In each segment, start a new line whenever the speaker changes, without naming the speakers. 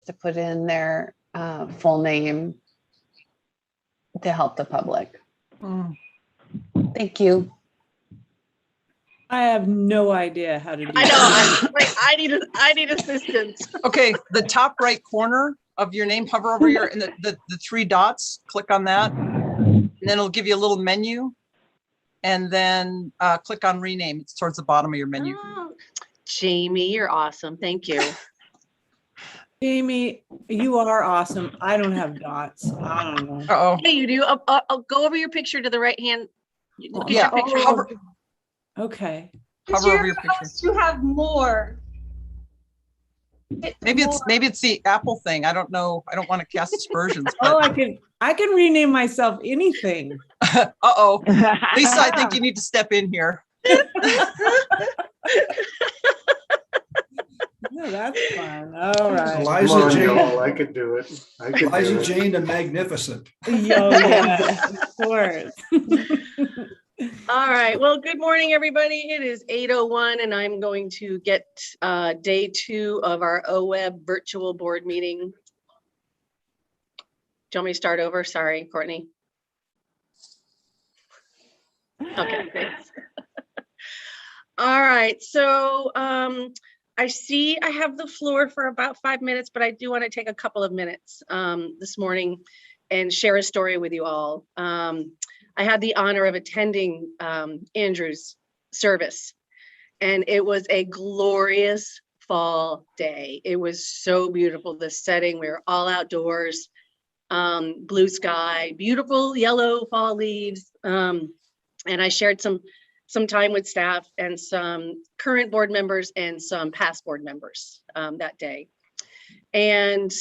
to put in their full name to help the public. Thank you.
I have no idea how to do
I know.
that.
I need assistance.
Okay, the top right corner of your name, hover over your and the three dots, click on that, and then it'll give you a little menu, and then click on rename. It's towards the bottom of your menu.
Oh, Jamie, you're awesome. Thank you.
Jamie, you are awesome. I don't have dots. I don't know.
Uh-oh.
Hey, you do. I'll go over your picture to the right hand. Look at
Yeah,
your picture.
hover,
Okay.
hover over your picture.
You have more.
Maybe it's the Apple thing. I don't know. I don't want to cast aspersions.
Oh,
But,
I can rename myself anything.
uh-oh. Lisa, I think you need to step in here.
Yeah, that's fun. All right.
Come
Eliza
on,
Jane.
y'all, I could do it. I could do
Eliza
it.
Jane the Magnificent.
Yo, yeah, of course.
All right. Well, good morning, everybody. It is 8:01, and I'm going to get day 2 of our OWEB virtual board meeting. Do you want me to start over? Sorry, Courtney. Okay, thanks. All right. So I see I have the floor for about 5 minutes, but I do want to take a couple of minutes this morning and share a story with you all. I had the honor of attending Andrew's service, and it was a glorious fall day. It was so beautiful, the setting. We were all outdoors, blue sky, beautiful yellow fall leaves. And I shared some time with staff and some current board members and some past board members that day. And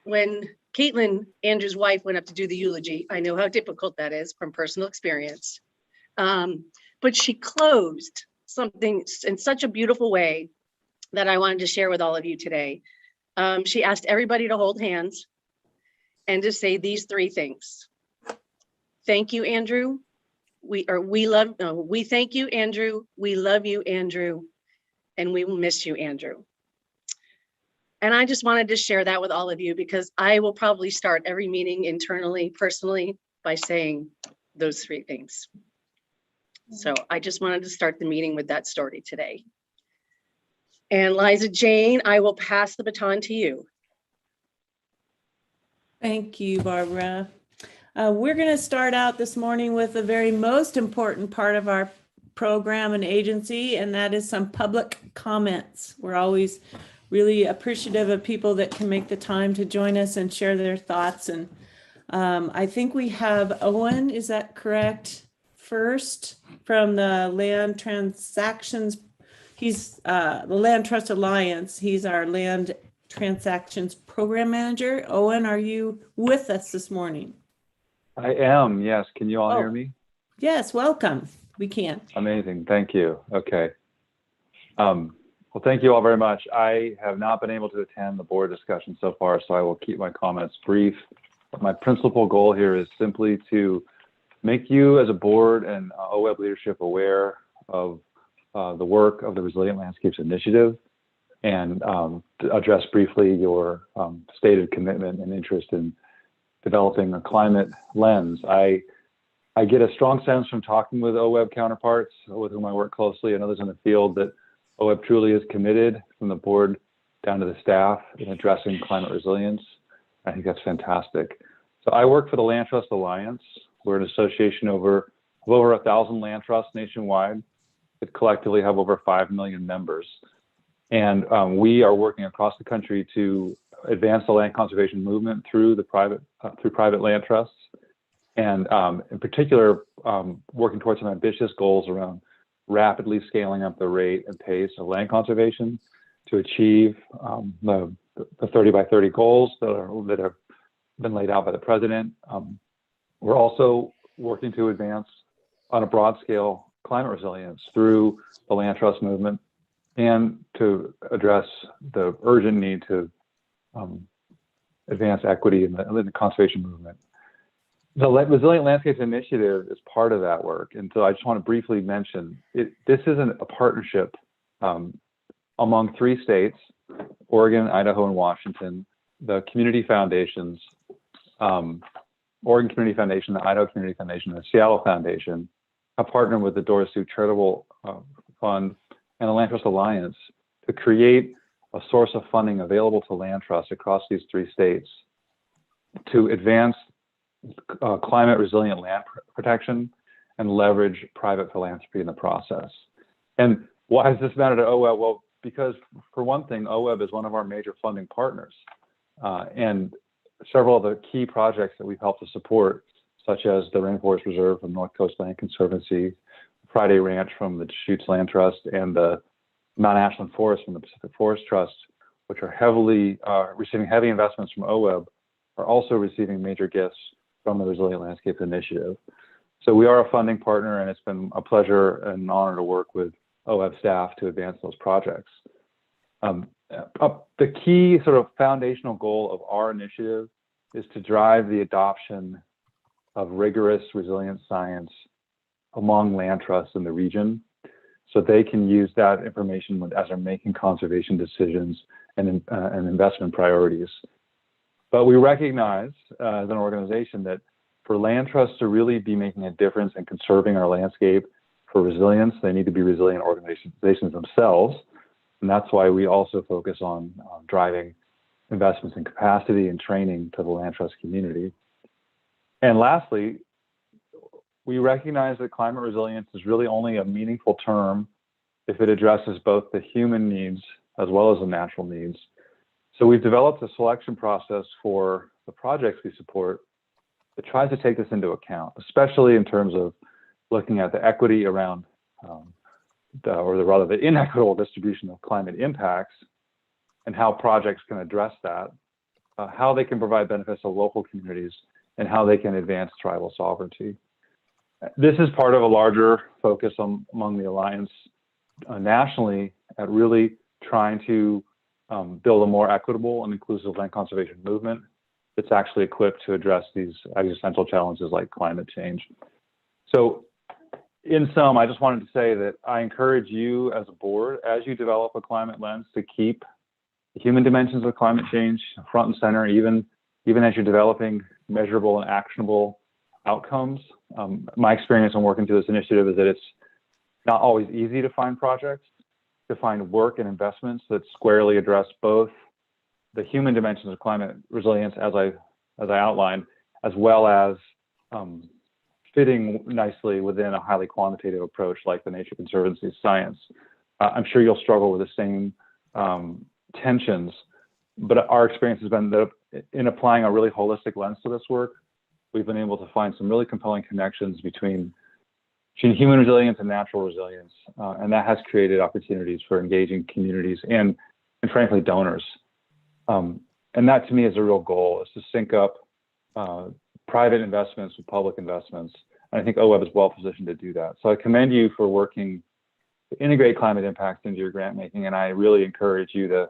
when Caitlin, Andrew's wife, went up to do the eulogy, I know how difficult that is from personal experience. But she closed something in such a beautiful way that I wanted to share with all of you today. She asked everybody to hold hands and to say these 3 things. Thank you, Andrew. We thank you, Andrew. We love you, Andrew. And we will miss you, Andrew. And I just wanted to share that with all of you because I will probably start every meeting internally, personally, by saying those 3 things. So I just wanted to start the meeting with that story today. And Liza Jane, I will pass the baton to you.
Thank you, Barbara. We're going to start out this morning with the very most important part of our program and agency, and that is some public comments. We're always really appreciative of people that can make the time to join us and share their thoughts. And I think we have Owen, is that correct? First, from the Land Transactions, he's the Land Trust Alliance. He's our Land Transactions Program Manager. Owen, are you with us this morning?
I am, yes. Can you all hear me?
Yes, welcome. We can.
Amazing, thank you. Okay. Well, thank you all very much. I have not been able to attend the board discussion so far, so I will keep my comments brief. But my principal goal here is simply to make you as a board and OWEB leadership aware of the work of the Resilient Landscapes Initiative and to address briefly your stated commitment and interest in developing a climate lens. I get a strong sense from talking with OWEB counterparts with whom I work closely and others in the field that OWEB truly is committed from the board down to the staff in addressing climate resilience. I think that's fantastic. So I work for the Land Trust Alliance. We're an association of over 1,000 land trusts nationwide that collectively have over 5 million members. And we are working across the country to advance the land conservation movement through the private land trusts, and in particular, working towards some ambitious goals around rapidly scaling up the rate and pace of land conservation to achieve the 30 by 30 goals that have been laid out by the president. We're also working to advance on a broad scale climate resilience through the land trust movement and to address the urgent need to advance equity in the conservation movement. The Resilient Landscapes Initiative is part of that work. And so I just want to briefly mention, this isn't a partnership among 3 states Oregon, Idaho, and Washington, the community foundations, Oregon Community Foundation, the Idaho Community Foundation, and the Seattle Foundation have partnered with the Doris Duke Charitable Fund and the Land Trust Alliance to create a source of funding available to land trusts across these 3 states to advance climate resilient land protection and leverage private philanthropy in the process. And why does this matter to OWEB? Well, because for one thing, OWEB is one of our major funding partners. And several of the key projects that we've helped to support, such as the Rainforest Reserve from North Coast Land Conservancy, Friday Ranch from the Deschutes Land Trust, and the Mount Ashland Forest from the Pacific Forest Trust, which are heavily receiving heavy investments from OWEB, are also receiving major gifts from the Resilient Landscape Initiative. So we are a funding partner, and it's been a pleasure and an honor to work with OWEB staff to advance those projects. The key sort of foundational goal of our initiative is to drive the adoption of rigorous resilient science among land trusts in the region, so they can use that information as they're making conservation decisions and investment priorities. But we recognize as an organization that for land trusts to really be making a difference in conserving our landscape for resilience, they need to be resilient organizations themselves. And that's why we also focus on driving investments in capacity and training to the land trust community. And lastly, we recognize that climate resilience is really only a meaningful term if it addresses both the human needs as well as the natural needs. So we've developed a selection process for the projects we support that tries to take this into account, especially in terms of looking at the equity around, the inequitable distribution of climate impacts and how projects can address that, how they can provide benefits to local communities, and how they can advance tribal sovereignty. This is part of a larger focus among the Alliance nationally at really trying to build a more equitable and inclusive land conservation movement that's actually equipped to address these existential challenges like climate change. So in sum, I just wanted to say that I encourage you as a board, as you develop a climate lens, to keep the human dimensions of climate change front and center, even as you're developing measurable and actionable outcomes. My experience in working through this initiative is that it's not always easy to find projects, to find work and investments that squarely address both the human dimensions of climate resilience, as I outlined, as well as fitting nicely within a highly quantitative approach like the Nature Conservancy's science. I'm sure you'll struggle with the same tensions, but our experience has been that in applying a really holistic lens to this work, we've been able to find some really compelling connections between human resilience and natural resilience, and that has created opportunities for engaging communities and frankly, donors. And that to me is a real goal, is to sync up private investments with public investments. And I think OWEB is well positioned to do that. So I commend you for working to integrate climate impacts into your grant making. And I really encourage you to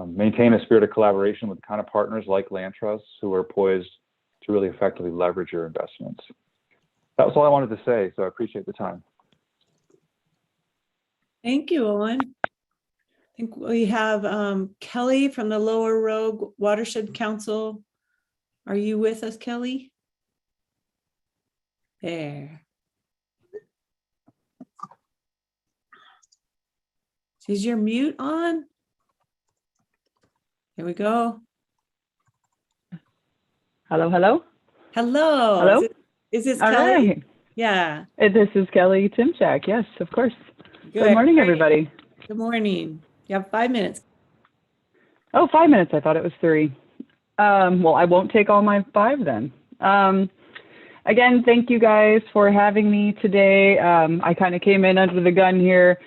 maintain a spirit of collaboration with the kind of partners like land trusts who are poised to really effectively leverage your investments. That was all I wanted to say, so I appreciate the time.
Thank you, Owen. I think we have Kelly from the Lower Rogue Watershed Council. Are you with us, Kelly? There. Is your mute on? Here we go.
Hello, hello.
Hello.
Hello.
Is this
All
Kelly?
right.
Yeah.
This is Kelly Timchak. Yes, of course. Good morning,
Great.
everybody.
Good morning. You have 5 minutes.
Oh, 5 minutes. I thought it was 3. Well, I won't take all my 5 then. Again, thank you guys for having me today. I kind of came in under the gun here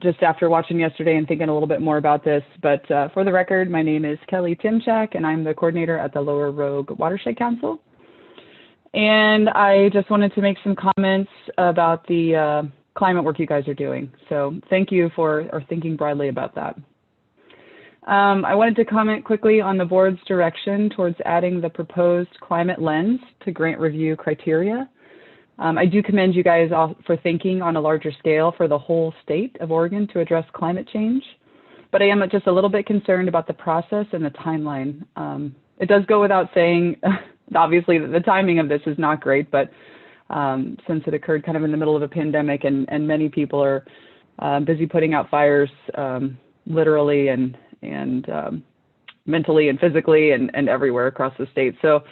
just after watching yesterday and thinking a little bit more about this. But for the record, my name is Kelly Timchak, and I'm the coordinator at the Lower Rogue Watershed Council. And I just wanted to make some comments about the climate work you guys are doing. So thank you for thinking broadly about that. I wanted to comment quickly on the board's direction towards adding the proposed climate lens to grant review criteria. I do commend you guys all for thinking on a larger scale for the whole state of Oregon to address climate change. but I am just a little bit concerned about the process and the timeline. It does go without saying, obviously, the timing of this is not great, but since it occurred kind of in the middle of a pandemic and many people are busy putting out fires, literally and mentally and physically and everywhere across the state. So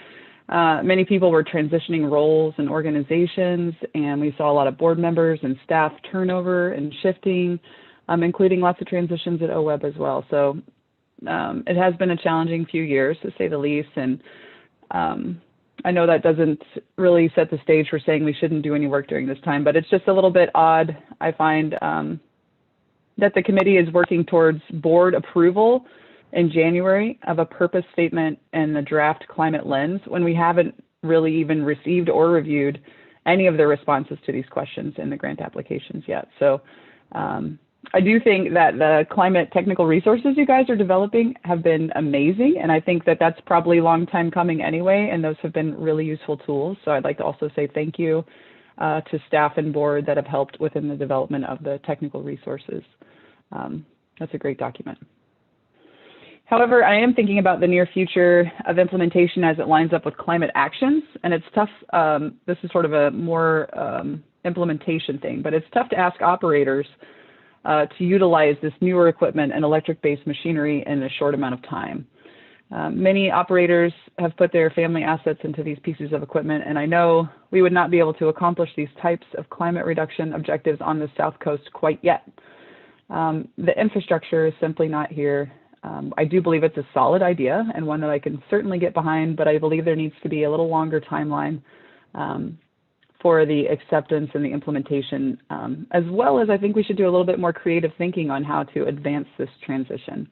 many people were transitioning roles and organizations, and we saw a lot of board members and staff turnover and shifting, including lots of transitions at OWEB as well. So it has been a challenging few years, to say the least. And I know that doesn't really set the stage for saying we shouldn't do any work during this time, but it's just a little bit odd, I find, that the committee is working towards board approval in January of a purpose statement and the draft climate lens when we haven't really even received or reviewed any of the responses to these questions in the grant applications yet. So I do think that the climate technical resources you guys are developing have been amazing. And I think that that's probably a long time coming anyway, and those have been really useful tools. So I'd like to also say thank you to staff and board that have helped within the development of the technical resources. That's a great document. However, I am thinking about the near future of implementation as it lines up with climate actions, and it's tough. This is sort of a more implementation thing, but it's tough to ask operators to utilize this newer equipment and electric-based machinery in a short amount of time. Many operators have put their family assets into these pieces of equipment, and I know we would not be able to accomplish these types of climate reduction objectives on the South Coast quite yet. The infrastructure is simply not here. I do believe it's a solid idea and one that I can certainly get behind, but I believe there needs to be a little longer timeline for the acceptance and the implementation, as well as I think we should do a little bit more creative thinking on how to advance this transition.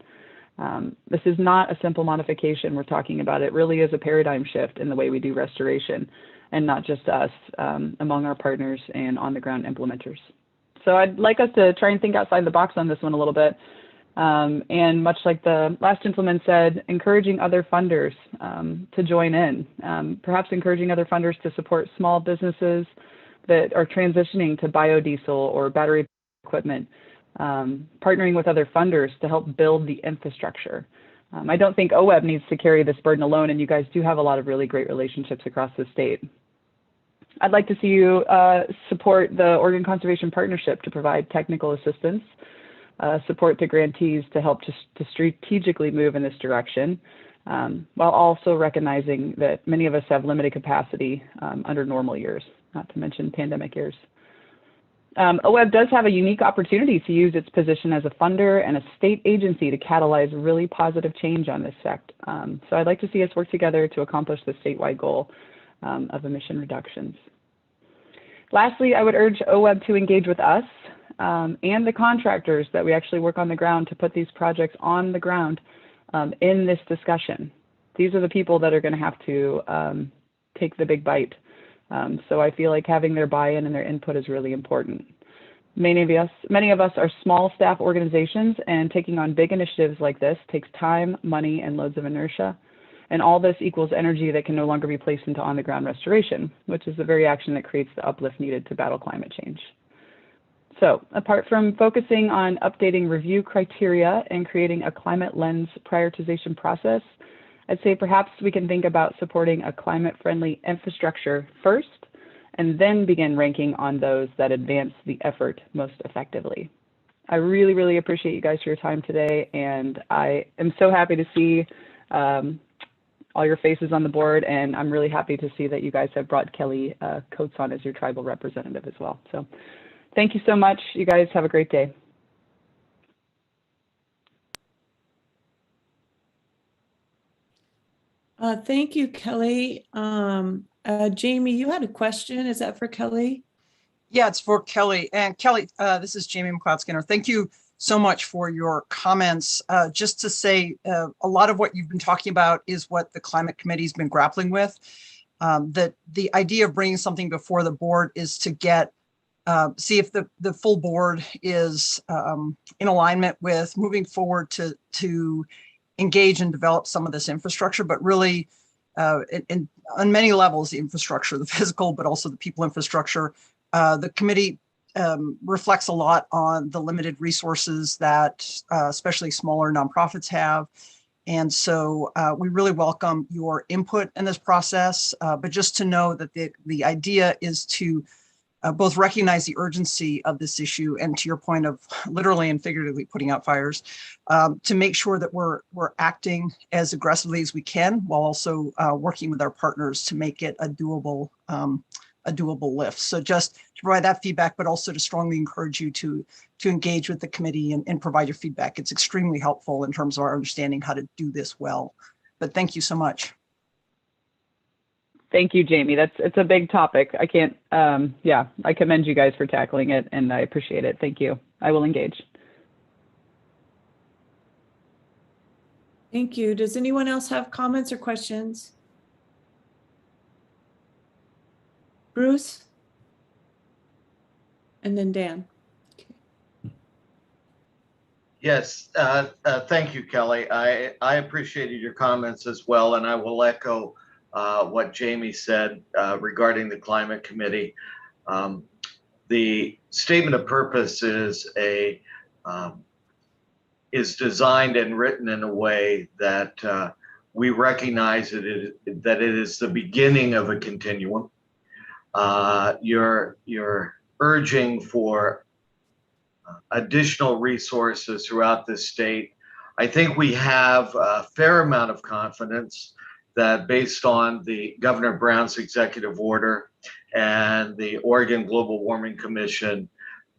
This is not a simple modification we're talking about. It really is a paradigm shift in the way we do restoration, and not just us, among our partners and on-the-ground implementers. So I'd like us to try and think outside the box on this one a little bit. And much like the last implement said, encouraging other funders to join in, perhaps encouraging other funders to support small businesses that are transitioning to biodiesel or battery equipment, partnering with other funders to help build the infrastructure. I don't think OWEB needs to carry this burden alone, and you guys do have a lot of really great relationships across the state. I'd like to see you support the Oregon Conservation Partnership to provide technical assistance, support to grantees to help to strategically move in this direction, while also recognizing that many of us have limited capacity under normal years, not to mention pandemic years. OWEB does have a unique opportunity to use its position as a funder and a state agency to catalyze really positive change on this sect. So I'd like to see us work together to accomplish the statewide goal of emission reductions. Lastly, I would urge OWEB to engage with us and the contractors that we actually work on the ground to put these projects on the ground in this discussion. These are the people that are going to have to take the big bite. So I feel like having their buy-in and their input is really important. Many of us are small staff organizations, and taking on big initiatives like this takes time, money, and loads of inertia. And all this equals energy that can no longer be placed into on-the-ground restoration, which is the very action that creates the uplift needed to battle climate change. So apart from focusing on updating review criteria and creating a climate lens prioritization process, I'd say perhaps we can think about supporting a climate-friendly infrastructure first, and then begin ranking on those that advance the effort most effectively. I really, really appreciate you guys for your time today, and I am so happy to see all your faces on the board, and I'm really happy to see that you guys have brought Kelly Coates on as your tribal representative as well. So thank you so much. You guys have a great day.
Thank you, Kelly. Jamie, you had a question. Is that for Kelly?
Yeah, it's for Kelly. And Kelly, this is Jamie McLeod-Skinner. Thank you so much for your comments. Just to say, a lot of what you've been talking about is what the Climate Committee's been grappling with. That the idea of bringing something before the board is to get, see if the full board is in alignment with moving forward to engage and develop some of this infrastructure, but really on many levels, the infrastructure, the physical, but also the people infrastructure. The committee reflects a lot on the limited resources that especially smaller nonprofits have. And so we really welcome your input in this process, but just to know that the idea is to both recognize the urgency of this issue and, to your point of literally and figuratively putting out fires, to make sure that we're acting as aggressively as we can, while also working with our partners to make it a doable lift. So just to provide that feedback, but also to strongly encourage you to engage with the committee and provide your feedback. It's extremely helpful in terms of our understanding how to do this well. But thank you so much.
Thank you, Jamie. It's a big topic. I can't, yeah, I commend you guys for tackling it, and I appreciate it. Thank you. I will engage.
Thank you. Does anyone else have comments or questions? Bruce? And then Dan.
Yes, thank you, Kelly. I appreciated your comments as well, and I will echo what Jamie said regarding the Climate Committee. The statement of purpose is designed and written in a way that we recognize that it is the beginning of a continuum. You're urging for additional resources throughout the state. I think we have a fair amount of confidence that, based on the Governor Brown's executive order and the Oregon Global Warming Commission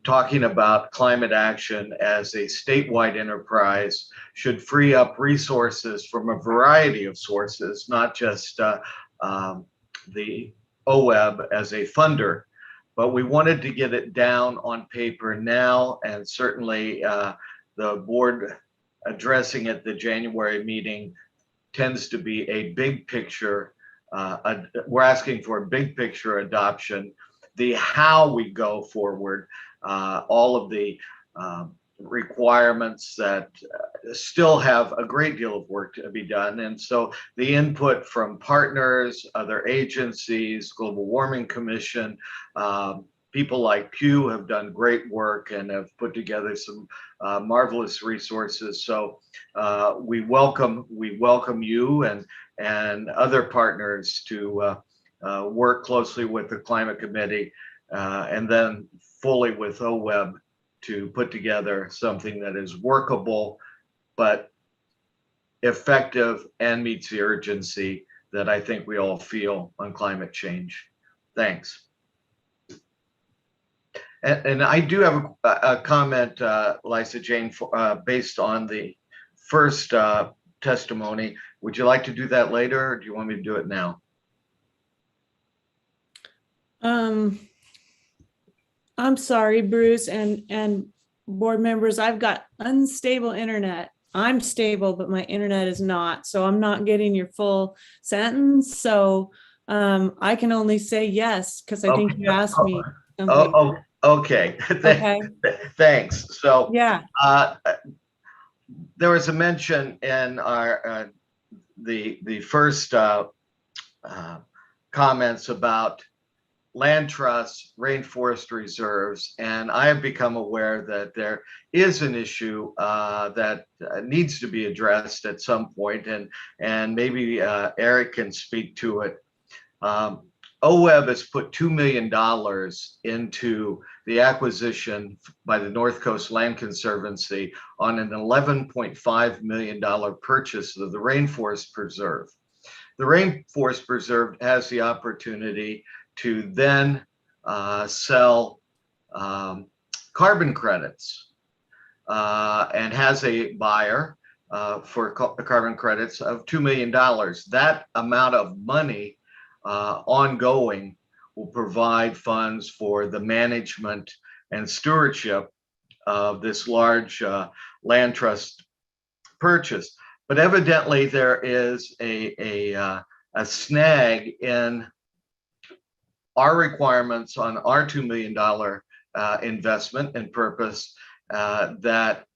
talking about climate action as a statewide enterprise, should free up resources from a variety of sources, not just the OWEB as a funder. But we wanted to get it down on paper now, and certainly the board addressing at the January meeting tends to be a big picture. We're asking for a big picture adoption. The how we go forward, all of the requirements that still have a great deal of work to be done. And so the input from partners, other agencies, Global Warming Commission, people like Pew have done great work and have put together some marvelous resources. So we welcome you and other partners to work closely with the Climate Committee and then fully with OWEB to put together something that is workable, but effective and meets the urgency that I think we all feel on climate change. Thanks. And I do have a comment, Lisa Jane, based on the first testimony. Would you like to do that later, or do you want me to do it now?
I'm sorry, Bruce and board members, I've got unstable internet. I'm stable, but my internet is not. So I'm not getting your full sentence. So I can only say yes, because I think you asked me something.
Oh, okay.
Okay.
Thanks. So
Yeah.
there was a mention in our the first comments about land trusts, rainforest reserves, and I have become aware that there is an issue that needs to be addressed at some point, and maybe Eric can speak to it. OWEB has put $2 million into the acquisition by the North Coast Land Conservancy on an $11.5 million purchase of the Rainforest Preserve. The Rainforest Preserve has the opportunity to then sell carbon credits and has a buyer for carbon credits of $2 million. That amount of money ongoing will provide funds for the management and stewardship of this large land trust purchase. But evidently there is a snag in our requirements on our $2 million investment and purpose that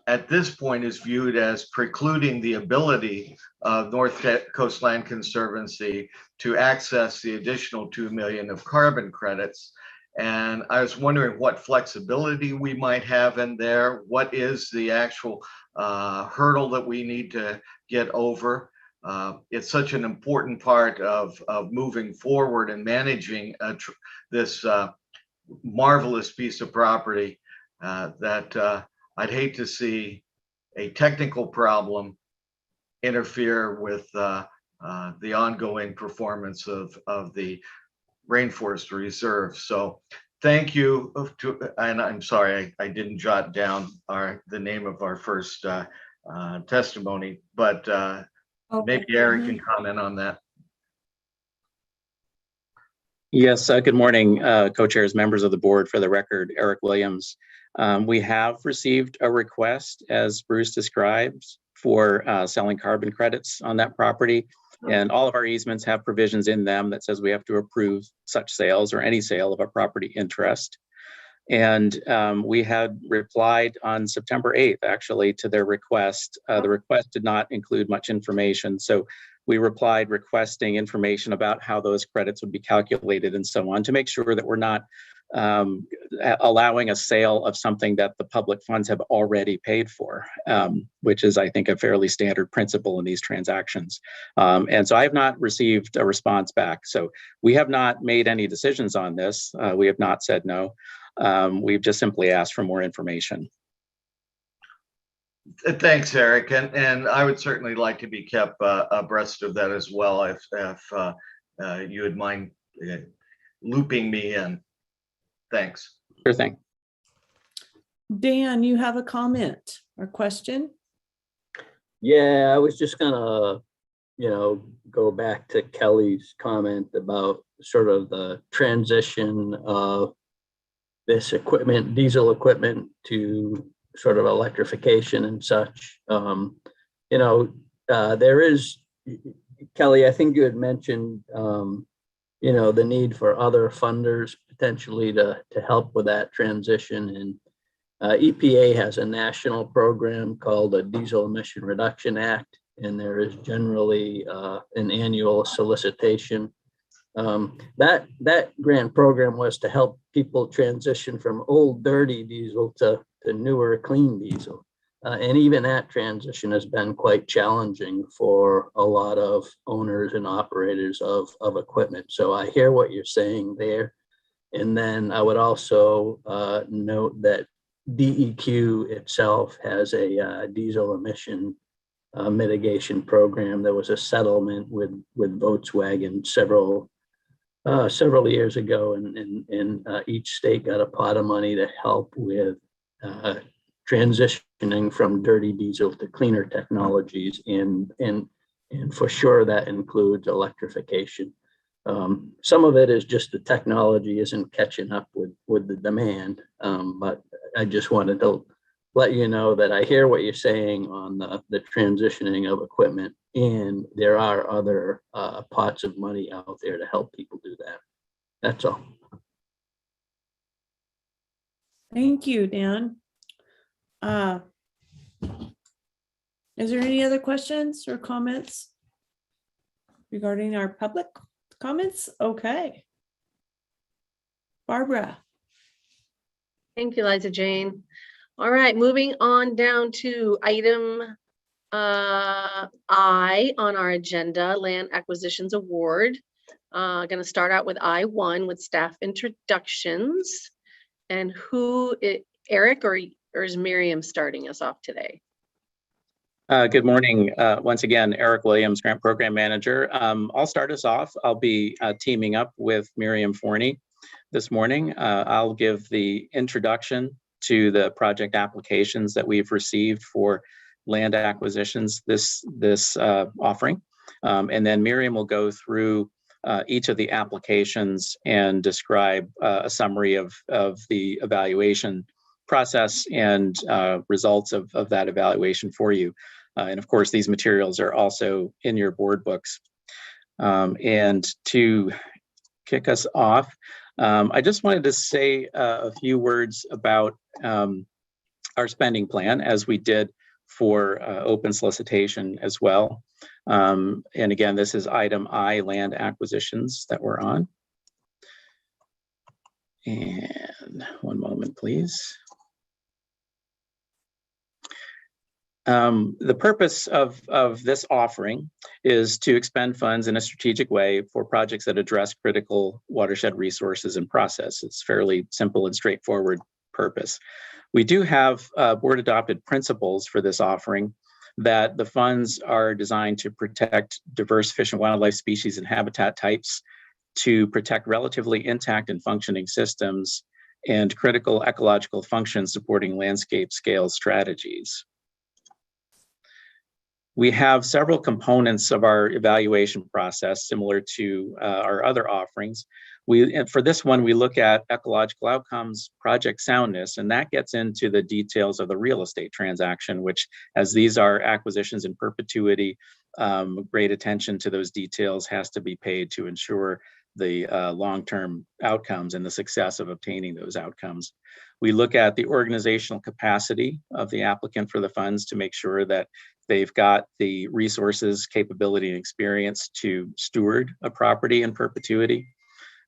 at this point is viewed as precluding the ability of North Coast Land Conservancy to access the additional $2 million of carbon credits. And I was wondering what flexibility we might have in there. What is the actual hurdle that we need to get over? It's such an important part of moving forward and managing this marvelous piece of property that I'd hate to see a technical problem interfere with the ongoing performance of the Rainforest Reserve. So thank you and I'm sorry I didn't jot down the name of our first testimony, but maybe Eric can comment on that.
Yes, good morning, co-chairs, members of the board. For the record, Eric Williams. We have received a request, as Bruce describes, for selling carbon credits on that property. And all of our easements have provisions in them that says we have to approve such sales or any sale of a property interest. And we had replied on September 8th, actually, to their request. The request did not include much information. So we replied requesting information about how those credits would be calculated and so on, to make sure that we're not allowing a sale of something that the public funds have already paid for, which is, I think, a fairly standard principle in these transactions. And so I have not received a response back. So we have not made any decisions on this. We have not said no. We've just simply asked for more information.
Thanks, Eric. And I would certainly like to be kept abreast of that as well, if you would mind looping me in. Thanks.
Sure thing.
Dan, you have a comment or question?
Yeah, I was just gonna, go back to Kelly's comment about sort of the transition of this equipment, diesel equipment, to sort of electrification and such. There is, Kelly, I think you had mentioned, the need for other funders potentially to help with that transition. And EPA has a national program called the Diesel Emission Reduction Act, and there is generally an annual solicitation. That grant program was to help people transition from old dirty diesel to newer clean diesel. And even that transition has been quite challenging for a lot of owners and operators of equipment. So I hear what you're saying there. And then I would also note that DEQ itself has a diesel emission mitigation program. There was a settlement with Volkswagen several years ago, and each state got a pot of money to help with transitioning from dirty diesel to cleaner technologies, and for sure that includes electrification. Some of it is just the technology isn't catching up with the demand, but I just wanted to let you know that I hear what you're saying on the transitioning of equipment, and there are other pots of money out there to help people do that. That's all.
Thank you, Dan. Is there any other questions or comments regarding our public comments? Okay. Barbara.
Thank you, Liza Jane. All right, moving on down to item I on our agenda, Land Acquisitions Award. Going to start out with I1 with staff introductions. And Eric or is Miriam starting us off today?
Good morning. Once again, Eric Williams, Grant Program Manager. I'll start us off. I'll be teaming up with Miriam Forney this morning. I'll give the introduction to the project applications that we've received for land acquisitions this offering. And then Miriam will go through each of the applications and describe a summary of the evaluation process and results of that evaluation for you. And of course, these materials are also in your board books. And to kick us off, I just wanted to say a few words about our spending plan, as we did for open solicitation as well. And again, this is item I, land acquisitions, that we're on. And one moment, please. The purpose of this offering is to expend funds in a strategic way for projects that address critical watershed resources and process. It's fairly simple and straightforward purpose. We do have board adopted principles for this offering, that the funds are designed to protect diverse fish and wildlife species and habitat types, to protect relatively intact and functioning systems, and critical ecological functions supporting landscape scale strategies. We have several components of our evaluation process similar to our other offerings. For this one, we look at ecological outcomes, project soundness, and that gets into the details of the real estate transaction, which, as these are acquisitions in perpetuity, great attention to those details has to be paid to ensure the long-term outcomes and the success of obtaining those outcomes. We look at the organizational capacity of the applicant for the funds to make sure that they've got the resources, capability, and experience to steward a property in perpetuity.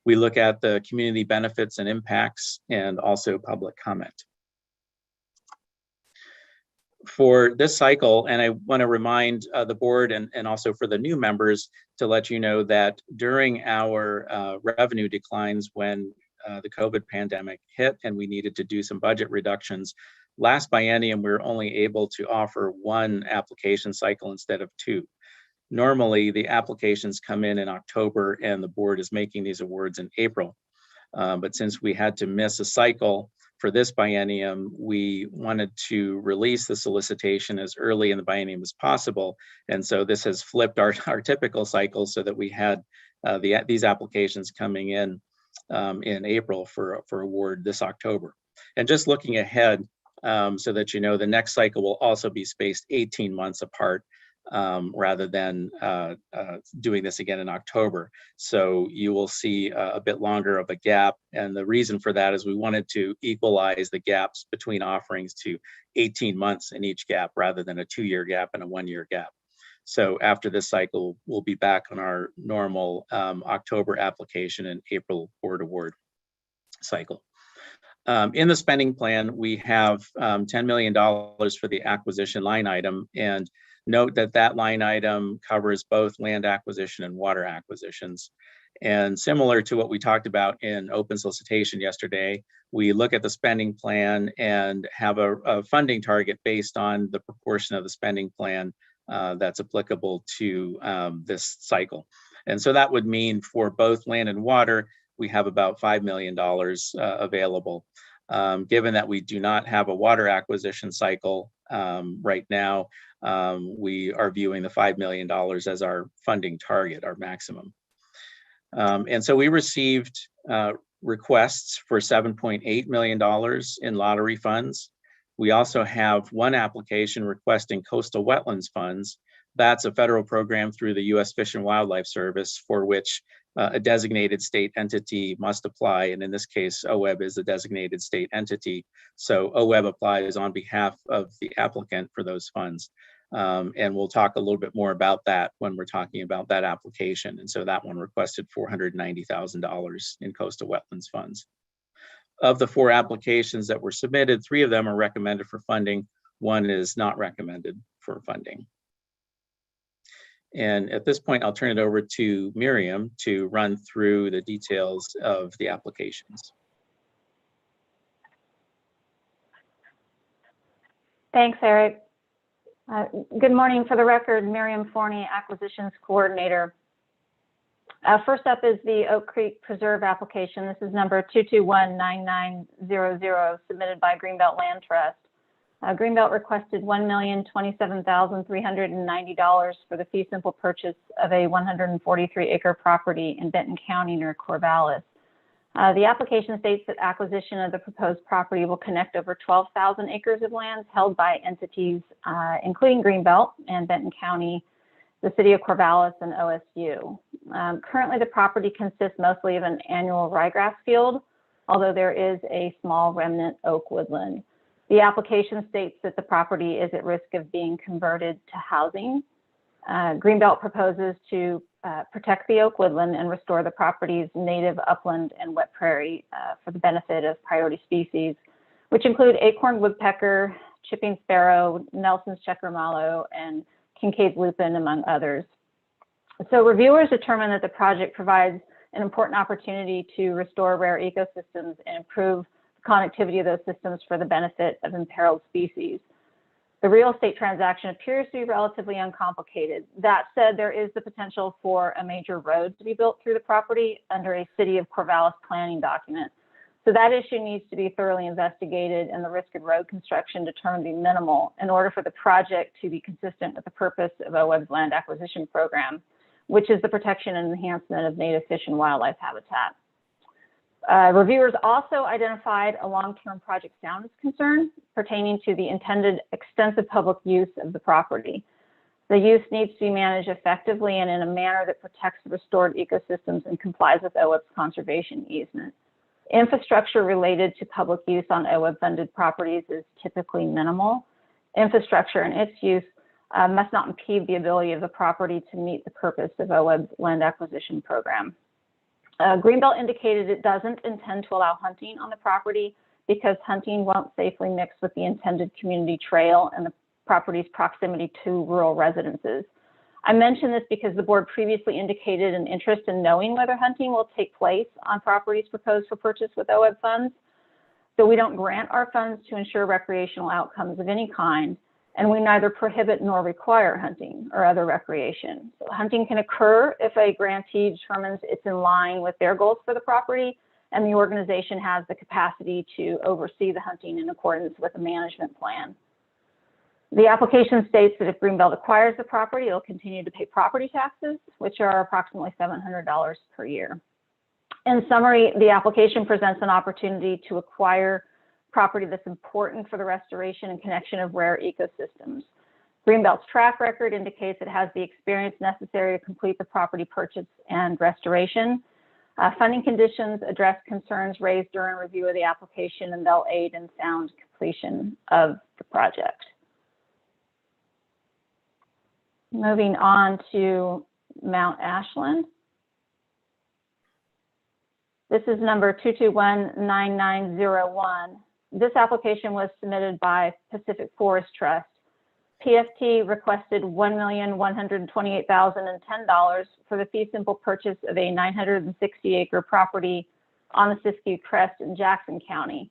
We look at the community benefits and impacts, and also public comment. For this cycle, and I want to remind the board and also for the new members to let you know that during our revenue declines when the COVID pandemic hit and we needed to do some budget reductions, last biennium we were only able to offer one application cycle instead of two. Normally the applications come in October and the board is making these awards in April. But since we had to miss a cycle for this biennium, we wanted to release the solicitation as early in the biennium as possible. And so this has flipped our typical cycle so that we had these applications coming in April for award this October. And just looking ahead, so that you know, the next cycle will also be spaced 18 months apart rather than doing this again in October. So you will see a bit longer of a gap. And the reason for that is we wanted to equalize the gaps between offerings to 18 months in each gap rather than a 2-year gap and a 1-year gap. So after this cycle, we'll be back on our normal October application and April board award cycle. In the spending plan, we have $10 million for the acquisition line item, and note that that line item covers both land acquisition and water acquisitions. And similar to what we talked about in open solicitation yesterday, we look at the spending plan and have a funding target based on the proportion of the spending plan that's applicable to this cycle. And so that would mean for both land and water, we have about $5 million available. Given that we do not have a water acquisition cycle right now, we are viewing the $5 million as our funding target, our maximum. And so we received requests for $7.8 million in lottery funds. We also have one application requesting coastal wetlands funds. That's a federal program through the U.S. Fish and Wildlife Service for which a designated state entity must apply. And in this case, OWEB is a designated state entity. So OWEB applies on behalf of the applicant for those funds. And we'll talk a little bit more about that when we're talking about that application. And so that one requested $490,000 in coastal wetlands funds. Of the 4 applications that were submitted, 3 of them are recommended for funding. 1 is not recommended for funding. And at this point, I'll turn it over to Miriam to run through the details of the applications.
Thanks, Eric. Good morning. For the record, Miriam Forney, Acquisitions Coordinator. First up is the Oak Creek Preserve application. This is number 2219900, submitted by Greenbelt Land Trust. Greenbelt requested $1,027,390 for the fee simple purchase of a 143-acre property in Benton County near Corvallis. The application states that acquisition of the proposed property will connect over 12,000 acres of land held by entities including Greenbelt and Benton County, the city of Corvallis, and OSU. Currently, the property consists mostly of an annual ryegrass field, although there is a small remnant oak woodland. The application states that the property is at risk of being converted to housing. Greenbelt proposes to protect the oak woodland and restore the property's native upland and wet prairie for the benefit of priority species, which include acorn woodpecker, chipping sparrow, Nelson's checker mallow, and Kincaid's lupin, among others. So reviewers determined that the project provides an important opportunity to restore rare ecosystems and improve the connectivity of those systems for the benefit of imperiled species. The real estate transaction appears to be relatively uncomplicated. That said, there is the potential for a major road to be built through the property under a City of Corvallis planning document. So that issue needs to be thoroughly investigated and the risk of road construction determined to be minimal in order for the project to be consistent with the purpose of OWEB's land acquisition program, which is the protection and enhancement of native fish and wildlife habitat. Reviewers also identified a long-term project soundness concern pertaining to the intended extensive public use of the property. The use needs to be managed effectively and in a manner that protects the restored ecosystems and complies with OWEB's conservation easement. Infrastructure related to public use on OWEB-funded properties is typically minimal. Infrastructure and its use must not impede the ability of the property to meet the purpose of OWEB's land acquisition program. Greenbelt indicated it doesn't intend to allow hunting on the property because hunting won't safely mix with the intended community trail and the property's proximity to rural residences. I mention this because the board previously indicated an interest in knowing whether hunting will take place on properties proposed for purchase with OWEB funds. So we don't grant our funds to ensure recreational outcomes of any kind, and we neither prohibit nor require hunting or other recreation. So hunting can occur if a grantee determines it's in line with their goals for the property and the organization has the capacity to oversee the hunting in accordance with a management plan. The application states that if Greenbelt acquires the property, it'll continue to pay property taxes, which are approximately $700 per year. In summary, the application presents an opportunity to acquire property that's important for the restoration and connection of rare ecosystems. Greenbelt's track record indicates it has the experience necessary to complete the property purchase and restoration. Funding conditions address concerns raised during review of the application, and they'll aid in sound completion of the project. Moving on to Mount Ashland. This is number 2219901. This application was submitted by Pacific Forest Trust. PFT requested $1,128,010 for the fee simple purchase of a 960-acre property on the Siskiyou Crest in Jackson County.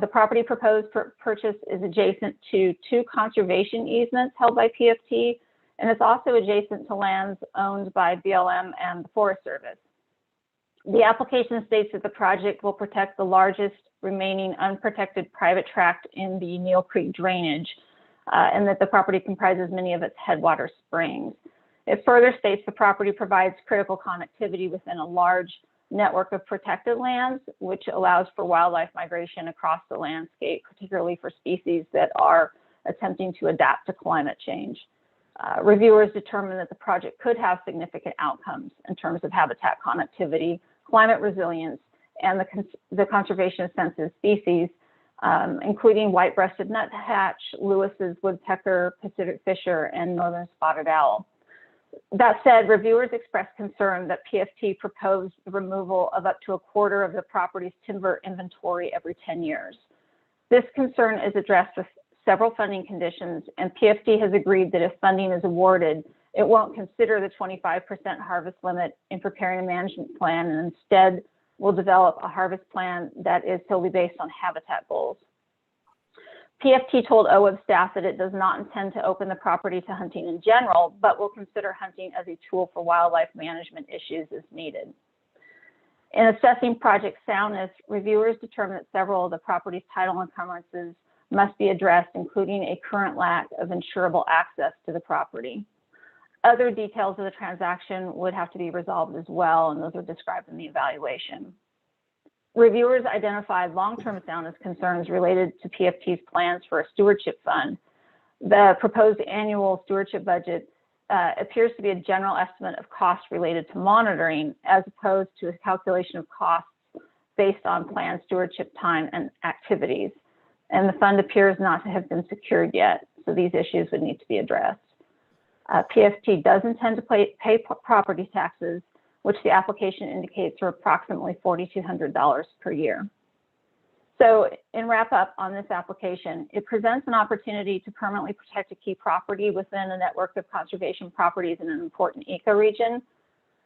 The property proposed for purchase is adjacent to 2 conservation easements held by PFT, and it's also adjacent to lands owned by BLM and the Forest Service. The application states that the project will protect the largest remaining unprotected private tract in the Neal Creek drainage, and that the property comprises many of its headwater springs. It further states the property provides critical connectivity within a large network of protected lands, which allows for wildlife migration across the landscape, particularly for species that are attempting to adapt to climate change. Reviewers determined that the project could have significant outcomes in terms of habitat connectivity, climate resilience, and the conservation of sensitive species, including white-breasted nuthatch, Lewis's woodpecker, Pacific fisher, and northern spotted owl. That said, reviewers expressed concern that PFT proposed the removal of up to a quarter of the property's timber inventory every 10 years. This concern is addressed with several funding conditions, and PFT has agreed that if funding is awarded, it won't consider the 25% harvest limit in preparing a management plan, and instead will develop a harvest plan that is solely based on habitat goals. PFT told OWEB staff that it does not intend to open the property to hunting in general, but will consider hunting as a tool for wildlife management issues as needed. In assessing project soundness, reviewers determined that several of the property's title encumbrances must be addressed, including a current lack of insurable access to the property. Other details of the transaction would have to be resolved as well, and those are described in the evaluation. Reviewers identified long-term soundness concerns related to PFT's plans for a stewardship fund. The proposed annual stewardship budget appears to be a general estimate of costs related to monitoring, as opposed to a calculation of costs based on planned stewardship time and activities. And the fund appears not to have been secured yet, so these issues would need to be addressed. PFT does intend to pay property taxes, which the application indicates are approximately $4,200 per year. So in wrap up on this application, it presents an opportunity to permanently protect a key property within a network of conservation properties in an important ecoregion.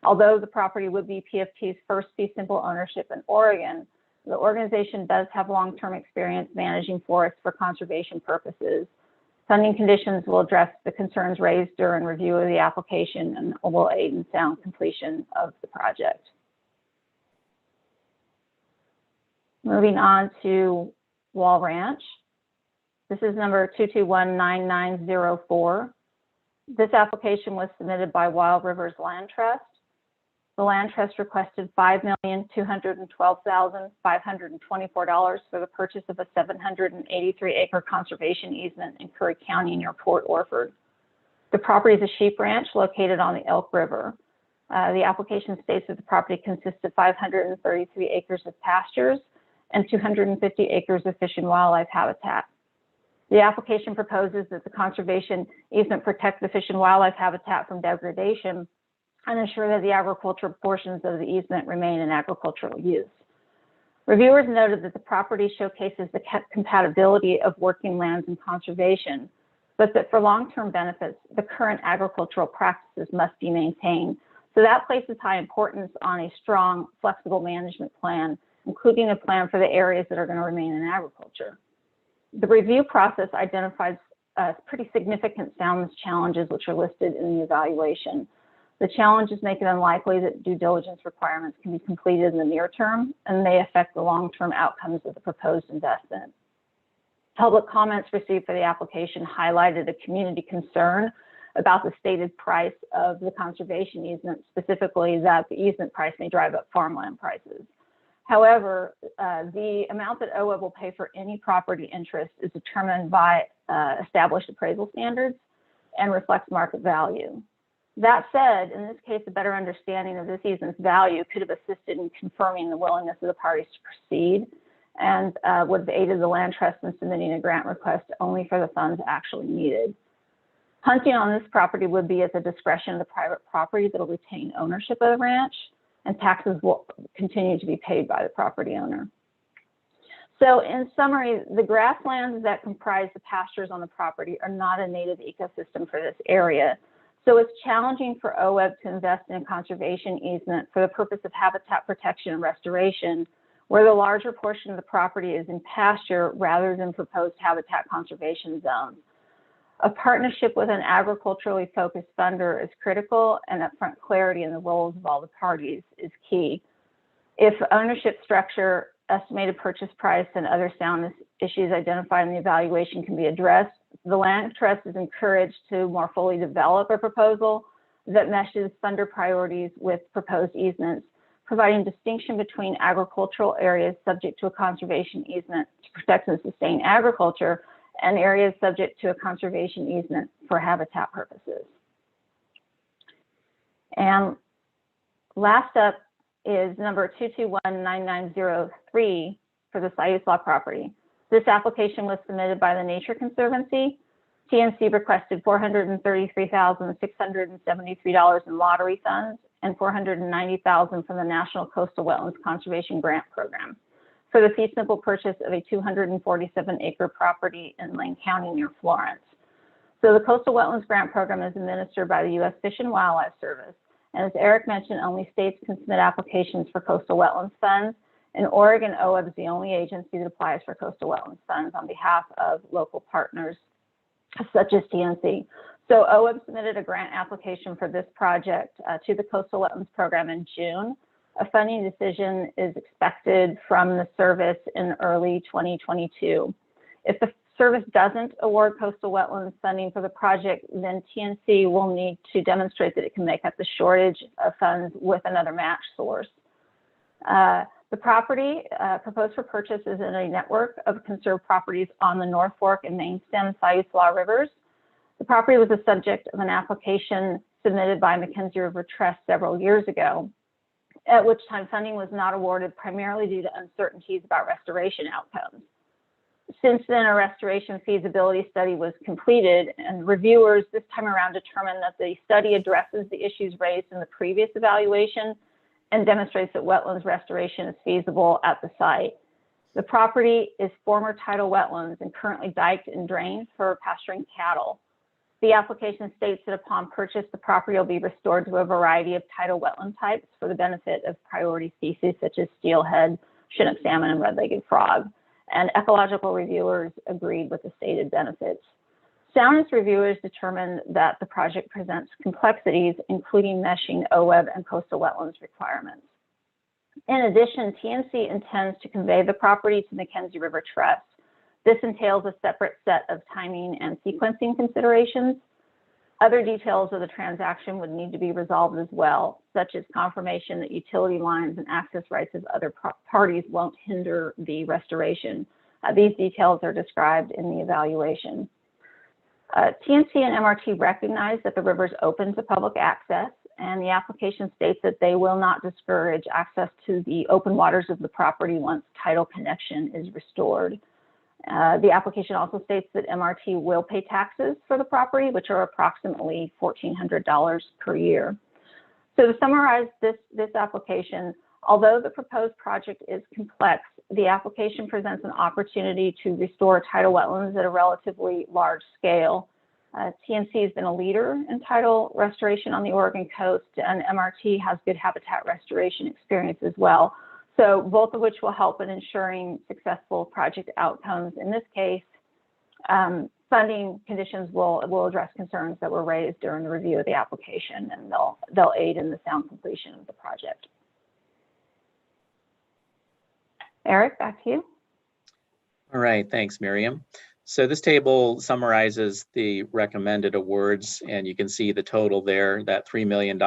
Although the property would be PFT's first fee simple ownership in Oregon, the organization does have long-term experience managing forests for conservation purposes. Funding conditions will address the concerns raised during review of the application and will aid in sound completion of the project. Moving on to Wall Ranch. This is number 2219904. This application was submitted by Wild Rivers Land Trust. The Land Trust requested $5,212,524 for the purchase of a 783-acre conservation easement in Curry County near Port Orford. The property is a sheep ranch located on the Elk River. The application states that the property consists of 533 acres of pastures and 250 acres of fish and wildlife habitat. The application proposes that the conservation easement protect the fish and wildlife habitat from degradation and ensure that the agricultural portions of the easement remain in agricultural use. Reviewers noted that the property showcases the compatibility of working lands and conservation, but that for long-term benefits, the current agricultural practices must be maintained. So that places high importance on a strong, flexible management plan, including a plan for the areas that are going to remain in agriculture. The review process identifies pretty significant soundness challenges which are listed in the evaluation. The challenges make it unlikely that due diligence requirements can be completed in the near term, and may affect the long-term outcomes of the proposed investment. Public comments received for the application highlighted a community concern about the stated price of the conservation easement, specifically that the easement price may drive up farmland prices. However, the amount that OWEB will pay for any property interest is determined by established appraisal standards and reflects market value. That said, in this case, a better understanding of this easement's value could have assisted in confirming the willingness of the parties to proceed, and would have aided the Land Trust in submitting a grant request only for the funds actually needed. Hunting on this property would be at the discretion of the private property that will retain ownership of the ranch, and taxes will continue to be paid by the property owner. So in summary, the grasslands that comprise the pastures on the property are not a native ecosystem for this area. So it's challenging for OWEB to invest in a conservation easement for the purpose of habitat protection and restoration, where the larger portion of the property is in pasture rather than proposed habitat conservation zones. A partnership with an agriculturally focused funder is critical, and upfront clarity in the roles of all the parties is key. If ownership structure, estimated purchase price, and other soundness issues identified in the evaluation can be addressed, the Land Trust is encouraged to more fully develop a proposal that meshes funder priorities with proposed easements, providing distinction between agricultural areas subject to a conservation easement to protect and sustain agriculture, and areas subject to a conservation easement for habitat purposes. And last up is number 2219903 for the Sayusla property. This application was submitted by the Nature Conservancy. TNC requested $433,673 in lottery funds and $490,000 from the National Coastal Wetlands Conservation Grant Program for the fee simple purchase of a 247-acre property in Lane County near Florence. So the Coastal Wetlands Grant Program is administered by the U.S. Fish and Wildlife Service. And as Eric mentioned, only states can submit applications for coastal wetlands funds. In Oregon, OWEB is the only agency that applies for coastal wetlands funds on behalf of local partners such as TNC. So OWEB submitted a grant application for this project to the Coastal Wetlands Program in June. A funding decision is expected from the service in early 2022. If the service doesn't award coastal wetlands funding for the project, then TNC will need to demonstrate that it can make up the shortage of funds with another match source. The property proposed for purchase is in a network of conserved properties on the North Fork and Main Stem Sayusla rivers. The property was the subject of an application submitted by Mackenzie River Trust several years ago, at which time funding was not awarded primarily due to uncertainties about restoration outcomes. Since then, a restoration feasibility study was completed, and reviewers this time around determined that the study addresses the issues raised in the previous evaluation and demonstrates that wetlands restoration is feasible at the site. The property is former tidal wetlands and currently diked and drained for pasturing cattle. The application states that upon purchase, the property will be restored to a variety of tidal wetland types for the benefit of priority species such as steelhead, Chinook salmon, and red-legged frog. And ecological reviewers agreed with the stated benefits. Soundness reviewers determined that the project presents complexities, including meshing OWEB and coastal wetlands requirements. In addition, TNC intends to convey the property to Mackenzie River Trust. This entails a separate set of timing and sequencing considerations. Other details of the transaction would need to be resolved as well, such as confirmation that utility lines and access rights of other parties won't hinder the restoration. These details are described in the evaluation. TNC and MRT recognize that the river is open to public access, and the application states that they will not discourage access to the open waters of the property once tidal connection is restored. The application also states that MRT will pay taxes for the property, which are approximately $1,400 per year. So to summarize this application, although the proposed project is complex, the application presents an opportunity to restore tidal wetlands at a relatively large scale. TNC has been a leader in tidal restoration on the Oregon coast, and MRT has good habitat restoration experience as well. So both of which will help in ensuring successful project outcomes. In this case, funding conditions will address concerns that were raised during the review of the application, and they'll aid in the sound completion of the project. Eric, back to you.
All right, thanks, Miriam. So this table summarizes the recommended awards, and you can see the total there. That $3 million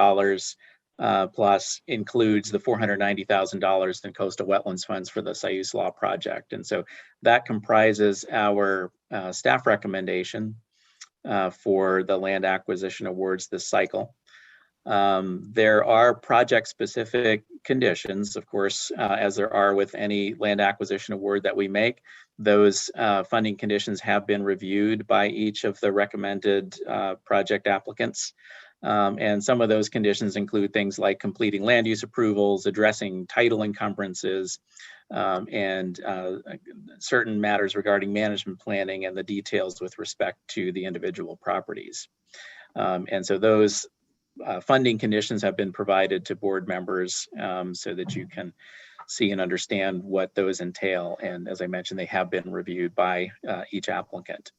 plus includes the $490,000 in coastal wetlands funds for the Siuslaw project. And so that comprises our staff recommendation for the land acquisition awards this cycle. There are project-specific conditions, of course, as there are with any land acquisition award that we make. Those funding conditions have been reviewed by each of the recommended project applicants. And some of those conditions include things like completing land use approvals, addressing title encumbrances, and certain matters regarding management planning and the details with respect to the individual properties. And so those funding conditions have been provided to board members so that you can see and understand what those entail. And as I mentioned, they have been reviewed by each applicant.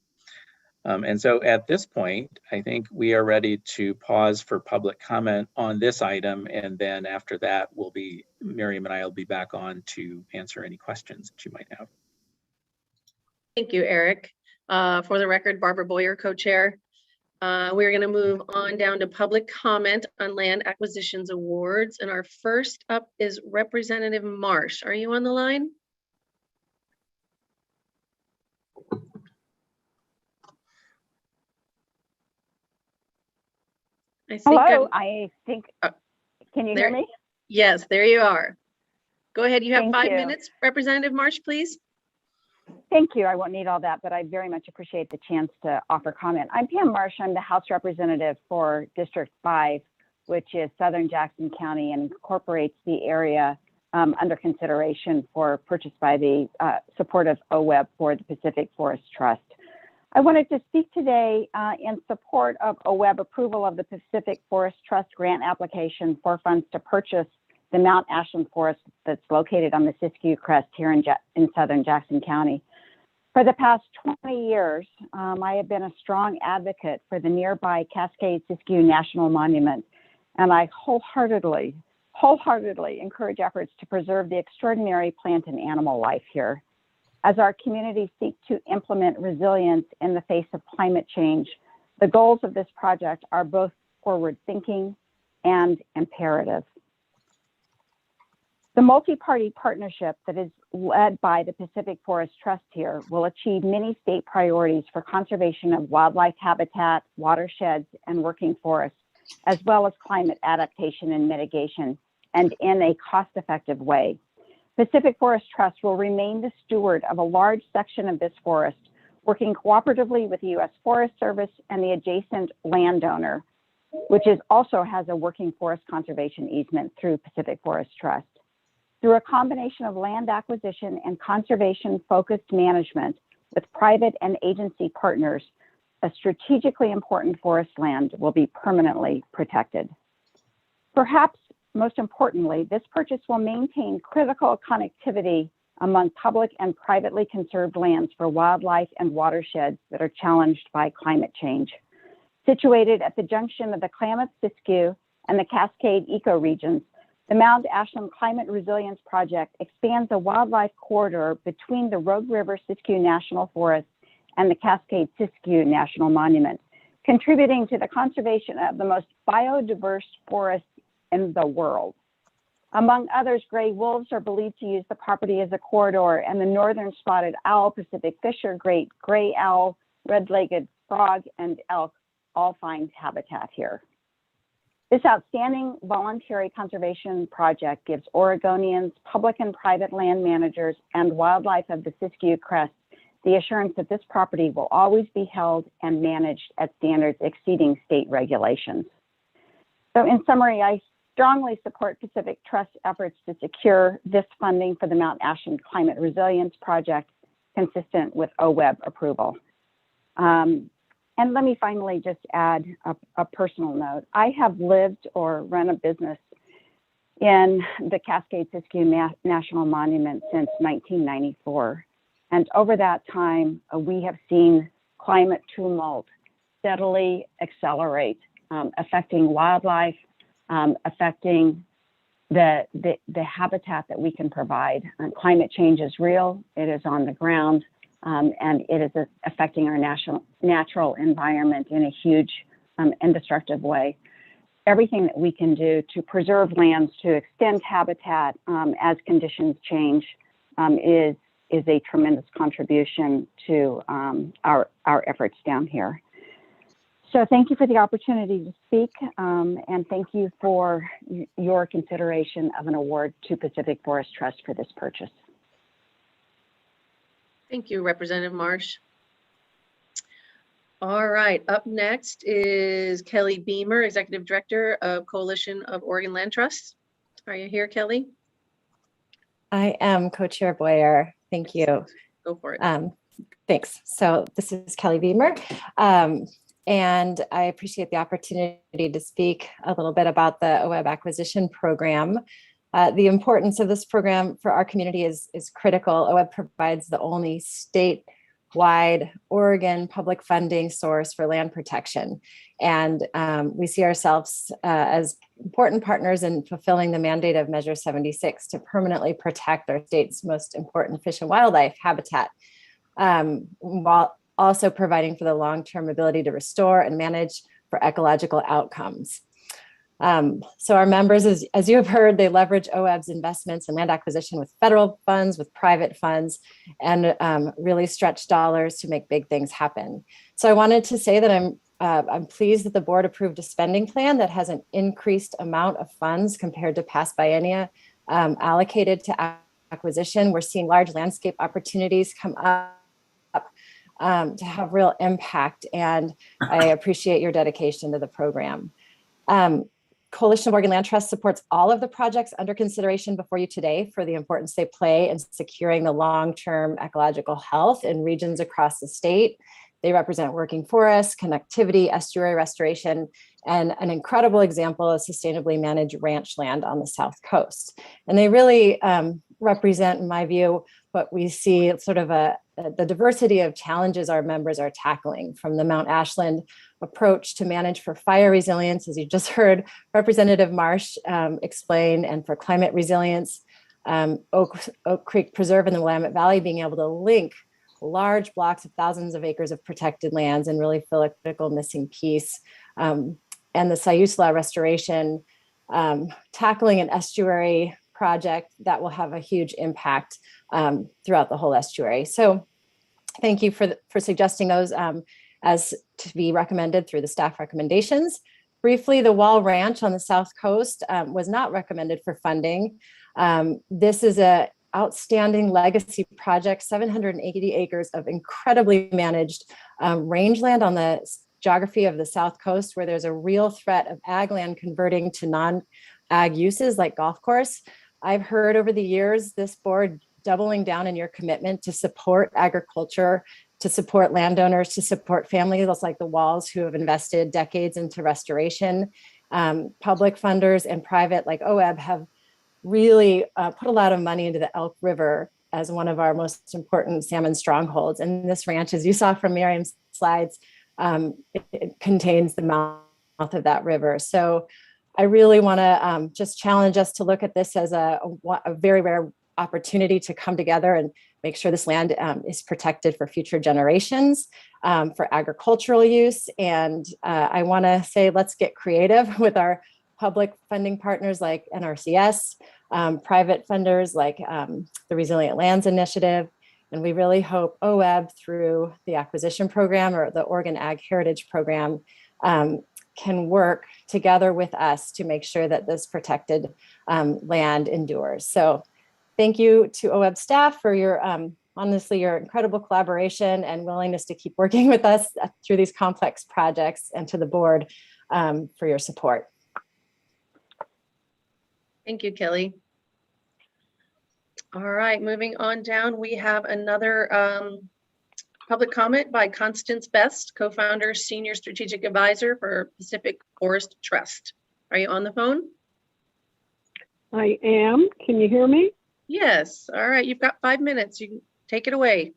And so at this point, I think we are ready to pause for public comment on this item. And then after that, Miriam and I will be back on to answer any questions that you might have.
Thank you, Eric. For the record, Barbara Boyer, co-chair. We're going to move on down to public comment on land acquisitions awards. And our first up is Representative Marsh. Are you on the line?
Hello, I think, can you hear me?
Yes, there you are. Go ahead, you have
Thank
5
you.
minutes. Representative Marsh, please.
Thank you. I won't need all that, but I very much appreciate the chance to offer comment. I'm Pam Marsh. I'm the House Representative for District 5, which is Southern Jackson County and incorporates the area under consideration for purchase by the support of OWEB for the Pacific Forest Trust. I wanted to speak today in support of OWEB approval of the Pacific Forest Trust grant application for funds to purchase the Mount Ashland Forest that's located on the Siskiyou Crest here in Southern Jackson County. For the past 20 years, I have been a strong advocate for the nearby Cascade-Siskiyou National Monument, and I wholeheartedly encourage efforts to preserve the extraordinary plant and animal life here. As our community seeks to implement resilience in the face of climate change, the goals of this project are both forward-thinking and imperative. The multi-party partnership that is led by the Pacific Forest Trust here will achieve many state priorities for conservation of wildlife habitat, watersheds, and working forests, as well as climate adaptation and mitigation, and in a cost-effective way. Pacific Forest Trust will remain the steward of a large section of this forest, working cooperatively with the U.S. Forest Service and the adjacent landowner, which also has a working forest conservation easement through Pacific Forest Trust. Through a combination of land acquisition and conservation-focused management with private and agency partners, a strategically important forest land will be permanently protected. Perhaps most importantly, this purchase will maintain critical connectivity among public and privately conserved lands for wildlife and watersheds that are challenged by climate change. Situated at the junction of the Klamath-Siskiyou and the Cascade ecoregions, the Mount Ashland Climate Resilience Project expands a wildlife corridor between the Rogue River Siskiyou National Forest and the Cascade Siskiyou National Monument, contributing to the conservation of the most biodiverse forests in the world. Among others, gray wolves are believed to use the property as a corridor, and the northern spotted owl, Pacific fisher, great gray owl, red-legged frog, and elk all find habitat here. This outstanding voluntary conservation project gives Oregonians, public and private land managers, and wildlife of the Siskiyou Crest the assurance that this property will always be held and managed at standards exceeding state regulations. So in summary, I strongly support Pacific Trust's efforts to secure this funding for the Mount Ashland Climate Resilience Project consistent with OWEB approval. And let me finally just add a personal note. I have lived or run a business in the Cascade Siskiyou National Monument since 1994. And over that time, we have seen climate tumult steadily accelerate, affecting wildlife, affecting the habitat that we can provide. Climate change is real, it is on the ground, and it is affecting our natural environment in a huge and destructive way. Everything that we can do to preserve lands, to extend habitat as conditions change is a tremendous contribution to our efforts down here. So thank you for the opportunity to speak, and thank you for your consideration of an award to Pacific Forest Trust for this purchase.
Thank you, Representative Marsh. All right, up next is Kelly Beamer, Executive Director of Coalition of Oregon Land Trusts. Are you here, Kelly?
I am, Co-Chair Boyer. Thank you.
Go for it.
Thanks. So this is Kelly Beamer, and I appreciate the opportunity to speak a little bit about the OWEB acquisition program. The importance of this program for our community is critical. OWEB provides the only statewide Oregon public funding source for land protection. And we see ourselves as important partners in fulfilling the mandate of Measure 76 to permanently protect our state's most important fish and wildlife habitat, while also providing for the long-term ability to restore and manage for ecological outcomes. So our members, as you have heard, they leverage OWEB's investments in land acquisition with federal funds, with private funds, and really stretch dollars to make big things happen. So I wanted to say that I'm pleased that the board approved a spending plan that has an increased amount of funds compared to past biennia allocated to acquisition. We're seeing large landscape opportunities come up to have real impact, and I appreciate your dedication to the program. Coalition of Oregon Land Trust supports all of the projects under consideration before you today for the importance they play in securing the long-term ecological health in regions across the state. They represent working forests, connectivity, estuary restoration, and an incredible example of sustainably managed ranch land on the South Coast. And they really represent, in my view, what we see sort of the diversity of challenges our members are tackling, from the Mount Ashland approach to manage for fire resilience, as you just heard Representative Marsh explain, and for climate resilience, Oak Creek Preserve in the Willamette Valley being able to link large blocks of thousands of acres of protected lands and really fill a critical missing piece. And the Sayusla restoration, tackling an estuary project that will have a huge impact throughout the whole estuary. So thank you for suggesting those as to be recommended through the staff recommendations. Briefly, the Wall Ranch on the South Coast was not recommended for funding. This is a outstanding legacy project, 780 acres of incredibly managed rangeland on the geography of the South Coast, where there's a real threat of ag land converting to non-ag uses like golf course. I've heard over the years this board doubling down in your commitment to support agriculture, to support landowners, to support families like the Walls who have invested decades into restoration. Public funders and private like OWEB have really put a lot of money into the Elk River as one of our most important salmon strongholds. And this ranch, as you saw from Miriam's slides, it contains the mouth of that river. So I really want to just challenge us to look at this as a very rare opportunity to come together and make sure this land is protected for future generations, for agricultural use. And I want to say, let's get creative with our public funding partners like NRCS, private funders like the Resilient Lands Initiative. And we really hope OWEB through the acquisition program or the Oregon Ag Heritage Program can work together with us to make sure that this protected land endures. So thank you to OWEB staff for your, honestly, your incredible collaboration and willingness to keep working with us through these complex projects, and to the board for your support.
Thank you, Kelly. All right, moving on down, we have another public comment by Constance Best, co-founder, senior strategic advisor for Pacific Forest Trust. Are you on the phone?
I am. Can you hear me?
Yes. All right, you've got 5 minutes. You can take it away.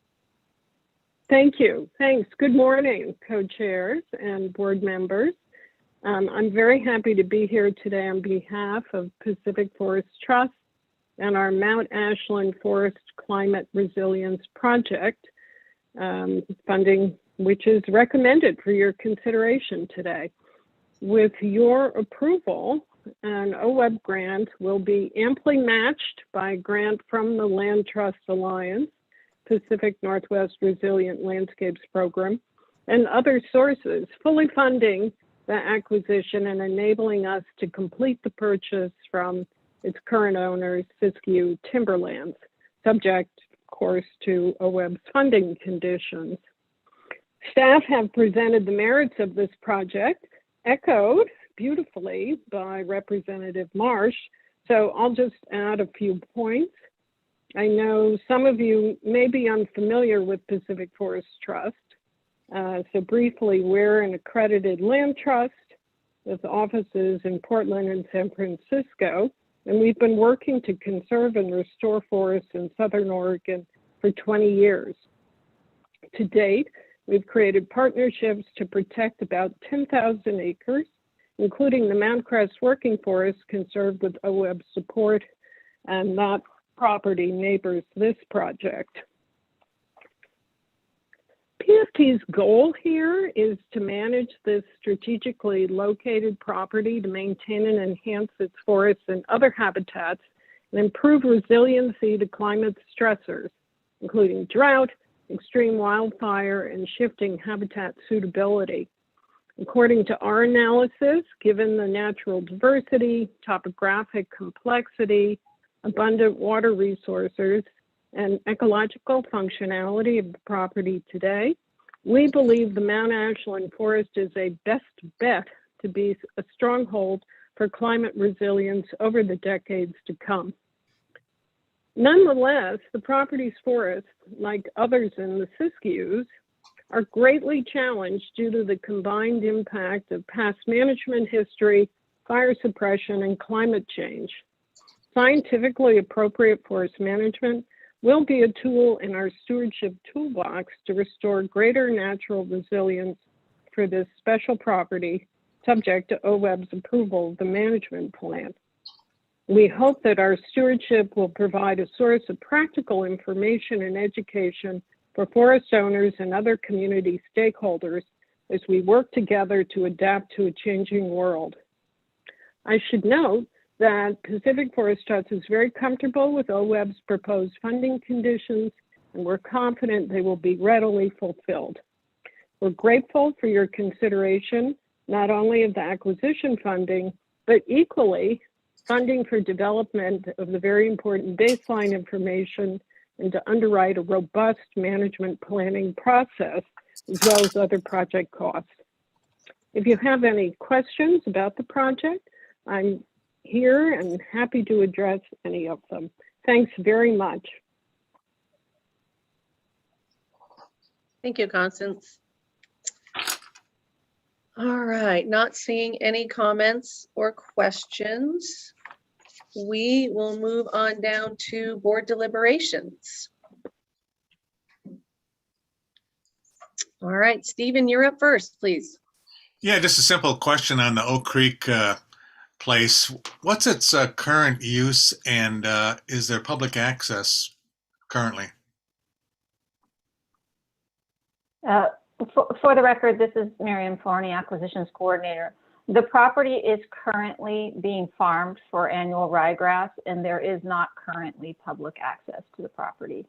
Thank you. Thanks. Good morning, co-chairs and board members. I'm very happy to be here today on behalf of Pacific Forest Trust and our Mount Ashland Forest Climate Resilience Project, funding which is recommended for your consideration today. With your approval, an OWEB grant will be amply matched by a grant from the Land Trust Alliance, Pacific Northwest Resilient Landscapes Program, and other sources, fully funding the acquisition and enabling us to complete the purchase from its current owners, Siskiyou Timberlands, subject, of course, to OWEB's funding conditions. Staff have presented the merits of this project, echoed beautifully by Representative Marsh, so I'll just add a few points. I know some of you may be unfamiliar with Pacific Forest Trust. So briefly, we're an accredited land trust with offices in Portland and San Francisco, and we've been working to conserve and restore forests in Southern Oregon for 20 years. To date, we've created partnerships to protect about 10,000 acres, including the Mount Crest Working Forest conserved with OWEB support, and that property neighbors this project. PFT's goal here is to manage this strategically located property to maintain and enhance its forests and other habitats and improve resiliency to climate stressors, including drought, extreme wildfire, and shifting habitat suitability. According to our analysis, given the natural diversity, topographic complexity, abundant water resources, and ecological functionality of the property today, we believe the Mount Ashland Forest is a best bet to be a stronghold for climate resilience over the decades to come. Nonetheless, the property's forests, like others in the Siskiyous, are greatly challenged due to the combined impact of past management history, fire suppression, and climate change. Scientifically appropriate forest management will be a tool in our stewardship toolbox to restore greater natural resilience for this special property, subject to OWEB's approval of the management plan. We hope that our stewardship will provide a source of practical information and education for forest owners and other community stakeholders as we work together to adapt to a changing world. I should note that Pacific Forest Trust is very comfortable with OWEB's proposed funding conditions, and we're confident they will be readily fulfilled. We're grateful for your consideration, not only of the acquisition funding, but equally funding for development of the very important baseline information and to underwrite a robust management planning process, as well as other project costs. If you have any questions about the project, I'm here and happy to address any of them. Thanks very much.
Thank you, Constance. All right, not seeing any comments or questions. We will move on down to board deliberations. All right, Stephen, you're up first, please.
Yeah, just a simple question on the Oak Creek place. What's its current use, and is there public access currently?
For the record, this is Miriam Forney, Acquisitions Coordinator. The property is currently being farmed for annual ryegrass, and there is not currently public access to the property.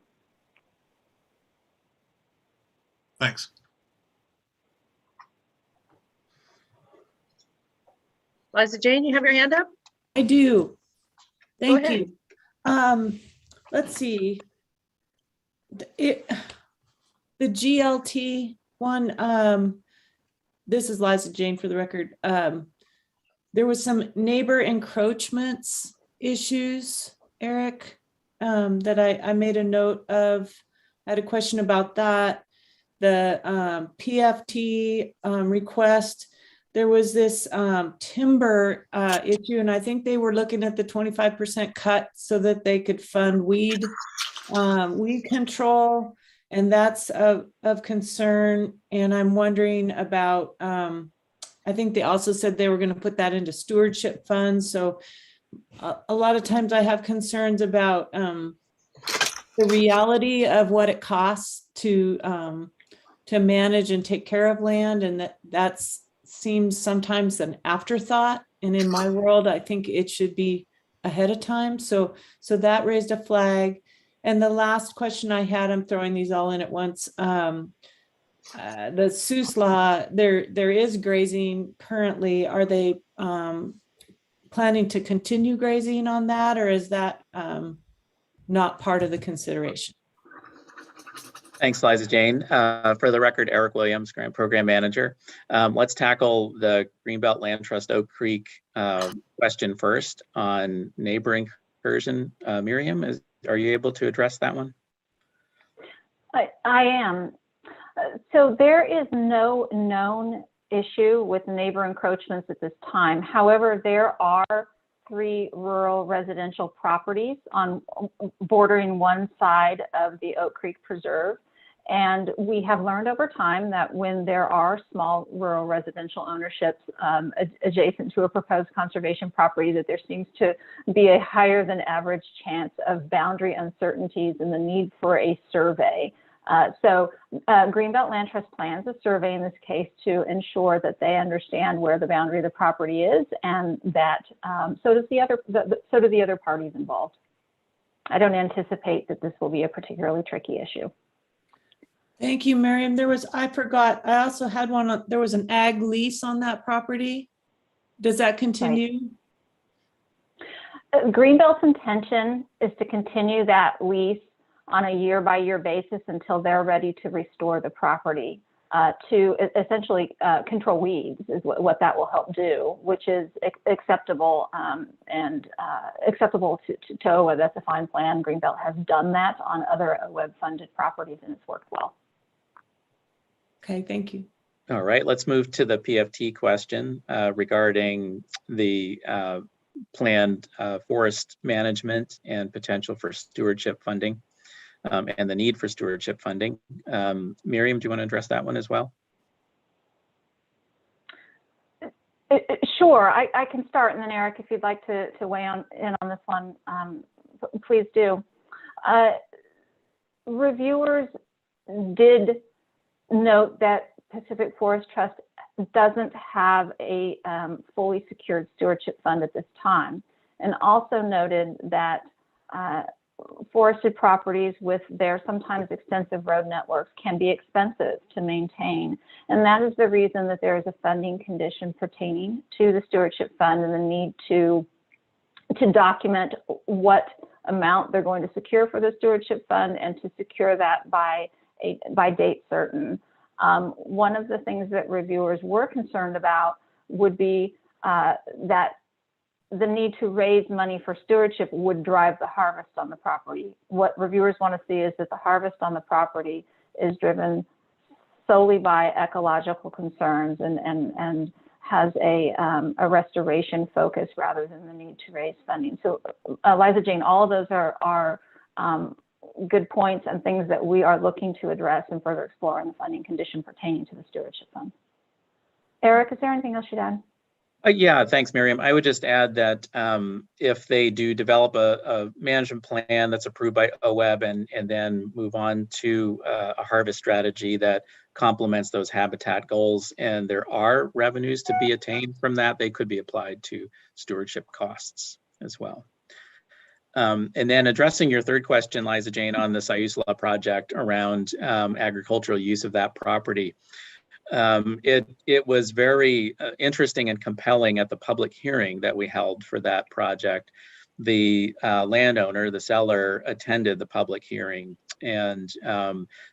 Thanks.
Liza Jane, you have your hand up?
I do. Thank
ahead.
you. Let's see. The GLT one, this is Liza Jane for the record. There was some neighbor encroachments issues, Eric, that I made a note of. I had a question about that. The PFT request, there was this timber issue, and I think they were looking at the 25% cut so that they could fund weed control, and that's of concern. And I'm wondering about, I think they also said they were going to put that into stewardship funds. So a lot of times I have concerns about the reality of what it costs to manage and take care of land, and that seems sometimes an afterthought. And in my world, I think it should be ahead of time. So that raised a flag. And the last question I had, I'm throwing these all in at once. The Seuss law, there is grazing currently. Are they planning to continue grazing on that, or is that not part of the consideration?
Thanks, Liza Jane. For the record, Eric Williams, Grant Program Manager. Let's tackle the Greenbelt Land Trust Oak Creek question first on neighboring incursion. Miriam, are you able to address that one?
I am. So there is no known issue with neighbor encroachments at this time. However, there are 3 rural residential properties bordering one side of the Oak Creek Preserve. And we have learned over time that when there are small rural residential ownerships adjacent to a proposed conservation property, that there seems to be a higher than average chance of boundary uncertainties and the need for a survey. So Greenbelt Land Trust plans a survey in this case to ensure that they understand where the boundary of the property is, and that so do the other parties involved. I don't anticipate that this will be a particularly tricky issue.
Thank you, Miriam. I forgot, I also had one, there was an ag lease on that property. Does that continue?
Right. Greenbelt's intention is to continue that lease on a year-by-year basis until they're ready to restore the property to essentially control weeds, is what that will help do, which is acceptable and acceptable to OWEB. That's a fine plan. Greenbelt has done that on other OWEB-funded properties, and it's worked well.
Okay, thank you.
All right, let's move to the PFT question regarding the planned forest management and potential for stewardship funding and the need for stewardship funding. Miriam, do you want to address that one as well?
Sure, I can start, and then Eric, if you'd like to weigh in on this one, please do. Reviewers did note that Pacific Forest Trust doesn't have a fully secured stewardship fund at this time, and also noted that forested properties with their sometimes extensive road networks can be expensive to maintain. And that is the reason that there is a funding condition pertaining to the stewardship fund and the need to to document what amount they're going to secure for the stewardship fund and to secure that by date certain. One of the things that reviewers were concerned about would be that the need to raise money for stewardship would drive the harvest on the property. What reviewers want to see is that the harvest on the property is driven solely by ecological concerns and has a restoration focus rather than the need to raise funding. So Liza Jane, all of those are good points and things that we are looking to address and further explore in the funding condition pertaining to the stewardship fund. Eric, is there anything else you'd add?
Yeah, thanks, Miriam. I would just add that if they do develop a management plan that's approved by OWEB and then move on to a harvest strategy that complements those habitat goals, and there are revenues to be attained from that, they could be applied to stewardship costs as well. And then addressing your third question, Liza Jane, on the Siuslaw project around agricultural use of that property. It was very interesting and compelling at the public hearing that we held for that project. The landowner, the seller, attended the public hearing and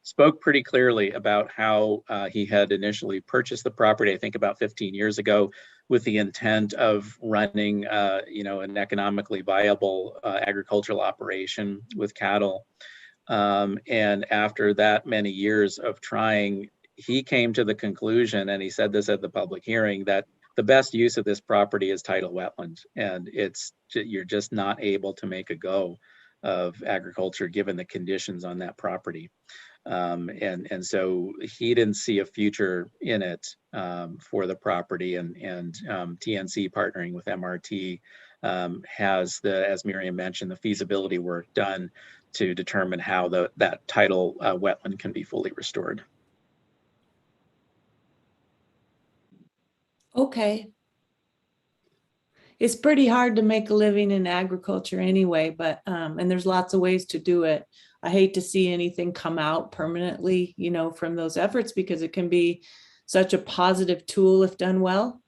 spoke pretty clearly about how he had initially purchased the property, I think about 15 years ago, with the intent of running an economically viable agricultural operation with cattle. And after that many years of trying, he came to the conclusion, and he said this at the public hearing, that the best use of this property is tidal wetland, and you're just not able to make a go of agriculture given the conditions on that property. And so he didn't see a future in it for the property, and TNC partnering with MRT has as Miriam mentioned, the feasibility work done to determine how that tidal wetland can be fully restored.
Okay. It's pretty hard to make a living in agriculture anyway, but and there's lots of ways to do it. I hate to see anything come out permanently, from those efforts, because it can be such a positive tool if done well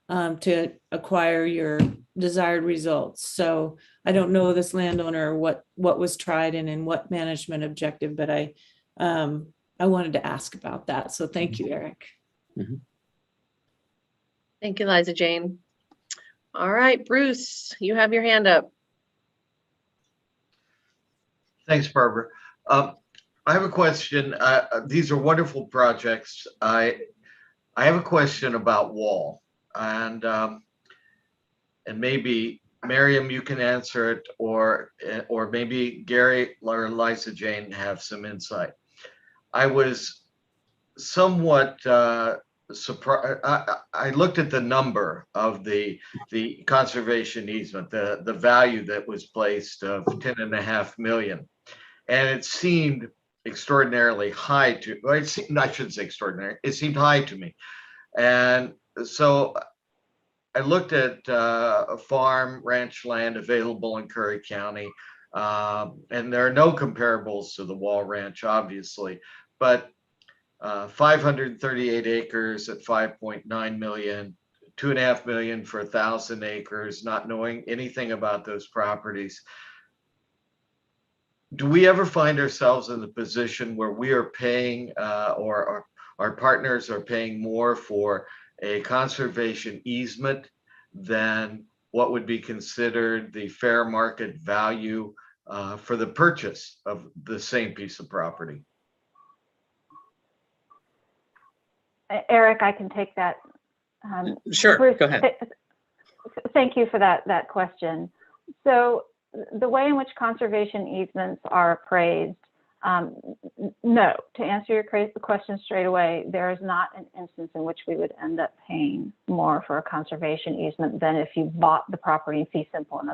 to acquire your desired results. So I don't know this landowner what was tried and in what management objective, but I wanted to ask about that. So thank you, Eric.
Mm-hmm.
Thank you, Liza Jane. All right, Bruce, you have your hand up.
Thanks, Barbara. I have a question. These are wonderful projects. I have a question about Wall, and maybe Miriam, you can answer it, or maybe Gary or Liza Jane have some insight. I was somewhat surprised. I looked at the number of the conservation easement, the value that was placed of 10.5 million, and it seemed extraordinarily high to. Well, I shouldn't say extraordinary. It seemed high to me, and so I looked at farm ranch land available in Curry County, and there are no comparables to the Wall Ranch, obviously, but 538 acres at 5.9 million, 2.5 million for 1,000 acres, not knowing anything about those properties. Do we ever find ourselves in the position where we are paying or our partners are paying more for a conservation easement than what would be considered the fair market value for the purchase of the same piece of property?
Eric, I can take that.
Sure,
Bruce,
go ahead.
Thank you for that question. So the way in which conservation easements are appraised, no, to answer your question straight away, there is not an instance in which we would end up paying more for a conservation easement than if you bought the property in fee simple, in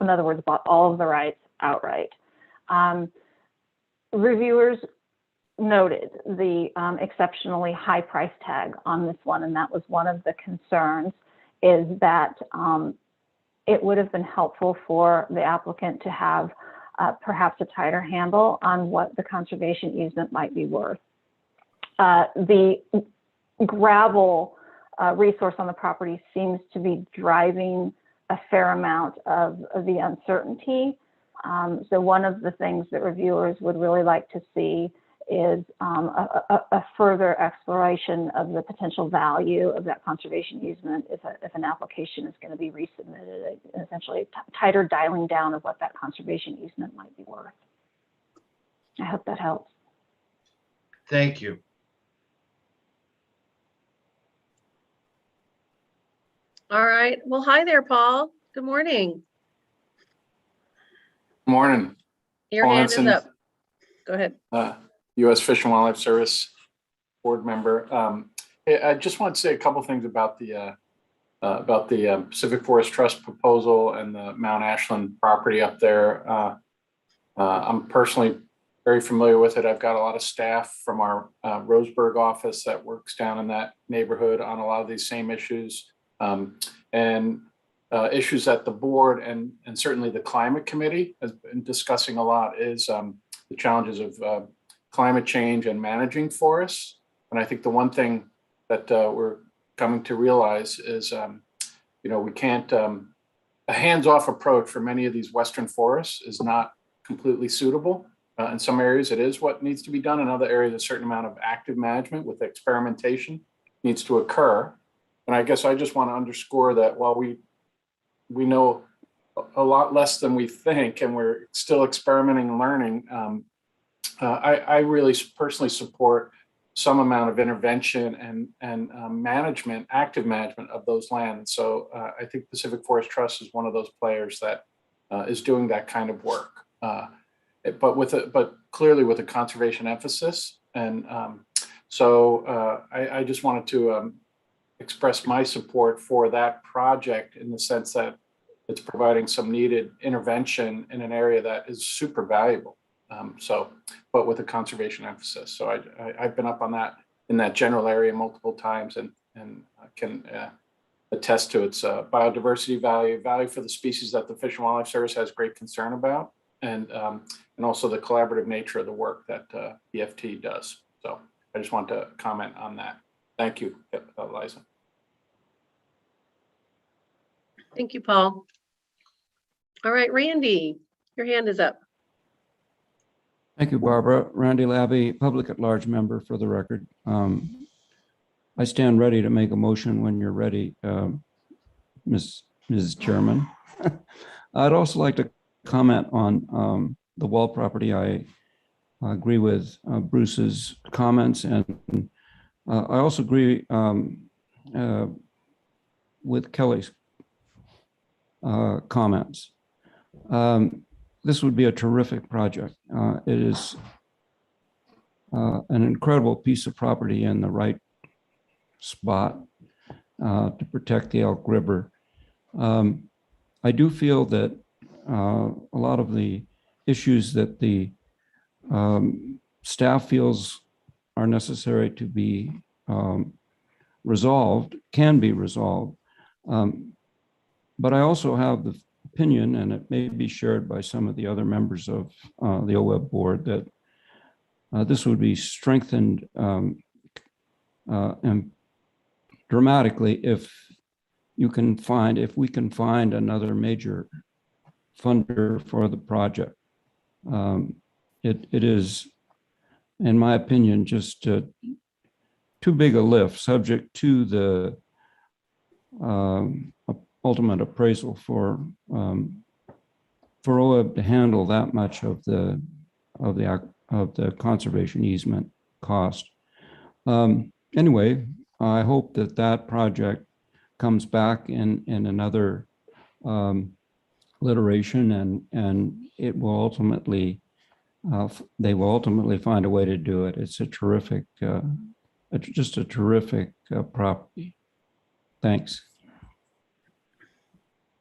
other words, bought all of the rights outright. Reviewers noted the exceptionally high price tag on this one, and that was one of the concerns, is that it would have been helpful for the applicant to have perhaps a tighter handle on what the conservation easement might be worth. The gravel resource on the property seems to be driving a fair amount of the uncertainty. So one of the things that reviewers would really like to see is a further exploration of the potential value of that conservation easement if an application is going to be resubmitted, essentially tighter dialing down of what that conservation easement might be worth. I hope that helps.
Thank you.
All right. Well, hi there, Paul. Good morning.
Morning.
Your
Paul
hand is
Henson,
up. Go ahead.
U.S. Fish and Wildlife Service board member. I just want to say a couple things about the Pacific Forest Trust proposal and the Mount Ashland property up there. I'm personally very familiar with it. I've got a lot of staff from our Roseburg office that works down in that neighborhood on a lot of these same issues. Issues that the board and certainly the climate committee has been discussing a lot is the challenges of climate change and managing forests. And I think the one thing that we're coming to realize is, we can't, a hands-off approach for many of these Western forests is not completely suitable. In some areas, it is what needs to be done. In other areas, a certain amount of active management with experimentation needs to occur. And I guess I just want to underscore that while we know a lot less than we think, and we're still experimenting and learning, I really personally support some amount of intervention and management, active management of those lands. So I think Pacific Forest Trust is one of those players that is doing that kind of work, but clearly with a conservation emphasis. And I just wanted to express my support for that project in the sense that it's providing some needed intervention in an area that is super valuable. But with a conservation emphasis. So I've been up on that in that general area multiple times and can attest to its biodiversity value for the species that the Fish and Wildlife Service has great concern about, and also the collaborative nature of the work that PFT does. So I just want to comment on that. Thank you, Liza.
Thank you, Paul. All right, Randy, your hand is up.
Thank you, Barbara. Randy Labby, public at large member for the record. I stand ready to make a motion when you're ready, Mrs. Chairman. I'd also like to comment on the wall property. I agree with Bruce's comments, and I also agree with Kelly's comments. This would be a terrific project. It is an incredible piece of property in the right spot to protect the Elk River. I do feel that a lot of the issues that the staff feels are necessary to be resolved can be resolved. But I also have the opinion, and it may be shared by some of the other members of the OWEB board, that this would be strengthened and dramatically if we can find another major funder for the project. It is, in my opinion, just too big a lift, subject to the ultimate appraisal for OWEB to handle that much of the conservation easement cost. Anyway, I hope that project comes back in another iteration, and it will ultimately they will ultimately find a way to do it. It's a terrific, just a terrific property. Thanks.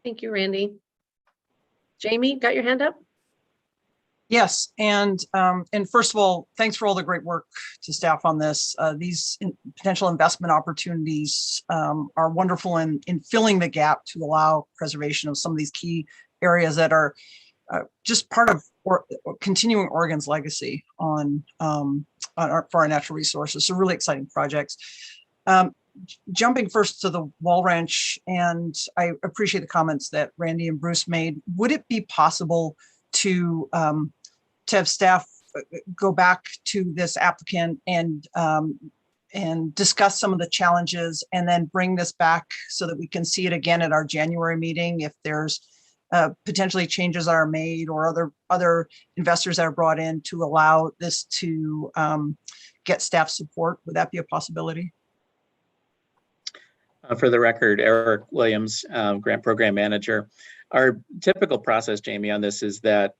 Thank you, Randy. Jamie, got your hand up?
Yes, and first of all, thanks for all the great work to staff on this. These potential investment opportunities are wonderful in filling the gap to allow preservation of some of these key areas that are just part of continuing Oregon's legacy for our natural resources. So really exciting projects. jumping first to the Wall Ranch, and I appreciate the comments that Randy and Bruce made. Would it be possible to have staff go back to this applicant and discuss some of the challenges, and then bring this back so that we can see it again at our January meeting if there's potentially changes are made or other investors that are brought in to allow this to get staff support? Would that be a possibility?
For the record, Eric Williams, Grant Program Manager. Our typical process, Jamie, on this is that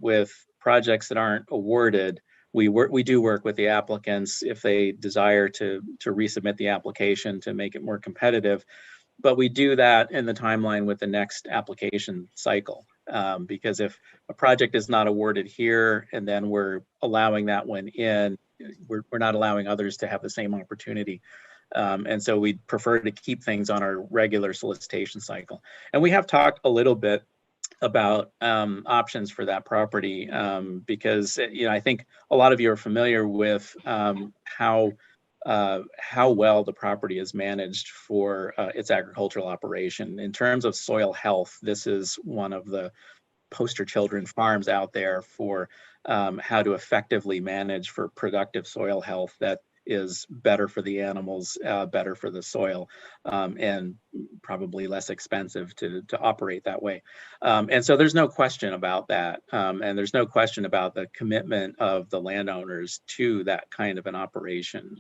with projects that aren't awarded, we do work with the applicants if they desire to resubmit the application to make it more competitive. But we do that in the timeline with the next application cycle. Because if a project is not awarded here and then we're allowing that one in, we're not allowing others to have the same opportunity. And so we prefer to keep things on our regular solicitation cycle. And we have talked a little bit about options for that property because I think a lot of you are familiar with how well the property is managed for its agricultural operation. In terms of soil health, this is one of the poster children farms out there for how to effectively manage for productive soil health that is better for the animals, better for the soil, and probably less expensive to operate that way. And so there's no question about that. And there's no question about the commitment of the landowners to that kind of an operation.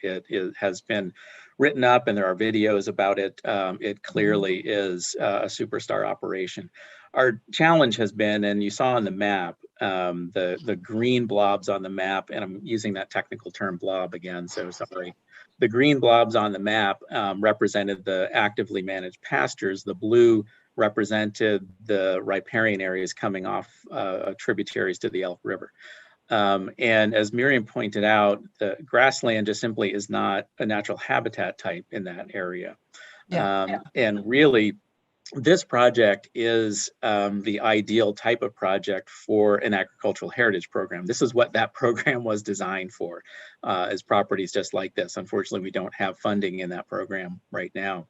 It has been written up and there are videos about it. It clearly is a superstar operation. Our challenge has been, and you saw on the map, the green blobs on the map, and I'm using that technical term blob again, so sorry. The green blobs on the map represented the actively managed pastures. The blue represented the riparian areas coming off tributaries to the Elk River. And as Miriam pointed out, the grassland just simply is not a natural habitat type in that area. And really, this project is the ideal type of project for an agricultural heritage program. This is what that program was designed for, is properties just like this. Unfortunately, we don't have funding in that program right now.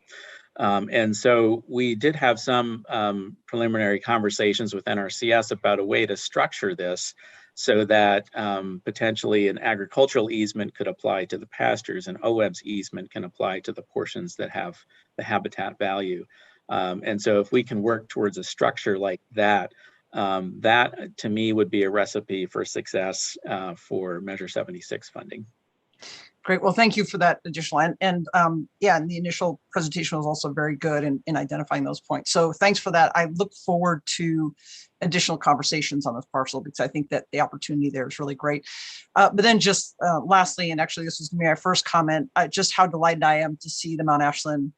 And so we did have some preliminary conversations with NRCS about a way to structure this so that potentially an agricultural easement could apply to the pastures and OWEB's easement can apply to the portions that have the habitat value. And so if we can work towards a structure like that, that to me would be a recipe for success for Measure 76 funding.
Great. Well, thank you for that additional. And yeah, and the initial presentation was also very good in identifying those points. So thanks for that. I look forward to additional conversations on this parcel because I think that the opportunity there is really great. But then just lastly, and actually this was gonna be my first comment, just how delighted I am to see the Mount Ashland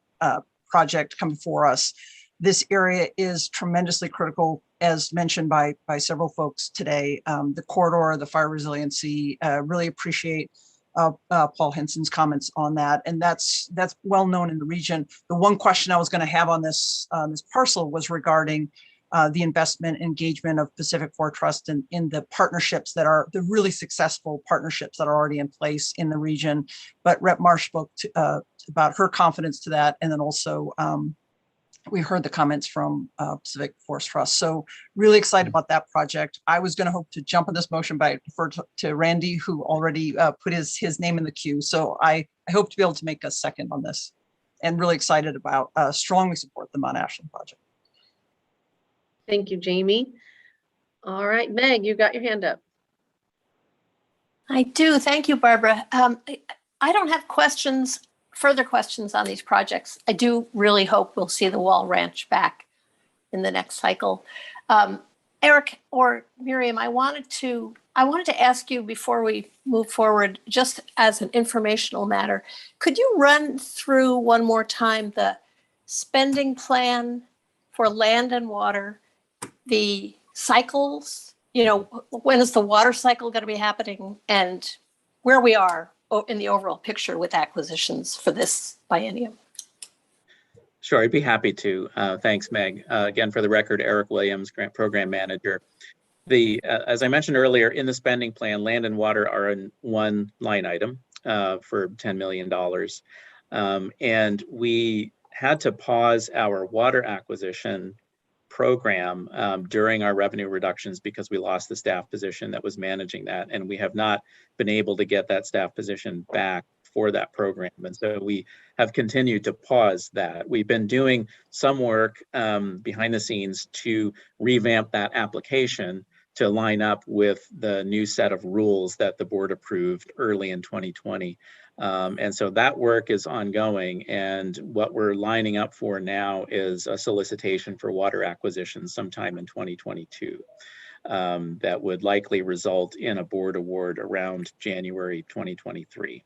project come before us. This area is tremendously critical, as mentioned by several folks today. The corridor, the fire resiliency, really appreciate Paul Henson's comments on that, and that's well known in the region. The one question I was going to have on this parcel was regarding the investment engagement of Pacific Forest Trust and in the partnerships that are the really successful partnerships that are already in place in the region. But Rep. Marsh spoke about her confidence to that, and then also we heard the comments from Pacific Forest Trust. So really excited about that project. I was going to hope to jump on this motion, but I defer to Randy, who already put his name in the queue. So I hope to be able to make a second on this, and really excited about strongly support the Mount Ashland project.
Thank you, Jamie. All right, Meg, you got your hand up.
I do. Thank you, Barbara. I don't have further questions on these projects. I do really hope we'll see the Wall Ranch back in the next cycle. Eric or Miriam, I wanted to ask you before we move forward, just as an informational matter, could you run through one more time the spending plan for land and water, the cycles, when is the water cycle going to be happening, and where we are in the overall picture with acquisitions for this biennium?
Sure, I'd be happy to. Thanks, Meg. Again, for the record, Eric Williams, Grant Program Manager. As I mentioned earlier, in the spending plan, land and water are in one line item for $10 million. And we had to pause our water acquisition program during our revenue reductions because we lost the staff position that was managing that. And we have not been able to get that staff position back for that program. And so we have continued to pause that. We've been doing some work behind the scenes to revamp that application to line up with the new set of rules that the board approved early in 2020. And so that work is ongoing, and what we're lining up for now is a solicitation for water acquisition sometime in 2022 that would likely result in a board award around January 2023.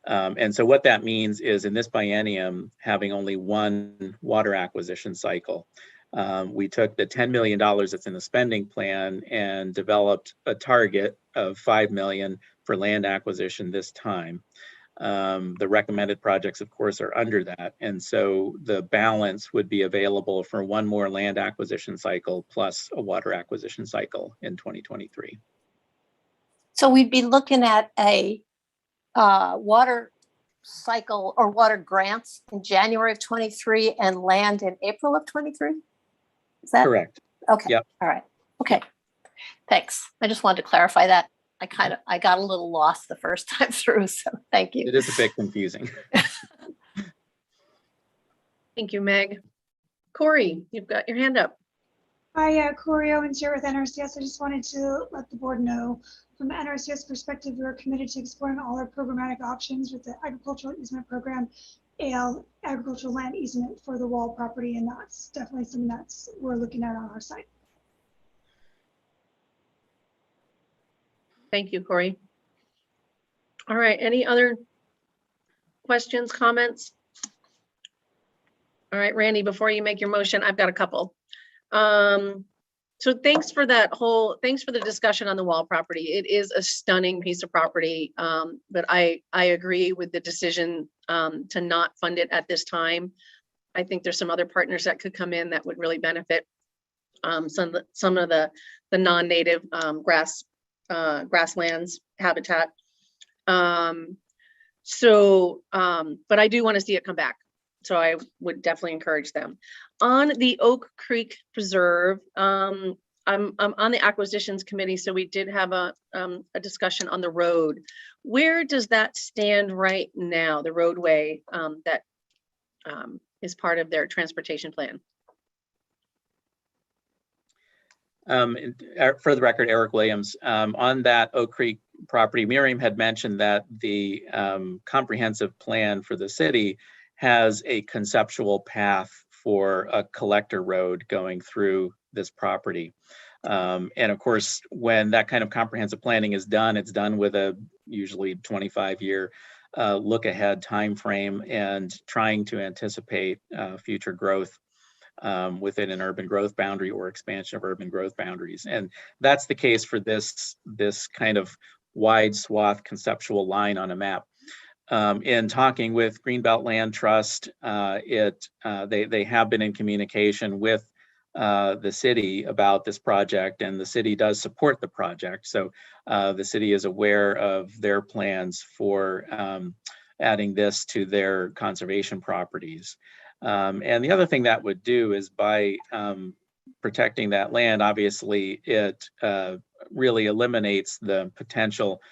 And so what that means is in this biennium, having only one water acquisition cycle, we took the $10 million that's in the spending plan and developed a target of $5 million for land acquisition this time. The recommended projects, of course, are under that. And so the balance would be available for one more land acquisition cycle plus a water acquisition cycle in 2023.
So we'd be looking at a water cycle or water grants in January of 23 and land in April of 23? Is that
correct?
Okay.
Yep.
All right. Okay. Thanks. I just wanted to clarify that. I got a little lost the first time through, so thank you.
It is a bit confusing.
Thank you, Meg. Corey, you've got your hand up.
Hi, Corey Owens here with NRCS. I just wanted to let the board know from the NRCS perspective, we are committed to exploring all our programmatic options with the agricultural easement program, AL agricultural land easement for the wall property, and that's definitely something that's we're looking at on our side.
Thank you, Corey. All right, any other questions, comments? All right, Randy, before you make your motion, I've got a couple. So thanks for the discussion on the wall property. It is a stunning piece of property, but I agree with the decision to not fund it at this time. I think there's some other partners that could come in that would really benefit some of the non-native grasslands habitat. But I do want to see it come back. So I would definitely encourage them. On the Oak Creek Preserve, I'm on the acquisitions committee, so we did have a discussion on the road. Where does that stand right now, the roadway that is part of their transportation plan?
For the record, Eric Williams, on that Oak Creek property, Miriam had mentioned that the comprehensive plan for the city has a conceptual path for a collector road going through this property. And of course, when that kind of comprehensive planning is done, it's done with a usually 25-year look ahead time frame and trying to anticipate future growth within an urban growth boundary or expansion of urban growth boundaries. And that's the case for this kind of wide swath conceptual line on a map. In talking with Greenbelt Land Trust, they have been in communication with the city about this project, and the city does support the project. So the city is aware of their plans for adding this to their conservation properties. And the other thing that would do is by protecting that land, obviously it really eliminates the potential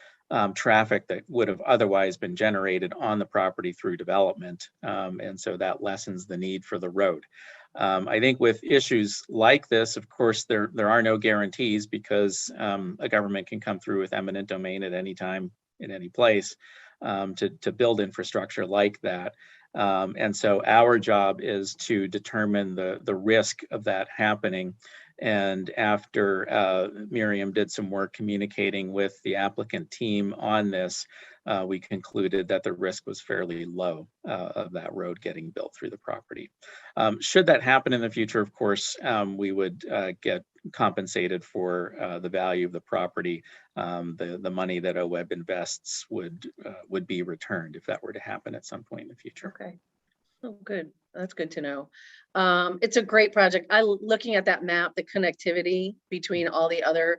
traffic that would have otherwise been generated on the property through development. And so that lessens the need for the road. I think with issues like this, of course, there are no guarantees because a government can come through with eminent domain at any time, in any place, to build infrastructure like that. And so our job is to determine the risk of that happening. And after Miriam did some work communicating with the applicant team on this, we concluded that the risk was fairly low of that road getting built through the property. Should that happen in the future, of course, we would get compensated for the value of the property. The money that OWEB invests would be returned if that were to happen at some point in the future.
Okay. Oh, good. That's good to know. It's a great project. Looking at that map, the connectivity between all the other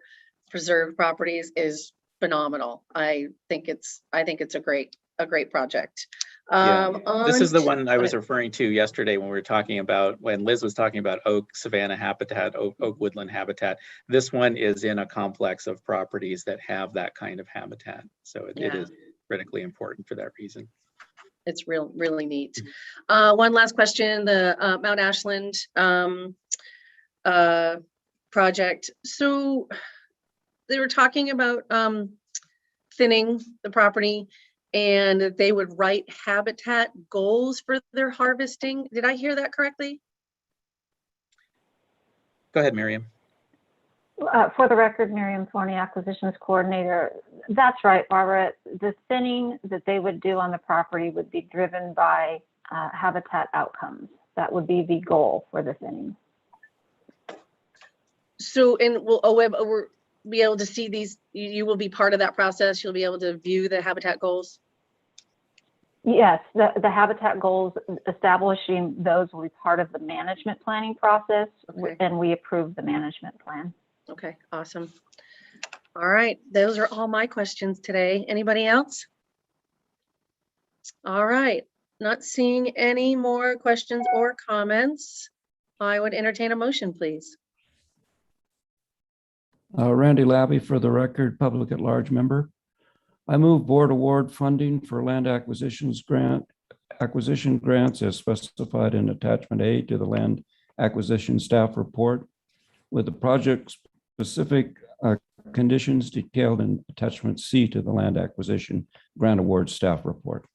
preserved properties is phenomenal. I think it's a great a great project.
Yeah, this is the
on
one I
go
was
ahead.
referring to yesterday when we were talking about, when Liz was talking about oak savanna habitat, oak woodland habitat. This one is in a complex of properties that have that kind of habitat. So it
Yeah.
is critically important for that reason.
It's really neat. One last question, the Mount Ashland project. So they were talking about thinning the property and that they would write habitat goals for their harvesting. Did I hear that correctly?
Go ahead, Miriam.
For the record, Miriam Thorney, Acquisitions Coordinator. That's right, Barbara. The thinning that they would do on the property would be driven by habitat outcomes. That would be the goal for the thinning.
So, and will OWEB be able to see these? You will be part of that process. You'll be able to view the habitat goals.
Yes, the habitat goals, establishing those will be part of the management planning process,
Okay.
and we approve the management plan.
Okay, awesome. All right, those are all my questions today. Anybody else? All right, not seeing any more questions or comments. I would entertain a motion, please.
Randy Labby, for the record, public at large member. I move board award funding for land acquisition grants as specified in attachment A to the land acquisition staff report, with the project specific conditions detailed in attachment C to the land acquisition grant award staff report.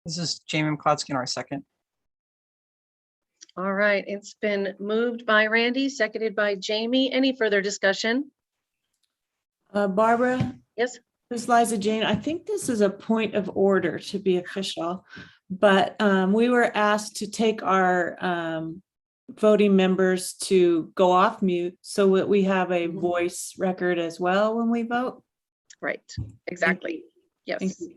This is Jamie McCloskey, our second.
All right, it's been moved by Randy, seconded by Jamie. Any further discussion?
Barbara?
Yes.
This is Liza Jane. I think this is a point of order to be official, but we were asked to take our voting members to go off mute so that we have a voice record as well when we vote.
Right, exactly. Yes.
Thank you.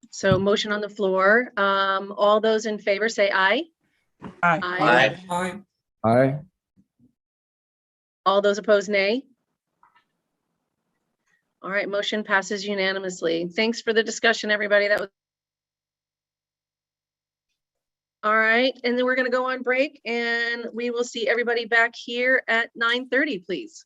So motion on the floor. All those in favor say aye.
Aye.
Aye.
Aye. Aye.
All those opposed, nay. All right, motion passes unanimously. Thanks for the discussion, everybody. That was all right. And then we're going to go on break and we will see everybody back here at 9:30, please.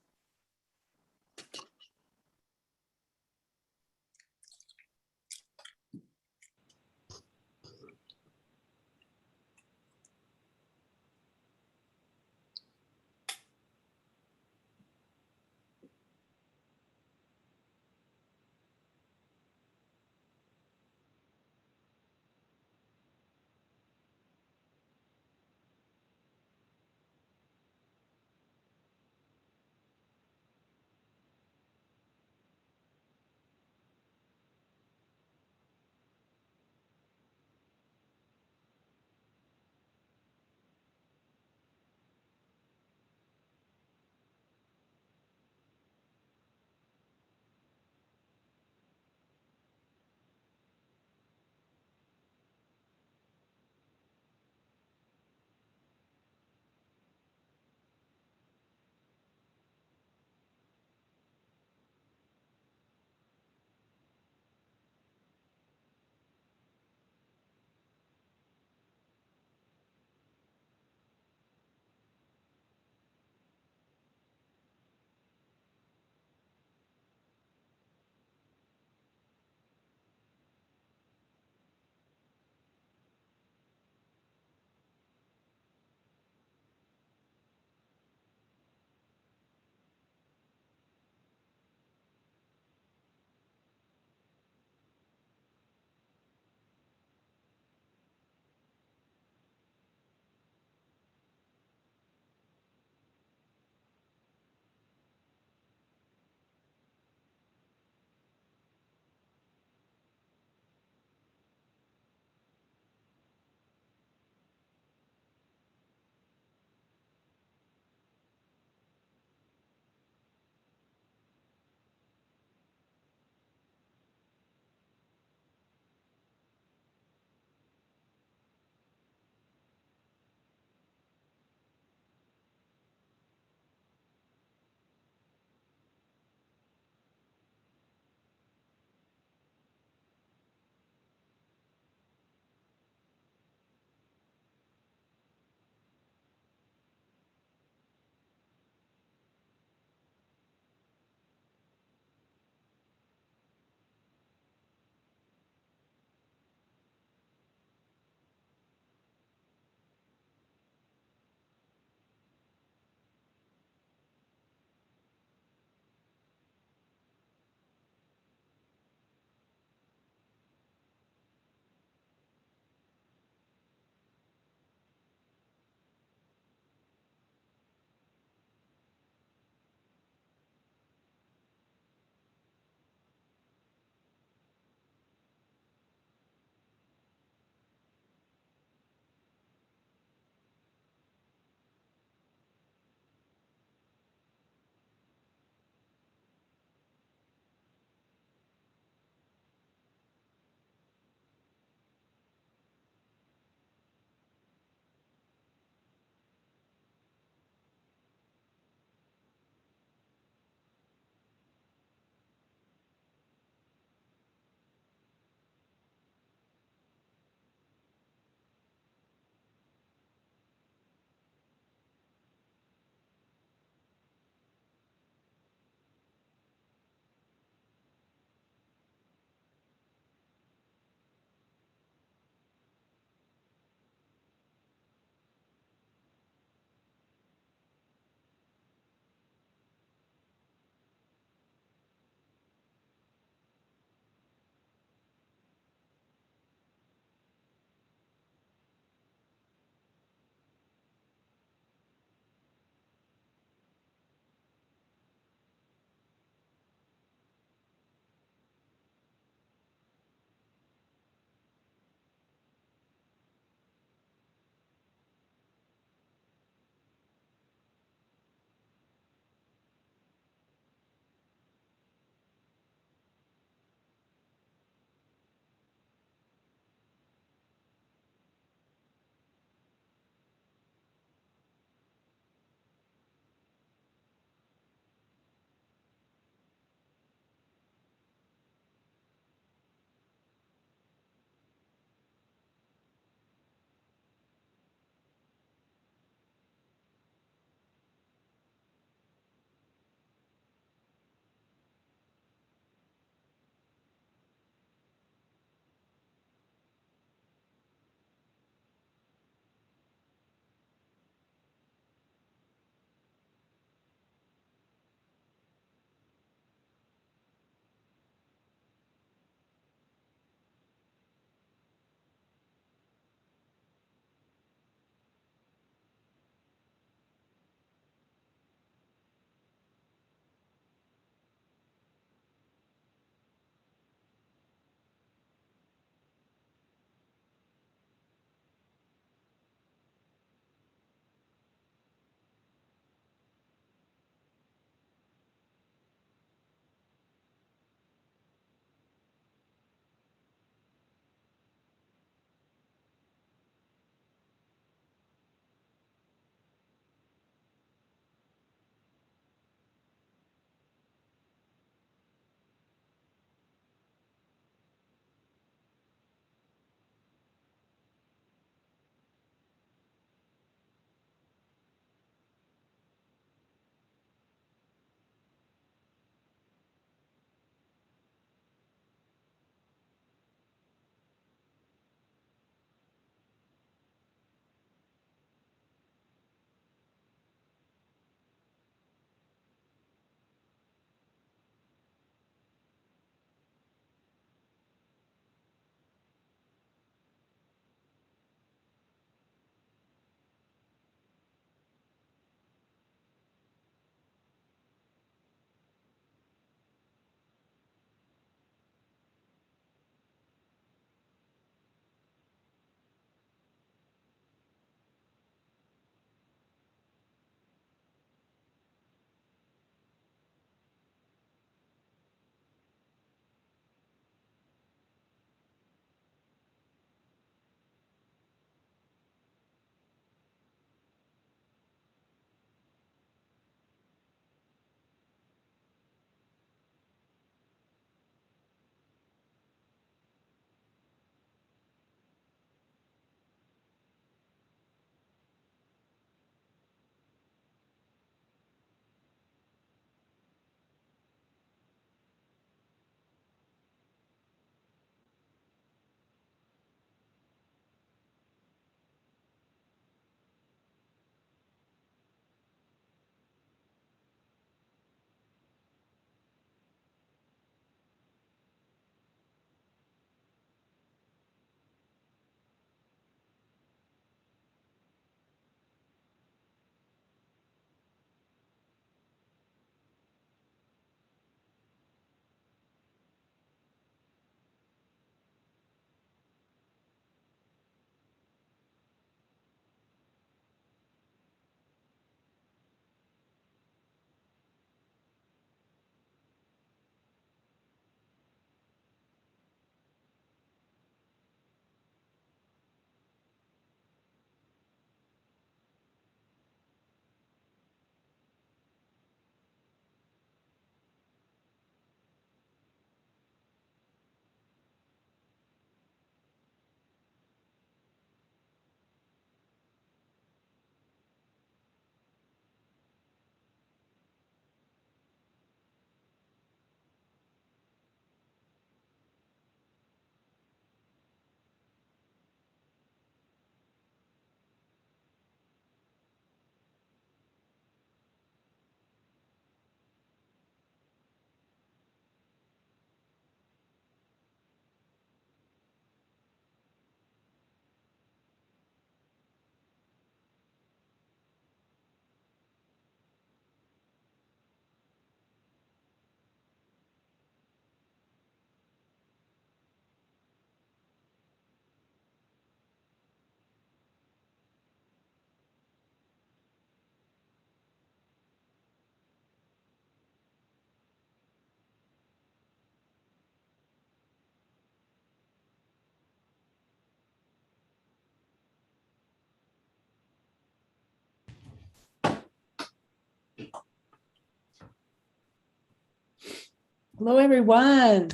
Hello, everyone.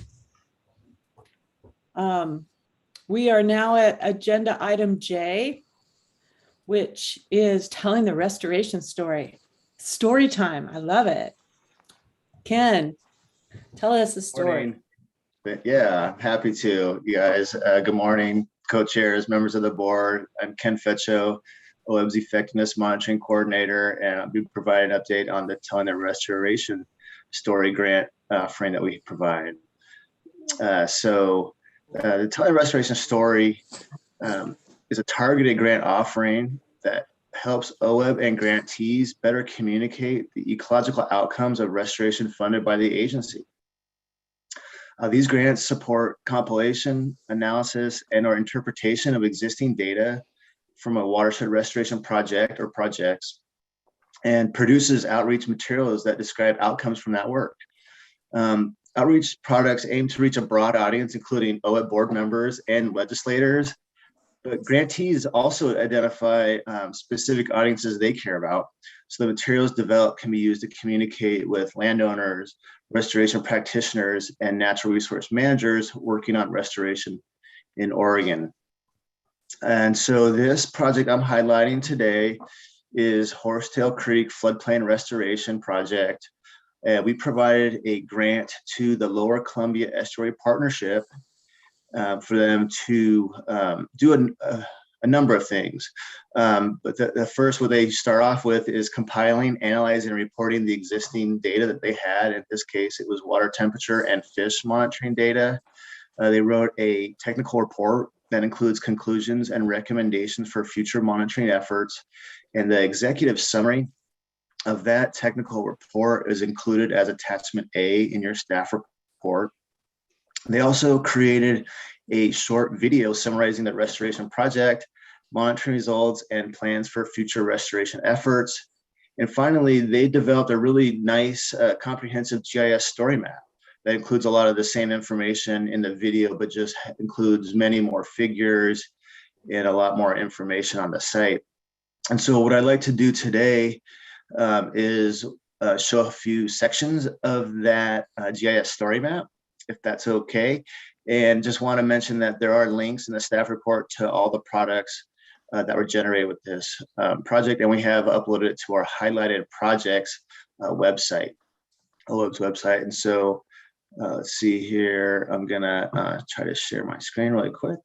We are now at agenda item J, which is telling the restoration story. Story time. I love it. Ken, tell us the story.
Morning. Yeah, I'm happy to. You guys, good morning, co-chairs, members of the board. I'm Ken Fetcho, OWEB's Effectiveness Monitoring Coordinator, and I'll be providing an update on the Telling the Restoration Story grant frame that we provide. The Telling the Restoration Story is a targeted grant offering that helps OWEB and grantees better communicate the ecological outcomes of restoration funded by the agency. These grants support compilation, analysis, and/or interpretation of existing data from a watershed restoration project or projects, and produces outreach materials that describe outcomes from that work. Outreach products aim to reach a broad audience, including OWEB board members and legislators, but grantees also identify specific audiences they care about. So the materials developed can be used to communicate with landowners, restoration practitioners, and natural resource managers working on restoration in Oregon. And so this project I'm highlighting today is Horsetail Creek Floodplain Restoration Project. We provided a grant to the Lower Columbia Estuary Partnership for them to do a number of things. But the first, what they start off with is compiling, analyzing, and reporting the existing data that they had. In this case, it was water temperature and fish monitoring data. They wrote a technical report that includes conclusions and recommendations for future monitoring efforts. And the executive summary of that technical report is included as attachment A in your staff report. They also created a short video summarizing the restoration project, monitoring results, and plans for future restoration efforts. And finally, they developed a really nice comprehensive GIS story map that includes a lot of the same information in the video, but just includes many more figures and a lot more information on the site. And so what I'd like to do today is show a few sections of that GIS story map, if that's okay. And just want to mention that there are links in the staff report to all the products that were generated with this project, and we have uploaded it to our highlighted projects website, OWEB's website. And so let's see here. I'm gonna try to share my screen really quick.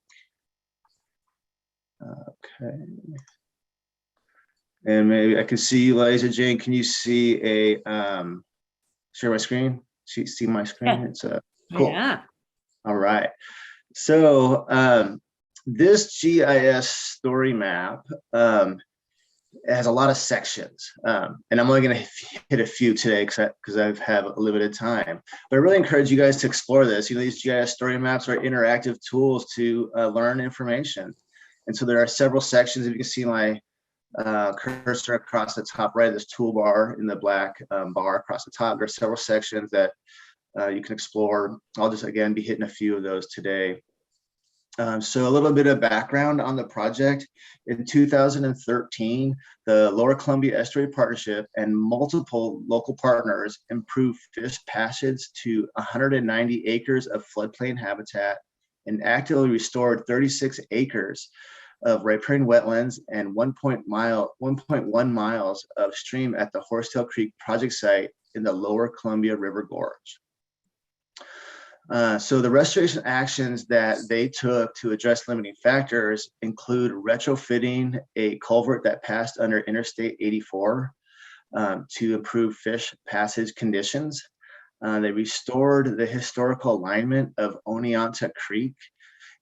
Okay. And maybe I can see you, Liza Jane. Can you see a share my screen? See my screen?
Yeah.
It's cool.
Yeah.
All right. So this GIS story map has a lot of sections, and I'm only going to hit a few today because I have a limited time. But I really encourage you guys to explore this. You know, these GIS story maps are interactive tools to learn information, and so there are several sections. If you can see my cursor across the top right of this toolbar in the black bar across the top, there are several sections that you can explore. I'll just again be hitting a few of those today. So a little bit of background on the project. In 2013, the Lower Columbia Estuary Partnership and multiple local partners improved fish passage to 190 acres of floodplain habitat and actively restored 36 acres of riparian wetlands and 1.1 miles of stream at the Horsetail Creek project site in the Lower Columbia River Gorge. So the restoration actions that they took to address limiting factors include retrofitting a culvert that passed under Interstate 84 to improve fish passage conditions. They restored the historical alignment of Oneonta Creek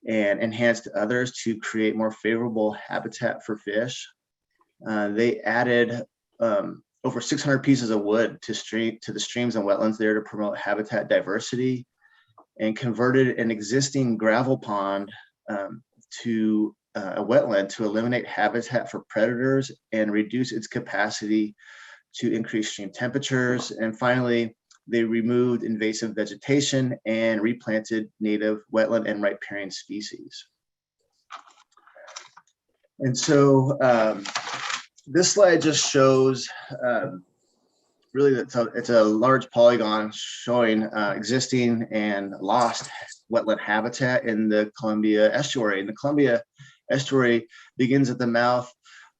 and enhanced others to create more favorable habitat for fish. They added over 600 pieces of wood to the streams and wetlands there to promote habitat diversity, and converted an existing gravel pond to a wetland to eliminate habitat for predators and reduce its capacity to increase stream temperatures. And finally, they removed invasive vegetation and replanted native wetland and riparian species. And so this slide just shows really, it's a large polygon showing existing and lost wetland habitat in the Columbia estuary. And the Columbia estuary begins at the mouth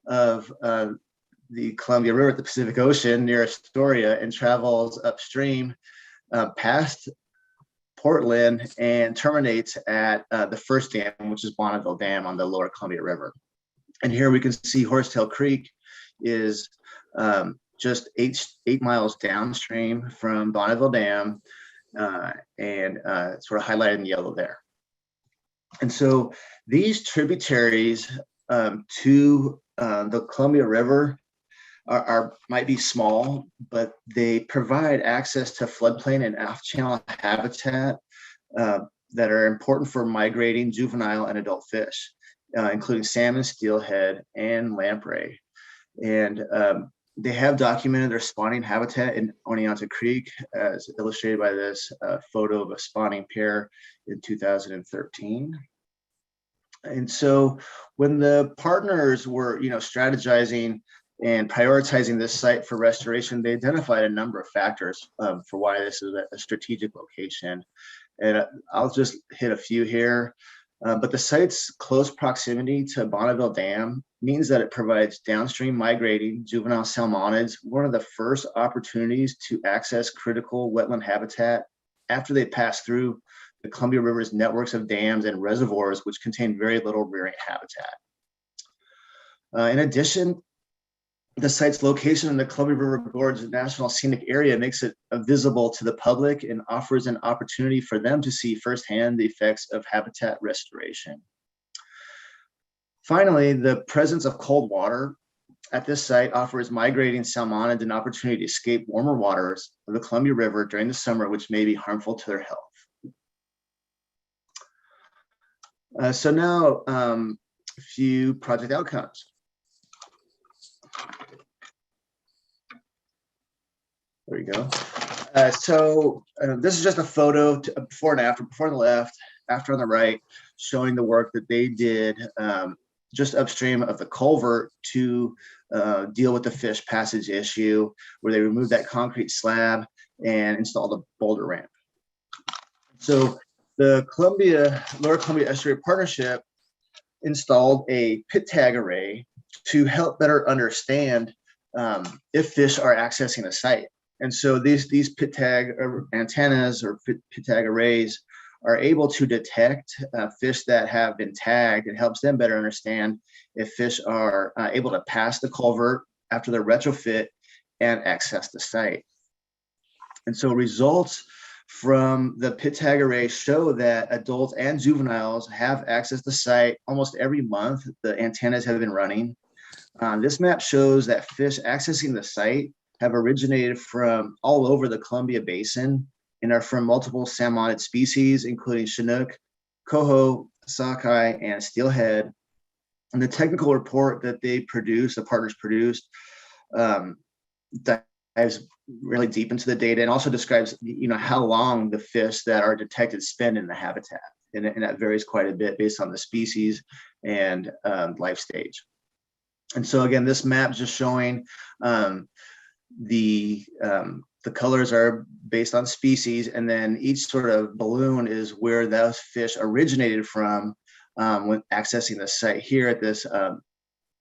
of the Columbia River at the Pacific Ocean near Astoria and travels upstream past Portland and terminates at the first dam, which is Bonneville Dam on the lower Columbia River. And here we can see Horsetail Creek is just 8 miles downstream from Bonneville Dam, and sort of highlighted in yellow there. And so these tributaries to the Columbia River might be small, but they provide access to floodplain and off-channel habitat that are important for migrating juvenile and adult fish, including salmon, steelhead, and lamprey. And they have documented their spawning habitat in Oneonta Creek, as illustrated by this photo of a spawning pair in 2013. And so when the partners were, strategizing and prioritizing this site for restoration, they identified a number of factors for why this is a strategic location. And I'll just hit a few here. But the site's close proximity to Bonneville Dam means that it provides downstream migrating juvenile salmonids one of the first opportunities to access critical wetland habitat after they pass through the Columbia River's networks of dams and reservoirs, which contain very little rearing habitat. In addition, the site's location in the Columbia River Gorge National Scenic Area makes it visible to the public and offers an opportunity for them to see firsthand the effects of habitat restoration. Finally, the presence of cold water at this site offers migrating salmonids an opportunity to escape warmer waters of the Columbia River during the summer, which may be harmful to their health. So now, a few project outcomes. There you go. This is just a photo before and after, before on the left, after on the right, showing the work that they did just upstream of the culvert to deal with the fish passage issue, where they removed that concrete slab and installed a boulder ramp. So the Lower Columbia Estuary Partnership installed a pit tag array to help better understand if fish are accessing a site. And so these pit tag antennas or pit tag arrays are able to detect fish that have been tagged. It helps them better understand if fish are able to pass the culvert after their retrofit and access the site. And so results from the pit tag array show that adults and juveniles have access to the site almost every month. The antennas have been running. This map shows that fish accessing the site have originated from all over the Columbia Basin and are from multiple salmonid species, including Chinook, coho, sockeye, and steelhead. And the technical report that they produced, the partners produced, dives really deep into the data and also describes, how long the fish that are detected spend in the habitat. And that varies quite a bit based on the species and life stage. And so again, this map is just showing the colors are based on species, and then each sort of balloon is where those fish originated from when accessing the site here at this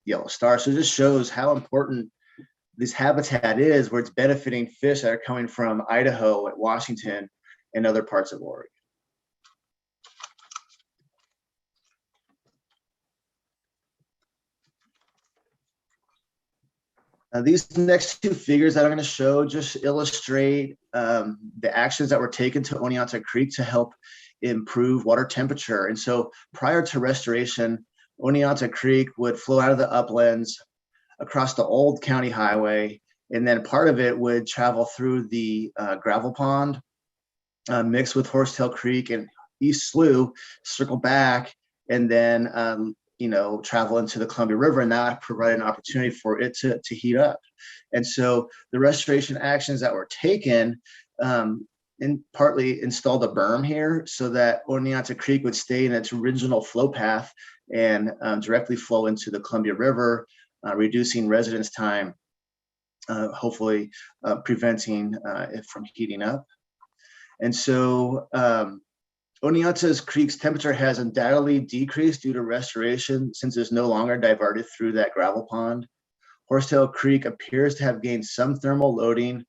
yellow star. So it just shows how important this habitat is, where it's benefiting fish that are coming from Idaho, Washington, and other parts of Oregon. These next two figures that I'm going to show just illustrate the actions that were taken to Oneonta Creek to help improve water temperature. And so prior to restoration, Oneonta Creek would flow out of the uplands across the old county highway, and then part of it would travel through the gravel pond, mix with Horsetail Creek and East Slough, circle back, and then travel into the Columbia River, and that provided an opportunity for it to heat up. And so the restoration actions that were taken partly installed a berm here so that Oneonta Creek would stay in its original flow path and directly flow into the Columbia River, reducing residence time hopefully preventing it from heating up. And so Oneonta's Creek's temperature has undoubtedly decreased due to restoration since it's no longer diverted through that gravel pond. Horsetail Creek appears to have gained some thermal loading,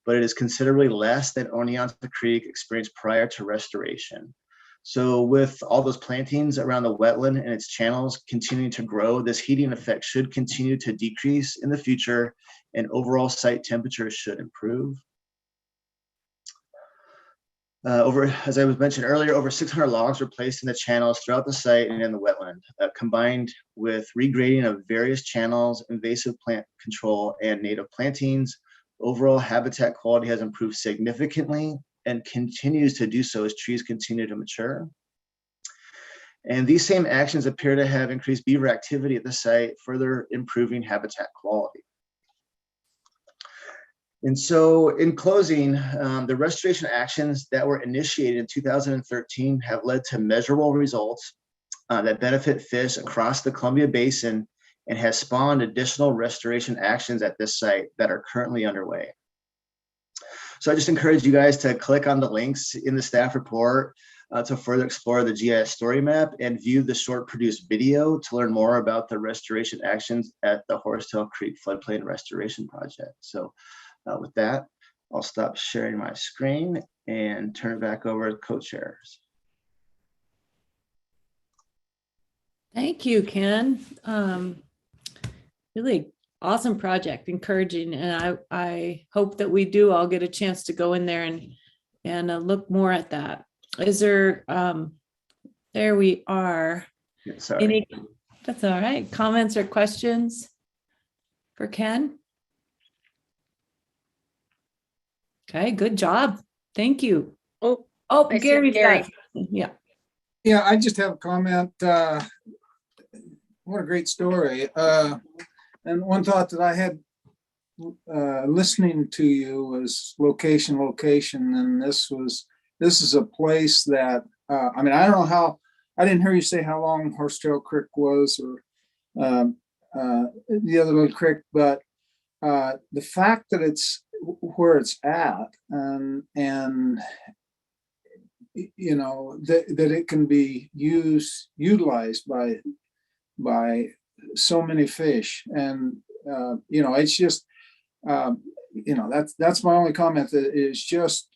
but it is considerably less than Oneonta Creek experienced prior to restoration. So with all those plantings around the wetland and its channels continuing to grow, this heating effect should continue to decrease in the future, and overall site temperature should improve. As I was mentioned earlier, over 600 logs were placed in the channels throughout the site and in the wetland, combined with regrading of various channels, invasive plant control, and native plantings. Overall habitat quality has improved significantly and continues to do so as trees continue to mature. And these same actions appear to have increased beaver activity at the site, further improving habitat quality. And so in closing, the restoration actions that were initiated in 2013 have led to measurable results that benefit fish across the Columbia Basin and has spawned additional restoration actions at this site that are currently underway. So I just encourage you guys to click on the links in the staff report to further explore the GIS story map and view the short produced video to learn more about the restoration actions at the Horsetail Creek Floodplain Restoration Project. So with that, I'll stop sharing my screen and turn it back over to co-chairs.
Thank you, Ken. Really awesome project, encouraging, and I hope that we do all get a chance to go in there and look more at that. Is there, there we are.
Yeah, sorry.
That's all right. Comments or questions for Ken? Okay, good job. Thank you.
Oh, I see
Gary's
Gary.
got it. Yeah.
Yeah, I just have a comment. What a great story. And one thought that I had listening to you was location. And this is a place that, I mean, I don't know how, I didn't hear you say how long Horsetail Creek was or the other little creek, but the fact that it's where it's at and you know, that it can be utilized by so many fish. And, you know, it's just, you know, that's my only comment. That is just,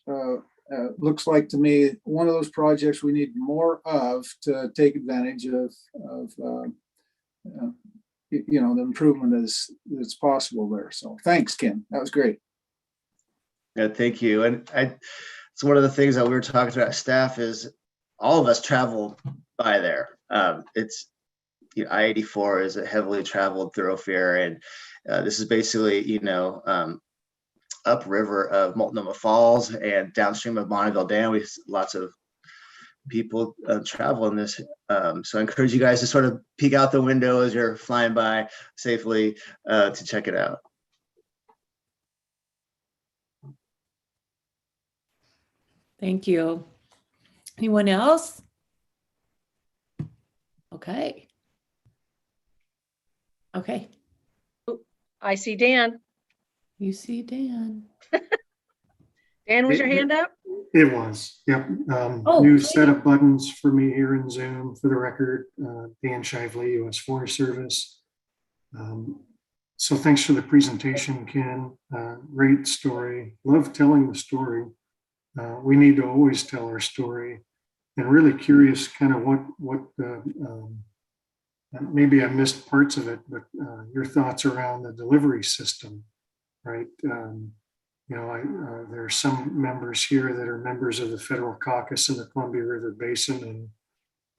looks like to me, one of those projects we need more of to take advantage of you know, the improvement that's possible there. So thanks, Ken. That was great.
Yeah, thank you. And it's one of the things that we were talking to our staff is all of us travel by there. It's, you know, I-84 is a heavily traveled thoroughfare, and this is basically, you know, upriver of Multnomah Falls and downstream of Bonneville Dam. We have lots of people travel in this. So I encourage you guys to sort of peek out the window as you're flying by safely to check it out.
Thank you. Anyone else? Okay. Okay.
Oh, I see Dan.
You see Dan.
Dan, was your hand up?
It was, yep.
Oh,
New
please.
set of buttons for me here in Zoom. For the record, Dan Shively, U.S. Forest Service. So thanks for the presentation, Ken. Great story. Love telling the story. We need to always tell our story, and really curious kind of what maybe I missed parts of it, but your thoughts around the delivery system, right? You know, there are some members here that are members of the Federal Caucus in the Columbia River Basin,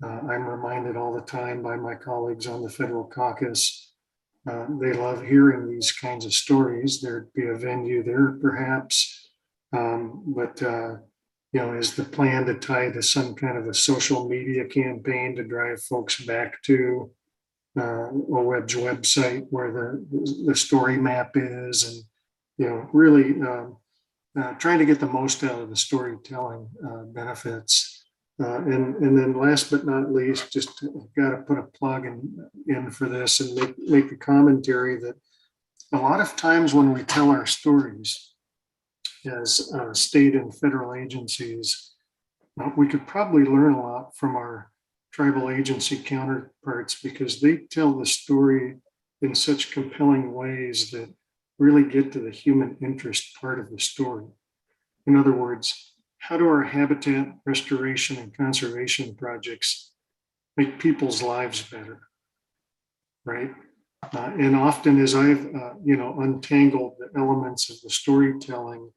and I'm reminded all the time by my colleagues on the Federal Caucus. They love hearing these kinds of stories. There'd be a venue there, perhaps. But you know, is the plan to tie to some kind of a social media campaign to drive folks back to OWEB's website where the story map is, and you know, really trying to get the most out of the storytelling benefits. And then last but not least, just got to put a plug in for this and make the commentary that a lot of times when we tell our stories as state and federal agencies, we could probably learn a lot from our tribal agency counterparts because they tell the story in such compelling ways that really get to the human interest part of the story. In other words, how do our habitat restoration and conservation projects make people's lives better, right? And often as I've, untangled the elements of the storytelling,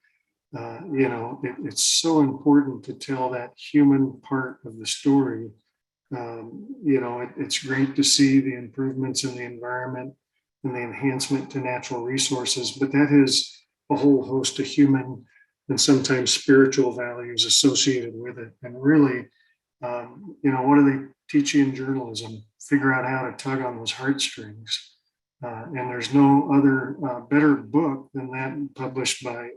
it's so important to tell that human part of the story. It's great to see the improvements in the environment and the enhancement to natural resources, but that has a whole host of human and sometimes spiritual values associated with it. And really, what do they teach you in journalism? Figure out how to tug on those heartstrings. And there's no other better book than that published by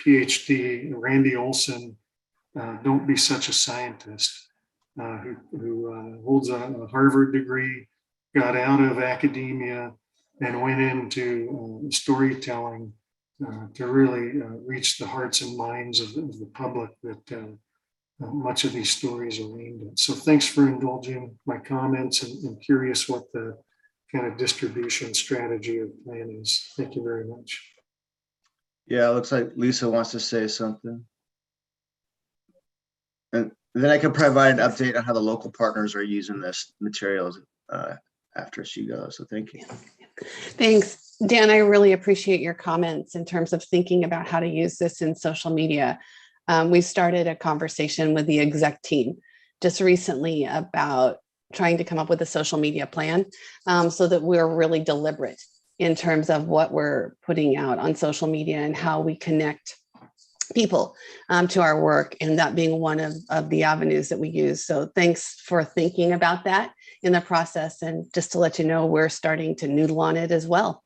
PhD Randy Olson, Don't Be Such a Scientist, who holds a Harvard degree, got out of academia and went into storytelling to really reach the hearts and minds of the public that much of these stories are aimed at. So thanks for indulging my comments, and curious what the kind of distribution strategy or plan is. Thank you very much.
Yeah, it looks like Lisa wants to say something. And then I can provide an update on how the local partners are using this materials after she goes. So thank you.
Thanks, Dan. I really appreciate your comments in terms of thinking about how to use this in social media. We started a conversation with the exec team just recently about trying to come up with a social media plan so that we're really deliberate in terms of what we're putting out on social media and how we connect people to our work, and that being one of the avenues that we use. So thanks for thinking about that in the process. And just to let you know, we're starting to noodle on it as well.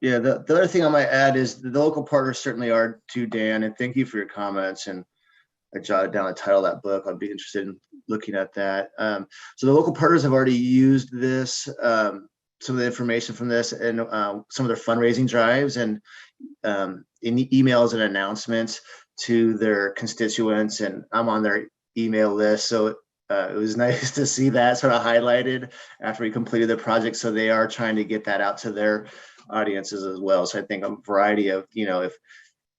Yeah, the other thing I might add is the local partners certainly are too, Dan, and thank you for your comments. And I jotted down the title of that book. I'd be interested in looking at that. So the local partners have already used this, some of the information from this, and some of their fundraising drives, and in emails and announcements to their constituents. And I'm on their email list, so it was nice to see that sort of highlighted after we completed the project. So they are trying to get that out to their audiences as well. So I think a variety of, if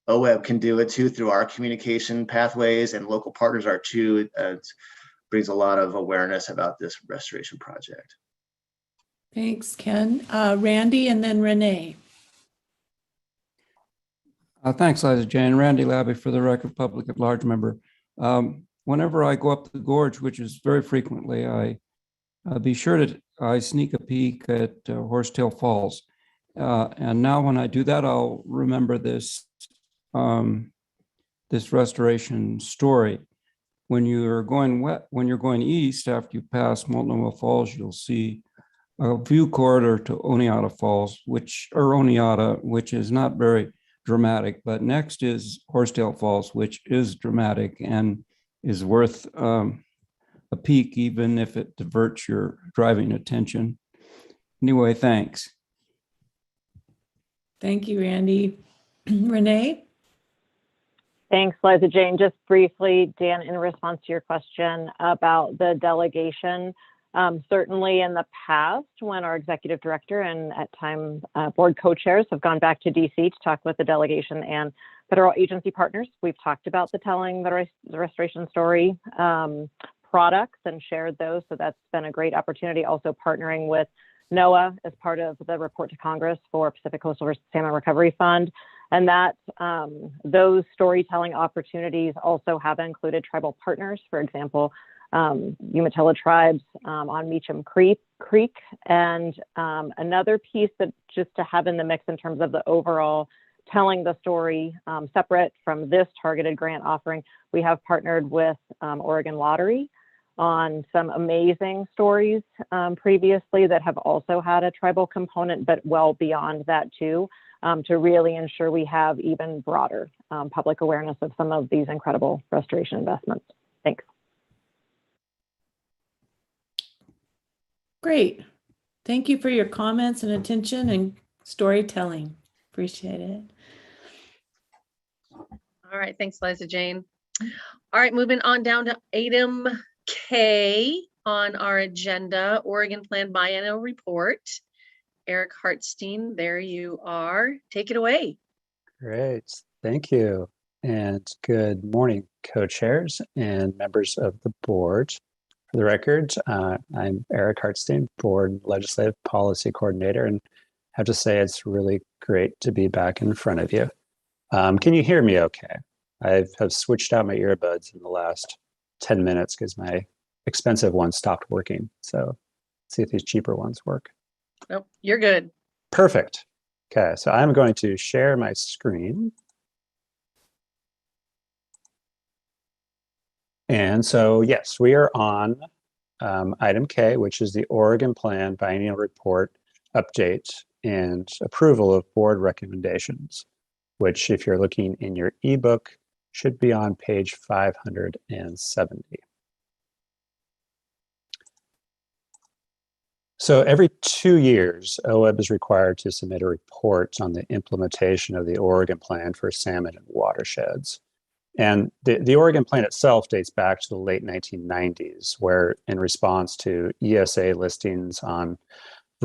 OWEB can do it too through our communication pathways, and local partners are too, it brings a lot of awareness about this restoration project.
Thanks, Ken. Randy, and then Renee.
Thanks, Liza Jane. Randy Labby, for the record, public at large member. Whenever I go up the gorge, which is very frequently, I be sure that I sneak a peek at Horsetail Falls. And now when I do that, I'll remember this this restoration story. When you're going east, after you pass Multnomah Falls, you'll see a view corridor to Oneata Falls, which is not very dramatic, but next is Horsetail Falls, which is dramatic and is worth a peek, even if it diverts your driving attention. Anyway, thanks.
Thank you, Randy. Renee?
Thanks, Liza Jane. Just briefly, Dan, in response to your question about the delegation, certainly in the past, when our executive director and at times board co-chairs have gone back to DC to talk with the delegation and federal agency partners, we've talked about the telling the restoration story products and shared those. So that's been a great opportunity. Also partnering with NOAA as part of the report to Congress for Pacific Coastal Salmon Recovery Fund. And that those storytelling opportunities also have included tribal partners, for example, Umatilla tribes on Meacham Creek. And another piece that just to have in the mix in terms of the overall telling the story separate from this targeted grant offering, we have partnered with Oregon Lottery on some amazing stories previously that have also had a tribal component, but well beyond that too, to really ensure we have even broader public awareness of some of these incredible restoration investments. Thanks.
Great. Thank you for your comments and attention and storytelling. Appreciate it.
All right, thanks, Liza Jane. All right, moving on down to item K on our agenda, Oregon Plan Biennial Report. Eric Hartstein, there you are. Take it away.
Great, thank you. And good morning, co-chairs and members of the board. For the record, I'm Eric Hartstein, Board Legislative Policy Coordinator, and I have to say it's really great to be back in front of you. Can you hear me okay? I have switched out my earbuds in the last 10 minutes because my expensive ones stopped working. So let's see if these cheaper ones work.
Nope, you're good.
Perfect. Okay, so I'm going to share my screen. And so, yes, we are on item K, which is the Oregon Plan Biennial Report update and approval of board recommendations, which if you're looking in your ebook, should be on page 570. So every 2 years, OWEB is required to submit a report on the implementation of the Oregon Plan for salmon and watersheds. And the Oregon Plan itself dates back to the late 1990s, where in response to ESA listings on a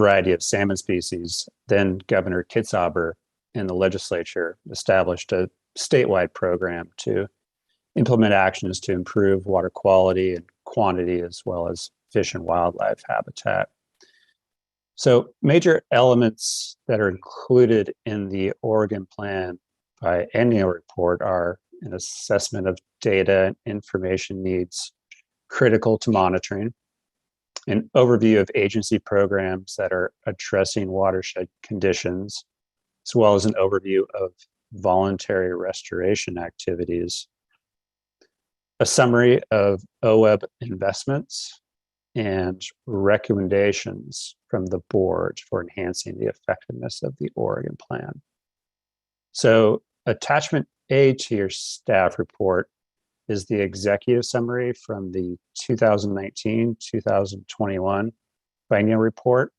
variety of salmon species, then Governor Kitzhaber and the legislature established a statewide program to implement actions to improve water quality and quantity, as well as fish and wildlife habitat. So major elements that are included in the Oregon Plan Biennial Report are an assessment of data and information needs critical to monitoring, an overview of agency programs that are addressing watershed conditions, as well as an overview of voluntary restoration activities, a summary of OWEB investments, and recommendations from the board for enhancing the effectiveness of the Oregon Plan. So attachment A to your staff report is the executive summary from the 2019-2021 biennial report.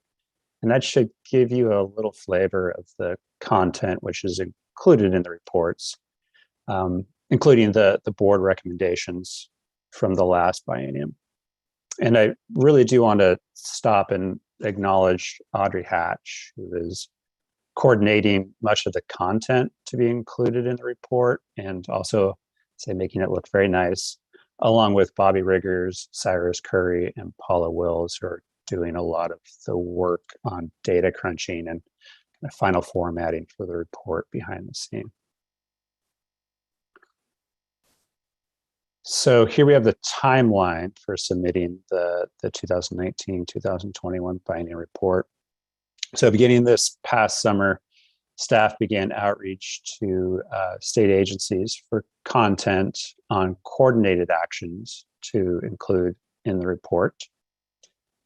And that should give you a little flavor of the content which is included in the reports, including the board recommendations from the last biennium. And I really do want to stop and acknowledge Audrey Hatch, who is coordinating much of the content to be included in the report and also making it look very nice, along with Bobby Riggers, Cyrus Curry, and Paula Wills, who are doing a lot of the work on data crunching and final formatting for the report behind the scene. So here we have the timeline for submitting the 2019-2021 biennial report. So beginning this past summer, staff began outreach to state agencies for content on coordinated actions to include in the report.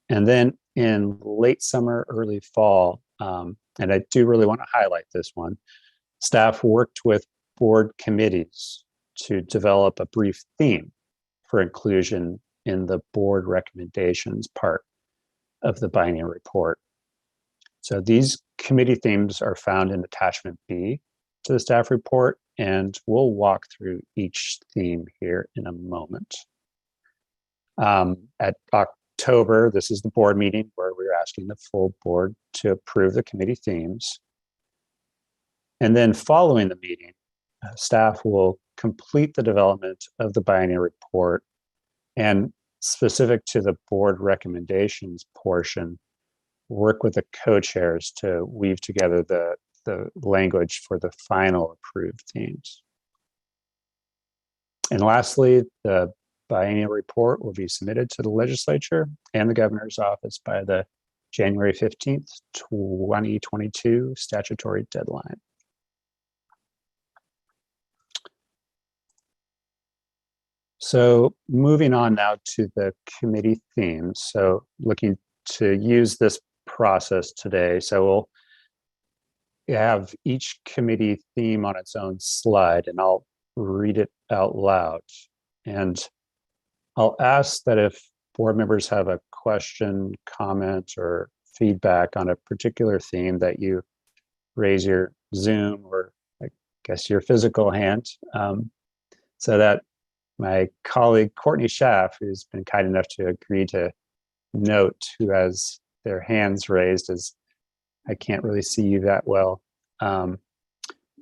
And then in late summer, early fall, and I do really want to highlight this one, staff worked with board committees to develop a brief theme for inclusion in the board recommendations part of the biennial report. So these committee themes are found in attachment B to the staff report, and we'll walk through each theme here in a moment. At October, this is the board meeting where we're asking the full board to approve the committee themes. And then following the meeting, staff will complete the development of the biennial report, and specific to the board recommendations portion, work with the co-chairs to weave together the language for the final approved themes. And lastly, the biennial report will be submitted to the legislature and the governor's office by the January 15th, 2022 statutory deadline. So moving on now to the committee themes. So looking to use this process today. So we'll have each committee theme on its own slide, and I'll read it out loud. And I'll ask that if board members have a question, comment, or feedback on a particular theme, that you raise your Zoom or I guess your physical hand, so that my colleague Courtney Schaff, who's been kind enough to agree to note who has their hands raised, as I can't really see you that well.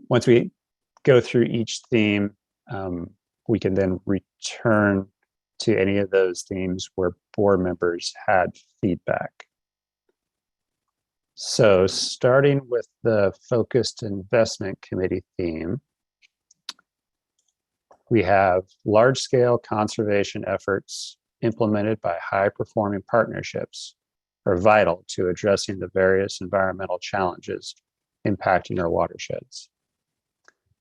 Once we go through each theme, we can then return to any of those themes where board members had feedback. So starting with the Focused Investment Committee theme, we have large-scale conservation efforts implemented by high-performing partnerships are vital to addressing the various environmental challenges impacting our watersheds.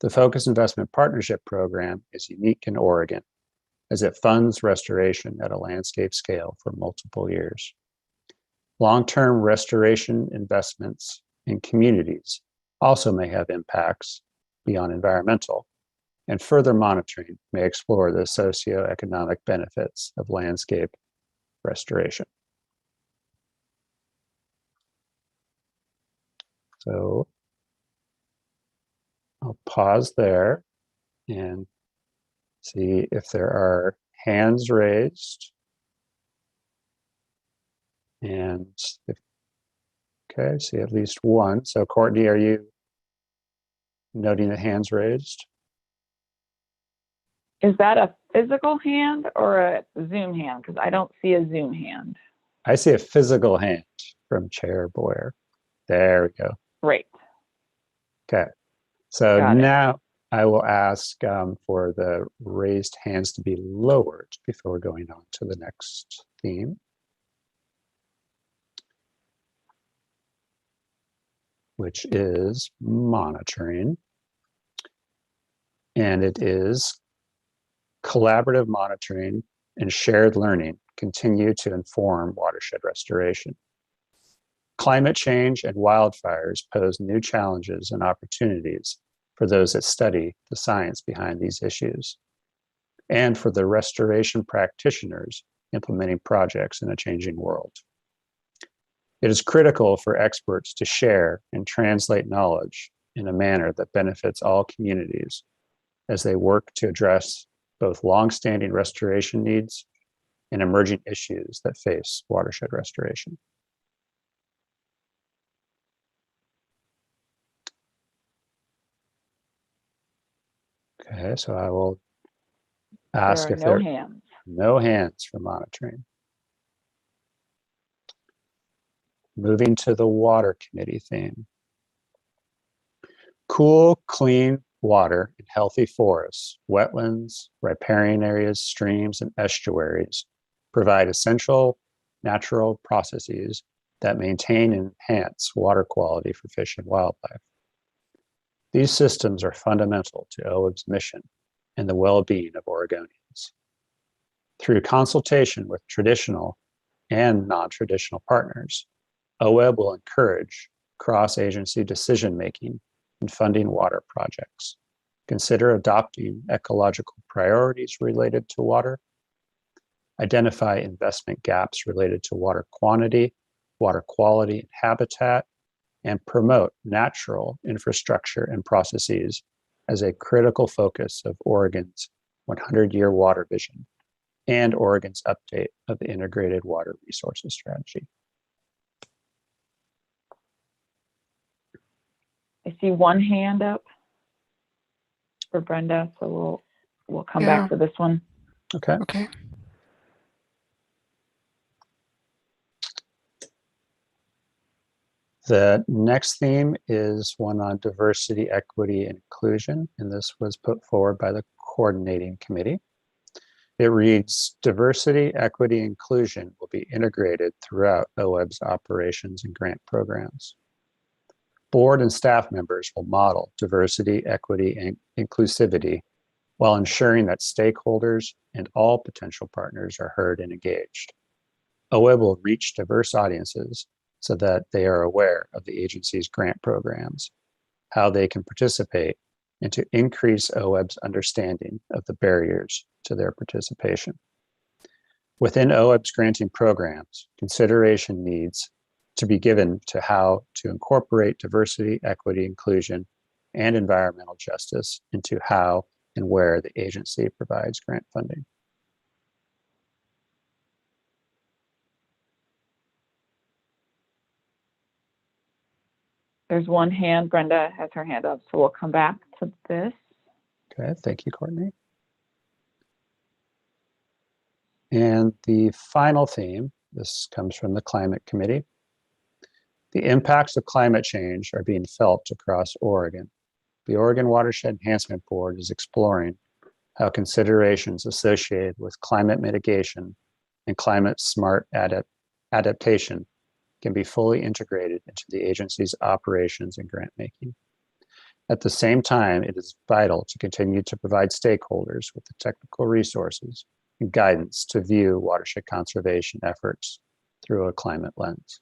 The Focused Investment Partnership Program is unique in Oregon, as it funds restoration at a landscape scale for multiple years. Long-term restoration investments in communities also may have impacts beyond environmental, and further monitoring may explore the socioeconomic benefits of landscape restoration. So I'll pause there and see if there are hands raised. And if, okay, I see at least one. So Courtney, are you noting the hands raised?
Is that a physical hand or a Zoom hand? Because I don't see a Zoom hand.
I see a physical hand from Chair Boyer. There we go.
Great.
Okay. So
Got it.
now I will ask for the raised hands to be lowered before going on to the next theme, which is monitoring. And it is collaborative monitoring and shared learning continue to inform watershed restoration. Climate change and wildfires pose new challenges and opportunities for those that study the science behind these issues, and for the restoration practitioners implementing projects in a changing world. It is critical for experts to share and translate knowledge in a manner that benefits all communities as they work to address both longstanding restoration needs and emerging issues that face watershed restoration. Okay, so I will ask if there are
hands.
No hands for monitoring. Moving to the Water Committee theme. Cool, clean water in healthy forests, wetlands, riparian areas, streams, and estuaries provide essential natural processes that maintain and enhance water quality for fish and wildlife. These systems are fundamental to OWEB's mission and the well-being of Oregonians. Through consultation with traditional and non-traditional partners, OWEB will encourage cross-agency decision-making in funding water projects, consider adopting ecological priorities related to water, identify investment gaps related to water quantity, water quality, and habitat, and promote natural infrastructure and processes as a critical focus of Oregon's 100-year water vision and Oregon's update of the Integrated Water Resources Strategy.
I see one hand up for Brenda, so we'll come back to this one.
Okay.
Okay.
The next theme is one on diversity, equity, and inclusion, and this was put forward by the coordinating committee. It reads, diversity, equity, inclusion will be integrated throughout OWEB's operations and grant programs. Board and staff members will model diversity, equity, and inclusivity while ensuring that stakeholders and all potential partners are heard and engaged. OWEB will reach diverse audiences so that they are aware of the agency's grant programs, how they can participate, and to increase OWEB's understanding of the barriers to their participation. Within OWEB's granting programs, consideration needs to be given to how to incorporate diversity, equity, inclusion, and environmental justice into how and where the agency provides grant funding.
There's one hand. Brenda has her hand up, so we'll come back to this.
Okay, thank you, Courtney. And the final theme, this comes from the Climate Committee. The impacts of climate change are being felt across Oregon. The Oregon Watershed Enhancement Board is exploring how considerations associated with climate mitigation and climate smart adaptation can be fully integrated into the agency's operations and grant making. At the same time, it is vital to continue to provide stakeholders with the technical resources and guidance to view watershed conservation efforts through a climate lens.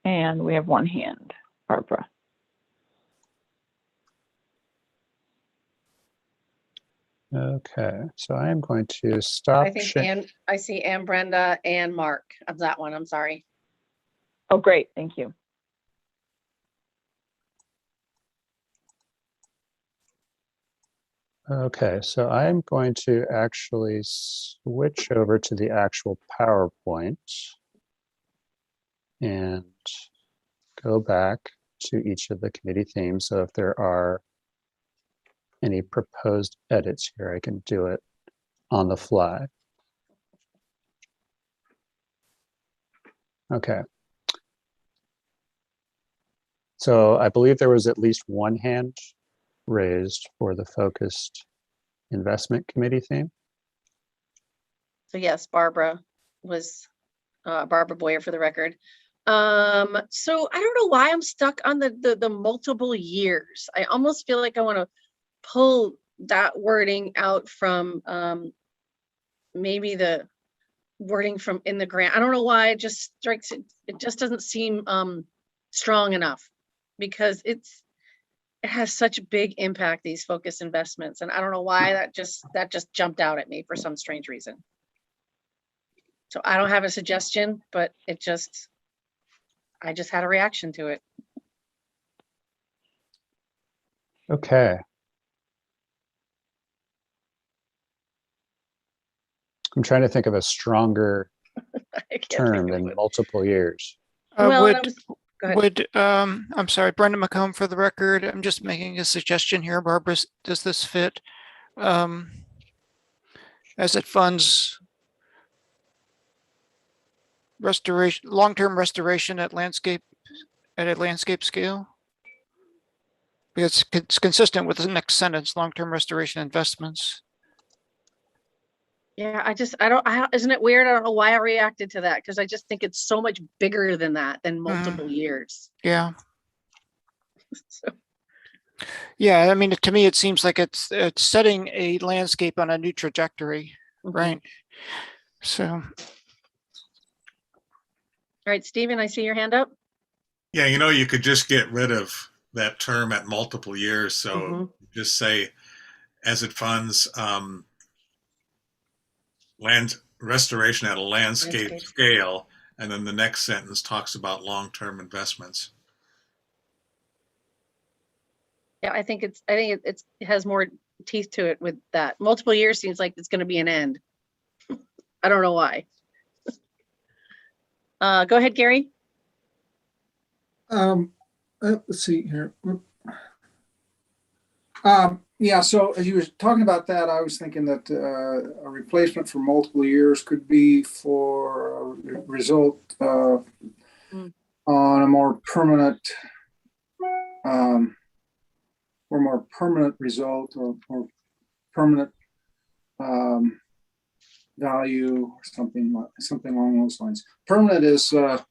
And we have one hand, Barbara.
Okay, so I am going to stop.
I think I see Ann, Brenda, and Mark of that one. I'm sorry.
Oh, great. Thank you.
Okay, so I'm going to actually switch over to the actual PowerPoint and go back to each of the committee themes. So if there are any proposed edits here, I can do it on the fly. Okay. So I believe there was at least one hand raised for the focused investment committee theme.
So yes, Barbara was Barbara Boyer for the record. So I don't know why I'm stuck on the multiple years. I almost feel like I want to pull that wording out from maybe the wording from in the grant. I don't know why it just strikes it. It just doesn't seem strong enough because it has such a big impact, these focus investments. And I don't know why that just jumped out at me for some strange reason. So I don't have a suggestion, but I just had a reaction to it.
Okay. I'm trying to think of a stronger term than multiple years.
I'm sorry, Brenda McComb for the record. I'm just making a suggestion here. Barbara, does this fit? As it funds restoration, long-term restoration at a landscape scale? Because it's consistent with the next sentence, long-term restoration investments.
Yeah, isn't it weird? I don't know why I reacted to that because I just think it's so much bigger than that, than multiple years.
Yeah.
So.
Yeah, I mean, to me, it seems like it's setting a landscape on a new trajectory, right? So.
All right, Stephen, I see your hand up.
Yeah, you could just get rid of that term at multiple years. So just say, as it funds land restoration at a landscape scale, and then the next sentence talks about long-term investments.
Yeah, I think it has more teeth to it with that. Multiple years seems like it's going to be an end. I don't know why. Go ahead, Gary.
Let's see here. Yeah, so as you were talking about that, I was thinking that a replacement for multiple years could be for a result on a more permanent result or permanent value or something along those lines. Permanent is a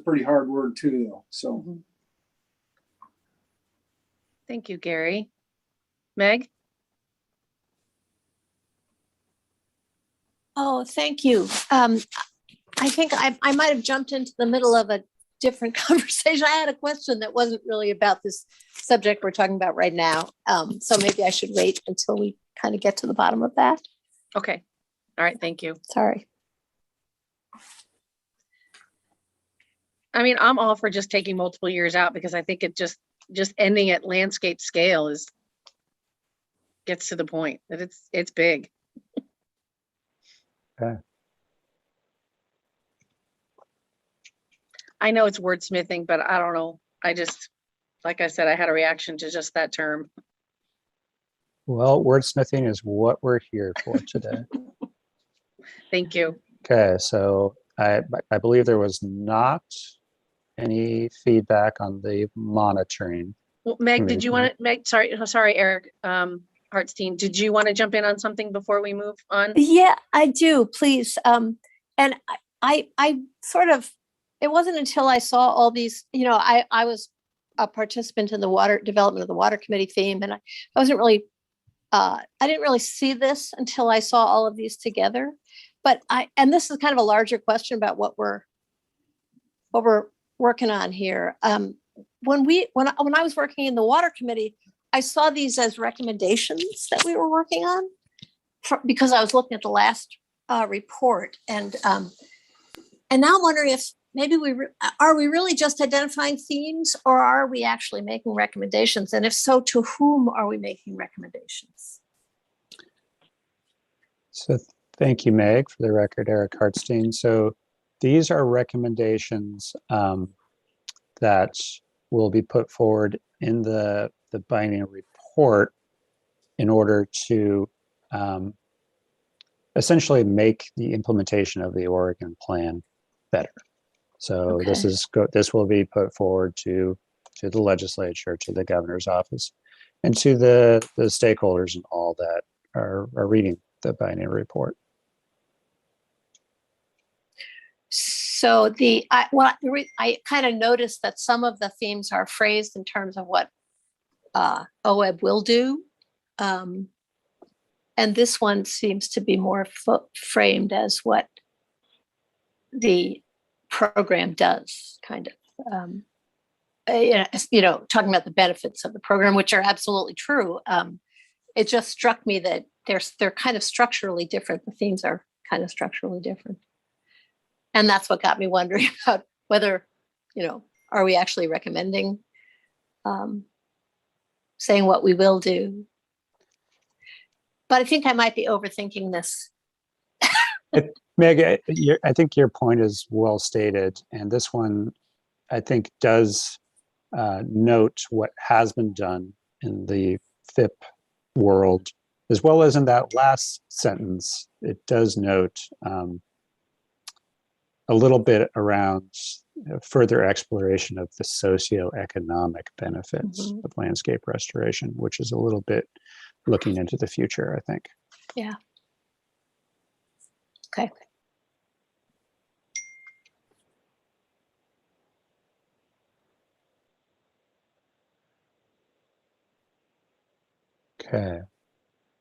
pretty hard word too, though. So.
Thank you, Gary. Meg?
Oh, thank you. I think I might have jumped into the middle of a different conversation. I had a question that wasn't really about this subject we're talking about right now. So maybe I should wait until we kind of get to the bottom of that.
Okay. All right. Thank you.
Sorry.
I mean, I'm all for just taking multiple years out because I think it just ending at landscape scale gets to the point that it's big.
Okay.
I know it's wordsmithing, but I don't know. I just, like I said, I had a reaction to just that term.
Well, wordsmithing is what we're here for today.
Thank you.
Okay, so I believe there was not any feedback on the monitoring.
Well, Meg, did
committee.
you want to, Meg, sorry, Eric, Hartstein, did you want to jump in on something before we move on?
Yeah, I do, please. And I sort of, it wasn't until I saw all these, you know, I was a participant in the water development of the water committee theme, and I wasn't really, I didn't really see this until I saw all of these together. But and this is kind of a larger question about what we're working on here. When I was working in the water committee, I saw these as recommendations that we were working on because I was looking at the last report, and now I'm wondering if maybe are we really just identifying themes, or are we actually making recommendations? And if so, to whom are we making recommendations?
So thank you, Meg. For the record, Eric Hartstein. So these are recommendations that will be put forward in the binding report in order to essentially make the implementation of the Oregon plan better. So
Okay.
this will be put forward to the legislature, to the governor's office, and to the stakeholders and all that are reading the binding report.
So I kind of noticed that some of the themes are phrased in terms of what OWEB will do. And this one seems to be more framed as what the program does, kind of. You know, talking about the benefits of the program, which are absolutely true. It just struck me that they're kind of structurally different. The themes are kind of structurally different. And that's what got me wondering about whether, you know, are we actually recommending saying what we will do? But I think I might be overthinking this.
Meg, I think your point is well stated. And this one, I think, does note what has been done in the FIP world, as well as in that last sentence. It does note a little bit around further exploration of the socioeconomic benefits of landscape restoration, which is a little bit looking into the future, I think.
Yeah. Okay.
Okay.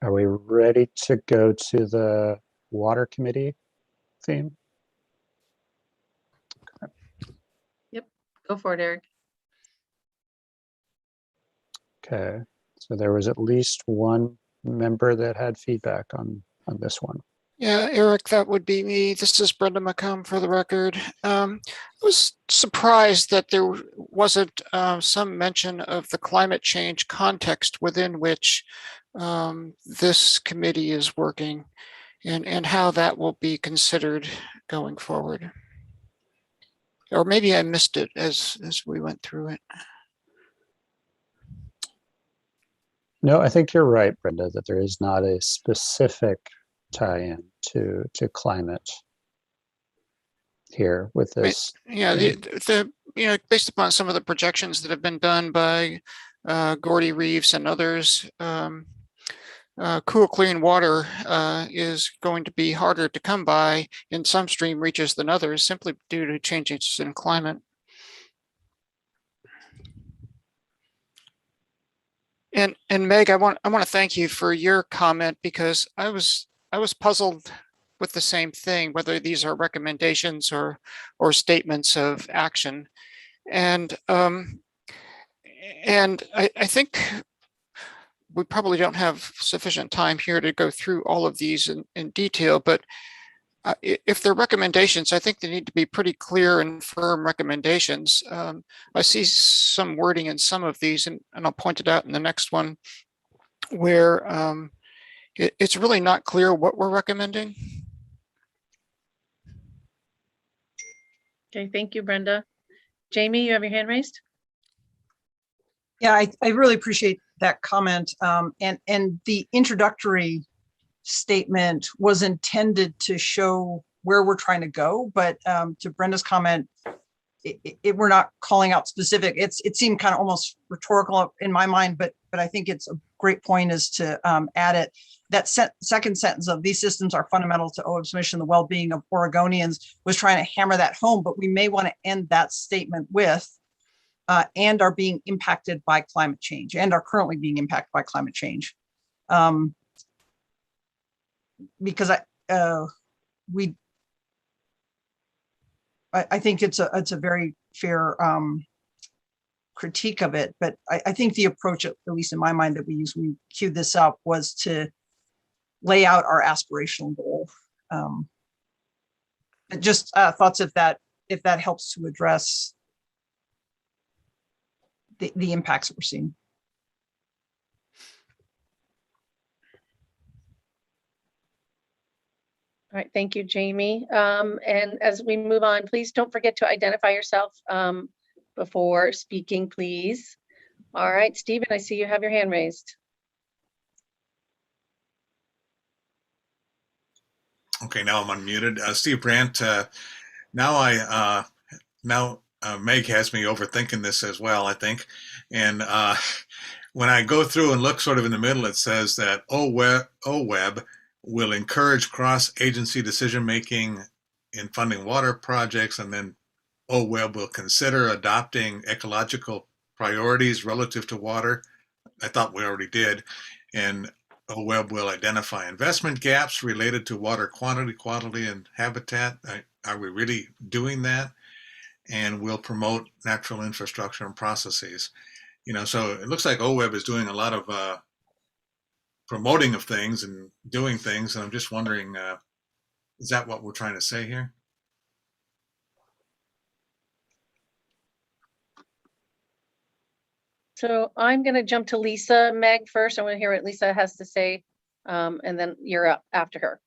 Are we ready to go to the water committee theme?
Yep. Go for it, Eric.
Okay. So there was at least one member that had feedback on this one.
Yeah, Eric, that would be me. This is Brenda McComb for the record. I was surprised that there wasn't some mention of the climate change context within which this committee is working and how that will be considered going forward. Or maybe I missed it as we went through it.
No, I think you're right, Brenda, that there is not a specific tie-in to climate here with this.
Yeah, the you know, based upon some of the projections that have been done by Gordy Reeves and others, cool, clean water is going to be harder to come by in some stream reaches than others, simply due to changes in climate. And Meg, I want to thank you for your comment, because I was puzzled with the same thing, whether these are recommendations or statements of action. And I think we probably don't have sufficient time here to go through all of these in detail, but if they're recommendations, I think they need to be pretty clear and firm recommendations. I see some wording in some of these, and I'll point it out in the next one, where it's really not clear what we're recommending.
Okay, thank you, Brenda. Jamie, you have your hand raised?
Yeah, I really appreciate that comment. And the introductory statement was intended to show where we're trying to go, but to Brenda's comment, we're not calling out specific. It seemed kind of almost rhetorical in my mind, but I think it's a great point is to add it. That second sentence of these systems are fundamental to OWEB's mission, the well-being of Oregonians, was trying to hammer that home, but we may want to end that statement with and are being impacted by climate change and are currently being impacted by climate change. Because I think it's a very fair critique of it, but I think the approach, at least in my mind, that we used when we queued this up was to lay out our aspirational goal. Just thoughts if that helps to address the impacts that we're seeing.
All right, thank you, Jamie. And as we move on, please don't forget to identify yourself before speaking, please. All right, Stephen, I see you have your hand raised.
Okay, now I'm unmuted. Steve Brandt. Now Meg has me overthinking this as well, I think. And when I go through and look sort of in the middle, it says that OWEB will encourage cross-agency decision-making in funding water projects, and then OWEB will consider adopting ecological priorities relative to water. I thought we already did. And OWEB will identify investment gaps related to water quantity, quality, and habitat. Are we really doing that? And will promote natural infrastructure and processes. So it looks like OWEB is doing a lot of promoting of things and doing things. And I'm just wondering, is that what we're trying to say here?
So I'm going to jump to Lisa. Meg first. I want to hear what Lisa has to say, and then you're up after her.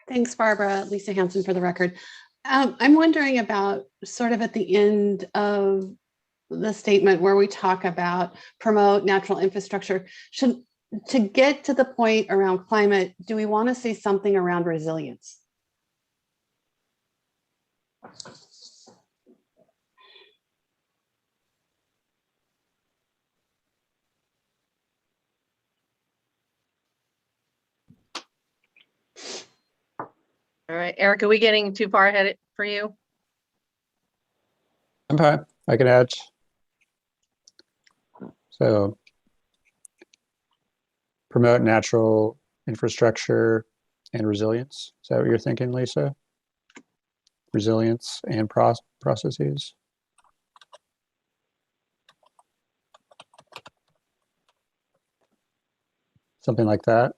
Thanks, Barbara. Lisa Hanson for the record. I'm wondering about sort of at the end of the statement where we talk about promote natural infrastructure. To get to the point around climate, do we want to say something around resilience?
All right, Eric, are we getting too far ahead for you?
I'm fine. I can add. So promote natural infrastructure and resilience. Is that what you're thinking, Lisa? Resilience and processes? Something like that?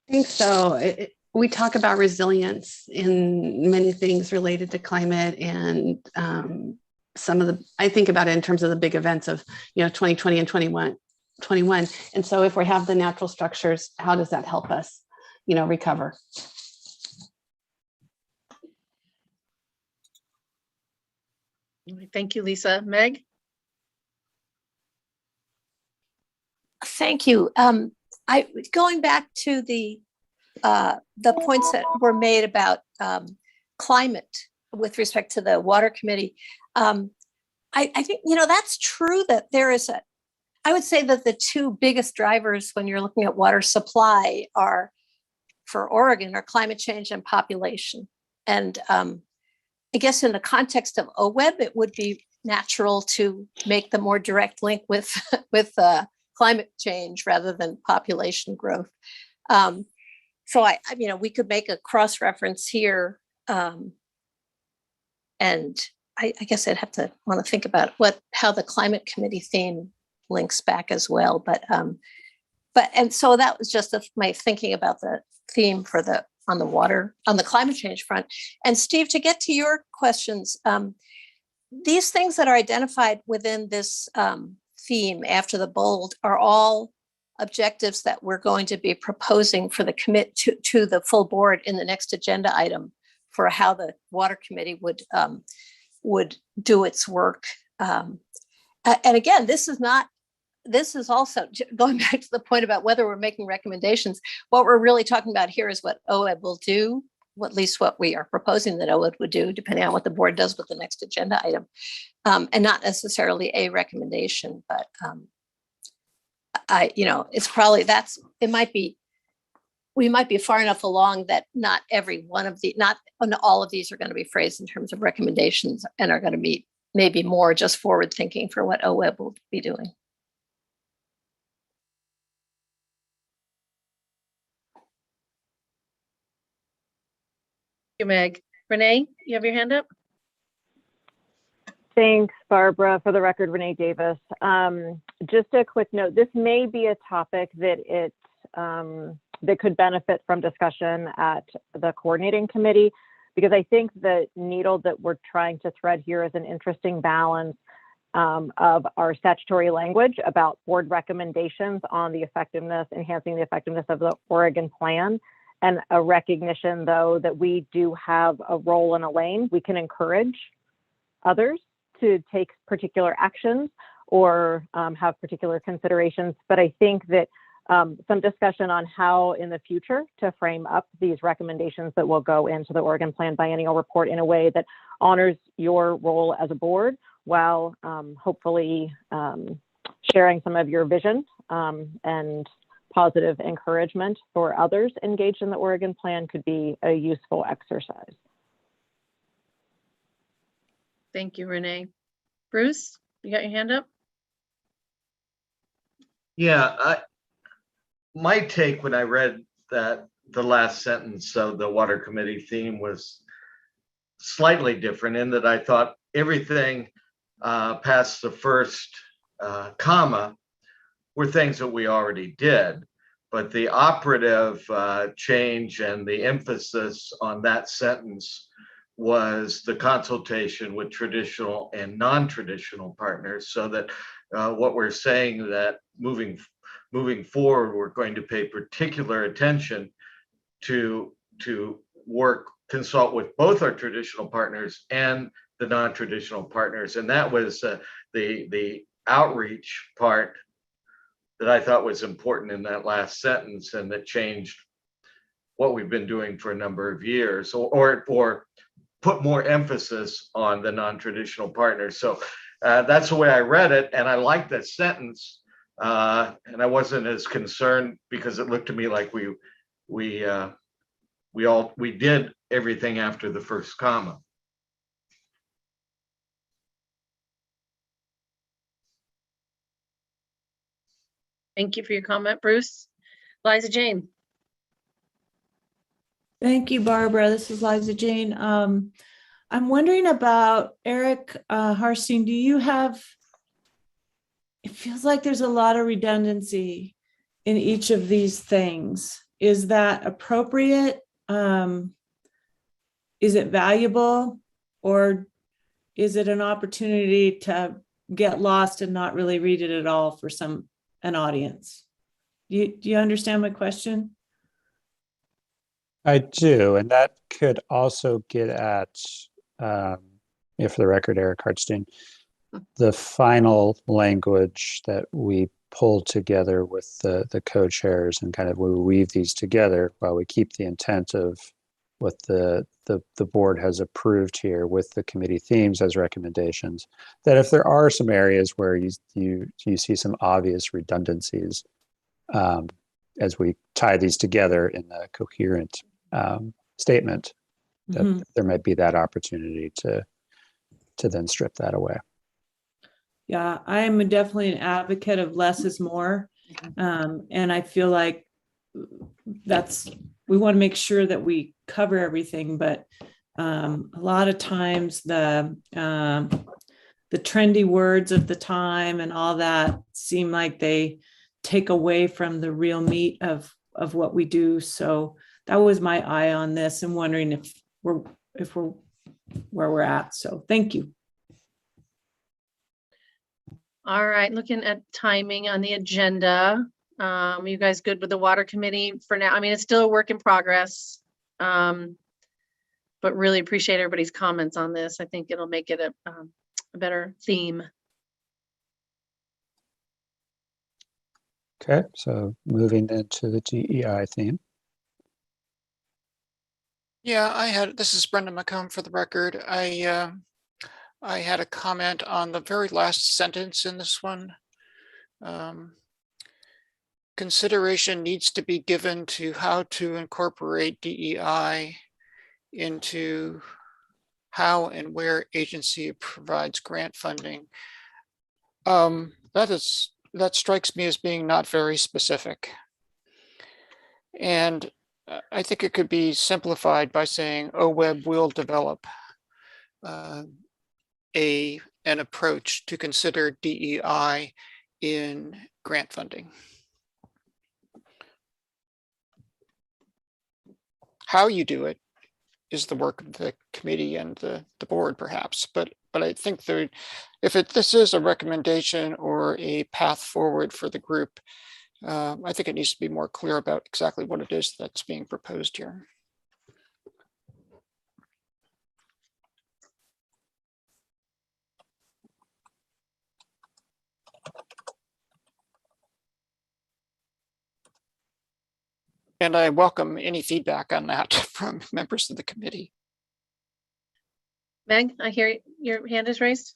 I think so. We talk about resilience in many things related to climate, and I think about it in terms of the big events of 2020 and 21. And so if we have the natural structures, how does that help us recover?
Thank you, Lisa. Meg?
Thank you. Going back to the points that were made about climate with respect to the water committee, I think, that's true that there is I would say that the two biggest drivers when you're looking at water supply for Oregon are climate change and population. And I guess in the context of OWEB, it would be natural to make the more direct link with climate change rather than population growth. So we could make a cross-reference here and I guess I'd have to want to think about how the climate committee theme links back as well. But so that was just my thinking about the theme for on the climate change front. And Steve, to get to your questions, these things that are identified within this theme after the bold are all objectives that we're going to be proposing for the to the full board in the next agenda item for how the water committee would do its work. And again, this is also going back to the point about whether we're making recommendations. What we're really talking about here is what OWEB will do, at least what we are proposing that OWEB would do, depending on what the board does with the next agenda item, and not necessarily a recommendation. But it's probably we might be far enough along that not all of these are going to be phrased in terms of recommendations and are going to be maybe more just forward thinking for what OWEB will be doing.
Thank you, Meg. Renee, you have your hand up?
Thanks, Barbara. For the record, Renee Davis. Just a quick note, this may be a topic that that could benefit from discussion at the coordinating committee, because I think the needle that we're trying to thread here is an interesting balance of our statutory language about board recommendations on enhancing the effectiveness of the Oregon plan, and a recognition, though, that we do have a role in a lane. We can encourage others to take particular actions or have particular considerations. But I think that some discussion on how in the future to frame up these recommendations that will go into the Oregon Plan Biennial Report in a way that honors your role as a board, while hopefully sharing some of your vision and positive encouragement for others engaged in the Oregon Plan could be a useful exercise.
Thank you, Renee. Bruce, you got your hand up?
Yeah, my take when I read that the last sentence of the water committee theme was slightly different, in that I thought everything past the first comma were things that we already did, but the operative change and the emphasis on that sentence was the consultation with traditional and non-traditional partners, so that what we're saying that moving forward, we're going to pay particular attention to consult with both our traditional partners and the non-traditional partners. And that was the outreach part that I thought was important in that last sentence, and that changed what we've been doing for a number of years, or put more emphasis on the non-traditional partners. So that's the way I read it, and I liked that sentence, and I wasn't as concerned, because it looked to me like we did everything after the first comma.
Thank you for your comment, Bruce. Liza Jane.
Thank you, Barbara. This is Liza Jane. I'm wondering about Eric Harstein. Do you have, it feels like there's a lot of redundancy in each of these things. Is that appropriate? Is it valuable, or is it an opportunity to get lost and not really read it at all for an audience? Do you understand my question?
I do, and that could also get at, for the record, Eric Hartstein, the final language that we pulled together with the co-chairs, and kind of we weave these together while we keep the intent of what the board has approved here with the committee themes as recommendations, that if there are some areas where you see some obvious redundancies, as we tie these together in a coherent statement, that there might be that opportunity to then strip that away.
Yeah, I am definitely an advocate of less is more. And I feel like we want to make sure that we cover everything, but A lot of times the trendy words of the time and all that seem like they take away from the real meat of what we do. So that was my eye on this, and wondering if we're where we're at. So thank you.
All right, looking at timing on the agenda. You guys good with the water committee for now? I mean, it's still a work in progress. But really appreciate everybody's comments on this. I think it'll make it a better theme.
Okay, so moving into the DEI theme.
Yeah, this is Brenda McComb for the record. I had a comment on the very last sentence in this one. Consideration needs to be given to how to incorporate DEI into how and where agency provides grant funding. That strikes me as being not very specific. And I think it could be simplified by saying OWEB will develop an approach to consider DEI in grant funding. How you do it is the work of the committee and the board, perhaps. But I think this is a recommendation or a path forward for the group, I think it needs to be more clear about exactly what it is that's being proposed here. And I welcome any feedback on that from members of the committee.
Meg, I hear your hand is raised.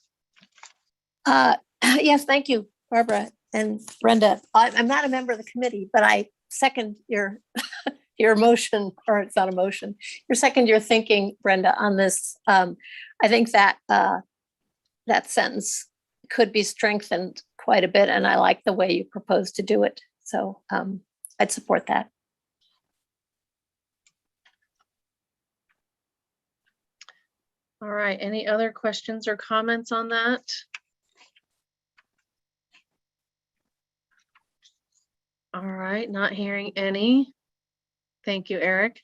Yes, thank you, Barbara and Brenda. I'm not a member of the committee, but I second your motion, or it's not a motion. Your thinking, Brenda, on this. I think that that sentence could be strengthened quite a bit, and I like the way you propose to do it. So I'd support that.
All right, any other questions or comments on that? All right, not hearing any. Thank you, Eric.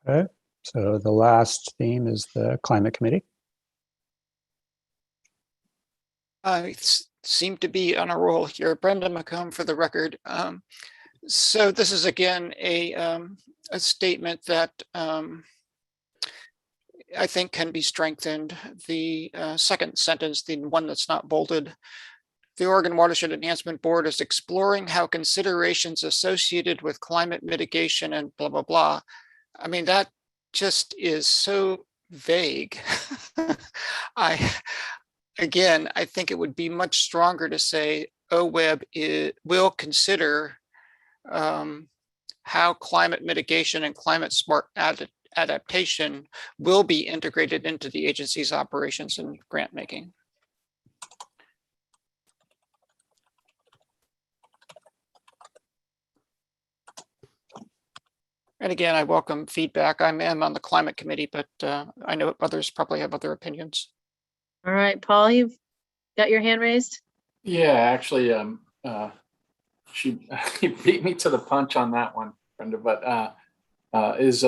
Okay, so the last theme is the climate committee.
I seem to be on a roll here. Brenda McComb for the record. So this is again a statement that I think can be strengthened. The second sentence, the one that's not bolded. The Oregon Watershed Enhancement Board is exploring how considerations associated with climate mitigation and blah, blah, blah. I mean, that just is so vague. I think it would be much stronger to say OWEB will consider how climate mitigation and climate smart adaptation will be integrated into the agency's operations and grant making. And again, I welcome feedback. I am on the climate committee, but I know others probably have other opinions.
All right, Paul, you've got your hand raised?
Yeah, actually, she beat me to the punch on that one, Brenda, but is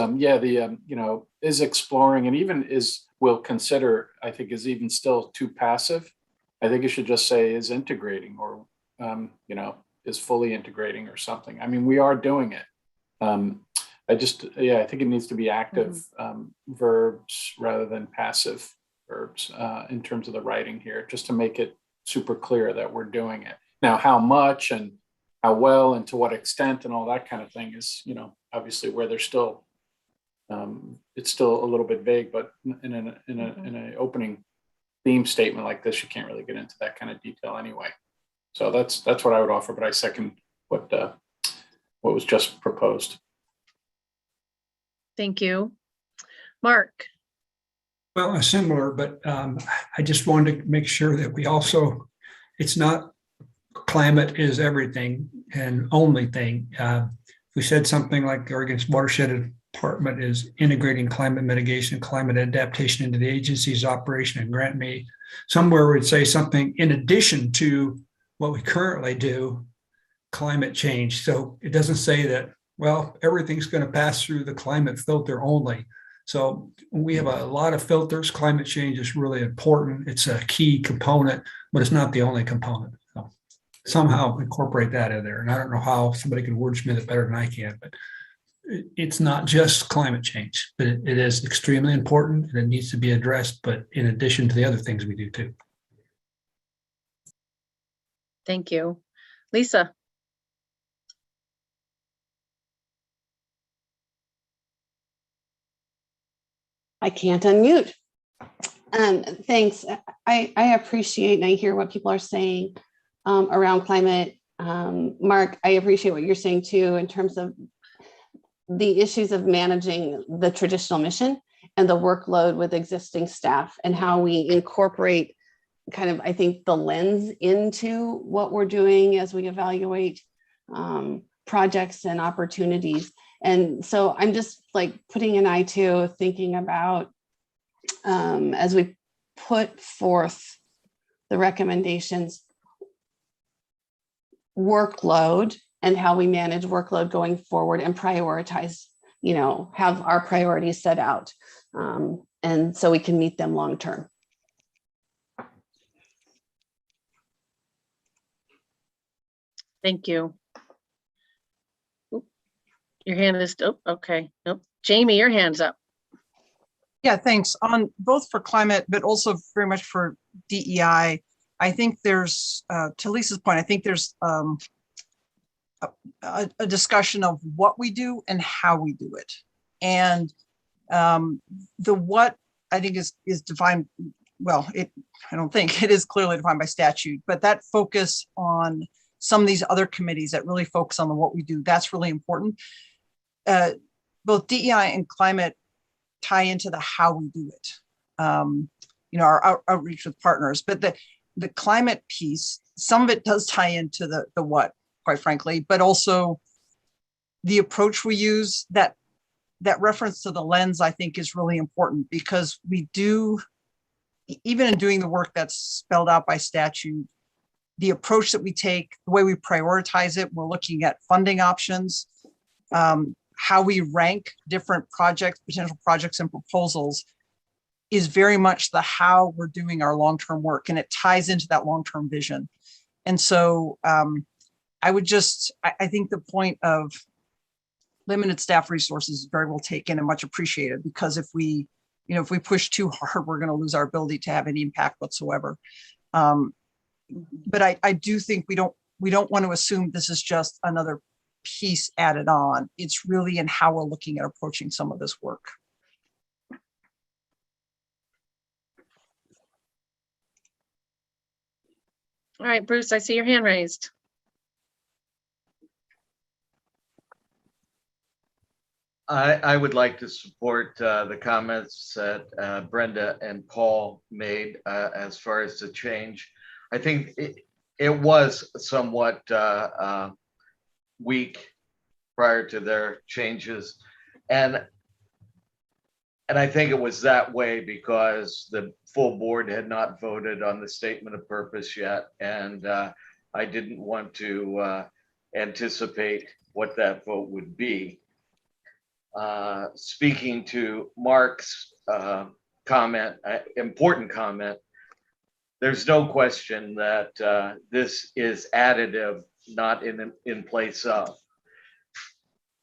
exploring and even will consider, I think is even still too passive. I think you should just say is integrating or, is fully integrating or something. I mean, we are doing it. I think it needs to be active verbs rather than passive verbs in terms of the writing here, just to make it super clear that we're doing it. Now, how much and how well and to what extent and all that kind of thing is, obviously where there's still, it's still a little bit vague, but in an opening theme statement like this, you can't really get into that kind of detail anyway. So that's what I would offer, but I second what was just proposed.
Thank you. Mark.
Well, similar, but I just wanted to make sure that we also, it's not climate is everything and only thing. If we said something like Oregon's watershed department is integrating climate mitigation, climate adaptation into the agency's operation and grant me. Somewhere we'd say something in addition to what we currently do, climate change. So it doesn't say that, well, everything's going to pass through the climate filter only. So we have a lot of filters. Climate change is really important. It's a key component, but it's not the only component. So somehow incorporate that in there. And I don't know how somebody can wordsmith it better than I can, but it's not just climate change, but it is extremely important and it needs to be addressed, but in addition to the other things we do too.
Thank you. Lisa.
I can't unmute. Thanks. I appreciate and I hear what people are saying around climate. Mark, I appreciate what you're saying too in terms of the issues of managing the traditional mission and the workload with existing staff and how we incorporate kind of, I think, the lens into what we're doing as we evaluate projects and opportunities. And so I'm just like putting an eye to thinking about as we put forth the recommendations, workload and how we manage workload going forward and prioritize, have our priorities set out. And so we can meet them long term.
Thank you. Your hand is, okay. Nope. Jamie, your hand's up.
Yeah, thanks. On both for climate, but also very much for DEI. I think there's, to Lisa's point, I think there's a discussion of what we do and how we do it. And the what I think is defined, well, I don't think it is clearly defined by statute, but that focus on some of these other committees that really focus on the what we do, that's really important. Both DEI and climate tie into the how we do it. Our outreach with partners, but the climate piece, some of it does tie into the what, quite frankly, but also the approach we use, that reference to the lens, I think is really important because we do, even in doing the work that's spelled out by statute, the approach that we take, the way we prioritize it, we're looking at funding options, how we rank different projects, potential projects and proposals is very much the how we're doing our long-term work, and it ties into that long-term vision. And so I think the point of limited staff resources is very well taken and much appreciated, because if we push too hard, we're going to lose our ability to have any impact whatsoever. But I do think we don't want to assume this is just another piece added on. It's really in how we're looking at approaching some of this work.
All right, Bruce, I see your hand raised.
I would like to support the comments that Brenda and Paul made as far as the change. I think it was somewhat weak prior to their changes. And I think it was that way because the full board had not voted on the statement of purpose yet. And I didn't want to anticipate what that vote would be. Speaking to Mark's comment, important comment, there's no question that this is additive, not in place of.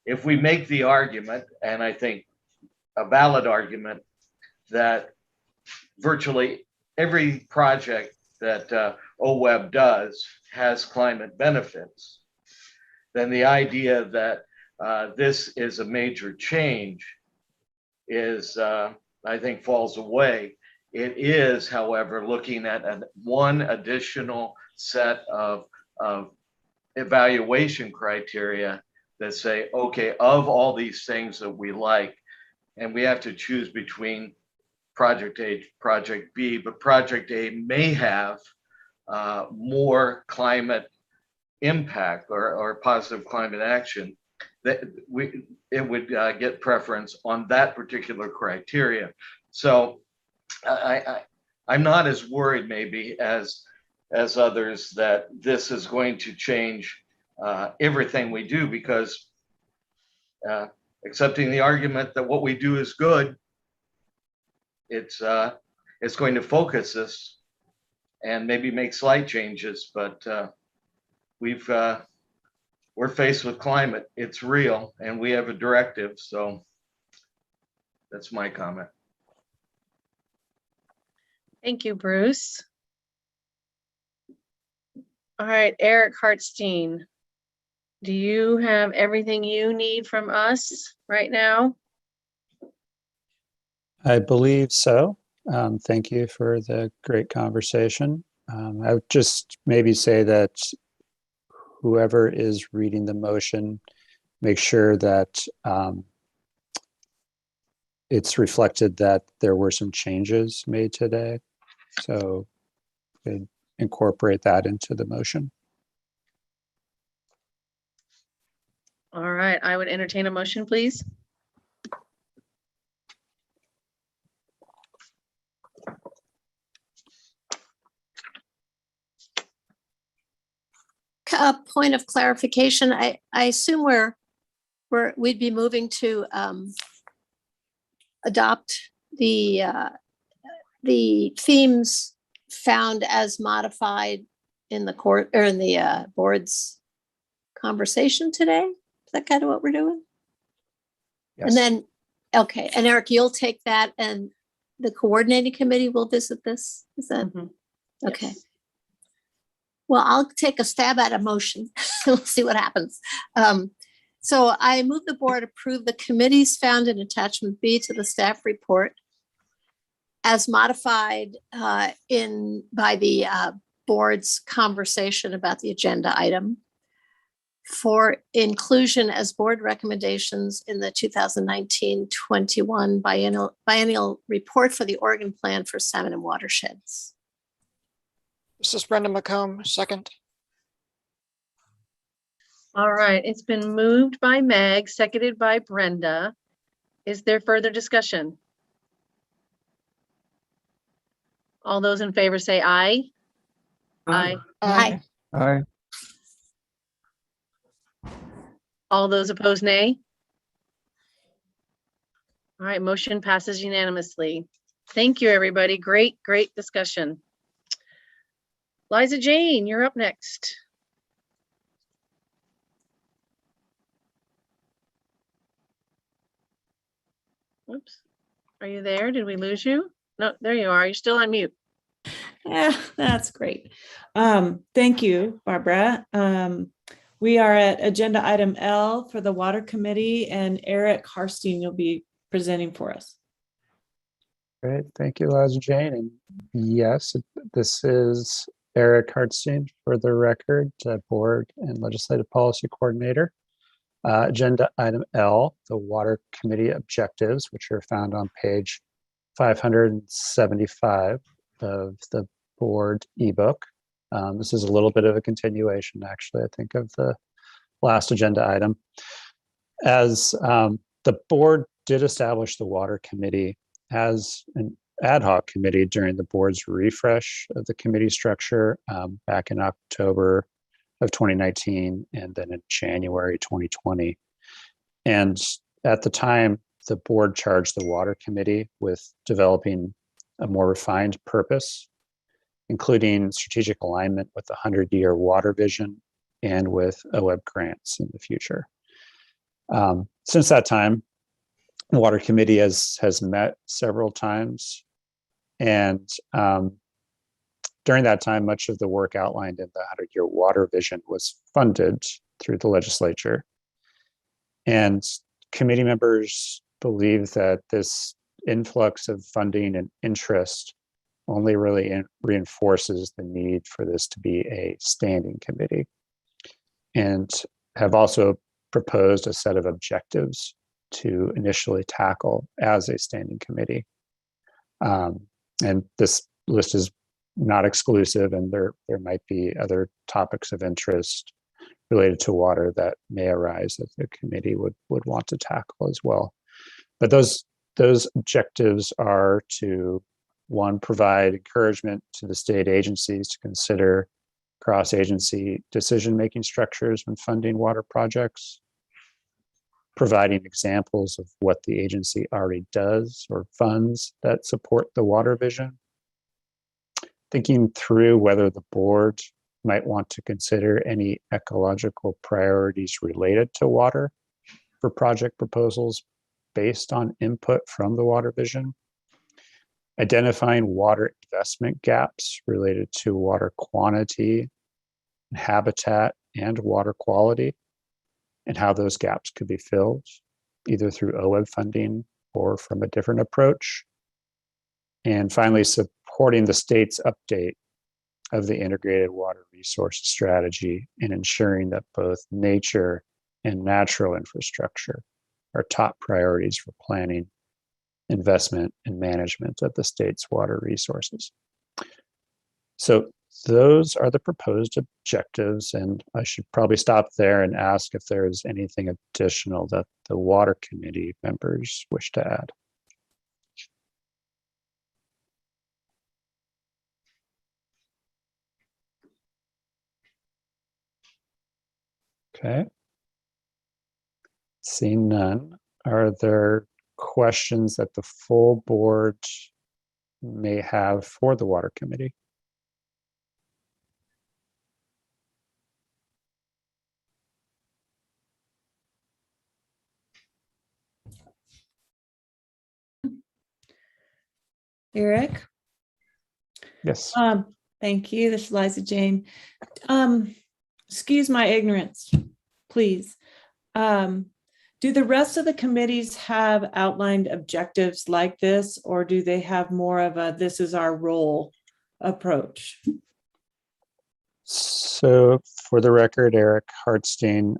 If we make the argument, and I think a valid argument, that virtually every project that OWEB does has climate benefits, then the idea that this is a major change is, I think, falls away. It is, however, looking at one additional set of evaluation criteria that say, okay, of all these things that we like, and we have to choose between project A, project B, but project A may have more climate impact or positive climate action. that it would get preference on that particular criteria. So I'm not as worried maybe as others that this is going to change everything we do, because accepting the argument that what we do is good, it's going to focus us and maybe make slight changes, but we're faced with climate. It's real, and we have a directive. So that's my comment.
Thank you, Bruce. All right, Eric Hartstein, do you have everything you need from us right now?
I believe so. Thank you for the great conversation. I would just maybe say that whoever is reading the motion, make sure that it's reflected that there were some changes made today. So could incorporate that into the motion.
All right, I would entertain a motion, please.
A point of clarification. I assume we'd be moving to adopt the themes found as modified in the court or in the board's conversation today. Is that kind of what we're doing?
Yes.
And then, okay. And Eric, you'll take that and the coordinating committee will visit this. Is that okay?
Yes.
Well, I'll take a stab at a motion. We'll see what happens. So I move the board approve the committees found in attachment B to the staff report as modified by the board's conversation about the agenda item for inclusion as board recommendations in the 2019-21 biennial report for the Oregon Plan for Salmon and Watersheds.
This is Brenda McComb, second.
All right, it's been moved by Meg, seconded by Brenda. Is there further discussion? All those in favor say aye. Aye.
Aye.
Aye.
All those opposed, nay. All right, motion passes unanimously. Thank you, everybody. Great discussion. Liza Jane, you're up next. Oops. Are you there? Did we lose you? No, there you are. You're still on mute.
Yeah, that's great. Thank you, Barbara. We are at agenda item L for the Water Committee, and Eric Hartstein will be presenting for us.
Great, thank you, Liza Jane. And yes, this is Eric Hartstein for the record, Board and Legislative Policy Coordinator. Agenda item L, the Water Committee objectives, which are found on page 575 of the board ebook. This is a little bit of a continuation, actually, I think, of the last agenda item. As the board did establish the Water Committee as an ad hoc committee during the board's refresh of the committee structure back in October of 2019 and then in January 2020. And at the time, the board charged the Water Committee with developing a more refined purpose, including strategic alignment with the 100-year water vision and with OWEB grants in the future. Since that time, the Water Committee has met several times, and during that time, much of the work outlined in the 100-year water vision was funded through the legislature. And committee members believe that this influx of funding and interest only really reinforces the need for this to be a standing committee, and have also proposed a set of objectives to initially tackle as a standing committee. And this list is not exclusive, and there might be other topics of interest related to water that may arise that the committee would want to tackle as well. But those objectives are to, one, provide encouragement to the state agencies to consider cross-agency decision-making structures when funding water projects, providing examples of what the agency already does or funds that support the water vision, thinking through whether the board might want to consider any ecological priorities related to water for project proposals based on input from the water vision, identifying water investment gaps related to water quantity, habitat, and water quality, and how those gaps could be filled, either through OWEB funding or from a different approach. And finally, supporting the state's update of the integrated water resource strategy and ensuring that both nature and natural infrastructure are top priorities for planning, investment, and management of the state's water resources. So those are the proposed objectives, and I should probably stop there and ask if there's anything additional that the water committee members wish to add. Okay. Seeing none, are there questions that the full board may have for the water committee?
Eric?
Yes.
Thank you. This is Liza Jane. Excuse my ignorance, please. Do the rest of the committees have outlined objectives like this, or do they have more of a "this is our role" approach?
So for the record, Eric Hartstein,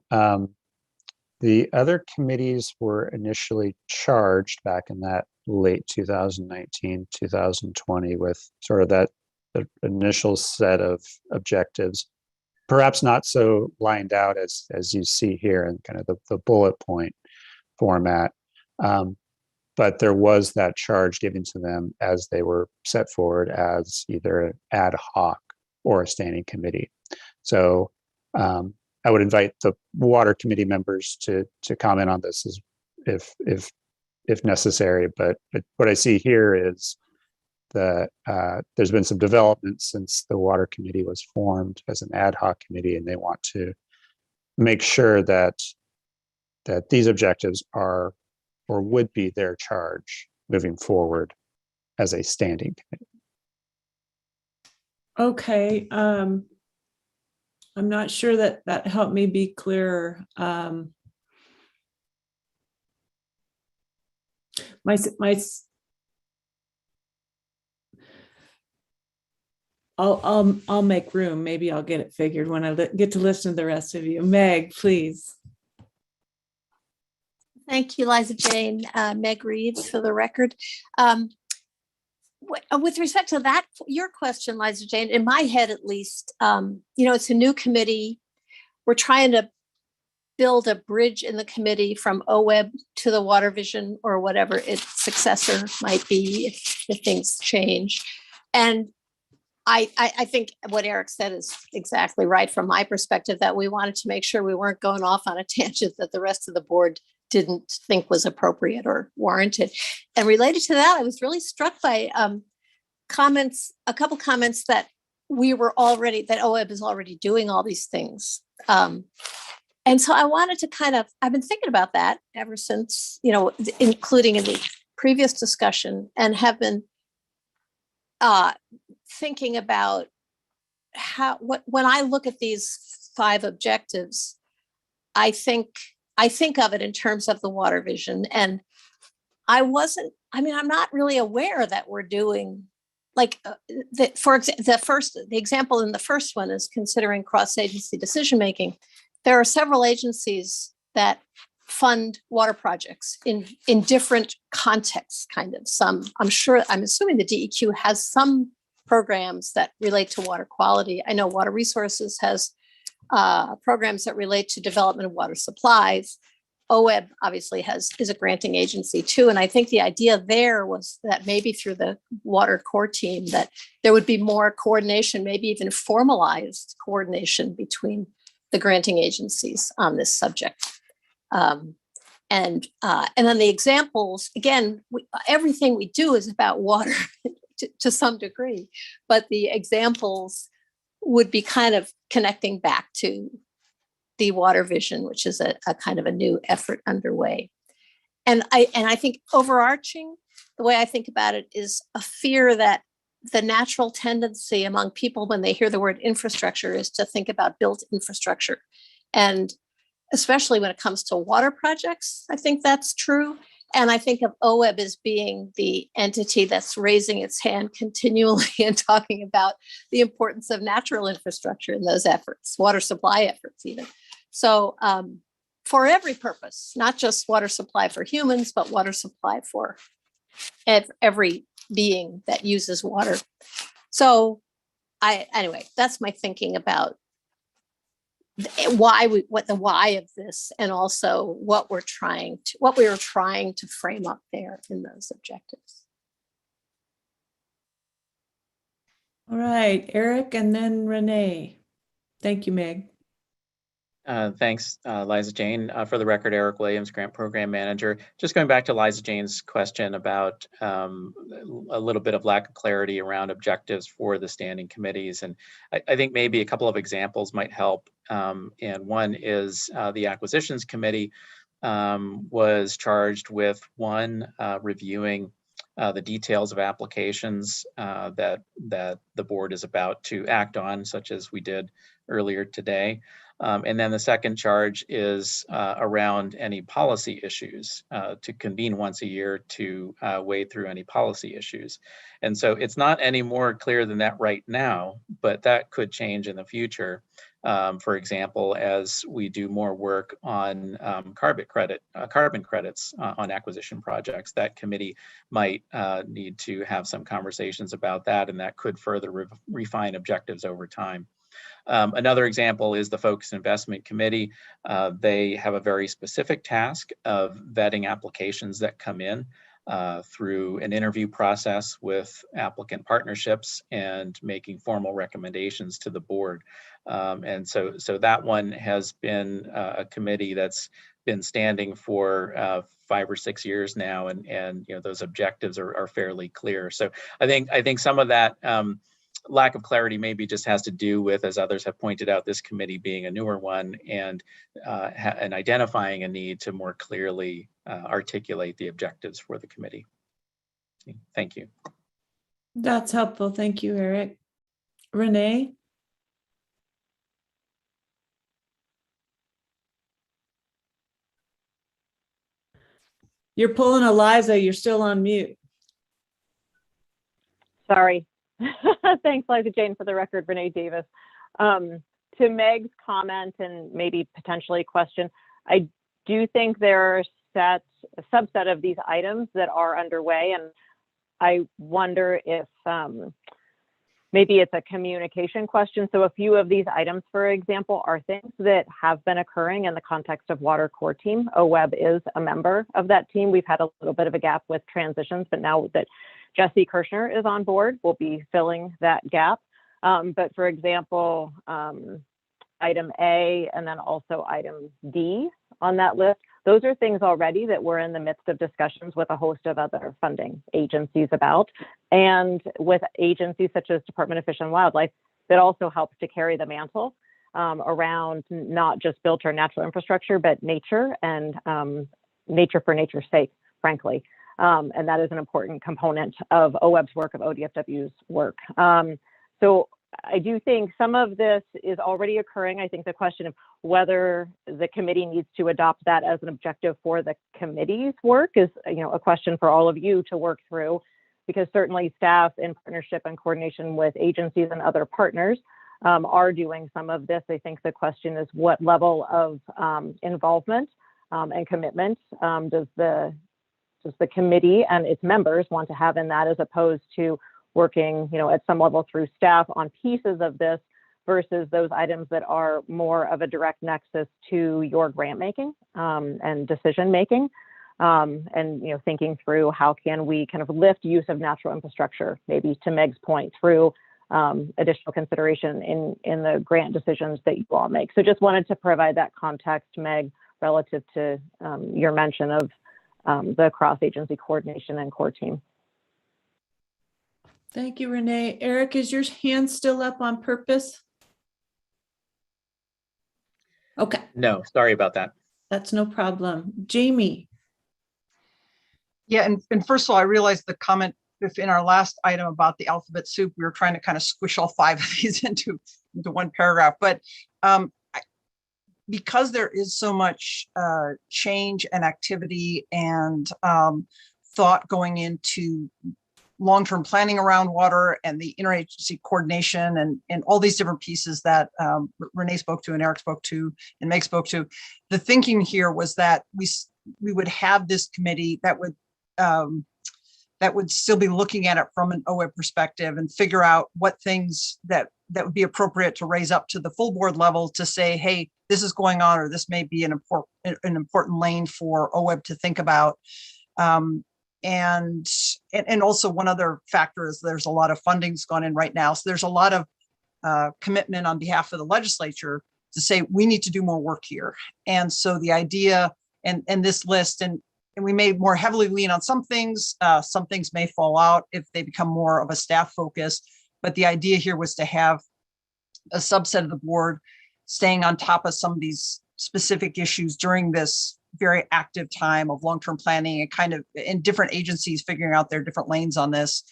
the other committees were initially charged back in that late 2019, 2020 with sort of that the initial set of objectives, perhaps not so lined out as you see here in kind of the bullet point format. But there was that charge given to them as they were set forward as either an ad hoc or a standing committee. So I would invite the water committee members to comment on this as if necessary. But what I see here is that there's been some development since the water committee was formed as an ad hoc committee, and they want to make sure that these objectives are or would be their charge moving forward as a standing committee.
Okay. I'm not sure that helped me be clearer. I'll make room. Maybe I'll get it figured when I get to listen to the rest of you. Meg, please.
Thank you, Liza Jane. Meg Reeves for the record. With respect to that, your question, Liza Jane, in my head at least, it's a new committee. We're trying to build a bridge in the committee from OWEB to the water vision or whatever its successor might be if things change. And I think what Eric said is exactly right from my perspective, that we wanted to make sure we weren't going off on a tangent that the rest of the board didn't think was appropriate or warranted. And related to that, I was really struck by a couple comments that that OWEB is already doing all these things. And so I wanted to I've been thinking about that ever since, including in the previous discussion, and have been thinking about when I look at these 5 objectives, I think of it in terms of the water vision. And I'm not really aware that we're doing the example in the first one is considering cross-agency decision-making. There are several agencies that fund water projects in different contexts, kind of. I'm assuming the DEQ has some programs that relate to water quality. I know Water Resources has programs that relate to development of water supplies. OWEB obviously is a granting agency too. And I think the idea there was that maybe through the water core team that there would be more coordination, maybe even formalized coordination between the granting agencies on this subject. And then the examples, again, everything we do is about water to some degree, but the examples would be kind of connecting back to the water vision, which is a kind of a new effort underway. And I think overarching, the way I think about it is a fear that the natural tendency among people when they hear the word infrastructure is to think about built infrastructure. And especially when it comes to water projects, I think that's true. And I think of OWEB as being the entity that's raising its hand continually and talking about the importance of natural infrastructure in those efforts, water supply efforts even. So for every purpose, not just water supply for humans, but water supply for every being that uses water. So anyway, that's my thinking about what the why of this, and also what we were trying to frame up there in those objectives.
All right, Eric, and then Renee. Thank you, Meg.
Thanks, Liza Jane. For the record, Eric Williams, Grant Program Manager. Just going back to Liza Jane's question about a little bit of lack of clarity around objectives for the standing committees. And I think maybe a couple of examples might help. And one is the Acquisitions Committee was charged with reviewing the details of applications that the board is about to act on, such as we did earlier today. And then the second charge is around any policy issues, to convene once a year to wade through any policy issues. And so it's not any more clear than that right now, but that could change in the future. For example, as we do more work on carbon credits on acquisition projects, that committee might need to have some conversations about that, and that could further refine objectives over time. Another example is the Focused Investment Committee. They have a very specific task of vetting applications that come in through an interview process with applicant partnerships and making formal recommendations to the board. And so that one has been a committee that's been standing for 5 or 6 years now, and those objectives are fairly clear. So I think some of that lack of clarity maybe just has to do with, as others have pointed out, this committee being a newer one and identifying a need to more clearly articulate the objectives for the committee. Thank you.
That's helpful. Thank you, Eric. Renee? You're pulling a Liza, you're still on mute.
Sorry. Thanks, Liza Jane. For the record, Renee Davis. To Meg's comment and maybe potentially question, I do think there are a subset of these items that are underway, and I wonder if maybe it's a communication question. So a few of these items, for example, are things that have been occurring in the context of Water Core Team. OWEB is a member of that team. We've had a little bit of a gap with transitions, but now that Jesse Kirshner is on board, we'll be filling that gap. But for example, item A and then also item D on that list, those are things already that we're in the midst of discussions with a host of other funding agencies about, and with agencies such as Department of Fish and Wildlife that also helps to carry the mantle around not just built or natural infrastructure, but nature and nature for nature's sake, frankly. And that is an important component of OWEB's work, of ODFW's work. So I do think some of this is already occurring. I think the question of whether the committee needs to adopt that as an objective for the committee's work is, a question for all of you to work through, because certainly staff in partnership and coordination with agencies and other partners are doing some of this. I think the question is what level of involvement and commitment does the committee and its members want to have in that, as opposed to working, at some level through staff on pieces of this, versus those items that are more of a direct nexus to your grant making and decision making. And thinking through how can we kind of lift use of natural infrastructure, maybe to Meg's point, through additional consideration in the grant decisions that you all make. So just wanted to provide that context, Meg, relative to your mention of the cross-agency coordination and core team.
Thank you, Renee. Eric, is your hand still up on purpose? Okay.
No, sorry about that.
That's no problem. Jamie.
Yeah, and first of all, I realized the comment if in our last item about the alphabet soup, we were trying to kind of squish all 5 of these into one paragraph. But because there is so much change and activity and thought going into long-term planning around water and the interagency coordination and all these different pieces that Renee spoke to and Eric spoke to and Meg spoke to, the thinking here was that we would have this committee that would still be looking at it from an OWEB perspective and figure out what things that would be appropriate to raise up to the full board level to say, hey, this is going on, or this may be an important lane for OWEB to think about. And also one other factor is there's a lot of funding's gone in right now. So there's a lot of commitment on behalf of the legislature to say, we need to do more work here. And so the idea and this list, and we may more heavily lean on some things may fall out if they become more of a staff focus. But the idea here was to have a subset of the board staying on top of some of these specific issues during this very active time of long-term planning and kind of in different agencies figuring out their different lanes on this.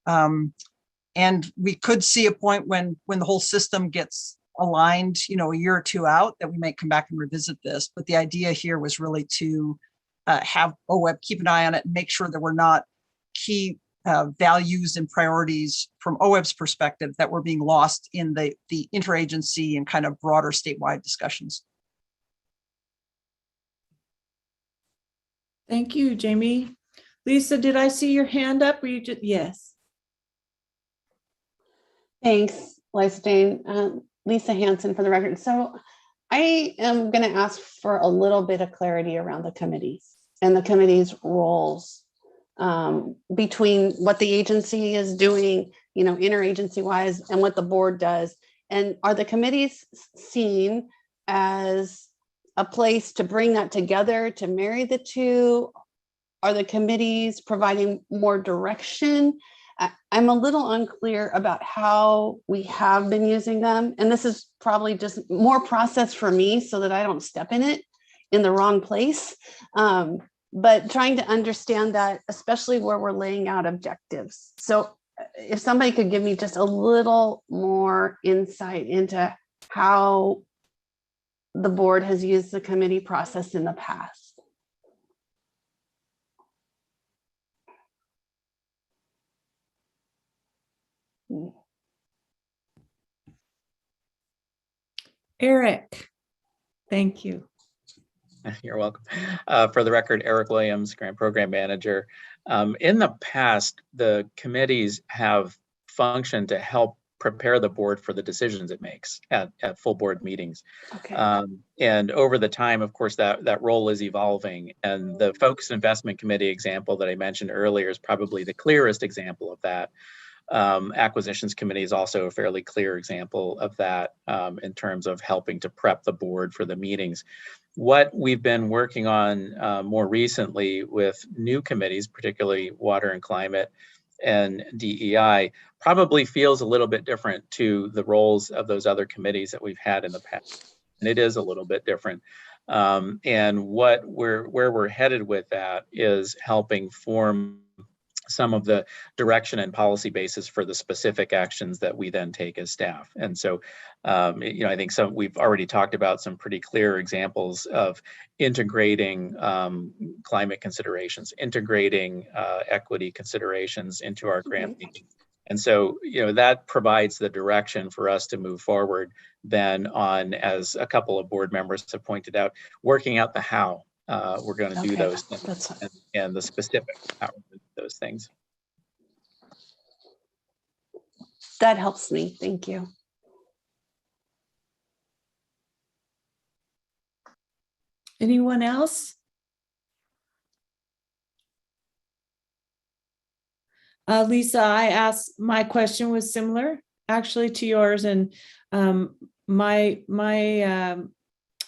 And we could see a point when the whole system gets aligned, a year or 2 out, that we might come back and revisit this. But the idea here was really to have OWEB keep an eye on it and make sure that we're not key values and priorities from OWEB's perspective that were being lost in the interagency and kind of broader statewide discussions.
Thank you, Jamie. Lisa, did I see your hand up? Or you just, yes.
Thanks, Lisa Jane. Lisa Hanson for the record. So I am going to ask for a little bit of clarity around the committees and the committee's roles between what the agency is doing, interagency wise, and what the board does. And are the committees seen as a place to bring that together, to marry the two? Are the committees providing more direction? I'm a little unclear about how we have been using them. And this is probably just more process for me so that I don't step in it in the wrong place. But trying to understand that, especially where we're laying out objectives. So if somebody could give me just a little more insight into how the board has used the committee process in the past.
Eric, thank you.
You're welcome. For the record, Eric Williams, Grant Program Manager. In the past, the committees have functioned to help prepare the board for the decisions it makes at full board meetings.
Okay.
And over the time, of course, that role is evolving. And the Focused Investment Committee example that I mentioned earlier is probably the clearest example of that. Acquisitions Committee is also a fairly clear example of that in terms of helping to prep the board for the meetings. What we've been working on more recently with new committees, particularly Water and Climate and DEI, probably feels a little bit different to the roles of those other committees that we've had in the past. And it is a little bit different. And where we're headed with that is helping form some of the direction and policy basis for the specific actions that we then take as staff. And so, I think we've already talked about some pretty clear examples of integrating climate considerations, integrating equity considerations into our grant making. And so, that provides the direction for us to move forward then on, as a couple of board members have pointed out, working out the how we're going to do those things and the specifics of how we're going to do those things.
That helps me. Thank you.
Anyone else? Lisa, my question was similar actually to yours, and my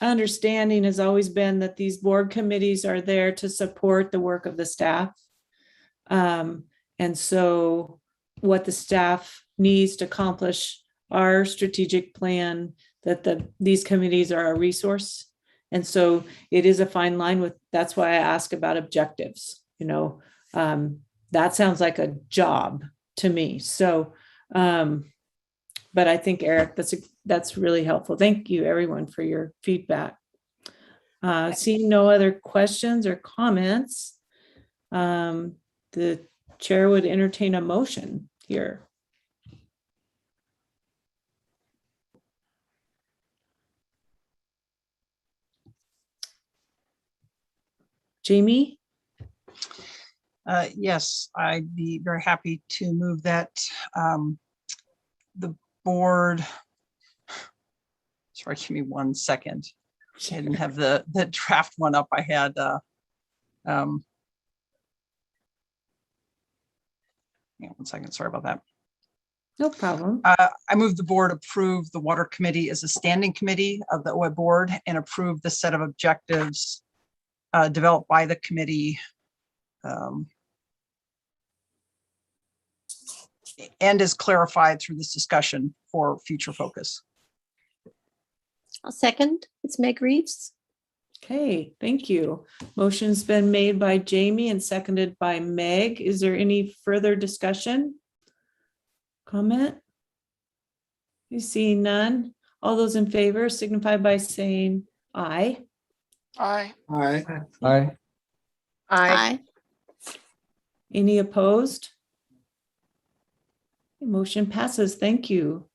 understanding has always been that these board committees are there to support the work of the staff. And so what the staff needs to accomplish our strategic plan, that these committees are a resource. And so it is a fine line with, that's why I ask about objectives, that sounds like a job to me. So, but I think Eric, that's really helpful. Thank you everyone for your feedback. Seeing no other questions or comments, the chair would entertain a motion here. Jamie?
Yes, I'd be very happy to move that the board. Sorry, give me 1 second. I didn't have the draft one up. I had yeah, 1 second. Sorry about that.
No problem.
I move the board approve the water committee as a standing committee of the OWEB board and approve the set of objectives developed by the committee and is clarified through this discussion for future focus.
I'll second. It's Meg Reeves.
Okay, thank you. Motion's been made by Jamie and seconded by Meg. Is there any further discussion? Comment? You see none. All those in favor signify by saying aye.
Aye.
Aye.
Aye.
Aye.
Any opposed? Motion passes. Thank you.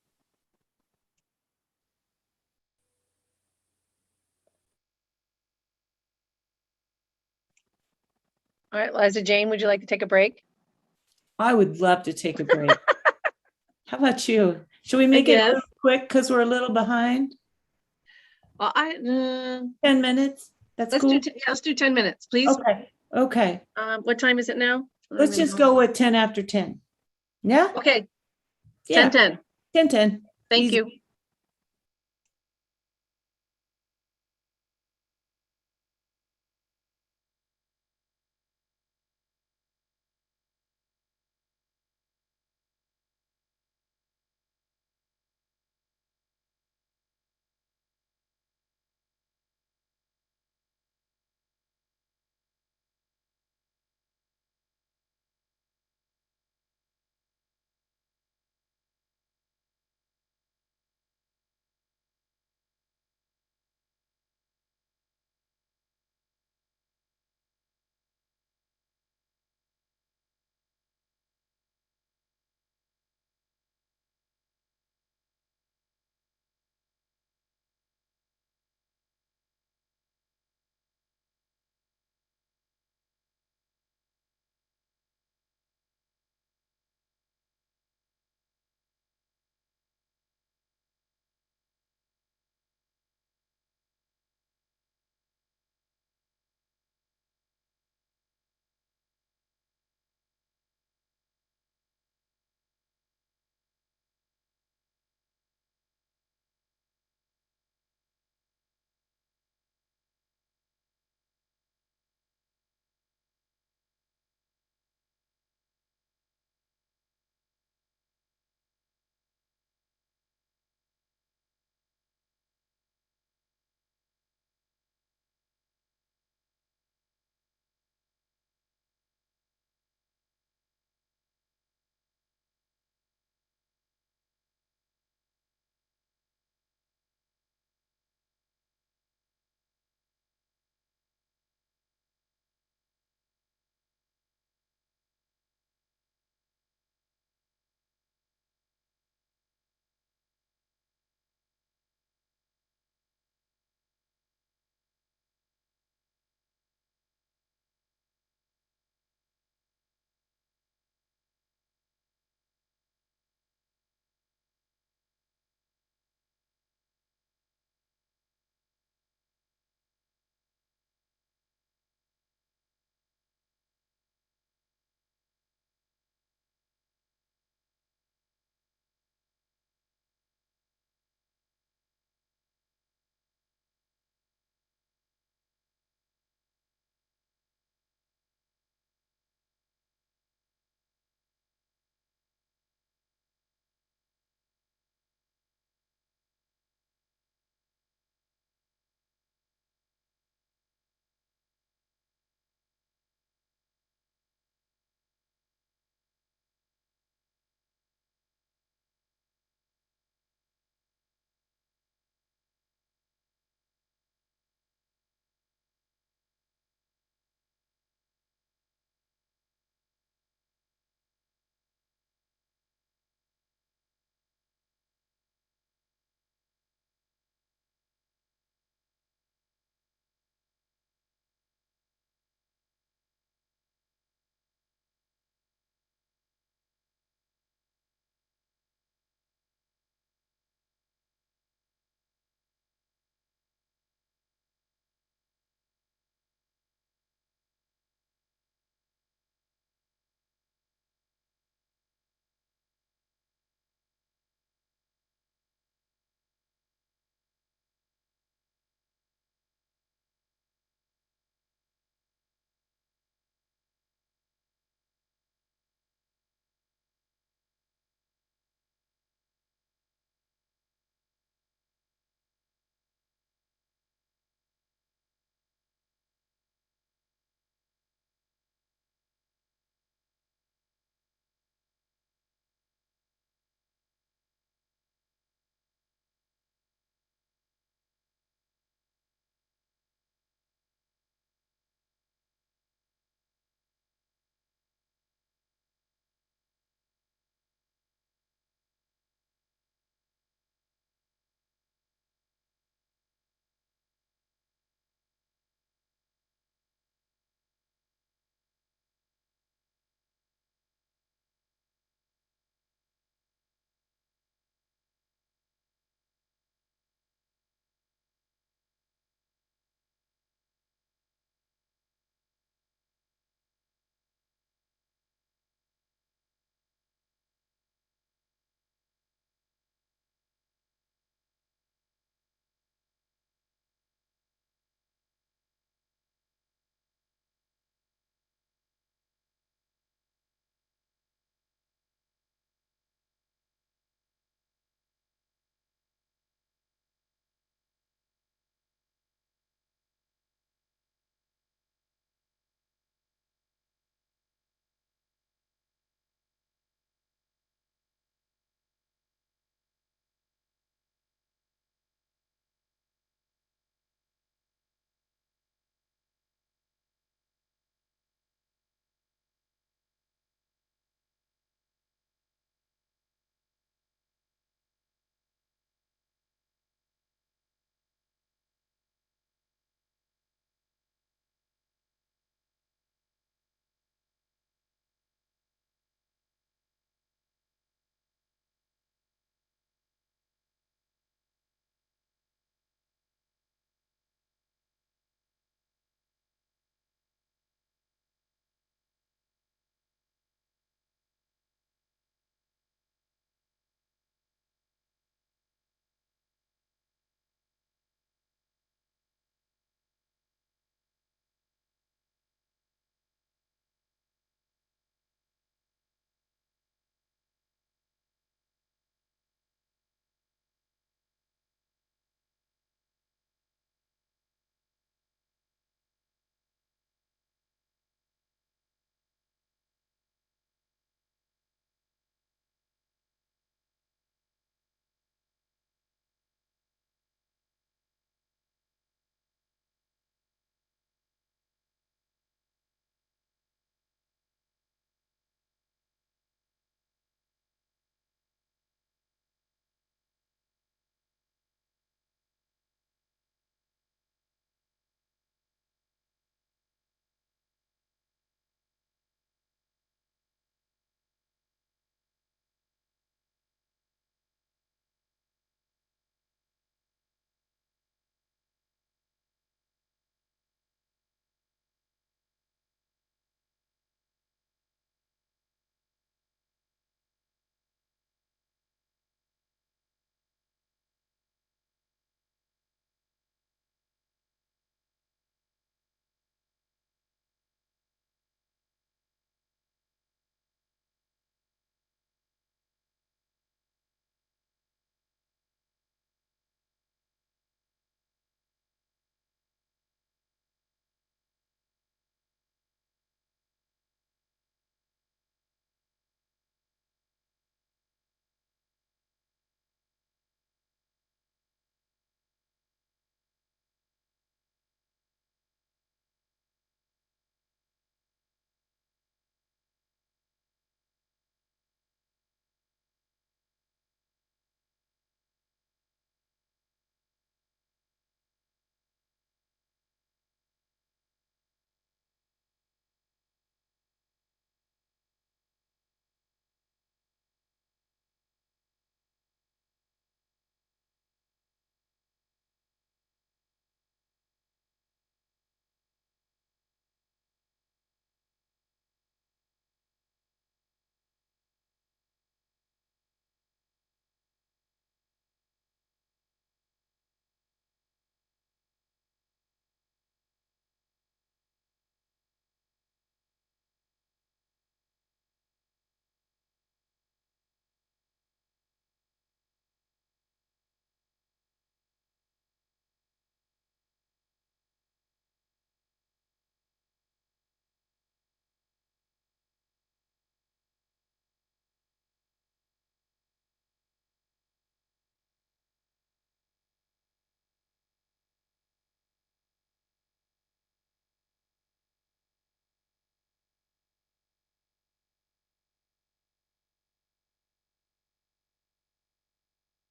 All right, Liza Jane, would you like to take a break?
I would love to take a break. How about you? Should we make it
Yes.
real quick because we're a little behind?
Well,
10 minutes. That's
let's
cool.
let's do 10 minutes, please.
Okay. Okay.
What time is it now?
Let's just go with 10 after 10. Yeah?
Okay.
Yeah.
10:10.
10:10.
Thank
Easy.
you.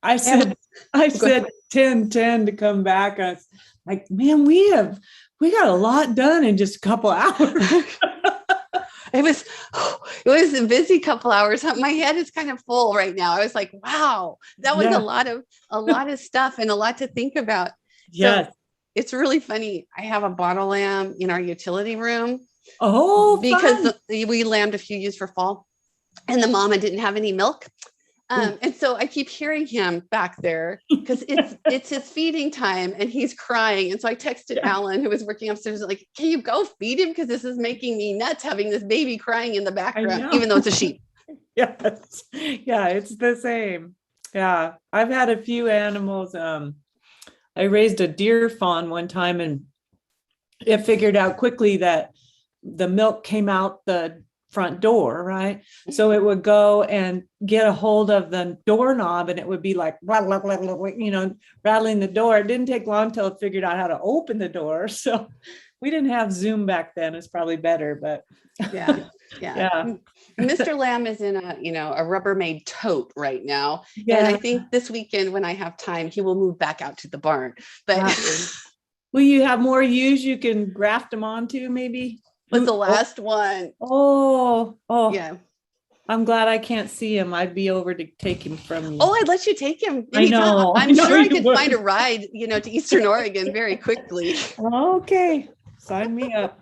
I said 10:10 to come back. I was like, man, we got a lot done in just a couple hours.
It was a busy couple hours. My head is kind of full right now. I was like, wow, that was a lot of stuff and a lot to think about.
Yes.
So it's really funny. I have a bottle lamb in our utility room.
Oh,
because we lambed a few ewes for fall, and the mama didn't have any milk. And so I keep hearing him back there because it's his feeding time and he's crying. And so I texted Alan, who was working upstairs, like, can you go feed him? Because this is making me nuts having this baby crying in the background, even though it's a sheep.
Yes. Yeah, it's the same. Yeah. I've had a few animals. I raised a deer fawn one time and it figured out quickly that the milk came out the front door, right? So it would go and get a hold of the doorknob and it would be like, you know, rattling the door. It didn't take long till it figured out how to open the door. So we didn't have Zoom back then. It's probably better, but
yeah.
Yeah.
Mr. Lamb is in a Rubbermaid tote right now.
Yeah.
And I think this weekend when I have time, he will move back out to the barn. But
will you have more ewes you can graft them onto maybe?
Was the last one.
Oh,
yeah.
I'm glad I can't see him. I'd be over to take him from you.
Oh, I'd let you take him.
I know.
I'm sure I could find a ride, to Eastern Oregon very quickly.
Okay. Sign me up.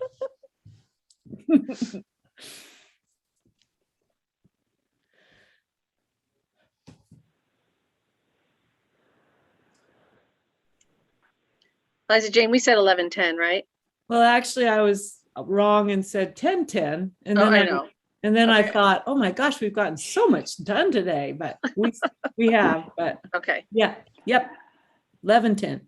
Liza Jane, we said 11:10, right?
Well, actually, I was wrong and said 10:10. And then
I know.
And then I thought, oh my gosh, we've gotten so much done today, but we have, but
okay.
Yeah. Yep. 11:10.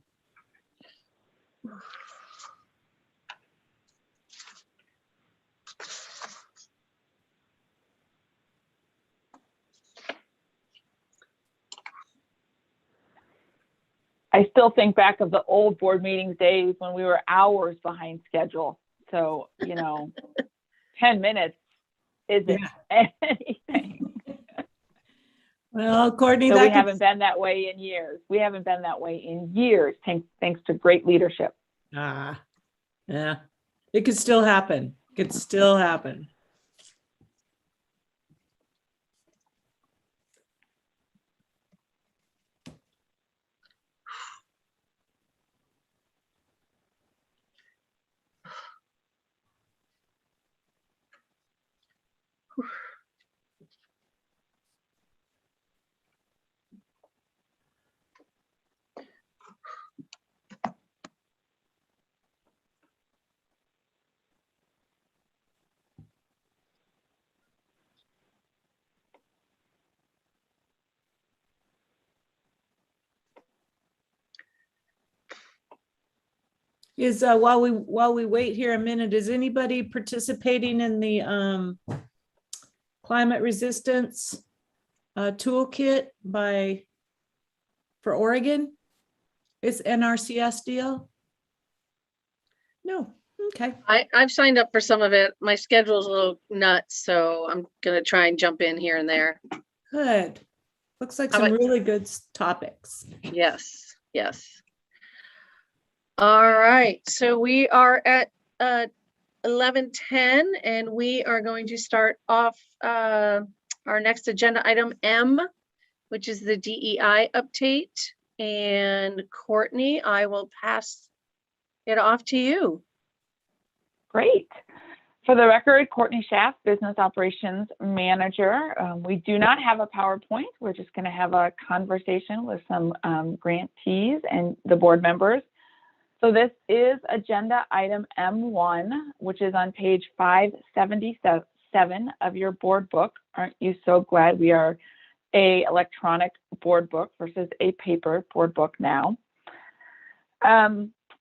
I still think back of the old board meetings days when we were hours behind schedule. So, 10 minutes isn't anything.
Well, Courtney,
So we haven't been that way in years. Thanks to great leadership.
Yeah. It could still happen. Is while we wait here a minute, is anybody participating in the climate resistance toolkit for Oregon? It's NRCS deal? No. Okay.
I've signed up for some of it. My schedule's a little nuts, so I'm gonna try and jump in here and there.
Good. Looks like some really good topics.
Yes. All right, so we are at 11:10 and we are going to start off our next agenda item M, which is the DEI update. And Courtney, I will pass it off to you.
Great. For the record, Courtney Schaff, Business Operations Manager. We do not have a PowerPoint. We're just going to have a conversation with some grantees and the board members. So this is agenda item M1, which is on page 577 of your board book. Aren't you so glad we are a electronic board book versus a paper board book now?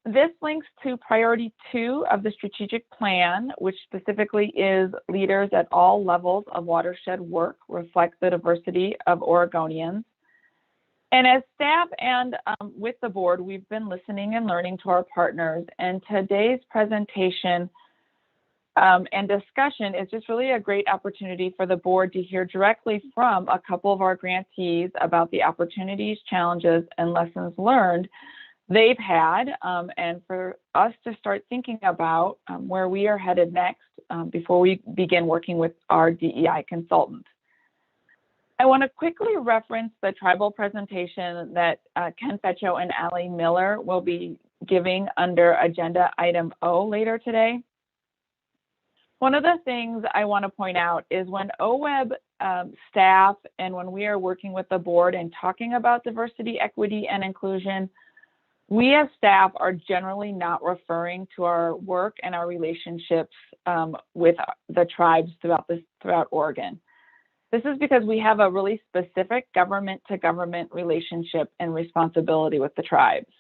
This links to priority 2 of the strategic plan, which specifically is leaders at all levels of watershed work reflect the diversity of Oregonians. And as staff and with the board, we've been listening and learning to our partners. And today's presentation and discussion is just really a great opportunity for the board to hear directly from a couple of our grantees about the opportunities, challenges, and lessons learned they've had, and for us to start thinking about where we are headed next before we begin working with our DEI consultant. I want to quickly reference the tribal presentation that Ken Fetcho and Allie Miller will be giving under agenda item O later today. One of the things I want to point out is when OWEB staff and when we are working with the board and talking about diversity, equity, and inclusion, we as staff are generally not referring to our work and our relationships with the tribes throughout Oregon. This is because we have a really specific government-to-government relationship and responsibility with the tribes,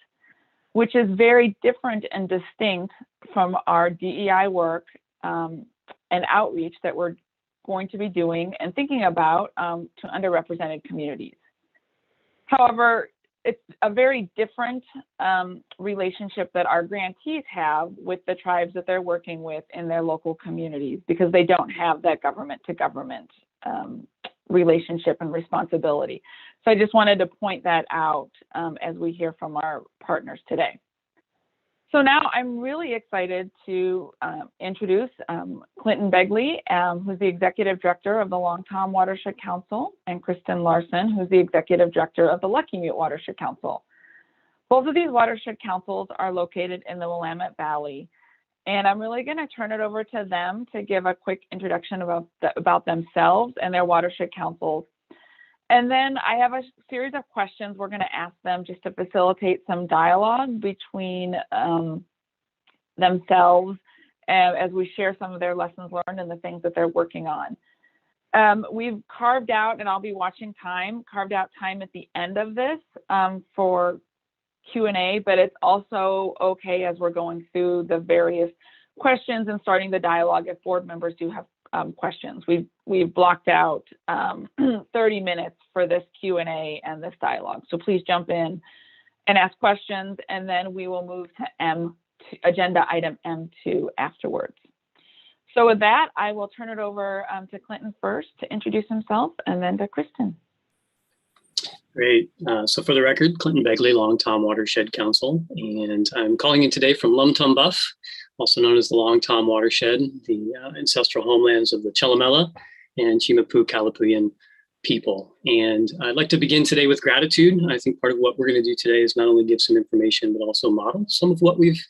which is very different and distinct from our DEI work and outreach that we're going to be doing and thinking about to underrepresented communities. However, it's a very different relationship that our grantees have with the tribes that they're working with in their local communities because they don't have that government-to-government relationship and responsibility. So I just wanted to point that out as we hear from our partners today. So now I'm really excited to introduce Clinton Begley, who's the Executive Director of the Long Tom Watershed Council, and Kristen Larson, who's the Executive Director of the Lucky Mute Watershed Council. Both of these watershed councils are located in the Willamette Valley, and I'm really going to turn it over to them to give a quick introduction about themselves and their watershed councils. And then I have a series of questions we're going to ask them just to facilitate some dialogue between themselves as we share some of their lessons learned and the things that they're working on. We've carved out, and I'll be watching time, carved out time at the end of this for Q&A, but it's also okay as we're going through the various questions and starting the dialogue if board members do have questions. We've blocked out 30 minutes for this Q&A and this dialogue. So please jump in and ask questions, and then we will move to agenda item M2 afterwards. So with that, I will turn it over to Clinton first to introduce himself, and then to Kristen.
Great. So for the record, Clinton Begley, Long Tom Watershed Council, and I'm calling in today from Lum Tum Buff, also known as the Long Tom Watershed, the ancestral homelands of the Chillamela and Chimapu Kalapuyan people. And I'd like to begin today with gratitude. I think part of what we're going to do today is not only give some information, but also model some of what we've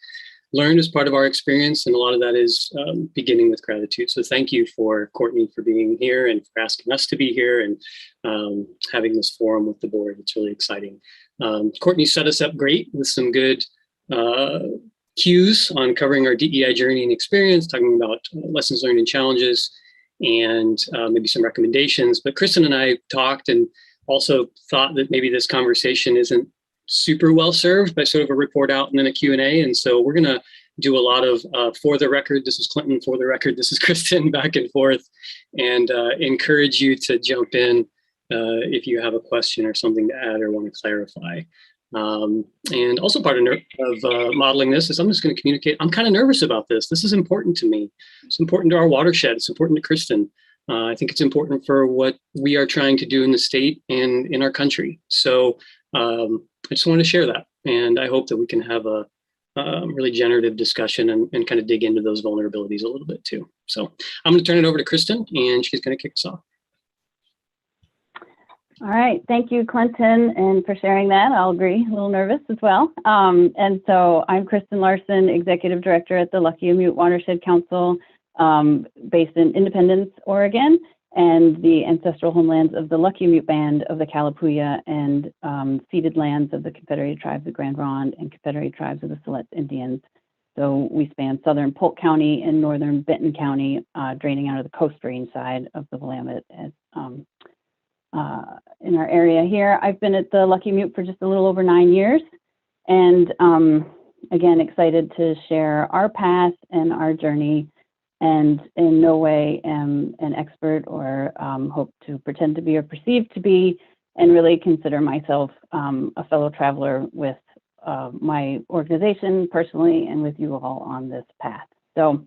learned as part of our experience. And a lot of that is beginning with gratitude. So thank you for Courtney for being here and for asking us to be here and having this forum with the board. It's really exciting. Courtney set us up great with some good cues on covering our DEI journey and experience, talking about lessons learned and challenges, and maybe some recommendations. But Kristen and I talked and also thought that maybe this conversation isn't super well served by sort of a report out and then a Q&A. And so we're going to do a lot of for the record, this is Clinton, for the record, this is Kristen, back and forth, and encourage you to jump in if you have a question or something to add or want to clarify. And also part of modeling this is I'm just going to communicate. I'm kind of nervous about this. This is important to me. It's important to our watershed. It's important to Kristen. I think it's important for what we are trying to do in the state and in our country. So I just want to share that. And I hope that we can have a really generative discussion and kind of dig into those vulnerabilities a little bit too. So I'm going to turn it over to Kristen, and she's going to kick us off.
All right, thank you, Clinton, and for sharing that. I'll agree, a little nervous as well. And so I'm Kristen Larson, Executive Director at the Lucky Mute Watershed Council, based in Independence, Oregon, and the ancestral homelands of the Lucky Mute Band of the Kalapuya and ceded lands of the Confederated Tribes of Grand Ronde and Confederated Tribes of the Siletz Indians. So we span southern Polk County and northern Benton County, draining out of the Coast Range side of the Willamette in our area here. I've been at the Lucky Mute for just a little over 9 years, and again, excited to share our path and our journey, and in no way am an expert or hope to pretend to be or perceive to be, and really consider myself a fellow traveler with my organization personally and with you all on this path. So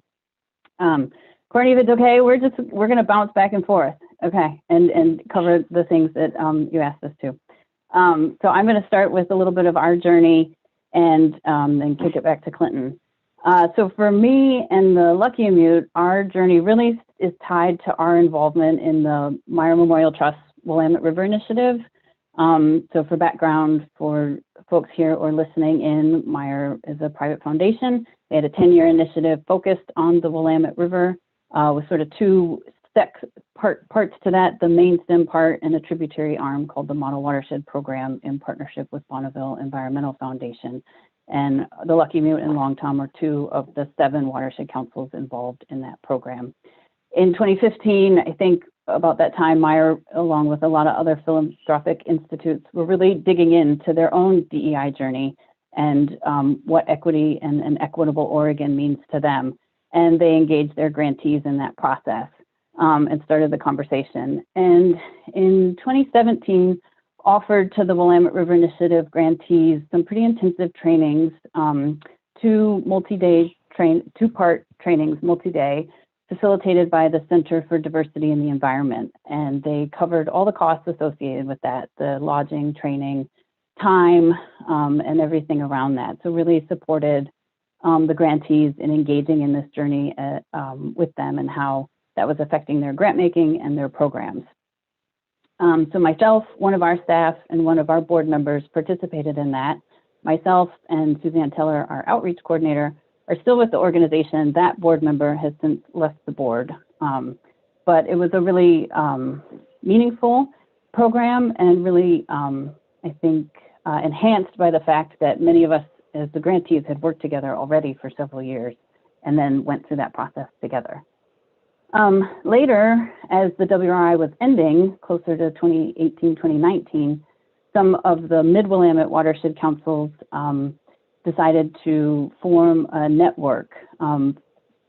Courtney, if it's okay, we're going to bounce back and forth, okay, and cover the things that you asked us to. So I'm going to start with a little bit of our journey and then kick it back to Clinton. So for me and the Lucky Mute, our journey really is tied to our involvement in the Meyer Memorial Trust Willamette River Initiative. So for background, for folks here or listening in, Meyer is a private foundation. They had a 10-year initiative focused on the Willamette River with sort of two parts to that, the main stem part and a tributary arm called the Model Watershed Program in partnership with Bonneville Environmental Foundation. And the Lucky Mute and Long Tom are two of the 7 watershed councils involved in that program. In 2015, I think about that time, Meyer, along with a lot of other philanthropic institutes, were really digging into their own DEI journey and what equity and an equitable Oregon means to them. And they engaged their grantees in that process and started the conversation. And in 2017, offered to the Willamette River Initiative grantees some pretty intensive trainings, two-part trainings, multi-day, facilitated by the Center for Diversity in the Environment. And they covered all the costs associated with that, the lodging, training, time, and everything around that. So really supported the grantees in engaging in this journey with them and how that was affecting their grant making and their programs. So myself, one of our staff, and one of our board members participated in that. Myself and Suzanne Teller, our outreach coordinator, are still with the organization. That board member has since left the board. But it was a really meaningful program and really, I think, enhanced by the fact that many of us as the grantees had worked together already for several years and then went through that process together. Later, as the WRI was ending, closer to 2018, 2019, some of the Mid-Willamette watershed councils decided to form a network, sort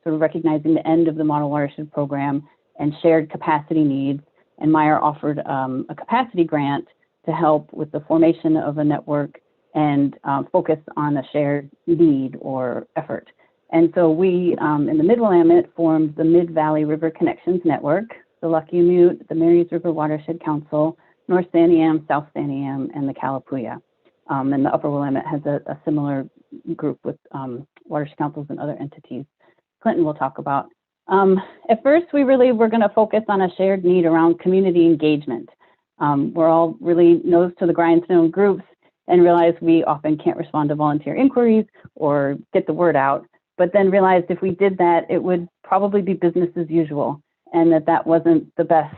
of recognizing the end of the Model Watershed Program and shared capacity needs. And Meyer offered a capacity grant to help with the formation of a network and focus on a shared need or effort. And so we, in the Mid-Willamette, formed the Mid-Valley River Connections Network, the Lucky Mute, the Marys River Watershed Council, North Santiam, South Santiam, and the Calapooya. And the Upper Willamette has a similar group with watershed councils and other entities Clinton will talk about. At first, we really were going to focus on a shared need around community engagement. We're all really nose to the grindstone groups and realize we often can't respond to volunteer inquiries or get the word out, but then realized if we did that, it would probably be business as usual and that wasn't the best,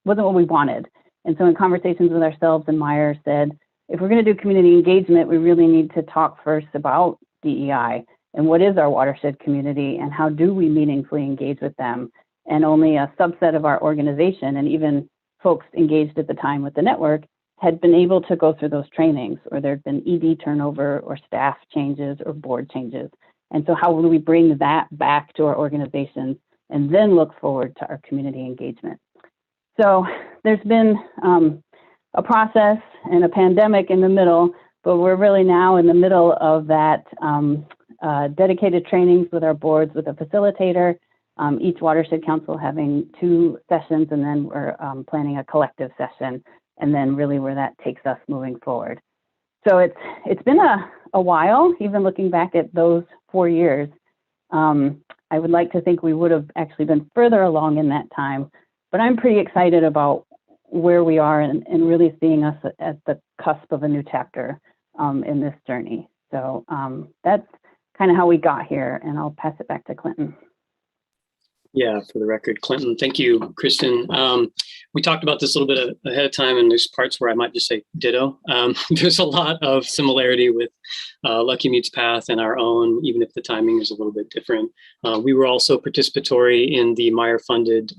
wasn't what we wanted. And so in conversations with ourselves and Meyer said, if we're going to do community engagement, we really need to talk first about DEI and what is our watershed community and how do we meaningfully engage with them. And only a subset of our organization and even folks engaged at the time with the network had been able to go through those trainings, or there'd been ED turnover or staff changes or board changes. And so how do we bring that back to our organizations and then look forward to our community engagement? So there's been a process and a pandemic in the middle, but we're really now in the middle of that dedicated trainings with our boards with a facilitator, each watershed council having 2 sessions, and then we're planning a collective session, and then really where that takes us moving forward. So it's been a while, even looking back at those 4 years. I would like to think we would have actually been further along in that time, but I'm pretty excited about where we are and really seeing us at the cusp of a new chapter in this journey. So that's kind of how we got here, and I'll pass it back to Clinton.
Yeah, for the record, Clinton. Thank you, Kristen. We talked about this a little bit ahead of time, and there's parts where I might just say ditto. There's a lot of similarity with Lucky Mute's path and our own, even if the timing is a little bit different. We were also participatory in the Meyer-funded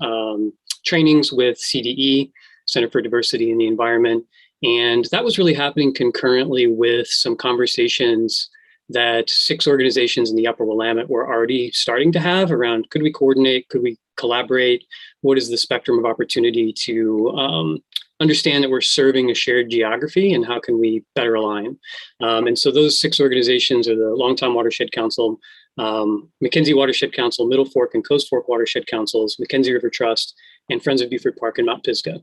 trainings with CDE, Center for Diversity in the Environment. And that was really happening concurrently with some conversations that 6 organizations in the Upper Willamette were already starting to have around, could we coordinate, could we collaborate, what is the spectrum of opportunity to understand that we're serving a shared geography and how can we better align. And so those 6 organizations are the Long Tom Watershed Council, Mackenzie Watershed Council, Middle Fork and Coast Fork Watershed Councils, Mackenzie River Trust, and Friends of Beaufort Park and Mount Pisgah.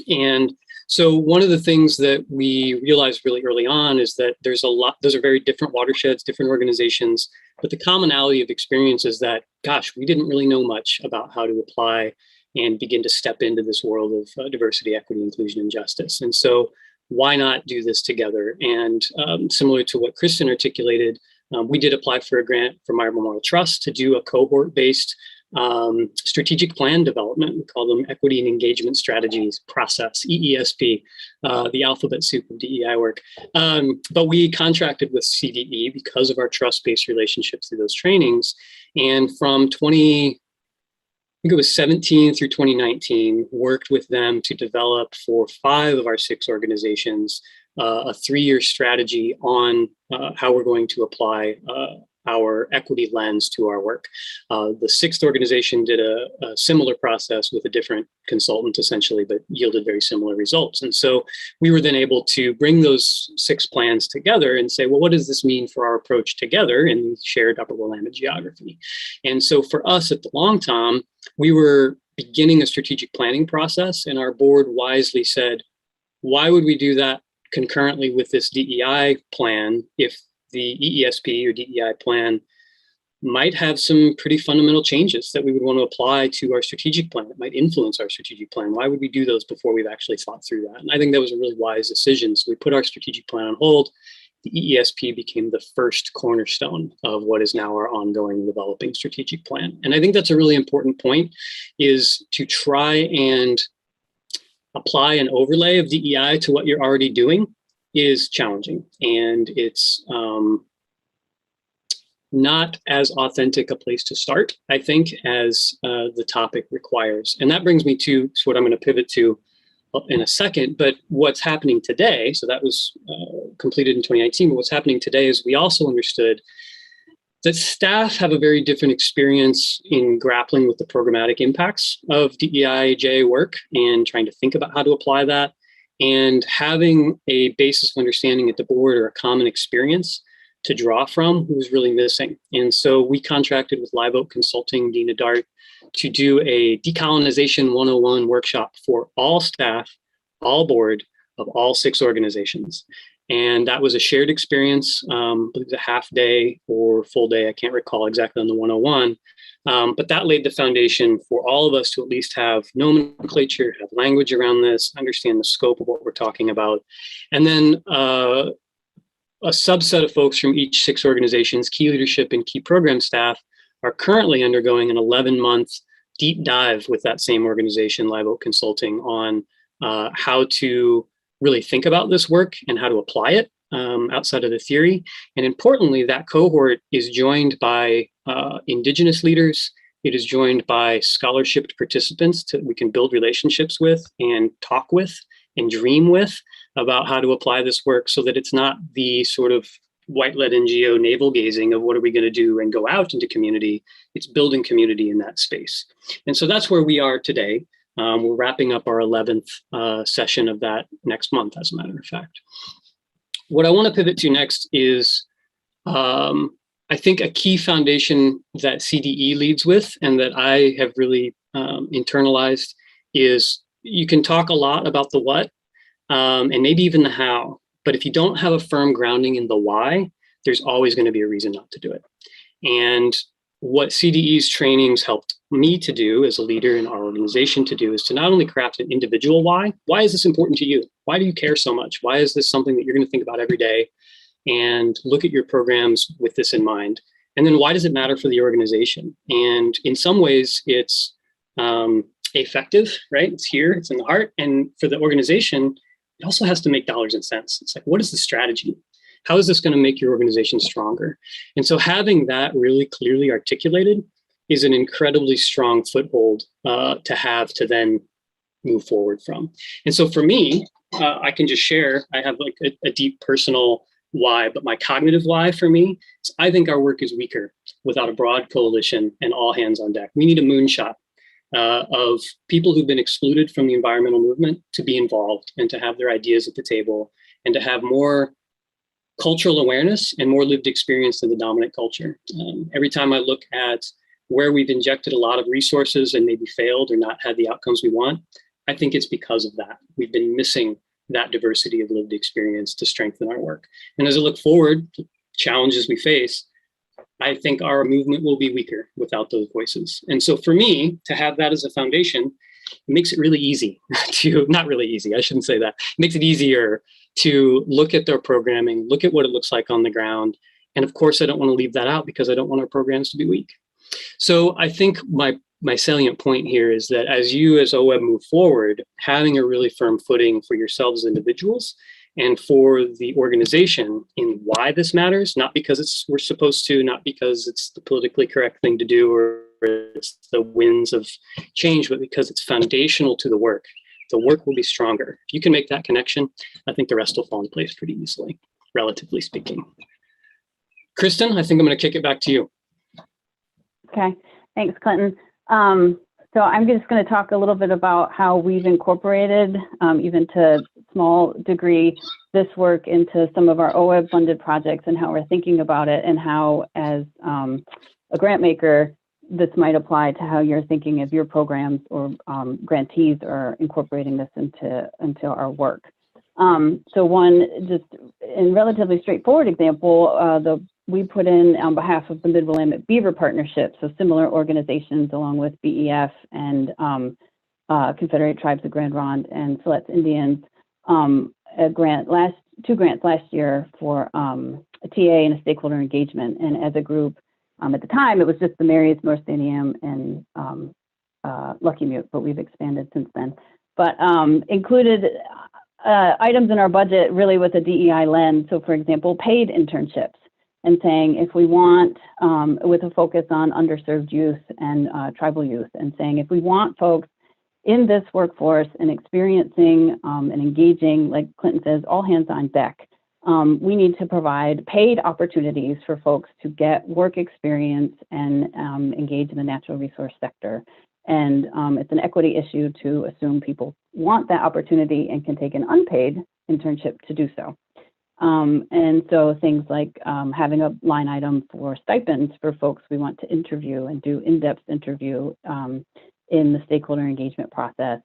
And so one of the things that we realized really early on is that there's a lot, those are very different watersheds, different organizations, but the commonality of experience is that, gosh, we didn't really know much about how to apply and begin to step into this world of diversity, equity, inclusion, and justice. And so why not do this together? And similar to what Kristen articulated, we did apply for a grant from our Memorial Trust to do a cohort-based strategic plan development. We call them Equity and Engagement Strategies Process, EESP, the alphabet soup of DEI work. But we contracted with CDE because of our trust-based relationships through those trainings. And from 2017 through 2019, worked with them to develop for 5 of our 6 organizations a 3-year strategy on how we're going to apply our equity lens to our work. The 6th organization did a similar process with a different consultant essentially, but yielded very similar results. And so we were then able to bring those 6 plans together and say, well, what does this mean for our approach together in shared Upper Willamette geography? And so for us at the Long Tom, we were beginning a strategic planning process, and our board wisely said, why would we do that concurrently with this DEI plan if the EESP or DEI plan might have some pretty fundamental changes that we would want to apply to our strategic plan that might influence our strategic plan? Why would we do those before we've actually thought through that? And I think that was a really wise decision. So we put our strategic plan on hold. The EESP became the first cornerstone of what is now our ongoing developing strategic plan. And I think that's a really important point, is to try and apply an overlay of DEI to what you're already doing is challenging, and it's not as authentic a place to start, I think, as the topic requires. And that brings me to what I'm going to pivot to in a second, but what's happening today, so that was completed in 2019, but what's happening today is we also understood that staff have a very different experience in grappling with the programmatic impacts of DEI-J work and trying to think about how to apply that, and having a basis of understanding at the board or a common experience to draw from was really missing. And so we contracted with Live Oak Consulting, Dina Dart, to do a decolonization 101 workshop for all staff, all board of all 6 organizations. And that was a shared experience, I believe a half day or full day, I can't recall exactly on the 101. But that laid the foundation for all of us to at least have nomenclature, have language around this, understand the scope of what we're talking about. And then a subset of folks from each 6 organizations, key leadership and key program staff, are currently undergoing an 11-month deep dive with that same organization, Live Oak Consulting, on how to really think about this work and how to apply it outside of the theory. And importantly, that cohort is joined by Indigenous leaders. It is joined by scholarship participants that we can build relationships with and talk with and dream with about how to apply this work, so that it's not the sort of white-led NGO navel gazing of what are we going to do and go out into community. It's building community in that space. And so that's where we are today. We're wrapping up our 11th session of that next month, as a matter of fact. What I want to pivot to next is, I think, a key foundation that CDE leads with and that I have really internalized is you can talk a lot about the what and maybe even the how, but if you don't have a firm grounding in the why, there's always going to be a reason not to do it. And what CDE's trainings helped me to do as a leader in our organization to do is to not only craft an individual why is this important to you? Why do you care so much? Why is this something that you're going to think about every day? And look at your programs with this in mind. And then why does it matter for the organization? And in some ways it's effective, right? It's here, it's in the heart. And for the organization, it also has to make dollars and cents. It's like, what is the strategy? How is this going to make your organization stronger? And so having that really clearly articulated is an incredibly strong foothold to have to then move forward from. And so for me, I can just share, I have like a deep personal why, but my cognitive why for me is I think our work is weaker without a broad coalition and all hands on deck. We need a moonshot of people who've been excluded from the environmental movement to be involved and to have their ideas at the table and to have more cultural awareness and more lived experience than the dominant culture. Every time I look at where we've injected a lot of resources and maybe failed or not had the outcomes we want, I think it's because of that. We've been missing that diversity of lived experience to strengthen our work. And as I look forward to challenges we face, I think our movement will be weaker without those voices. And so for me, to have that as a foundation, it makes it really easy not really easy, I shouldn't say that. It makes it easier to look at their programming, look at what it looks like on the ground. And of course, I don't want to leave that out because I don't want our programs to be weak. So I think my salient point here is that as you as OWEB move forward, having a really firm footing for yourselves as individuals and for the organization in why this matters, not because we're supposed to, not because it's the politically correct thing to do or it's the winds of change, but because it's foundational to the work. The work will be stronger. If you can make that connection, I think the rest will fall in place pretty easily, relatively speaking. Kristen, I think I'm going to kick it back to you.
Okay, thanks, Clinton. So I'm just going to talk a little bit about how we've incorporated, even to small degree, this work into some of our OWEB funded projects and how we're thinking about it and how, as a grant maker, this might apply to how you're thinking of your programs or grantees are incorporating this into our work. So one just in relatively straightforward example, we put in on behalf of the Mid-Willamette Beaver Partnership, so similar organizations along with BEF and Confederate Tribes of Grand Ronde and Siletz Indians, two grants last year for a TA and a stakeholder engagement. And as a group, at the time, it was just the Marius, Morstanium, and Lucky Mute, but we've expanded since then. But included items in our budget really with a DEI lens. So for example, paid internships. And saying if we want, with a focus on underserved youth and tribal youth, and saying if we want folks in this workforce and experiencing and engaging, like Clinton says, all hands on deck, we need to provide paid opportunities for folks to get work experience and engage in the natural resource sector. And it's an equity issue to assume people want that opportunity and can take an unpaid internship to do so. And so things like having a line item for stipends for folks we want to interview and do in-depth interview in the stakeholder engagement process.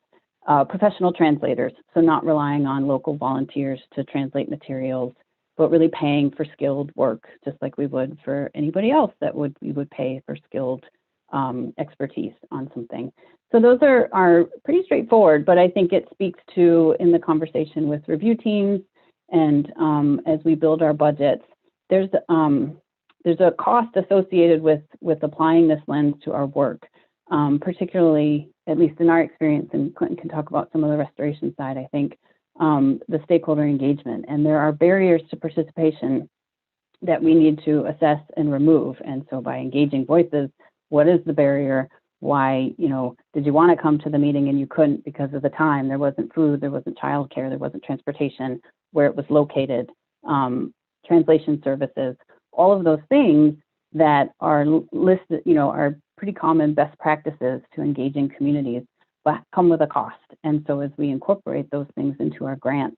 Professional translators, so not relying on local volunteers to translate materials, but really paying for skilled work, just like we would for anybody else that we would pay for skilled expertise on something. So those are pretty straightforward, but I think it speaks to, in the conversation with review teams, and as we build our budgets, there's a cost associated with applying this lens to our work, particularly, at least in our experience, and Clinton can talk about some of the restoration side, I think, the stakeholder engagement. And there are barriers to participation that we need to assess and remove. And so by engaging voices, what is the barrier? Why, did you want to come to the meeting and you couldn't because of the time? There wasn't food, there wasn't childcare, there wasn't transportation, where it was located, translation services, all of those things that are listed, are pretty common best practices to engaging communities, but come with a cost. And so as we incorporate those things into our grants,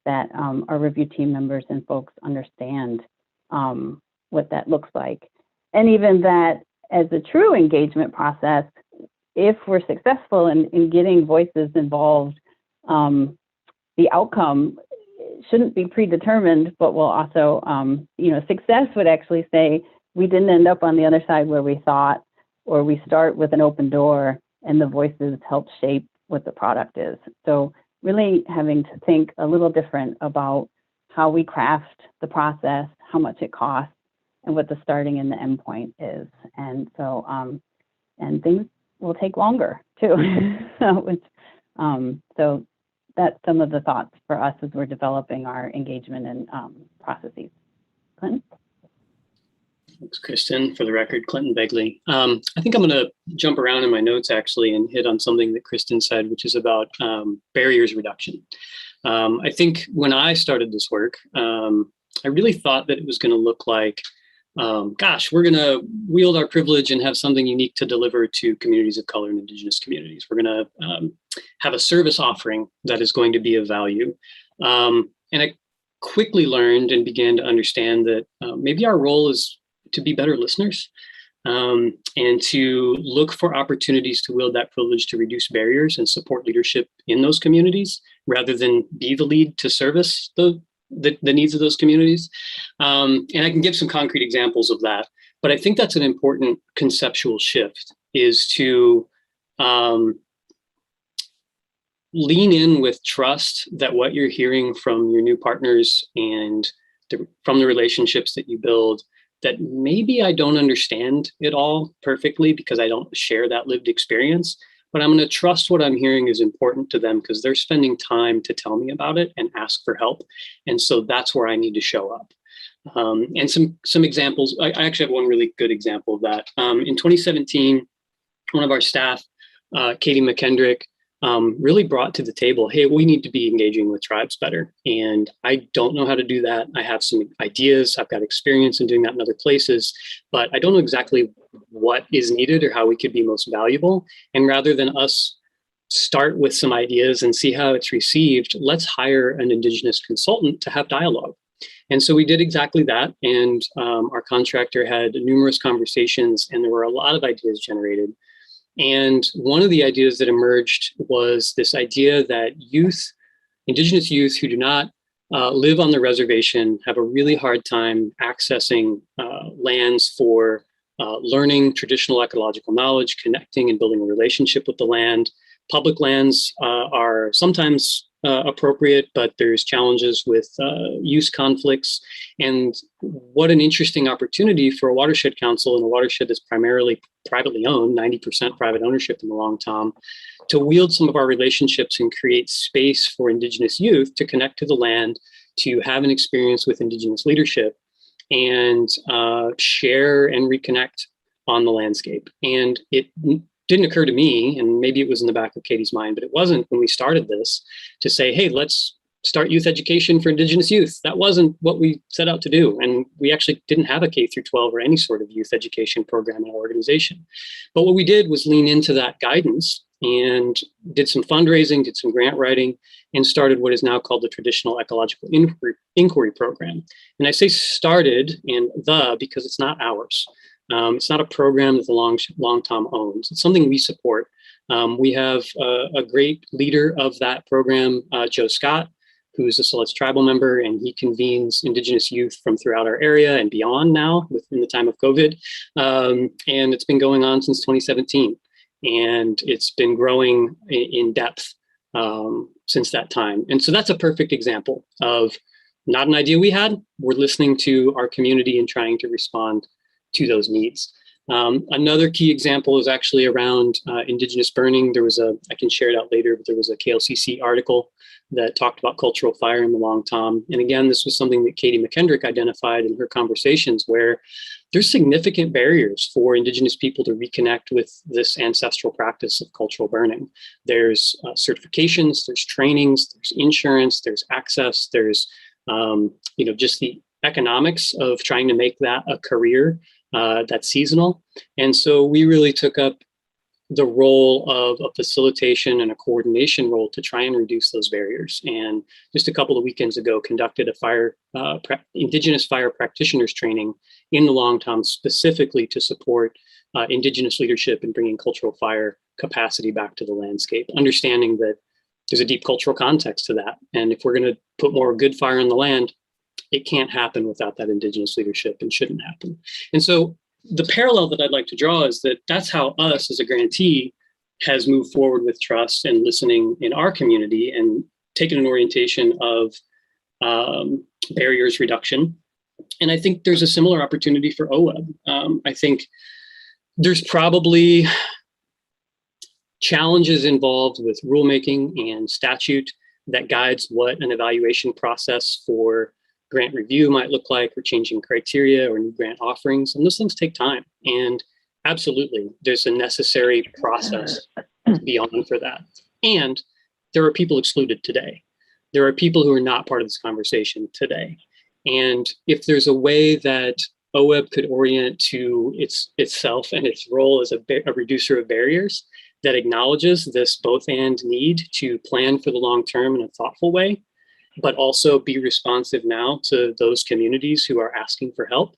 that our review team members and folks understand what that looks like. And even that as a true engagement process, if we're successful in getting voices involved, the outcome shouldn't be predetermined, but will also, success would actually say we didn't end up on the other side where we thought, or we start with an open door and the voices help shape what the product is. So really having to think a little different about how we craft the process, how much it costs, and what the starting and the end point is. And so, and things will take longer too. So that's some of the thoughts for us as we're developing our engagement and processes. Clinton?
Thanks, Kristen. For the record, Clinton Begley. I think I'm going to jump around in my notes actually and hit on something that Kristen said, which is about barriers reduction. I think when I started this work, I really thought that it was going to look like, gosh, we're going to wield our privilege and have something unique to deliver to communities of color and Indigenous communities. We're going to have a service offering that is going to be of value. And quickly learned and began to understand that maybe our role is to be better listeners, and to look for opportunities to wield that privilege to reduce barriers and support leadership in those communities, rather than be the lead to service the needs of those communities. And I can give some concrete examples of that, but I think that's an important conceptual shift, is to lean in with trust that what you're hearing from your new partners and from the relationships that you build, that maybe I don't understand it all perfectly because I don't share that lived experience, but I'm going to trust what I'm hearing is important to them because they're spending time to tell me about it and ask for help. And so that's where I need to show up. And some examples, I actually have one really good example of that. In 2017, one of our staff, Katie McKendrick, really brought to the table, hey, we need to be engaging with tribes better. And I don't know how to do that. I have some ideas. I've got experience in doing that in other places, but I don't know exactly what is needed or how we could be most valuable. And rather than us start with some ideas and see how it's received, let's hire an Indigenous consultant to have dialogue. And so we did exactly that. And our contractor had numerous conversations, and there were a lot of ideas generated. And one of the ideas that emerged was this idea that youth, Indigenous youth who do not live on the reservation, have a really hard time accessing lands for learning traditional ecological knowledge, connecting and building a relationship with the land. Public lands are sometimes appropriate, but there's challenges with use conflicts. And what an interesting opportunity for a watershed council, and a watershed that's primarily privately owned, 90% private ownership in the Long Tom, to wield some of our relationships and create space for Indigenous youth to connect to the land, to have an experience with Indigenous leadership, and share and reconnect on the landscape. And it didn't occur to me, and maybe it was in the back of Katie's mind, but it wasn't when we started this, to say, hey, let's start youth education for Indigenous youth. That wasn't what we set out to do. And we actually didn't have a K through 12 or any sort of youth education program in our organization. But what we did was lean into that guidance and did some fundraising, did some grant writing, and started what is now called the Traditional Ecological Inquiry Program. And I say started because it's not ours. It's not a program that the Long Tom owns. It's something we support. We have a great leader of that program, Joe Scott, who is a Siletz tribal member, and he convenes Indigenous youth from throughout our area and beyond now within the time of COVID. And it's been going on since 2017. And it's been growing in depth since that time. And so that's a perfect example of not an idea we had. We're listening to our community and trying to respond to those needs. Another key example is actually around Indigenous burning. I can share it out later, but there was a KLCC article that talked about cultural fire in the Long Tom. And again, this was something that Katie McKendrick identified in her conversations, where there's significant barriers for Indigenous people to reconnect with this ancestral practice of cultural burning. There's certifications, there's trainings, there's insurance, there's access, there's just the economics of trying to make that a career that's seasonal. And so we really took up the role of a facilitation and a coordination role to try and reduce those barriers. And just a couple of weekends ago, conducted a Indigenous fire practitioners training in the Long Tom, specifically to support Indigenous leadership in bringing cultural fire capacity back to the landscape, understanding that there's a deep cultural context to that. And if we're going to put more good fire on the land, it can't happen without that Indigenous leadership, and shouldn't happen. And so the parallel that I'd like to draw is that that's how us as a grantee has moved forward with trust and listening in our community, and taken an orientation of barriers reduction. And I think there's a similar opportunity for OWEB. I think there's probably challenges involved with rulemaking and statute that guides what an evaluation process for grant review might look like, or changing criteria or new grant offerings. And those things take time. And absolutely, there's a necessary process to be on for that. And there are people excluded today. There are people who are not part of this conversation today. And if there's a way that OWEB could orient to itself and its role as a reducer of barriers that acknowledges this both and need to plan for the long term in a thoughtful way, but also be responsive now to those communities who are asking for help.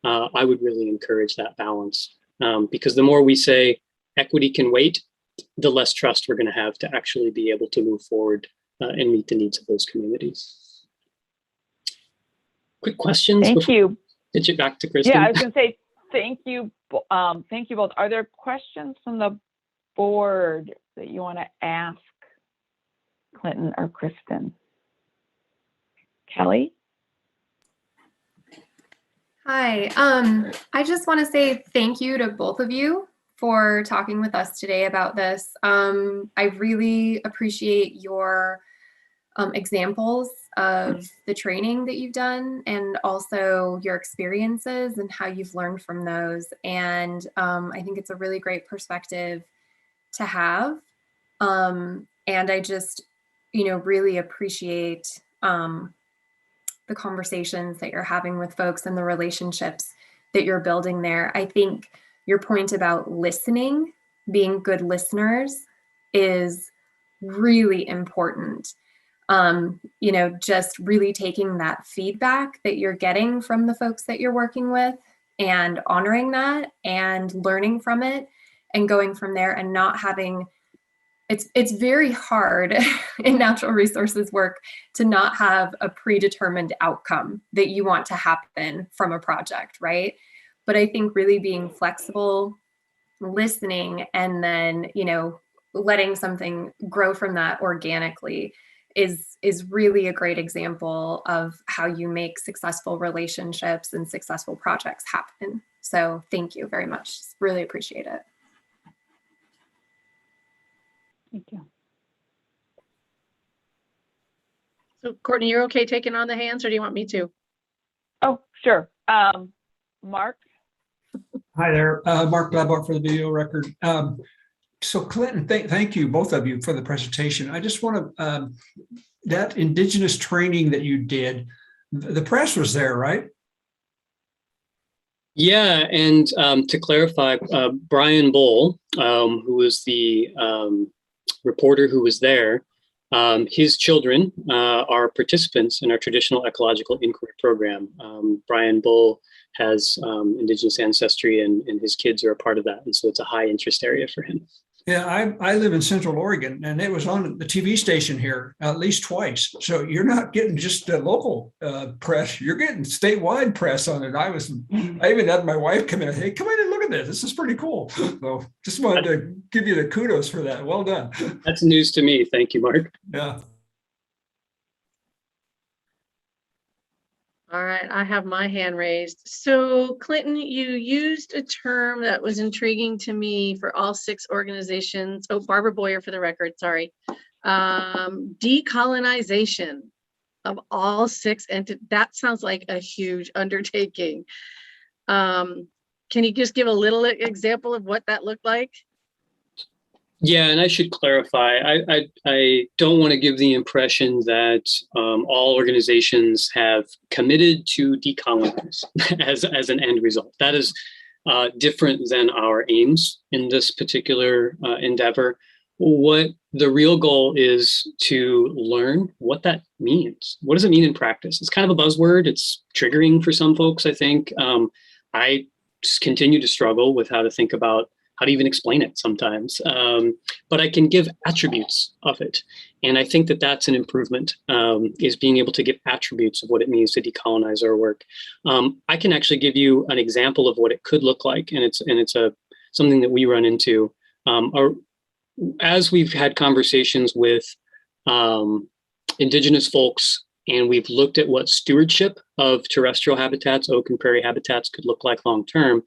I would really encourage that balance, because the more we say equity can wait, the less trust we're going to have to actually be able to move forward and meet the needs of those communities. Quick questions.
Thank you.
Pitch it back to Kristen.
Yeah, I was going to say thank you. Thank you both. Are there questions from the board that you want to ask Clinton or Kristen? Kelly?
Hi, I just want to say thank you to both of you for talking with us today about this. I really appreciate your examples of the training that you've done and also your experiences and how you've learned from those. And I think it's a really great perspective to have. And I just, really appreciate the conversations that you're having with folks and the relationships that you're building there. I think your point about listening, being good listeners, is really important. Just really taking that feedback that you're getting from the folks that you're working with and honoring that and learning from it and going from there and not having, it's very hard in natural resources work to not have a predetermined outcome that you want to happen from a project, right? But I think really being flexible, listening, and then, letting something grow from that organically is really a great example of how you make successful relationships and successful projects happen. So thank you very much. Really appreciate it.
Thank you.
So Courtney, you're okay taking on the hands, or do you want me to?
Oh, sure. Mark?
Hi there, Mark Gladbach for the video record. So Clinton, thank you, both of you, for the presentation. I just want to, that Indigenous training that you did, the press was there, right?
Yeah, and to clarify, Brian Bull, who was the reporter who was there, his children are participants in our traditional ecological inquiry program. Brian Bull has Indigenous ancestry, and his kids are a part of that, and so it's a high interest area for him.
Yeah, I live in Central Oregon, and it was on the TV station here at least twice. So you're not getting just the local press; you're getting statewide press on it. I even had my wife come in and, hey, come in and look at this. This is pretty cool. So just wanted to give you the kudos for that. Well done.
That's news to me. Thank you, Mark.
Yeah.
All right, I have my hand raised. So Clinton, you used a term that was intriguing to me for all 6 organizations. Oh, Barbara Boyer for the record, sorry. Decolonization of all 6 entities. That sounds like a huge undertaking. Can you just give a little example of what that looked like?
Yeah, and I should clarify, I don't want to give the impression that all organizations have committed to decolonize as an end result. That is different than our aims in this particular endeavor. What the real goal is to learn what that means. What does it mean in practice? It's kind of a buzzword. It's triggering for some folks, I think. I just continue to struggle with how to think about how to even explain it sometimes. But I can give attributes of it. And I think that that's an improvement, is being able to give attributes of what it means to decolonize our work. I can actually give you an example of what it could look like. And it's something that we run into. As we've had conversations with Indigenous folks, and we've looked at what stewardship of terrestrial habitats, oak and prairie habitats, could look like long-term.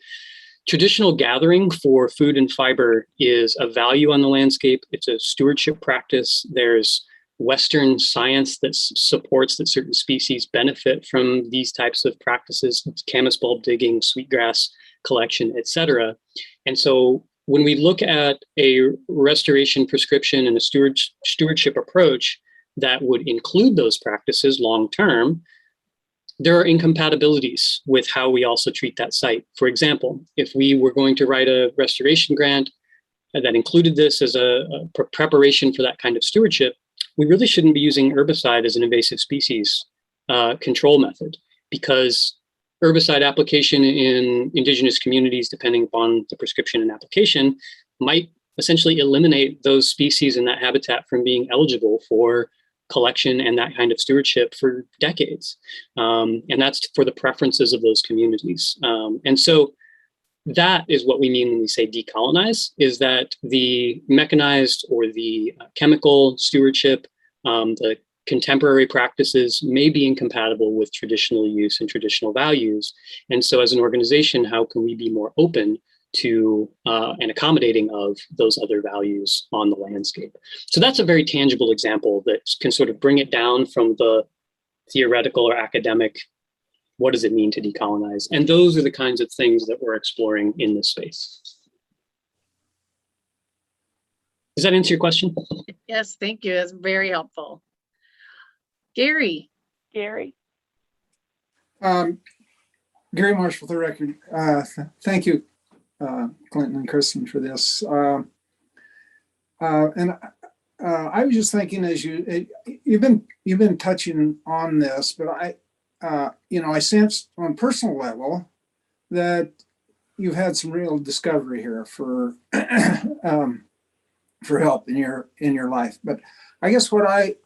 Traditional gathering for food and fiber is a value on the landscape. It's a stewardship practice. There's Western science that supports that certain species benefit from these types of practices, camas bulb digging, sweetgrass collection, et cetera. And so when we look at a restoration prescription and a stewardship approach that would include those practices long-term, there are incompatibilities with how we also treat that site. For example, if we were going to write a restoration grant that included this as a preparation for that kind of stewardship, we really shouldn't be using herbicide as an invasive species control method, because herbicide application in indigenous communities, depending upon the prescription and application, might essentially eliminate those species in that habitat from being eligible for collection and that kind of stewardship for decades. And that's for the preferences of those communities. And so that is what we mean when we say decolonize, is that the mechanized or the chemical stewardship, the contemporary practices may be incompatible with traditional use and traditional values. And so as an organization, how can we be more open to and accommodating of those other values on the landscape? So that's a very tangible example that can sort of bring it down from the theoretical or academic, what does it mean to decolonize? And those are the kinds of things that we're exploring in this space. Does that answer your question?
Yes, thank you. That's very helpful. Gary.
Gary.
Gary Marsh for the record. Thank you, Clinton and Kristen, for this. And I was just thinking, as you've been touching on this, but I sensed on a personal level that you've had some real discovery here for help in your life. But I guess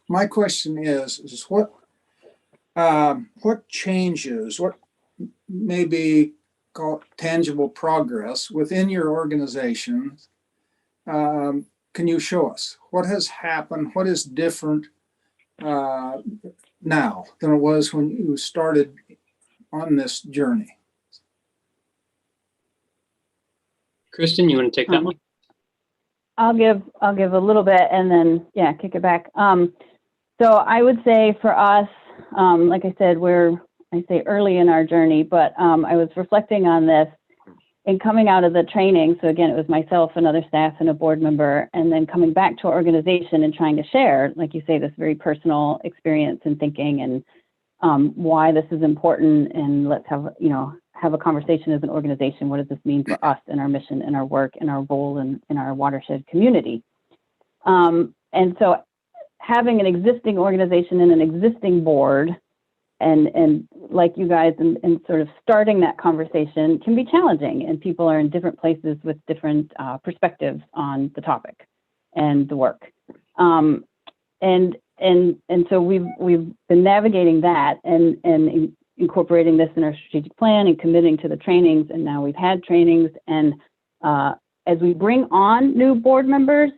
my question is what changes, what maybe call it tangible progress within your organization can you show us? What has happened? What is different now than it was when you started on this journey?
Kristen, you want to take that one?
I'll give a little bit and then kick it back. So I would say for us, like I said, I say early in our journey, but I was reflecting on this and coming out of the training. So again, it was myself, another staff, and a board member, and then coming back to our organization and trying to share, like you say, this very personal experience and thinking and why this is important. And let's have a conversation as an organization. What does this mean for us and our mission and our work and our role in our watershed community? And so having an existing organization and an existing board and like you guys and sort of starting that conversation can be challenging, and people are in different places with different perspectives on the topic and the work. And so we've been navigating that and incorporating this in our strategic plan and committing to the trainings. And now we've had trainings, and as we bring on new board members,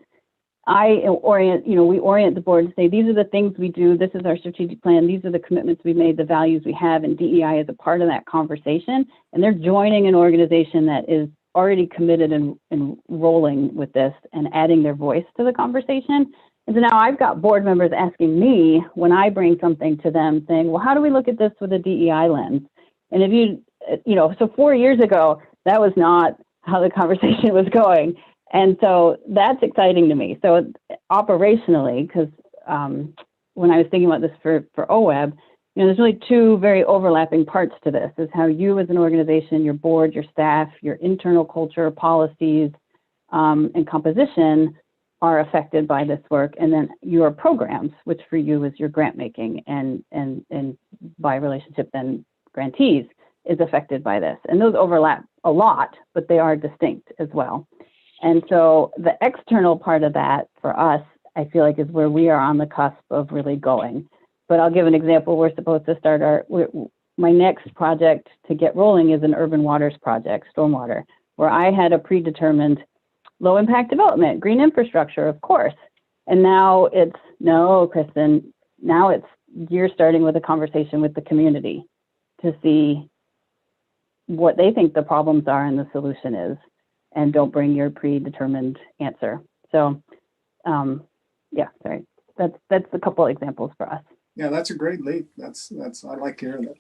we orient the board and say, these are the things we do. This is our strategic plan. These are the commitments we made, the values we have, and DEI is a part of that conversation. And they're joining an organization that is already committed and rolling with this and adding their voice to the conversation. And so now I've got board members asking me when I bring something to them saying, well, how do we look at this with a DEI lens? And so 4 years ago, that was not how the conversation was going. And so that's exciting to me. So operationally, because when I was thinking about this for OWEB, there's really two very overlapping parts to this, is how you as an organization, your board, your staff, your internal culture, policies, and composition are affected by this work. And then your programs, which for you is your grant making and by relationship then grantees, is affected by this. And those overlap a lot, but they are distinct as well. And so the external part of that for us, I feel like is where we are on the cusp of really going. But I'll give an example. We're supposed to start my next project to get rolling is an urban waters project, stormwater, where I had a predetermined low impact development, green infrastructure, of course. And now Kristen, you're starting with a conversation with the community to see what they think the problems are and the solution is, and don't bring your predetermined answer. So, sorry, that's a couple examples for us.
Yeah, that's a great lead. I like to hear that.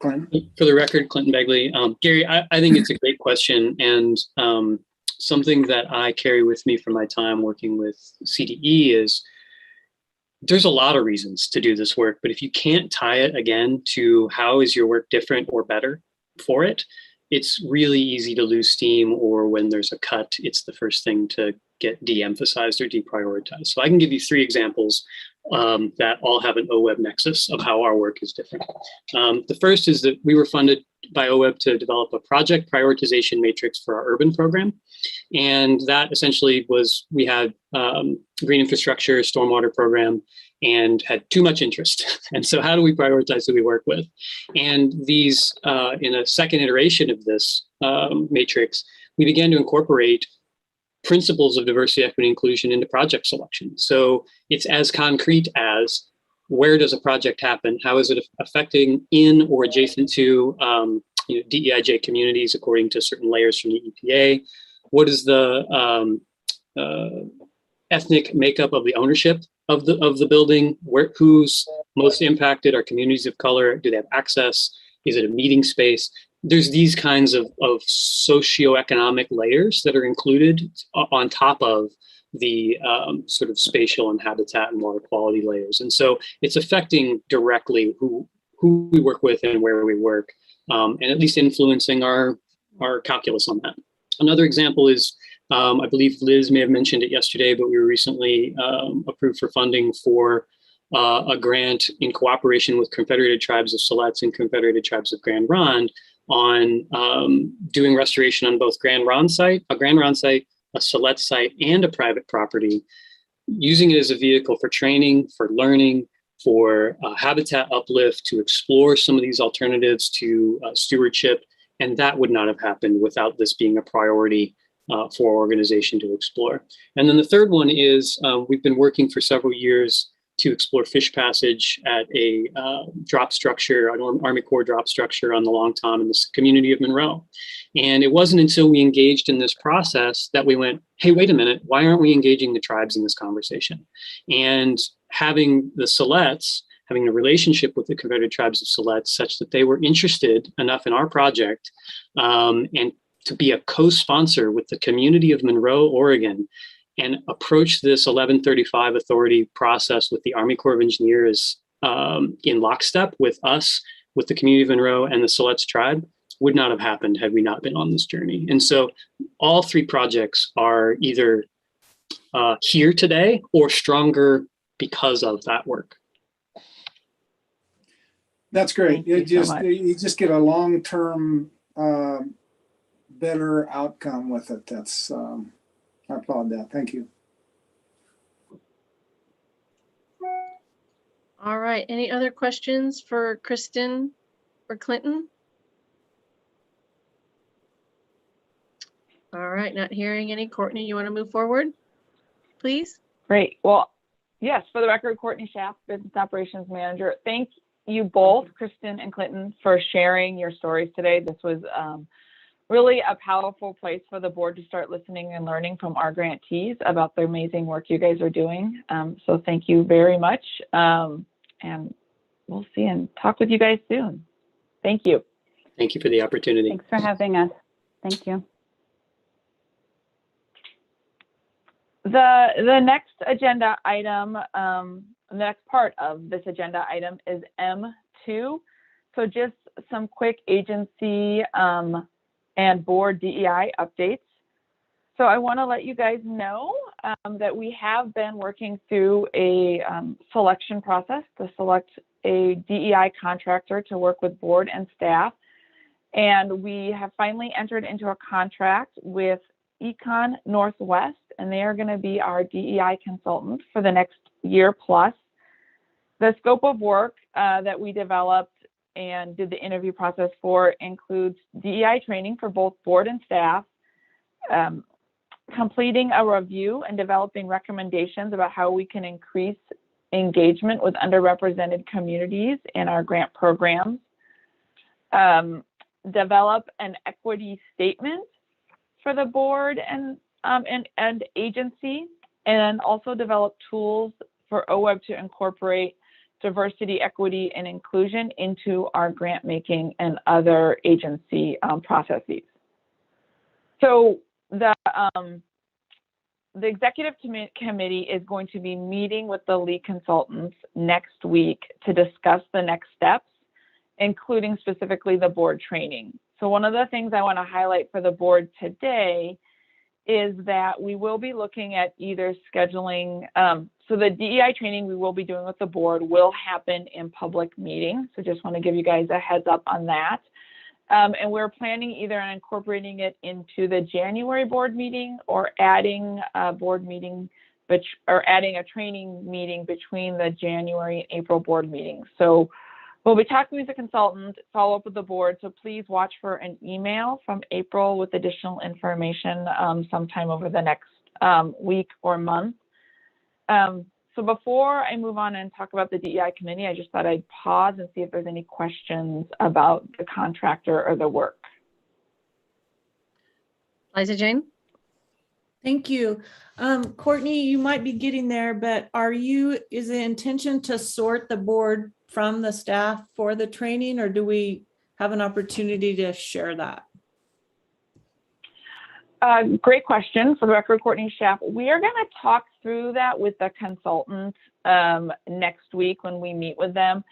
Clinton?
For the record, Clinton Begley. Gary, I think it's a great question, and something that I carry with me from my time working with CDE is there's a lot of reasons to do this work, but if you can't tie it again to how is your work different or better for it, it's really easy to lose steam, or when there's a cut, it's the first thing to get de-emphasized or deprioritized. So I can give you 3 examples that all have an OWEB nexus of how our work is different. The first is that we were funded by OWEB to develop a project prioritization matrix for our urban program. And that essentially was, we had green infrastructure, stormwater program, and had too much interest. And so how do we prioritize who we work with? And these, in a second iteration of this matrix, we began to incorporate principles of diversity, equity, inclusion into project selection. So it's as concrete as, where does a project happen? How is it affecting in or adjacent to DEIJ communities according to certain layers from the EPA? What is the ethnic makeup of the ownership of the building? Who's most impacted? Are communities of color? Do they have access? Is it a meeting space? There's these kinds of socioeconomic layers that are included on top of the sort of spatial and habitat and water quality layers. And so it's affecting directly who we work with and where we work, and at least influencing our calculus on that. Another example is, I believe Liz may have mentioned it yesterday, but we were recently approved for funding for a grant in cooperation with Confederated Tribes of Siletz and Confederated Tribes of Grand Ronde on doing restoration on both a Grand Ronde site, a Siletz site, and a private property, using it as a vehicle for training, for learning, for habitat uplift, to explore some of these alternatives to stewardship. And that would not have happened without this being a priority for our organization to explore. And then the third one is, we've been working for several years to explore fish passage at a drop structure, an Army Corps drop structure on the Long Tom in the community of Monroe. And it wasn't until we engaged in this process that we went, hey, wait a minute, why aren't we engaging the tribes in this conversation? And having the Siletz, having a relationship with the Confederated Tribes of Siletz such that they were interested enough in our project and to be a co-sponsor with the community of Monroe, Oregon, and approach this 1135 authority process with the Army Corps of Engineers in lockstep with us, with the community of Monroe and the Siletz tribe, would not have happened had we not been on this journey. And so all 3 projects are either here today or stronger because of that work.
That's great.
Thank you so much.
You just get a long-term better outcome with it. That's I applaud that. Thank you.
All right. Any other questions for Kristen or Clinton? All right. Not hearing any. Courtney, you want to move forward, please?
Great. Well, yes, for the record, Courtney Schaff, Business Operations Manager. Thank you both, Kristen and Clinton, for sharing your stories today. This was really a powerful place for the board to start listening and learning from our grantees about the amazing work you guys are doing. So thank you very much. And we'll see and talk with you guys soon. Thank you.
Thank you for the opportunity.
Thanks for having us. Thank you.
The next agenda item, the next part of this agenda item is M2. So just some quick agency and board DEI updates. So I want to let you guys know that we have been working through a selection process to select a DEI contractor to work with board and staff. And we have finally entered into a contract with Econ Northwest, and they are going to be our DEI consultant for the next year plus. The scope of work that we developed and did the interview process for includes DEI training for both board and staff, completing a review and developing recommendations about how we can increase engagement with underrepresented communities in our grant programs, develop an equity statement for the board and agency, and also develop tools for OWEB to incorporate diversity, equity, and inclusion into our grant making and other agency processes. So the executive committee is going to be meeting with the lead consultants next week to discuss the next steps, including specifically the board training. So one of the things I want to highlight for the board today is that we will be looking at either scheduling, so the DEI training we will be doing with the board will happen in public meetings. So just want to give you guys a heads up on that. And we're planning either on incorporating it into the January board meeting or adding a board meeting, or adding a training meeting between the January and April board meetings. So we'll be talking with the consultant, follow up with the board. So please watch for an email from April with additional information sometime over the next week or month. So before I move on and talk about the DEI committee, I just thought I'd pause and see if there's any questions about the contractor or the work.
Liza Jane?
Thank you. Courtney, you might be getting there, but is the intention to sort the board from the staff for the training, or do we have an opportunity to share that?
Great question. For the record, Courtney Schaff. We are going to talk through that with the consultant next week when we meet with them.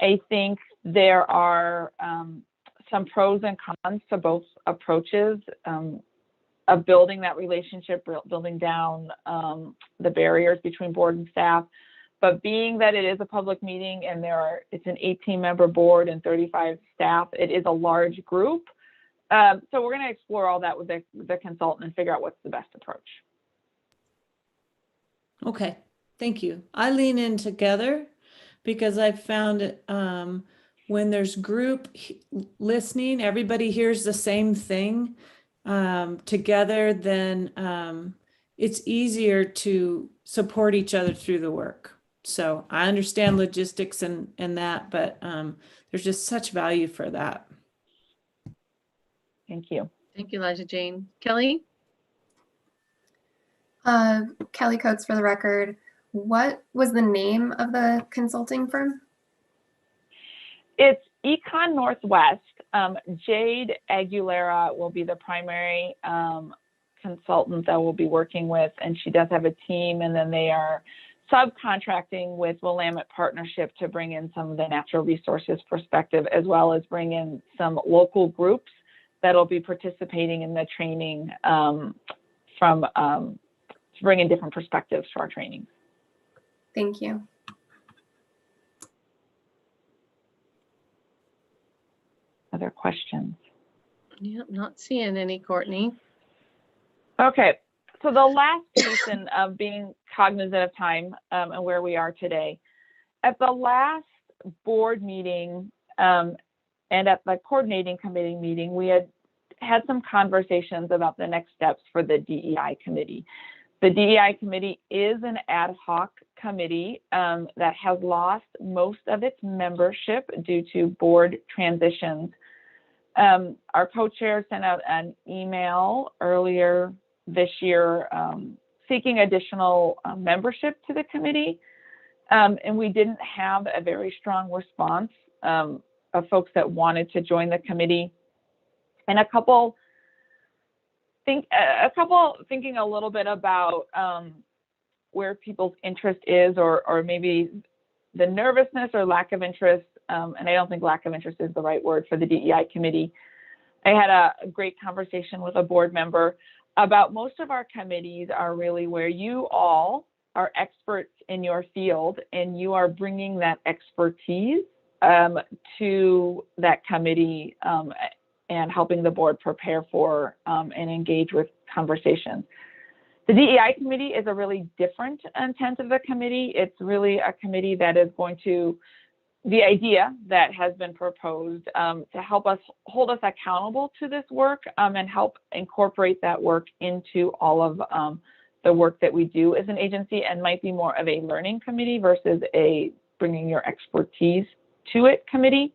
I think there are some pros and cons to both approaches of building that relationship, building down the barriers between board and staff. But being that it is a public meeting and it's an 18-member board and 35 staff, it is a large group. So we're going to explore all that with the consultant and figure out what's the best approach.
Okay, thank you. I lean in together because I've found it, when there's group listening, everybody hears the same thing together, then it's easier to support each other through the work. So I understand logistics and that, but there's just such value for that.
Thank you.
Thank you, Liza Jane. Kelly?
Kelly Coates for the record. What was the name of the consulting firm?
It's Econ Northwest. Jade Aguilera will be the primary consultant that we'll be working with, and she does have a team, and then they are subcontracting with Willamette Partnership to bring in some of the natural resources perspective, as well as bring in some local groups that'll be participating in the training to bring in different perspectives to our training.
Thank you.
Other questions?
Yep, not seeing any, Courtney.
Okay, so the last piece of being cognizant of time and where we are today. At the last board meeting and at the coordinating committee meeting, we had some conversations about the next steps for the DEI committee. The DEI committee is an ad hoc committee that has lost most of its membership due to board transitions. Our co-chair sent out an email earlier this year seeking additional membership to the committee, and we didn't have a very strong response of folks that wanted to join the committee. And a couple thinking a little bit about where people's interest is, or maybe the nervousness or lack of interest, and I don't think lack of interest is the right word for the DEI committee. I had a great conversation with a board member about most of our committees are really where you all are experts in your field and you are bringing that expertise to that committee and helping the board prepare for and engage with conversations. The DEI committee is a really different intent of the committee. It's really a committee that is going to, the idea that has been proposed to help us, hold us accountable to this work and help incorporate that work into all of the work that we do as an agency, and might be more of a learning committee versus a bringing your expertise to it committee.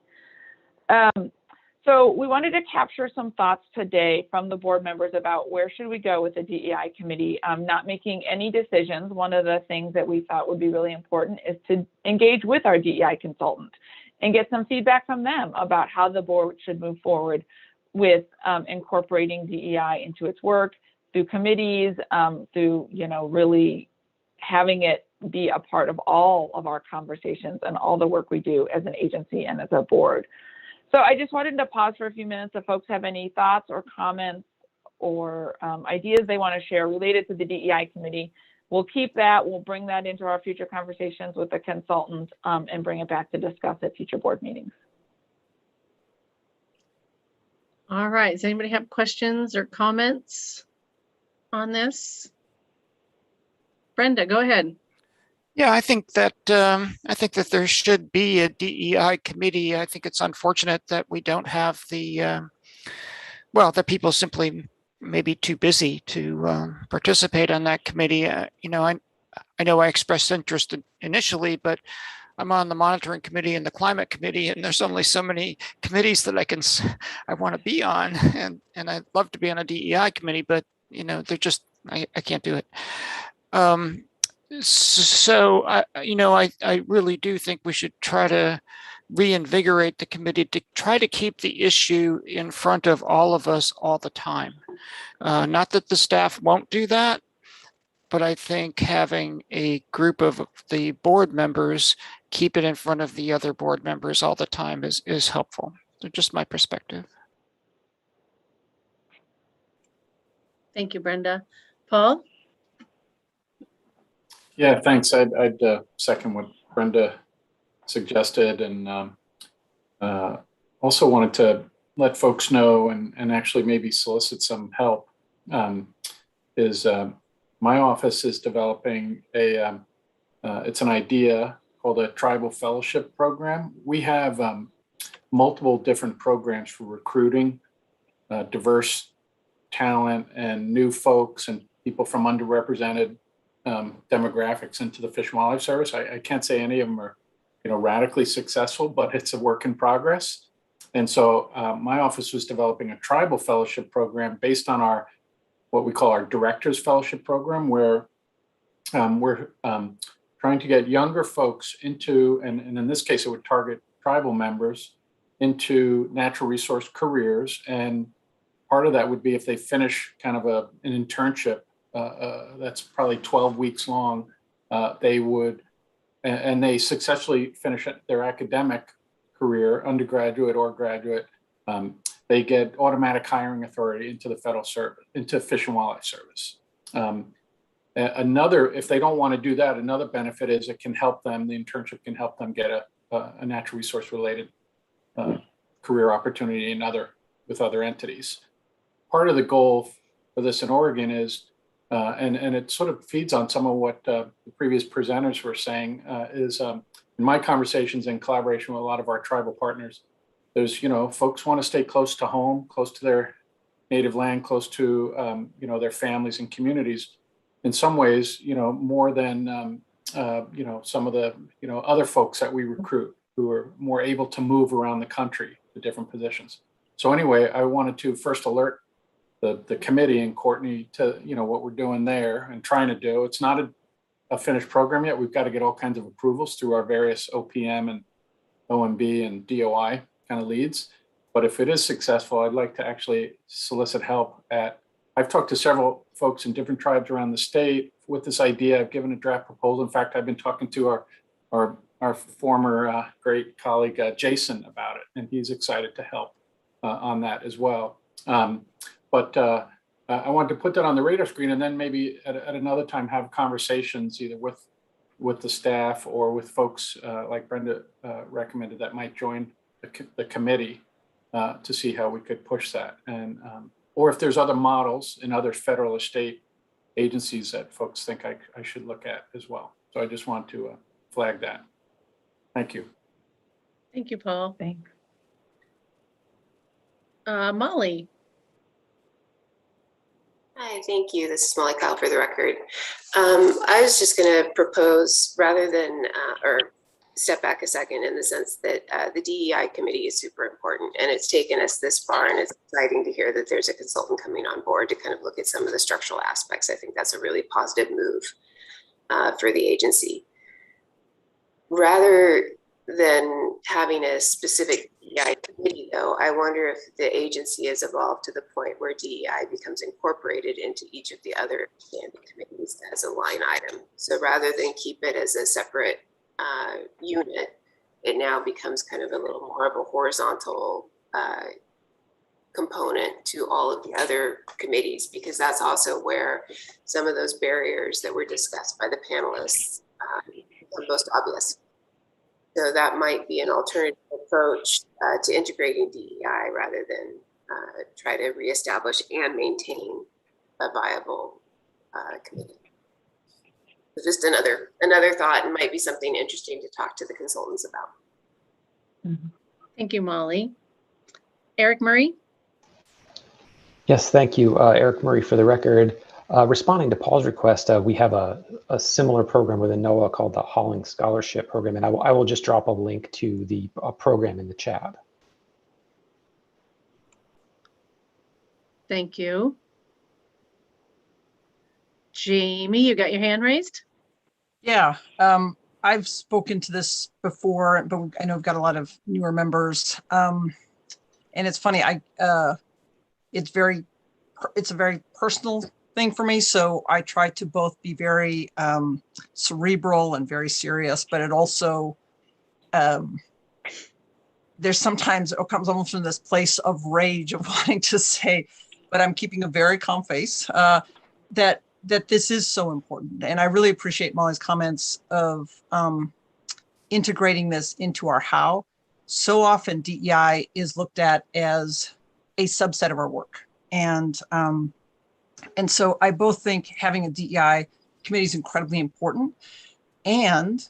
So we wanted to capture some thoughts today from the board members about where should we go with the DEI committee. Not making any decisions. One of the things that we thought would be really important is to engage with our DEI consultant and get some feedback from them about how the board should move forward with incorporating DEI into its work through committees, through, really having it be a part of all of our conversations and all the work we do as an agency and as a board. So I just wanted to pause for a few minutes if folks have any thoughts or comments or ideas they want to share related to the DEI committee. We'll keep that. We'll bring that into our future conversations with the consultant and bring it back to discuss at future board meetings.
All right. Does anybody have questions or comments on this? Brenda, go ahead.
Yeah, I think that there should be a DEI committee. I think it's unfortunate that we don't have the that people simply may be too busy to participate on that committee. You know, I know I expressed interest initially, but I'm on the monitoring committee and the climate committee, and there's only so many committees that I want to be on, and I'd love to be on a DEI committee, but you know, they're just I can't do it. So I really do think we should try to reinvigorate the committee to try to keep the issue in front of all of us all the time. Not that the staff won't do that, but I think having a group of the board members keep it in front of the other board members all the time is helpful. So just my perspective.
Thank you, Brenda. Paul?
Yeah, thanks. I'd second what Brenda suggested, and also wanted to let folks know and actually maybe solicit some help. My office is developing it's an idea called a tribal fellowship program. We have multiple different programs for recruiting diverse talent and new folks and people from underrepresented demographics into the Fish and Wildlife Service. I can't say any of them are, radically successful, but it's a work in progress. And so my office was developing a tribal fellowship program based on what we call our Directors Fellowship Program, where we're trying to get younger folks into, and in this case, it would target tribal members, into natural resource careers. And part of that would be if they finish kind of an internship that's probably 12 weeks long, they would, and they successfully finish their academic career, undergraduate or graduate, they get automatic hiring authority into the federal service, into Fish and Wildlife Service. If they don't want to do that, another benefit is it can help them, the internship can help them get a natural resource related career opportunity with other entities. Part of the goal for this in Oregon is, and it sort of feeds on some of what the previous presenters were saying, is in my conversations in collaboration with a lot of our tribal partners, there's, folks want to stay close to home, close to their native land, close to, their families and communities. In some ways, more than, some of the, other folks that we recruit who are more able to move around the country to different positions. So anyway, I wanted to first alert the committee and Courtney to, what we're doing there and trying to do. It's not a finished program yet. We've got to get all kinds of approvals through our various OPM and OMB and DOI kind of leads. But if it is successful, I'd like to actually solicit help I've talked to several folks in different tribes around the state with this idea. I've given a draft proposal. In fact, I've been talking to our former great colleague, Jason, about it, and he's excited to help on that as well. But I wanted to put that on the radar screen, and then maybe at another time have conversations either with the staff or with folks like Brenda recommended that might join the committee to see how we could push that. And or if there's other models in other federal or state agencies that folks think I should look at as well. So I just want to flag that. Thank you.
Thank you, Paul.
Thanks.
Molly.
Hi, thank you. This is Molly Kyle for the record. I was just going to propose, rather than, or step back a second, in the sense that the DEI committee is super important, and it's taken us this far, and it's exciting to hear that there's a consultant coming on board to kind of look at some of the structural aspects. I think that's a really positive move for the agency. Rather than having a specific DEI committee, though, I wonder if the agency has evolved to the point where DEI becomes incorporated into each of the other standing committees as a line item. So rather than keep it as a separate unit, it now becomes kind of a little more of a horizontal component to all of the other committees, because that's also where some of those barriers that were discussed by the panelists are most obvious. So that might be an alternative approach to integrating DEI rather than try to reestablish and maintain a viable committee. So just another thought, and might be something interesting to talk to the consultants about.
Thank you, Molly. Eric Murray?
Yes, thank you. Eric Murray for the record. Responding to Paul's request, we have a similar program within NOAA called the Halling Scholarship Program, and I will just drop a link to the program in the chat.
Thank you. Jamie, you got your hand raised?
Yeah, I've spoken to this before, but I know we've got a lot of newer members. And it's funny, it's a very personal thing for me. So I try to both be very cerebral and very serious, but it also, there's sometimes it comes almost from this place of rage of wanting to say, but I'm keeping a very calm face, that this is so important. And I really appreciate Molly's comments of integrating this into our how. So often DEI is looked at as a subset of our work. And so I both think having a DEI committee is incredibly important. And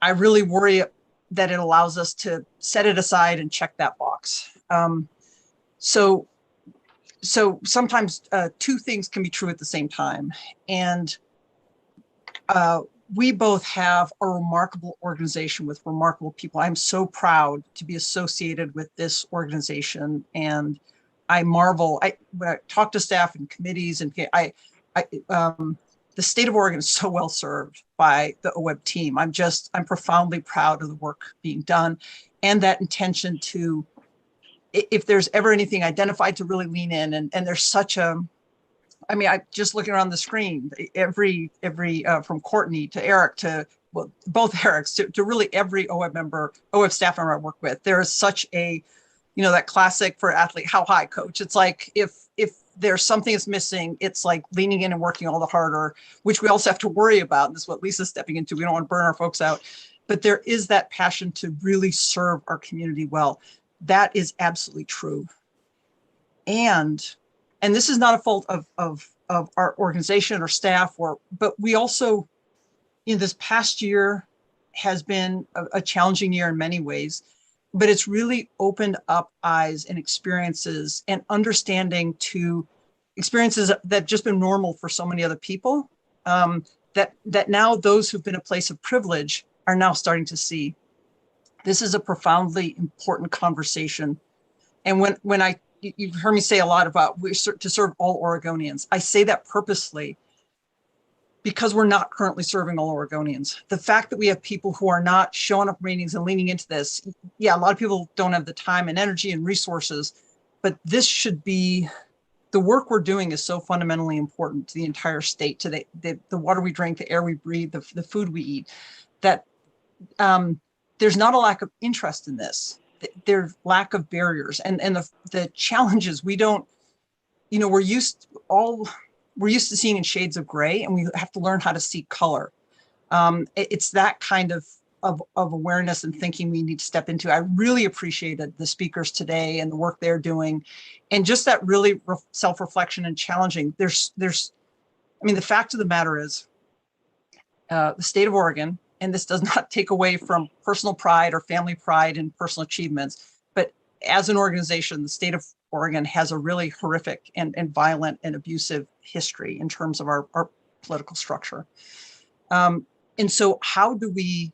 I really worry that it allows us to set it aside and check that box. So sometimes two things can be true at the same time. And we both have a remarkable organization with remarkable people. I'm so proud to be associated with this organization. And I marvel, when I talk to staff and committees, and the state of Oregon is so well served by the OWEB team. I'm profoundly proud of the work being done and that intention to, if there's ever anything identified, to really lean in. And there's such a, I mean, I just looking around the screen, every from Courtney to Eric to, well, both Erics to really every OWEB staff member I work with, there is such a, that classic for athlete, how high, coach. It's like, if there's something that's missing, it's like leaning in and working all the harder, which we also have to worry about. And this is what Lisa's stepping into. We don't want to burn our folks out, but there is that passion to really serve our community well. That is absolutely true. And this is not a fault of our organization or staff, but we also, this past year has been a challenging year in many ways, but it's really opened up eyes and experiences and understanding to experiences that have just been normal for so many other people, that now those who've been a place of privilege are now starting to see. This is a profoundly important conversation. And when you've heard me say a lot about to serve all Oregonians, I say that purposely because we're not currently serving all Oregonians. The fact that we have people who are not showing up meetings and leaning into this, yeah, a lot of people don't have the time and energy and resources, but this should be, the work we're doing is so fundamentally important to the entire state, to the water we drink, the air we breathe, the food we eat, that there's not a lack of interest in this. There's lack of barriers and the challenges. We don't, we're used to seeing in shades of gray, and we have to learn how to see color. It's that kind of awareness and thinking we need to step into. I really appreciated the speakers today and the work they're doing, and just that really self-reflection and challenging. The fact of the matter is, the state of Oregon, and this does not take away from personal pride or family pride and personal achievements, but as an organization, the state of Oregon has a really horrific and violent and abusive history in terms of our political structure. And so how do we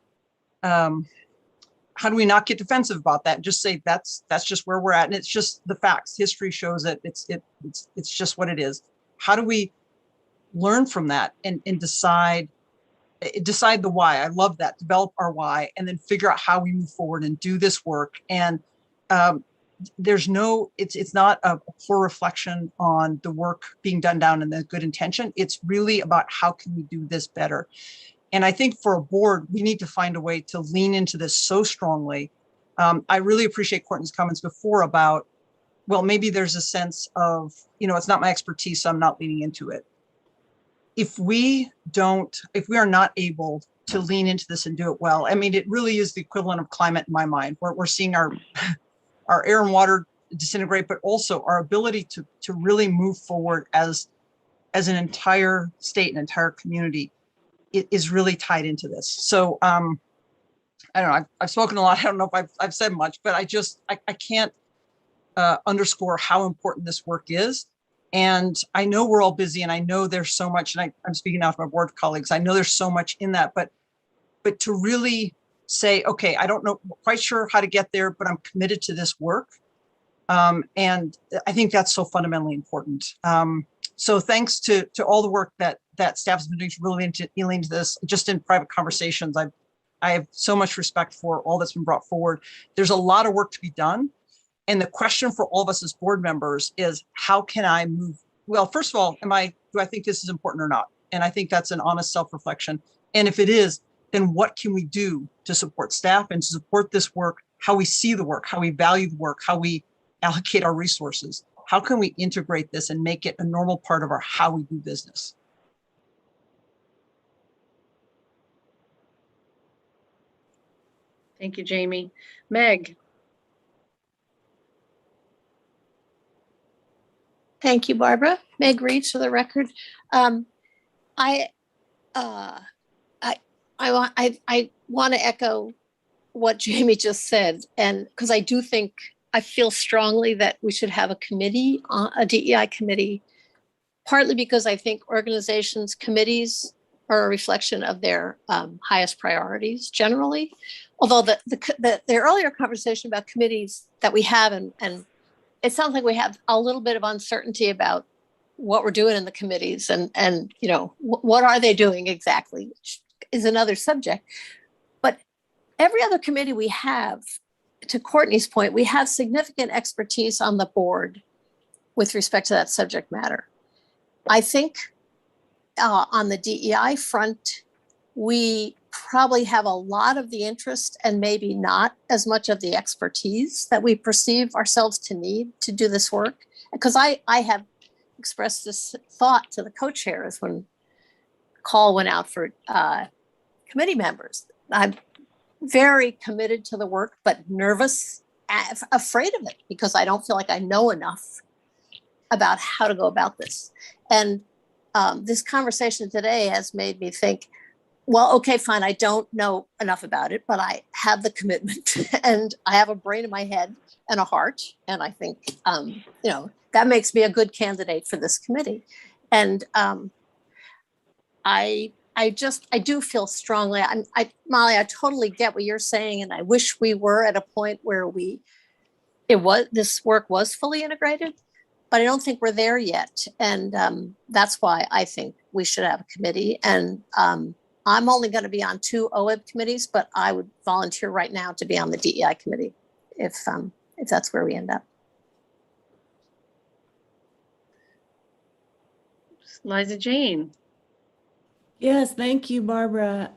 not get defensive about that and just say that's just where we're at, and it's just the facts. History shows it. It's just what it is. How do we learn from that and decide the why? I love that. Develop our why, and then figure out how we move forward and do this work. And it's not a poor reflection on the work being done down in the good intention. It's really about how can we do this better. And I think for a board, we need to find a way to lean into this so strongly. I really appreciate Courtney's comments before about, well, maybe there's a sense of, it's not my expertise, so I'm not leaning into it. If we are not able to lean into this and do it well, I mean, it really is the equivalent of climate in my mind, where we're seeing our air and water disintegrate, but also our ability to really move forward as an entire state, an entire community, it is really tied into this. So I don't know, I've spoken a lot. I don't know if I've said much, but I can't underscore how important this work is. And I know we're all busy, and I know there's so much, and I'm speaking now to my board colleagues, I know there's so much in that, but to really say, okay, I don't know, quite sure how to get there, but I'm committed to this work. And I think that's so fundamentally important. So thanks to all the work that staff has been doing to really lean into this, just in private conversations. I have so much respect for all that's been brought forward. There's a lot of work to be done. And the question for all of us as board members is, how can I move? Well, first of all, do I think this is important or not? And I think that's an honest self-reflection. And if it is, then what can we do to support staff and to support this work, how we see the work, how we value the work, how we allocate our resources? How can we integrate this and make it a normal part of how we do business?
Thank you, Jamie. Meg.
Thank you, Barbara. Meg Reach for the record. I want to echo what Jamie just said, and because I feel strongly that we should have a committee, a DEI committee, partly because I think organizations' committees are a reflection of their highest priorities generally. Although the earlier conversation about committees that we have, and it sounds like we have a little bit of uncertainty about what we're doing in the committees and what are they doing exactly, which is another subject. But every other committee we have, to Courtney's point, we have significant expertise on the board with respect to that subject matter. I think on the DEI front, we probably have a lot of the interest and maybe not as much of the expertise that we perceive ourselves to need to do this work. Because I have expressed this thought to the co-chairs when the call went out for committee members. I'm very committed to the work, but nervous, afraid of it, because I don't feel like I know enough about how to go about this. And this conversation today has made me think, well, okay, fine, I don't know enough about it, but I have the commitment and I have a brain in my head and a heart. And I think, that makes me a good candidate for this committee. And I do feel strongly, Molly, I totally get what you're saying. And I wish we were at a point where this work was fully integrated, but I don't think we're there yet. And that's why I think we should have a committee. And I'm only going to be on 2 OWEB committees, but I would volunteer right now to be on the DEI committee if that's where we end up.
Liza Jane.
Yes, thank you, Barbara.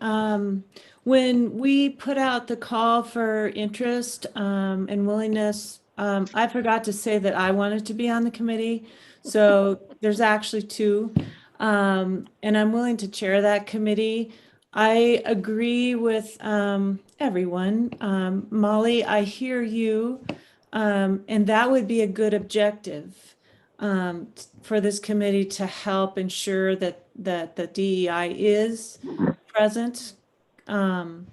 When we put out the call for interest and willingness, I forgot to say that I wanted to be on the committee. So there's actually 2, and I'm willing to chair that committee. I agree with everyone. Molly, I hear you, and that would be a good objective for this committee to help ensure that the DEI is present. And,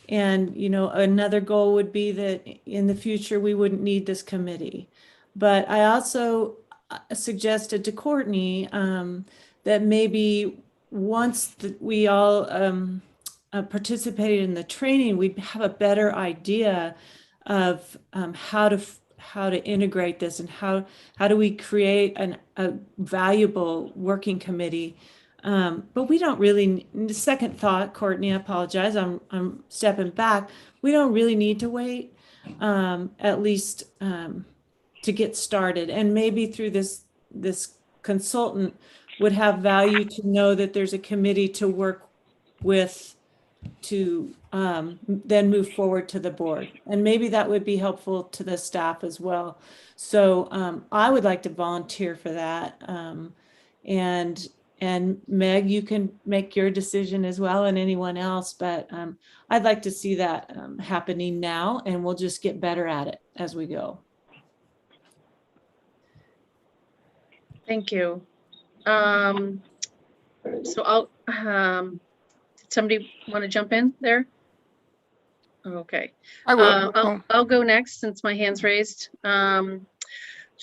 another goal would be that in the future, we wouldn't need this committee. But I also suggested to Courtney that maybe once we all participated in the training, we'd have a better idea of how to integrate this and how do we create a valuable working committee. But we don't really, second thought, Courtney, I apologize, I'm stepping back. We don't really need to wait, at least to get started. And maybe through this consultant would have value to know that there's a committee to work with to then move forward to the board. And maybe that would be helpful to the staff as well. So I would like to volunteer for that. And Meg, you can make your decision as well, and anyone else, but I'd like to see that happening now, and we'll just get better at it as we go.
Thank you. So I'll, did somebody want to jump in there? Okay.
I will.
I'll go next since my hand's raised.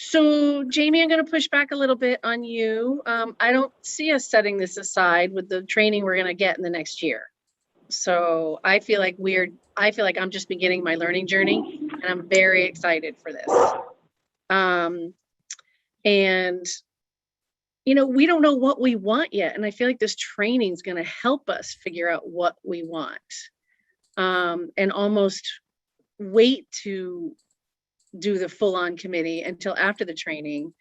So Jamie, I'm going to push back a little bit on you. I don't see us setting this aside with the training we're going to get in the next year. So I feel like I'm just beginning my learning journey, and I'm very excited for this. And you know, we don't know what we want yet. And I feel like this training is going to help us figure out what we want, and almost wait to do the full-on committee until after the training,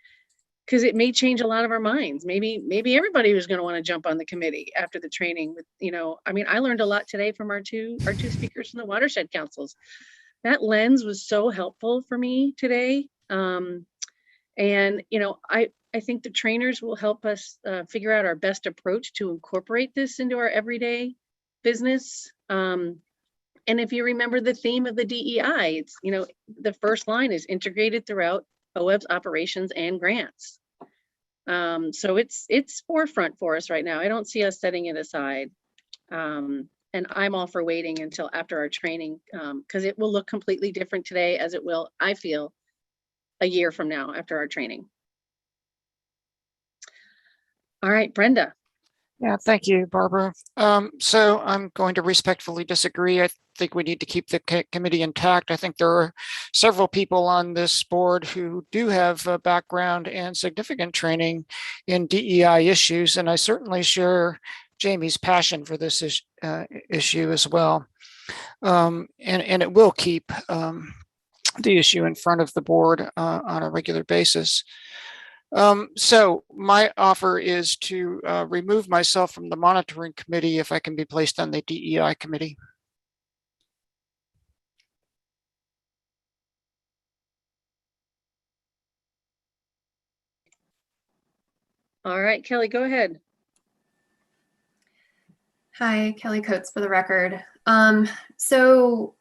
because it may change a lot of our minds. Maybe everybody was going to want to jump on the committee after the training. With, you know, I mean, I learned a lot today from our two speakers from the watershed councils. That lens was so helpful for me today. And you know, I think the trainers will help us figure out our best approach to incorporate this into our everyday business. And if you remember the theme of the DEI, it's, you know, the first line is integrated throughout OWEB's operations and grants. So it's forefront for us right now. I don't see us setting it aside. And I'm all for waiting until after our training, because it will look completely different today as it will, I feel, a year from now after our training. All right, Brenda.
Yeah, thank you, Barbara. So I'm going to respectfully disagree. I think we need to keep the committee intact. I think there are several people on this board who do have a background and significant training in DEI issues, and I certainly share Jamie's passion for this issue as well. And it will keep the issue in front of the board on a regular basis. So my offer is to remove myself from the monitoring committee if I can be placed on the DEI committee.
All right, Kelly, go ahead.
Hi, Kelly Coates for the record. So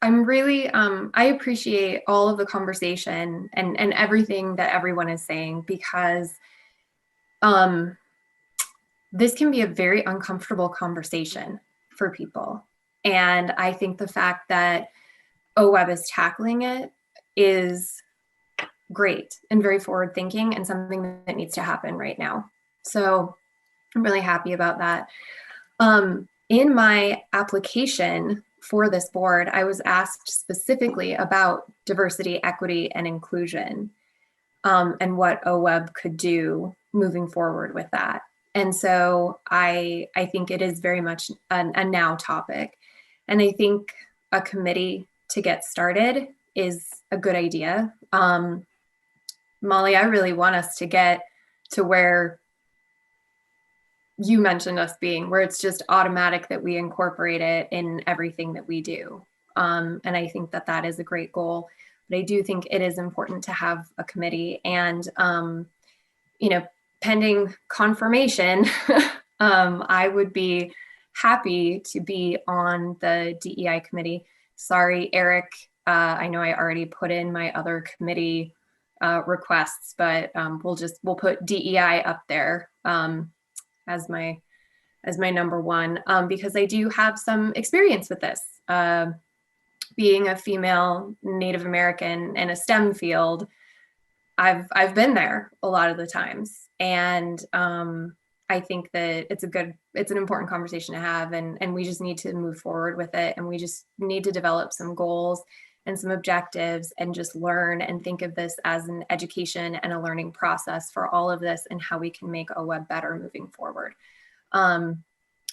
I'm really, I appreciate all of the conversation and everything that everyone is saying, because this can be a very uncomfortable conversation for people. And I think the fact that OWEB is tackling it is great and very forward thinking and something that needs to happen right now. So I'm really happy about that. In my application for this board, I was asked specifically about diversity, equity, and inclusion, and what OWEB could do moving forward with that. And so I think it is very much a now topic. And I think a committee to get started is a good idea. Molly, I really want us to get to where you mentioned us being, where it's just automatic that we incorporate it in everything that we do. And I think that that is a great goal. But I do think it is important to have a committee, and, you know, pending confirmation, I would be happy to be on the DEI committee. Sorry, Eric, I know I already put in my other committee requests, but we'll put DEI up there as my number one, because I do have some experience with this. Being a female Native American in a STEM field, I've been there a lot of the times, and I think that it's an important conversation to have, and we just need to move forward with it, and we just need to develop some goals and some objectives and just learn and think of this as an education and a learning process for all of this and how we can make OWEB better moving forward.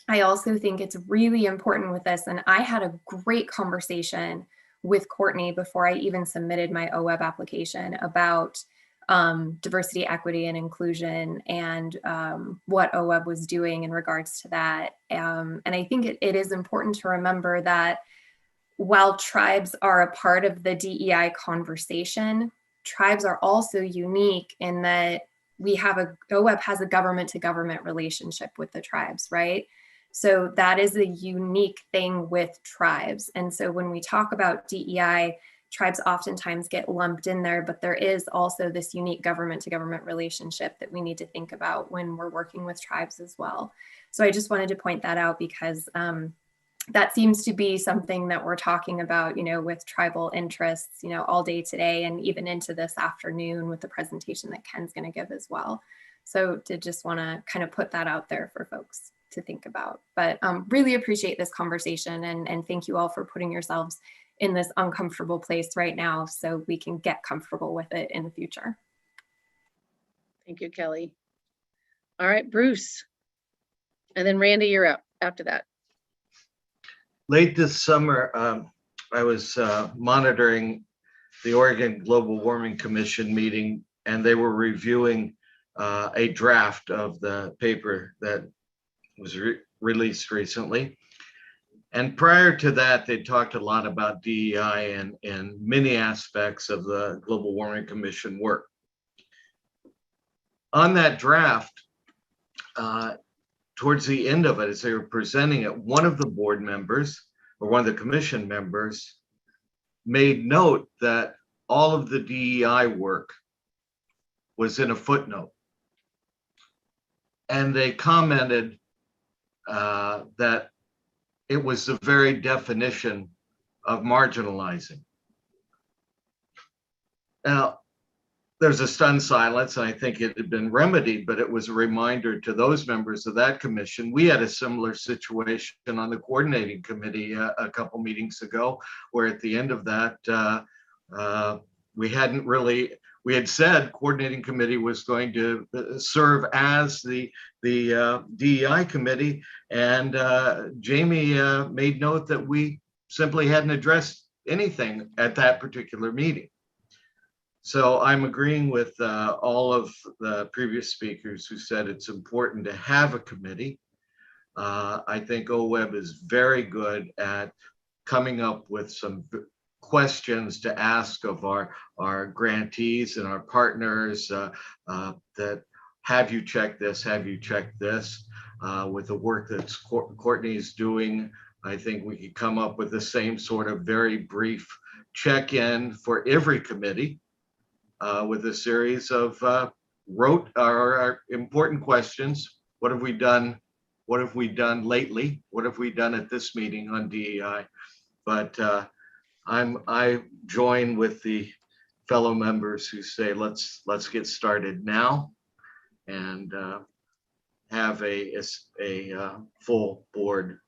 I also think it's really important with this, and I had a great conversation with Courtney before I even submitted my OWEB application about diversity, equity, and inclusion, and what OWEB was doing in regards to that. And I think it is important to remember that while tribes are a part of the DEI conversation, tribes are also unique in that OWEB has a government to government relationship with the tribes, right? So that is a unique thing with tribes. And so when we talk about DEI, tribes oftentimes get lumped in there, but there is also this unique government to government relationship that we need to think about when we're working with tribes as well. So I just wanted to point that out because that seems to be something that we're talking about, with tribal interests, all day today and even into this afternoon with the presentation that Ken's going to give as well. So did just want to kind of put that out there for folks to think about, but really appreciate this conversation and thank you all for putting yourselves in this uncomfortable place right now so we can get comfortable with it in the future.
Thank you, Kelly. All right, Bruce. And then Randy, you're up after that.
Late this summer, I was monitoring the Oregon Global Warming Commission meeting, and they were reviewing a draft of the paper that was released recently. And prior to that, they talked a lot about DEI and many aspects of the Global Warming Commission work. On that draft, towards the end of it, as they were presenting it, one of the board members or one of the commission members made note that all of the DEI work was in a footnote. And they commented that it was the very definition of marginalizing. Now, there's a stunned silence, and I think it had been remedied, but it was a reminder to those members of that commission. We had a similar situation on the coordinating committee a couple meetings ago, where at the end of that, we had said coordinating committee was going to serve as the DEI committee, and Jamie made note that we simply hadn't addressed anything at that particular meeting. So I'm agreeing with all of the previous speakers who said it's important to have a committee. I think OWEB is very good at coming up with some questions to ask of our grantees and our partners that have you checked this, have you checked this? With the work that Courtney's doing, I think we could come up with the same sort of very brief check-in for every committee with a series of our important questions. What have we done? What have we done lately? What have we done at this meeting on DEI? But I join with the fellow members who say let's get started now and have a full board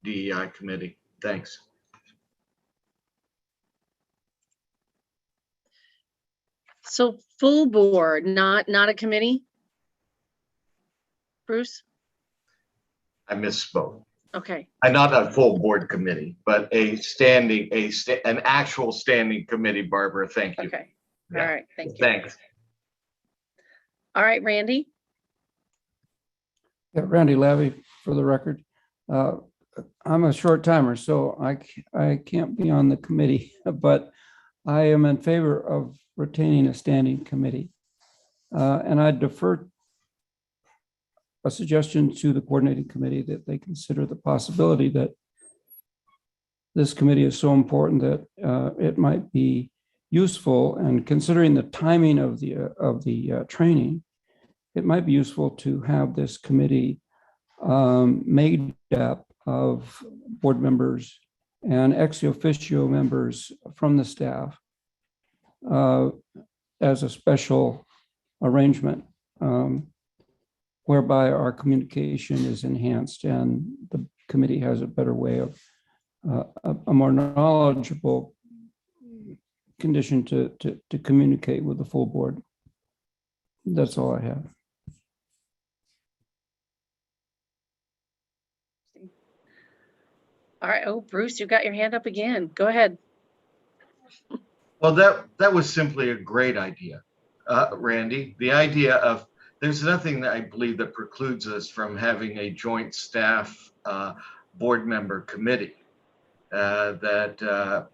DEI committee. Thanks.
So full board, not a committee? Bruce?
I misspoke.
Okay.
Not a full board committee, but an actual standing committee, Barbara. Thank you.
Okay.
Yeah.
All right. Thank you.
Thanks.
All right, Randy.
Yeah, Randy Lavey, for the record. I'm a short timer, so I can't be on the committee, but I am in favor of retaining a standing committee. And I defer a suggestion to the coordinating committee that they consider the possibility that this committee is so important that it might be useful, and considering the timing of the training, it might be useful to have this committee made up of board members and ex officio members from the staff as a special arrangement whereby our communication is enhanced and the committee has a better way of a more knowledgeable condition to communicate with the full board. That's all I have.
All right. Oh, Bruce, you got your hand up again. Go ahead.
Well, that was simply a great idea. Randy, the idea of there's nothing that I believe that precludes us from having a joint staff board member committee that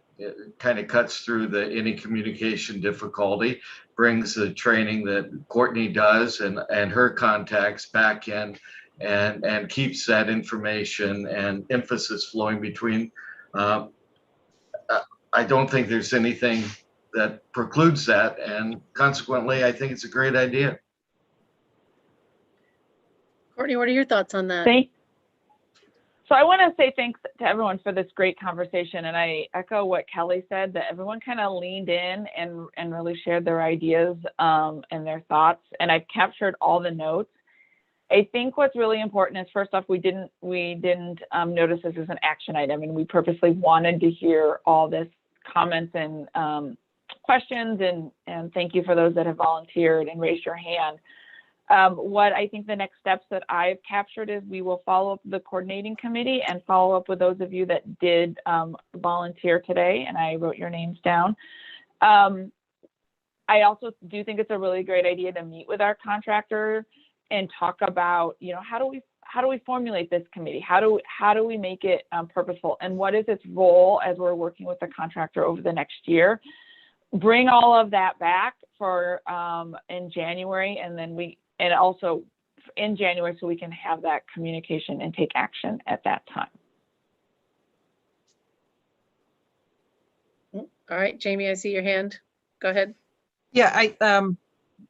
kind of cuts through any communication difficulty, brings the training that Courtney does and her contacts back in, and keeps that information and emphasis flowing between. I don't think there's anything that precludes that, and consequently, I think it's a great idea.
Courtney, what are your thoughts on that?
So I want to say thanks to everyone for this great conversation, and I echo what Kelly said, that everyone kind of leaned in and really shared their ideas and their thoughts, and I've captured all the notes. I think what's really important is, first off, we didn't notice this as an action item, and we purposely wanted to hear all this comments and questions, and thank you for those that have volunteered and raised your hand. What I think the next steps that I've captured is we will follow up the coordinating committee and follow up with those of you that did volunteer today, and I wrote your names down. I also do think it's a really great idea to meet with our contractor and talk about, you know, how do we formulate this committee? How do we make it purposeful, and what is its role as we're working with the contractor over the next year? Bring all of that back for in January, and also in January, so we can have that communication and take action at that time.
All right, Jamie, I see your hand. Go ahead.
Yeah,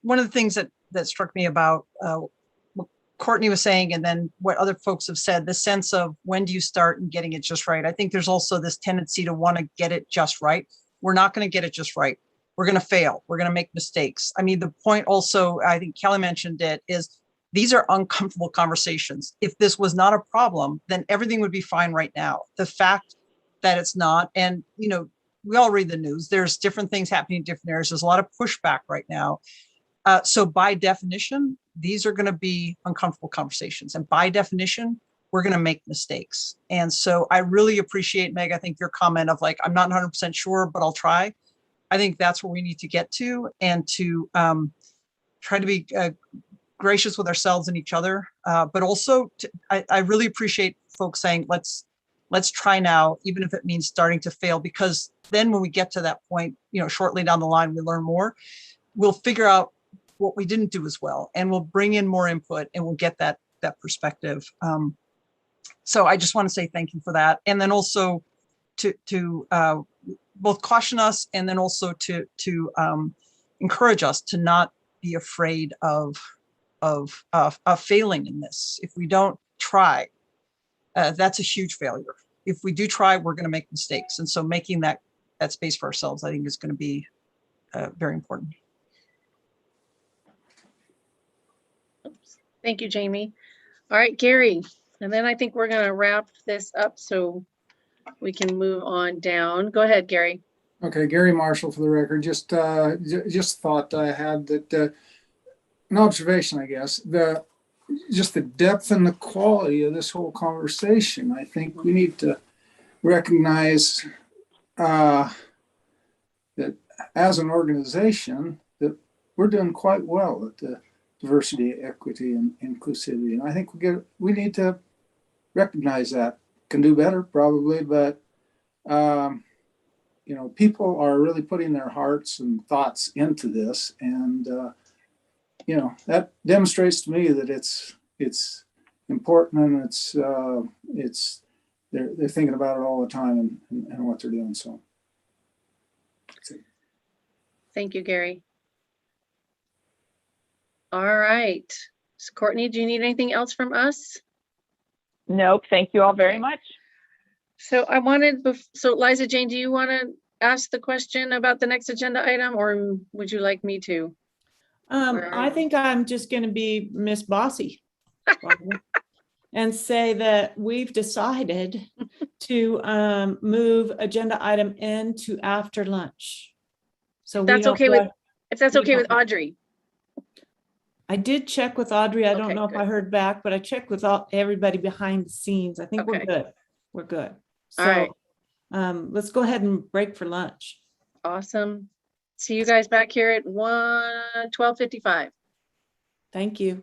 one of the things that struck me about what Courtney was saying, and then what other folks have said, the sense of when do you start and getting it just right. I think there's also this tendency to want to get it just right. We're not going to get it just right. We're going to fail. We're going to make mistakes. I mean, the point also, I think Kelly mentioned it, is these are uncomfortable conversations. If this was not a problem, then everything would be fine right now. The fact that it's not, and, you know, we all read the news, there's different things happening in different areas. There's a lot of pushback right now. So by definition, these are going to be uncomfortable conversations. And by definition, we're going to make mistakes. And so I really appreciate, Meg, I think your comment of like, I'm not 100% sure, but I'll try. I think that's where we need to get to, and to try to be gracious with ourselves and each other. But also, I really appreciate folks saying, let's try now, even if it means starting to fail, because then when we get to that point, you know, shortly down the line, we learn more, we'll figure out what we didn't do as well, and we'll bring in more input, and we'll get that perspective. So I just want to say thank you for that. And then also to both caution us, and then also to encourage us to not be afraid of failing in this. If we don't try, that's a huge failure. If we do try, we're going to make mistakes. And so making that space for ourselves, I think, is going to be very important.
Thank you, Jamie. All right, Gary. And then I think we're going to wrap this up so we can move on down. Go ahead, Gary.
Okay, Gary Marshall for the record. Just thought I had that an observation, I guess. Just the depth and the quality of this whole conversation. I think we need to recognize that as an organization, that we're doing quite well at the diversity, equity, and inclusivity. And I think we need to recognize that. Can do better, probably, but you know, people are really putting their hearts and thoughts into this, and you know, that demonstrates to me that it's important, and it's they're thinking about it all the time, and what they're doing. So,
thank you, Gary. All right, so Courtney, do you need anything else from us?
Nope. Thank you all very much.
So so Liza Jane, do you want to ask the question about the next agenda item, or would you like me to?
I think I'm just going to be Miss Bossy and say that we've decided to move agenda item N to after lunch. So
that's okay if that's okay with Audrey.
I did check with Audrey. I don't know if I heard back, but I checked with everybody behind the scenes. I think we're good. We're good. So
all right.
let's go ahead and break for lunch.
Awesome. See you guys back here at 12:55.
Thank you.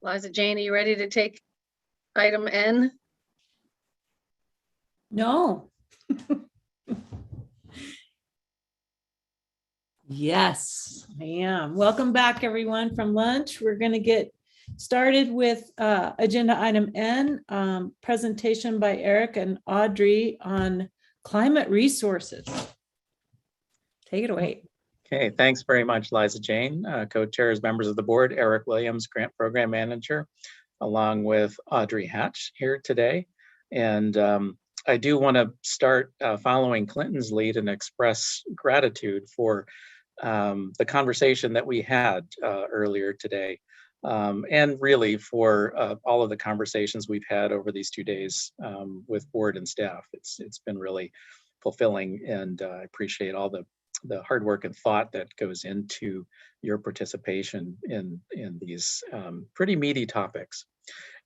Liza Jane, are you ready to take item N?
No. Yes, I am. Welcome back, everyone, from lunch. We're going to get started with agenda item N, presentation by Eric and Audrey on climate resources. Take it away.
Okay, thanks very much, Liza Jane, co-chairs, members of the board, Eric Williams, grant program manager, along with Audrey Hatch here today. And I do want to start following Clinton's lead and express gratitude for the conversation that we had earlier today, and really for all of the conversations we've had over these 2 days with board and staff. It's been really fulfilling, and I appreciate all the hard work and thought that goes into your participation in these pretty meaty topics.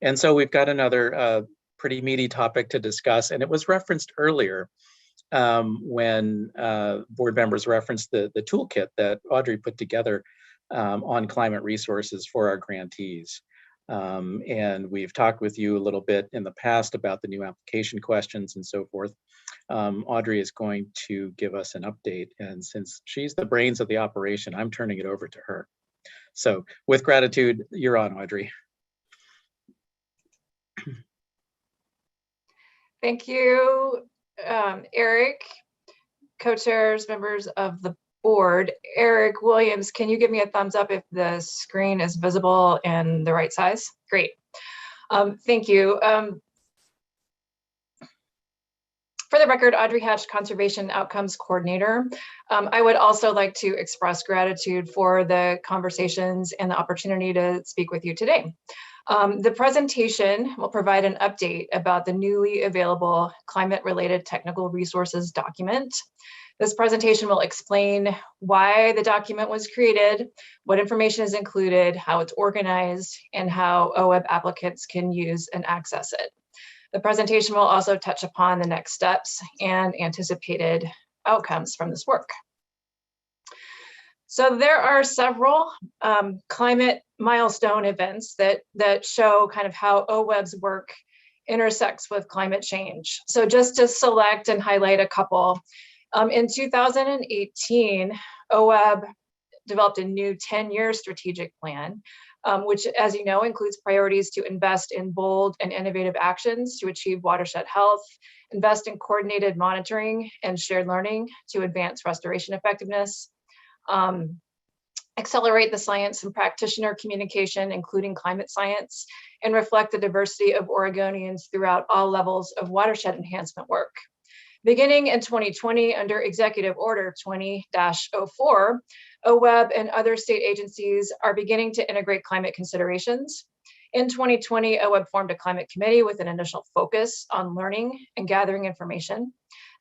And so we've got another pretty meaty topic to discuss, and it was referenced earlier when board members referenced the toolkit that Audrey put together on climate resources for our grantees. And we've talked with you a little bit in the past about the new application questions and so forth. Audrey is going to give us an update, and since she's the brains of the operation, I'm turning it over to her. So with gratitude, you're on, Audrey.
Thank you, Eric, co-chairs, members of the board. Eric Williams, can you give me a thumbs up if the screen is visible and the right size? Great. Thank you. For the record, Audrey Hatch, Conservation Outcomes Coordinator. I would also like to express gratitude for the conversations and the opportunity to speak with you today. The presentation will provide an update about the newly available climate-related technical resources document. This presentation will explain why the document was created, what information is included, how it's organized, and how OWEB applicants can use and access it. The presentation will also touch upon the next steps and anticipated outcomes from this work. So there are several climate milestone events that show kind of how OWEB's work intersects with climate change. So just to select and highlight a couple, in 2018, OWEB developed a new 10-year strategic plan, which, as you know, includes priorities to invest in bold and innovative actions to achieve watershed health, invest in coordinated monitoring and shared learning to advance restoration effectiveness, accelerate the science and practitioner communication, including climate science, and reflect the diversity of Oregonians throughout all levels of watershed enhancement work. Beginning in 2020, under Executive Order 20-04, OWEB and other state agencies are beginning to integrate climate considerations. In 2020, OWEB formed a climate committee with an initial focus on learning and gathering information.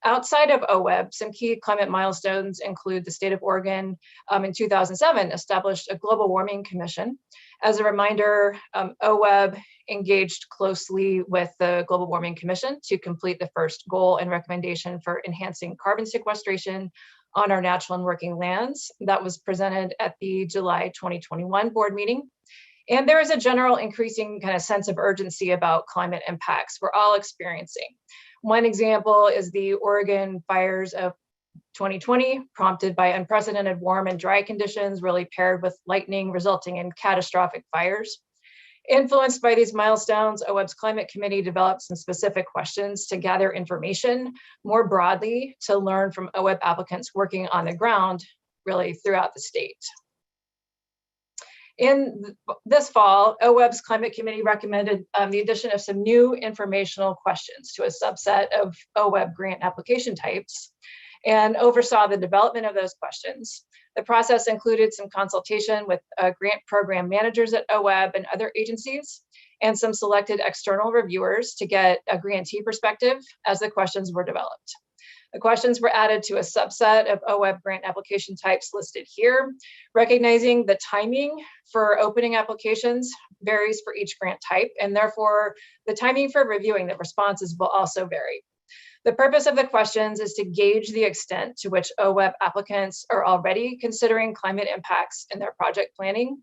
Outside of OWEB, some key climate milestones include the state of Oregon in 2007 established a global warming commission. As a reminder, OWEB engaged closely with the Global Warming Commission to complete the first goal and recommendation for enhancing carbon sequestration on our natural and working lands. That was presented at the July 2021 board meeting. And there is a general increasing kind of sense of urgency about climate impacts we're all experiencing. One example is the Oregon fires of 2020, prompted by unprecedented warm and dry conditions, really paired with lightning, resulting in catastrophic fires. Influenced by these milestones, OWEB's Climate Committee developed some specific questions to gather information more broadly to learn from OWEB applicants working on the ground, really throughout the state. In this fall, OWEB's Climate Committee recommended the addition of some new informational questions to a subset of OWEB grant application types and oversaw the development of those questions. The process included some consultation with grant program managers at OWEB and other agencies, and some selected external reviewers to get a grantee perspective as the questions were developed. The questions were added to a subset of OWEB grant application types listed here, recognizing the timing for opening applications varies for each grant type, and therefore the timing for reviewing the responses will also vary. The purpose of the questions is to gauge the extent to which OWEB applicants are already considering climate impacts in their project planning,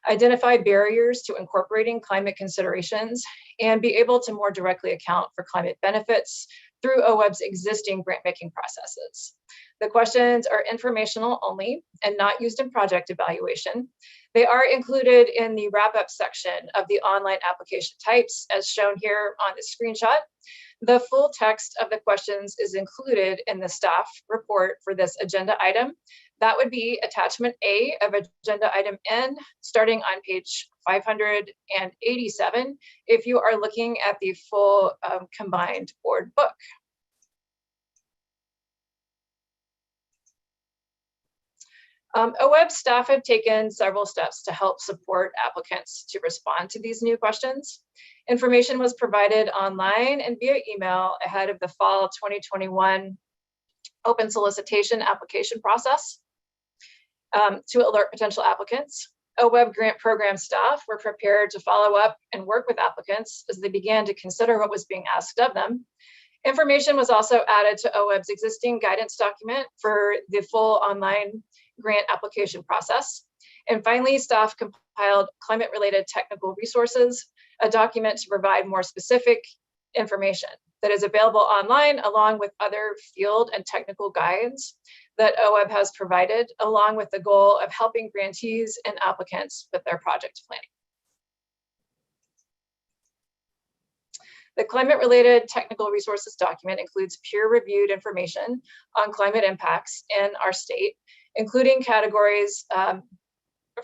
identify barriers to incorporating climate considerations, and be able to more directly account for climate benefits through OWEB's existing grant-making processes. The questions are informational only and not used in project evaluation. They are included in the wrap-up section of the online application types as shown here on the screenshot. The full text of the questions is included in the staff report for this agenda item. That would be attachment A of agenda item N, starting on page 587, if you are looking at the full combined board book. OWEB staff have taken several steps to help support applicants to respond to these new questions. Information was provided online and via email ahead of the fall 2021 open solicitation application process to alert potential applicants. OWEB grant program staff were prepared to follow up and work with applicants as they began to consider what was being asked of them. Information was also added to OWEB's existing guidance document for the full online grant application process. And finally, staff compiled climate-related technical resources, a document to provide more specific information that is available online along with other field and technical guides that OWEB has provided, along with the goal of helping grantees and applicants with their project planning. The climate-related technical resources document includes peer-reviewed information on climate impacts in our state, including categories,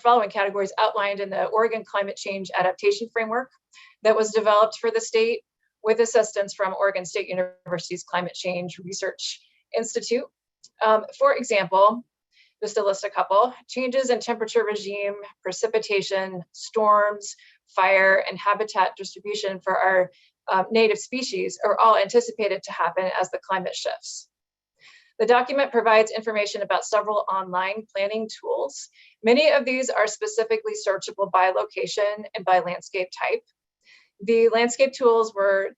following categories outlined in the Oregon Climate Change Adaptation Framework that was developed for the state with assistance from Oregon State University's Climate Change Research Institute. For example, just to list a couple, changes in temperature regime, precipitation, storms, fire, and habitat distribution for our native species are all anticipated to happen as the climate shifts. The document provides information about several online planning tools. Many of these are specifically searchable by location and by landscape type. The landscape tools were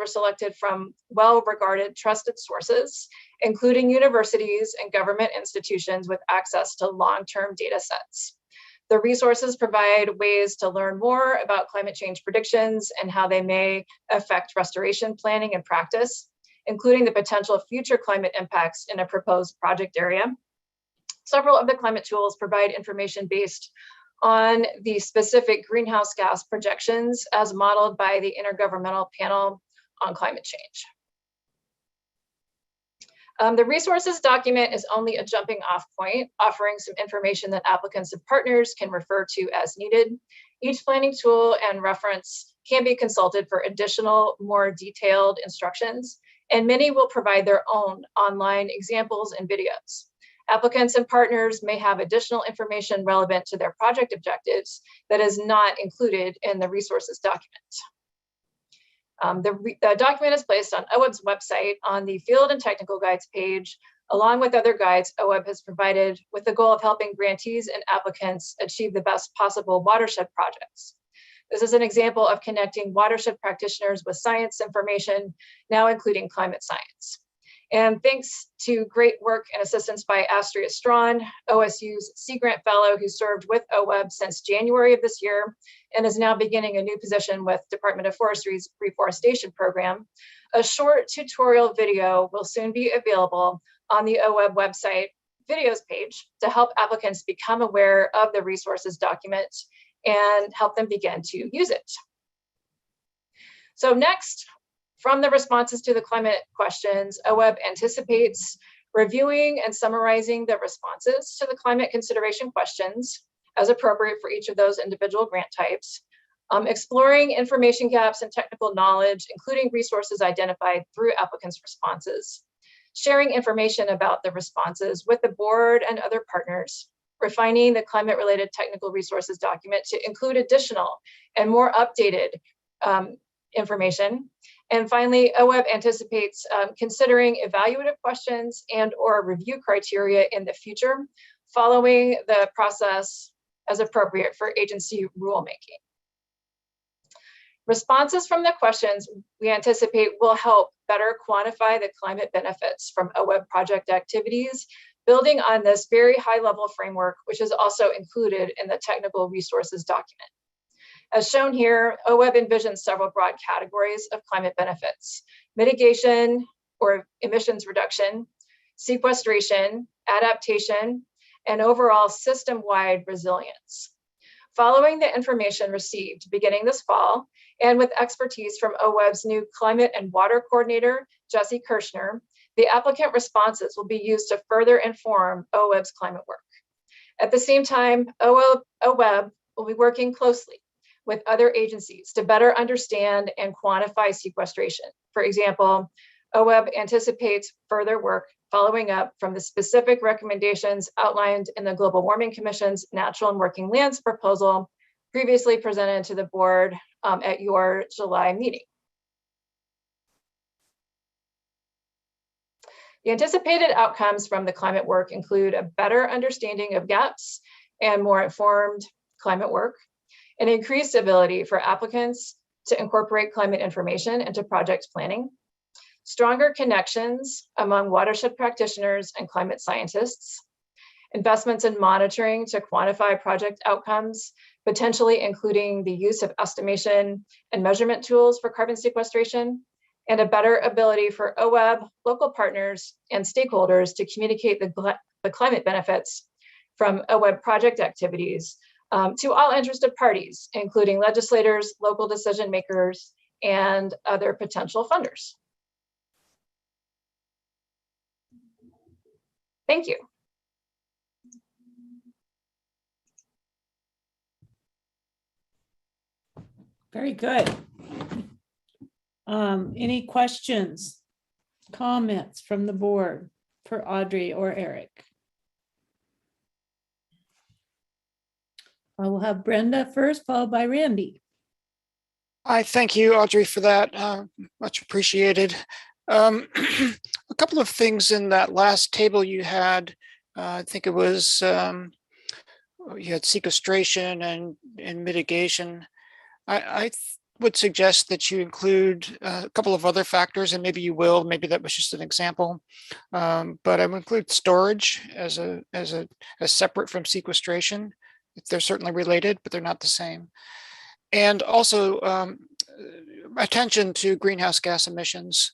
selected from well-regarded trusted sources, including universities and government institutions with access to long-term data sets. The resources provide ways to learn more about climate change predictions and how they may affect restoration planning and practice, including the potential future climate impacts in a proposed project area. Several of the climate tools provide information based on the specific greenhouse gas projections as modeled by the Intergovernmental Panel on Climate Change. The resources document is only a jumping off point, offering some information that applicants and partners can refer to as needed. Each planning tool and reference can be consulted for additional, more detailed instructions, and many will provide their own online examples and videos. Applicants and partners may have additional information relevant to their project objectives that is not included in the resources document. The document is placed on OWEB's website on the Field and Technical Guides page, along with other guides OWEB has provided with the goal of helping grantees and applicants achieve the best possible watershed projects. This is an example of connecting watershed practitioners with science information, now including climate science. And thanks to great work and assistance by Astria Strawn, OSU's Sea Grant Fellow who served with OWEB since January of this year and is now beginning a new position with Department of Forestry's Reforestation Program, a short tutorial video will soon be available on the OWEB website videos page to help applicants become aware of the resources document and help them begin to use it. So next, from the responses to the climate questions, OWEB anticipates reviewing and summarizing the responses to the climate consideration questions as appropriate for each of those individual grant types, exploring information gaps and technical knowledge, including resources identified through applicants' responses, sharing information about the responses with the board and other partners, refining the climate-related technical resources document to include additional and more updated information. And finally, OWEB anticipates considering evaluative questions and or review criteria in the future, following the process as appropriate for agency rulemaking. Responses from the questions we anticipate will help better quantify the climate benefits from OWEB project activities, building on this very high-level framework, which is also included in the technical resources document. As shown here, OWEB envisions several broad categories of climate benefits: mitigation or emissions reduction, sequestration, adaptation, and overall system-wide resilience. Following the information received beginning this fall, and with expertise from OWEB's new climate and water coordinator, Jesse Kirschner, the applicant responses will be used to further inform OWEB's climate work. At the same time, OWEB will be working closely with other agencies to better understand and quantify sequestration. For example, OWEB anticipates further work following up from the specific recommendations outlined in the Global Warming Commission's Natural and Working Lands proposal previously presented to the board at your July meeting. The anticipated outcomes from the climate work include a better understanding of gaps and more informed climate work, an increased ability for applicants to incorporate climate information into project planning, stronger connections among watershed practitioners and climate scientists, investments in monitoring to quantify project outcomes, potentially including the use of estimation and measurement tools for carbon sequestration, and a better ability for OWEB, local partners, and stakeholders to communicate the climate benefits from OWEB project activities to all interested parties, including legislators, local decision makers, and other potential funders. Thank you.
Very good. Any questions, comments from the board for Audrey or Eric? I will have Brenda first, followed by Randy.
I thank you, Audrey, for that. Much appreciated. A couple of things in that last table you had. I think it was you had sequestration and mitigation. I would suggest that you include a couple of other factors, and maybe you will. Maybe that was just an example, but I would include storage as separate from sequestration. They're certainly related, but they're not the same. And also attention to greenhouse gas emissions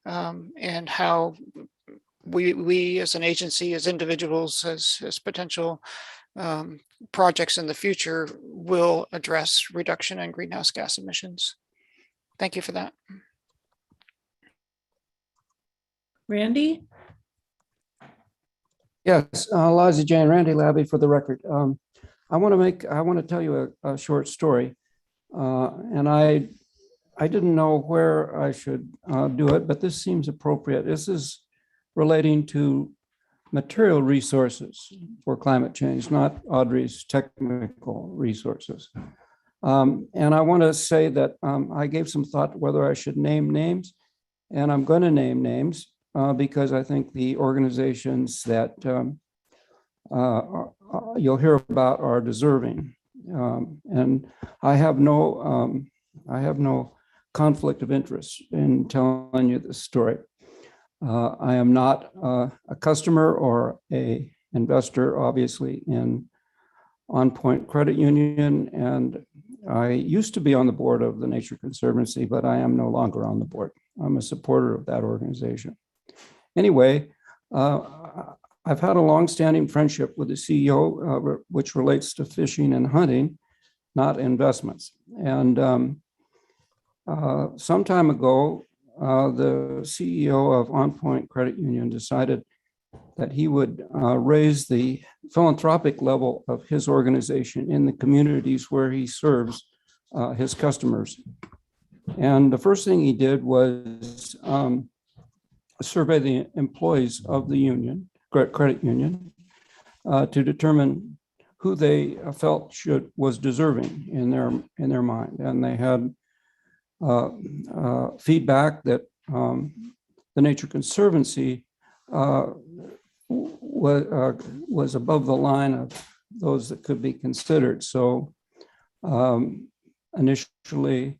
and how we as an agency, as individuals, as potential projects in the future will address reduction in greenhouse gas emissions. Thank you for that.
Randy?
Yes, Liza Jane, Randy Labby for the record. I want to tell you a short story, and I didn't know where I should do it, but this seems appropriate. This is relating to material resources for climate change, not Audrey's technical resources. And I want to say that I gave some thought to whether I should name names, and I'm going to name names because I think the organizations that you'll hear about are deserving. And I have no conflict of interest in telling you this story. I am not a customer or a investor, obviously, in On Point Credit Union, and I used to be on the board of the Nature Conservancy, but I am no longer on the board. I'm a supporter of that organization. Anyway, I've had a long-standing friendship with the CEO, which relates to fishing and hunting, not investments. And some time ago, the CEO of On Point Credit Union decided that he would raise the philanthropic level of his organization in the communities where he serves his customers. And the first thing he did was survey the employees of the union, credit union, to determine who they felt was deserving in their mind. And they had feedback that the Nature Conservancy was above the line of those that could be considered. So initially,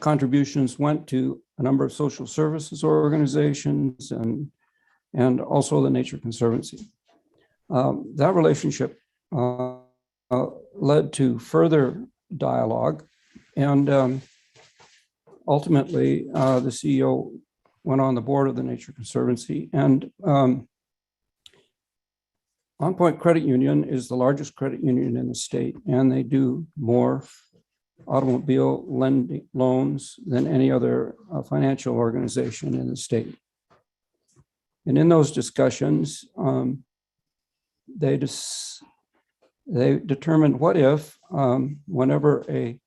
contributions went to a number of social services organizations and also the Nature Conservancy. That relationship led to further dialogue, and ultimately the CEO went on the board of the Nature Conservancy. And On Point Credit Union is the largest credit union in the state, and they do more automobile lending loans than any other financial organization in the state. And in those discussions, they determined what if, whenever a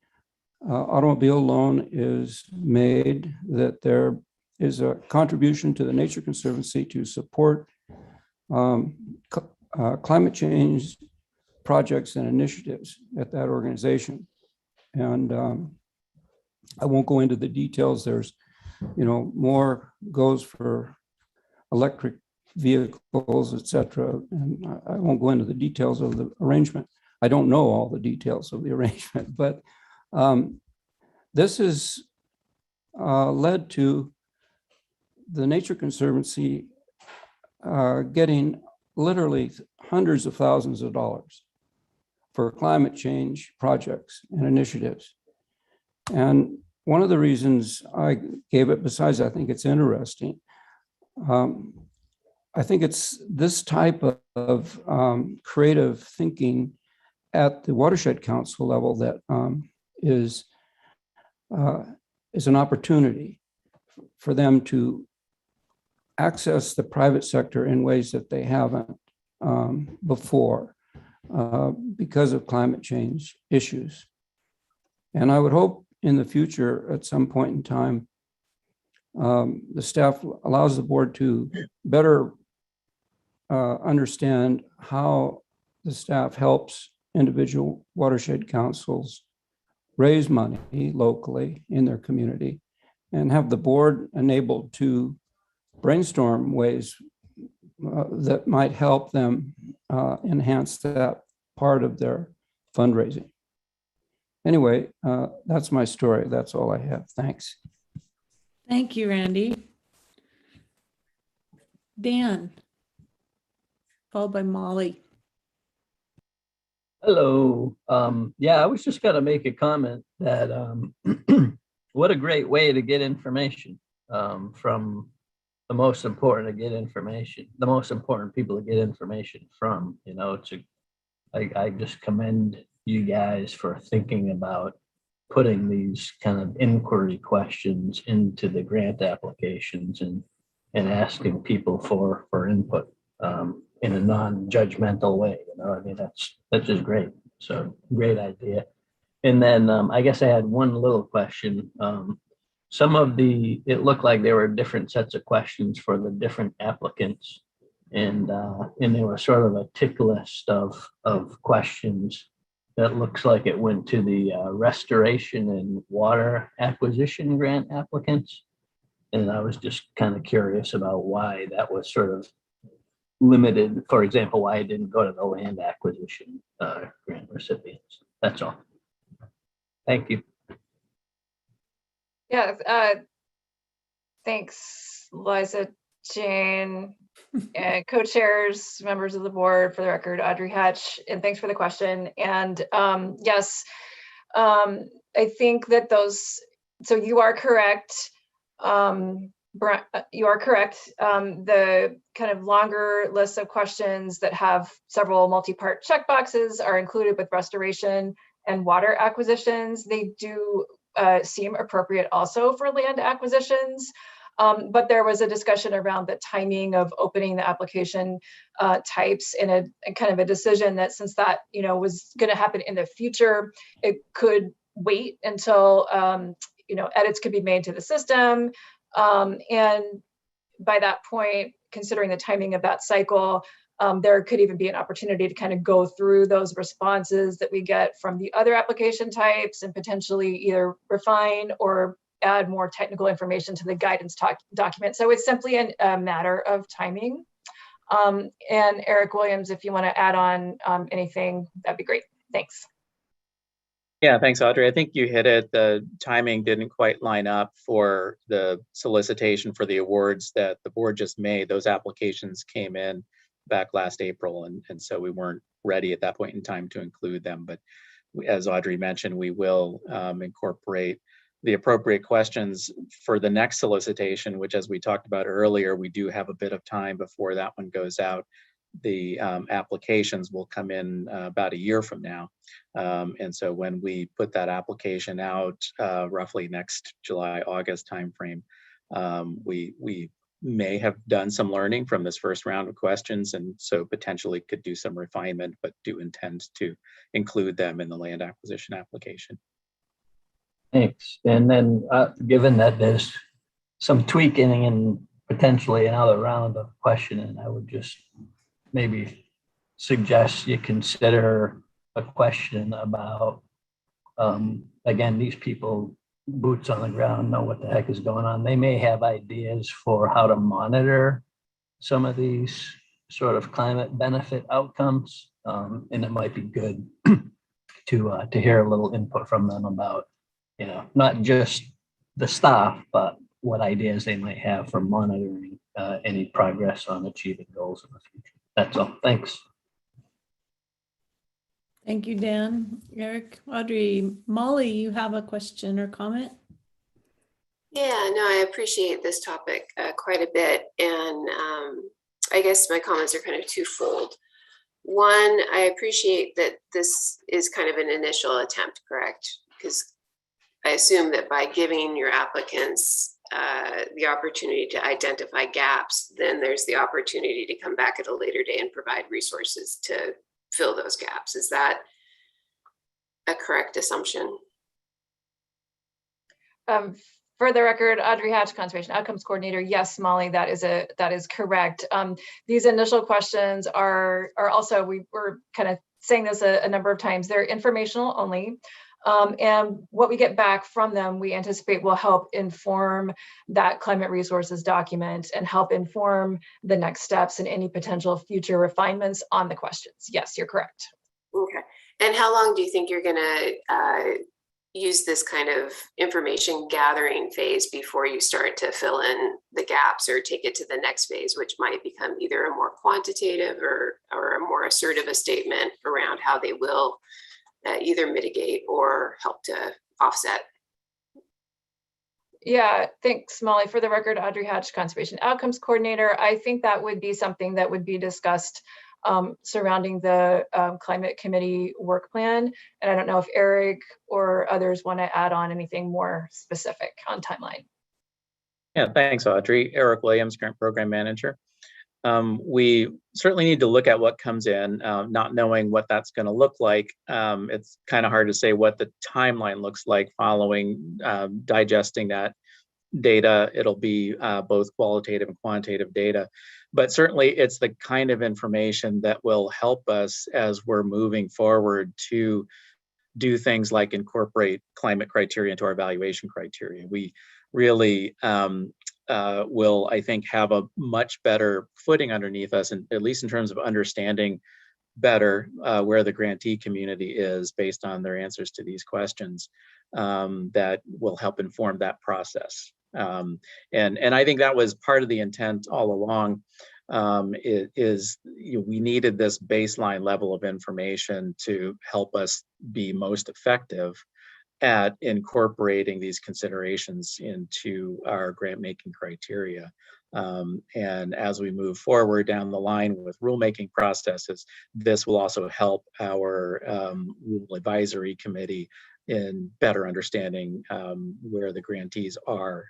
automobile loan is made, that there is a contribution to the Nature Conservancy to support climate change projects and initiatives at that organization. And I won't go into the details. There's, more goes for electric vehicles, et cetera. And I won't go into the details of the arrangement. I don't know all the details of the arrangement, but this has led to the Nature Conservancy getting literally hundreds of thousands of dollars for climate change projects and initiatives. And one of the reasons I gave it, besides I think it's interesting, I think it's this type of creative thinking at the Watershed Council level that is an opportunity for them to access the private sector in ways that they haven't before because of climate change issues. And I would hope in the future, at some point in time, the staff allows the board to better understand how the staff helps individual watershed councils raise money locally in their community, and have the board enabled to brainstorm ways that might help them enhance that part of their fundraising. Anyway, that's my story. That's all I have. Thanks.
Thank you, Randy. Dan, followed by Molly.
Hello. Yeah, I was just going to make a comment that what a great way to get information from the most important to get information, the most important people to get information from. I just commend you guys for thinking about putting these kind of inquiry questions into the grant applications and asking people for input in a non-judgmental way. That's just great. So great idea. And then I guess I had one little question. It looked like there were different sets of questions for the different applicants, and they were sort of a tick list of questions that looks like it went to the restoration and water acquisition grant applicants. And I was just kind of curious about why that was sort of limited. For example, why it didn't go to the land acquisition grant recipients. That's all. Thank you.
Yeah, thanks, Liza, Jane, and co-chairs, members of the board, for the record, Audrey Hatch, and thanks for the question. And yes, I think that so you are correct. You are correct. The kind of longer list of questions that have several multi-part checkboxes are included with restoration and water acquisitions. They do seem appropriate also for land acquisitions. But there was a discussion around the timing of opening the application types, and a kind of a decision that since that was going to happen in the future, it could wait until edits could be made to the system. And by that point, considering the timing of that cycle, there could even be an opportunity to kind of go through those responses that we get from the other application types and potentially either refine or add more technical information to the guidance document. So it's simply a matter of timing. And Eric Williams, if you want to add on anything, that'd be great. Thanks.
Yeah, thanks, Audrey. I think you hit it. The timing didn't quite line up for the solicitation for the awards that the board just made. Those applications came in back last April, and so we weren't ready at that point in time to include them. But as Audrey mentioned, we will incorporate the appropriate questions for the next solicitation, which, as we talked about earlier, we do have a bit of time before that one goes out. The applications will come in about a year from now. And so when we put that application out, roughly next July, August timeframe, we may have done some learning from this first round of questions, and so potentially could do some refinement, but do intend to include them in the land acquisition application.
Thanks. And then given that there's some tweaking and potentially another round of questioning, I would just maybe suggest you consider a question about, again, these people, boots on the ground, know what the heck is going on. They may have ideas for how to monitor some of these sort of climate benefit outcomes. And it might be good to hear a little input from them about, not just the staff, but what ideas they might have for monitoring any progress on achieving goals in the future. That's all. Thanks.
Thank you, Dan. Eric, Audrey, Molly, you have a question or comment?
Yeah, no, I appreciate this topic quite a bit. And I guess my comments are kind of twofold. One, I appreciate that this is kind of an initial attempt, correct? Because I assume that by giving your applicants the opportunity to identify gaps, then there's the opportunity to come back at a later day and provide resources to fill those gaps. Is that a correct assumption?
For the record, Audrey Hatch, Conservation Outcomes Coordinator. Yes, Molly, that is correct. These initial questions are also, we're kind of saying this a number of times, they're informational only. And what we get back from them, we anticipate will help inform that climate resources document and help inform the next steps and any potential future refinements on the questions. Yes, you're correct.
Okay. And how long do you think you're going to use this kind of information gathering phase before you start to fill in the gaps or take it to the next phase, which might become either a more quantitative or a more assertive a statement around how they will either mitigate or help to offset?
Yeah, thanks, Molly. For the record, Audrey Hatch, Conservation Outcomes Coordinator. I think that would be something that would be discussed surrounding the Climate Committee work plan. And I don't know if Eric or others want to add on anything more specific on timeline.
Yeah, thanks, Audrey. Eric Williams, Grant Program Manager. We certainly need to look at what comes in, not knowing what that's going to look like. It's kind of hard to say what the timeline looks like following digesting that data. It'll be both qualitative and quantitative data, but certainly it's the kind of information that will help us as we're moving forward to do things like incorporate climate criteria into our evaluation criteria. We really will, I think, have a much better footing underneath us, and at least in terms of understanding better where the grantee community is based on their answers to these questions, that will help inform that process. And I think that was part of the intent all along. We needed this baseline level of information to help us be most effective at incorporating these considerations into our grant making criteria. And as we move forward down the line with rulemaking processes, this will also help our Rule Advisory Committee in better understanding where the grantees are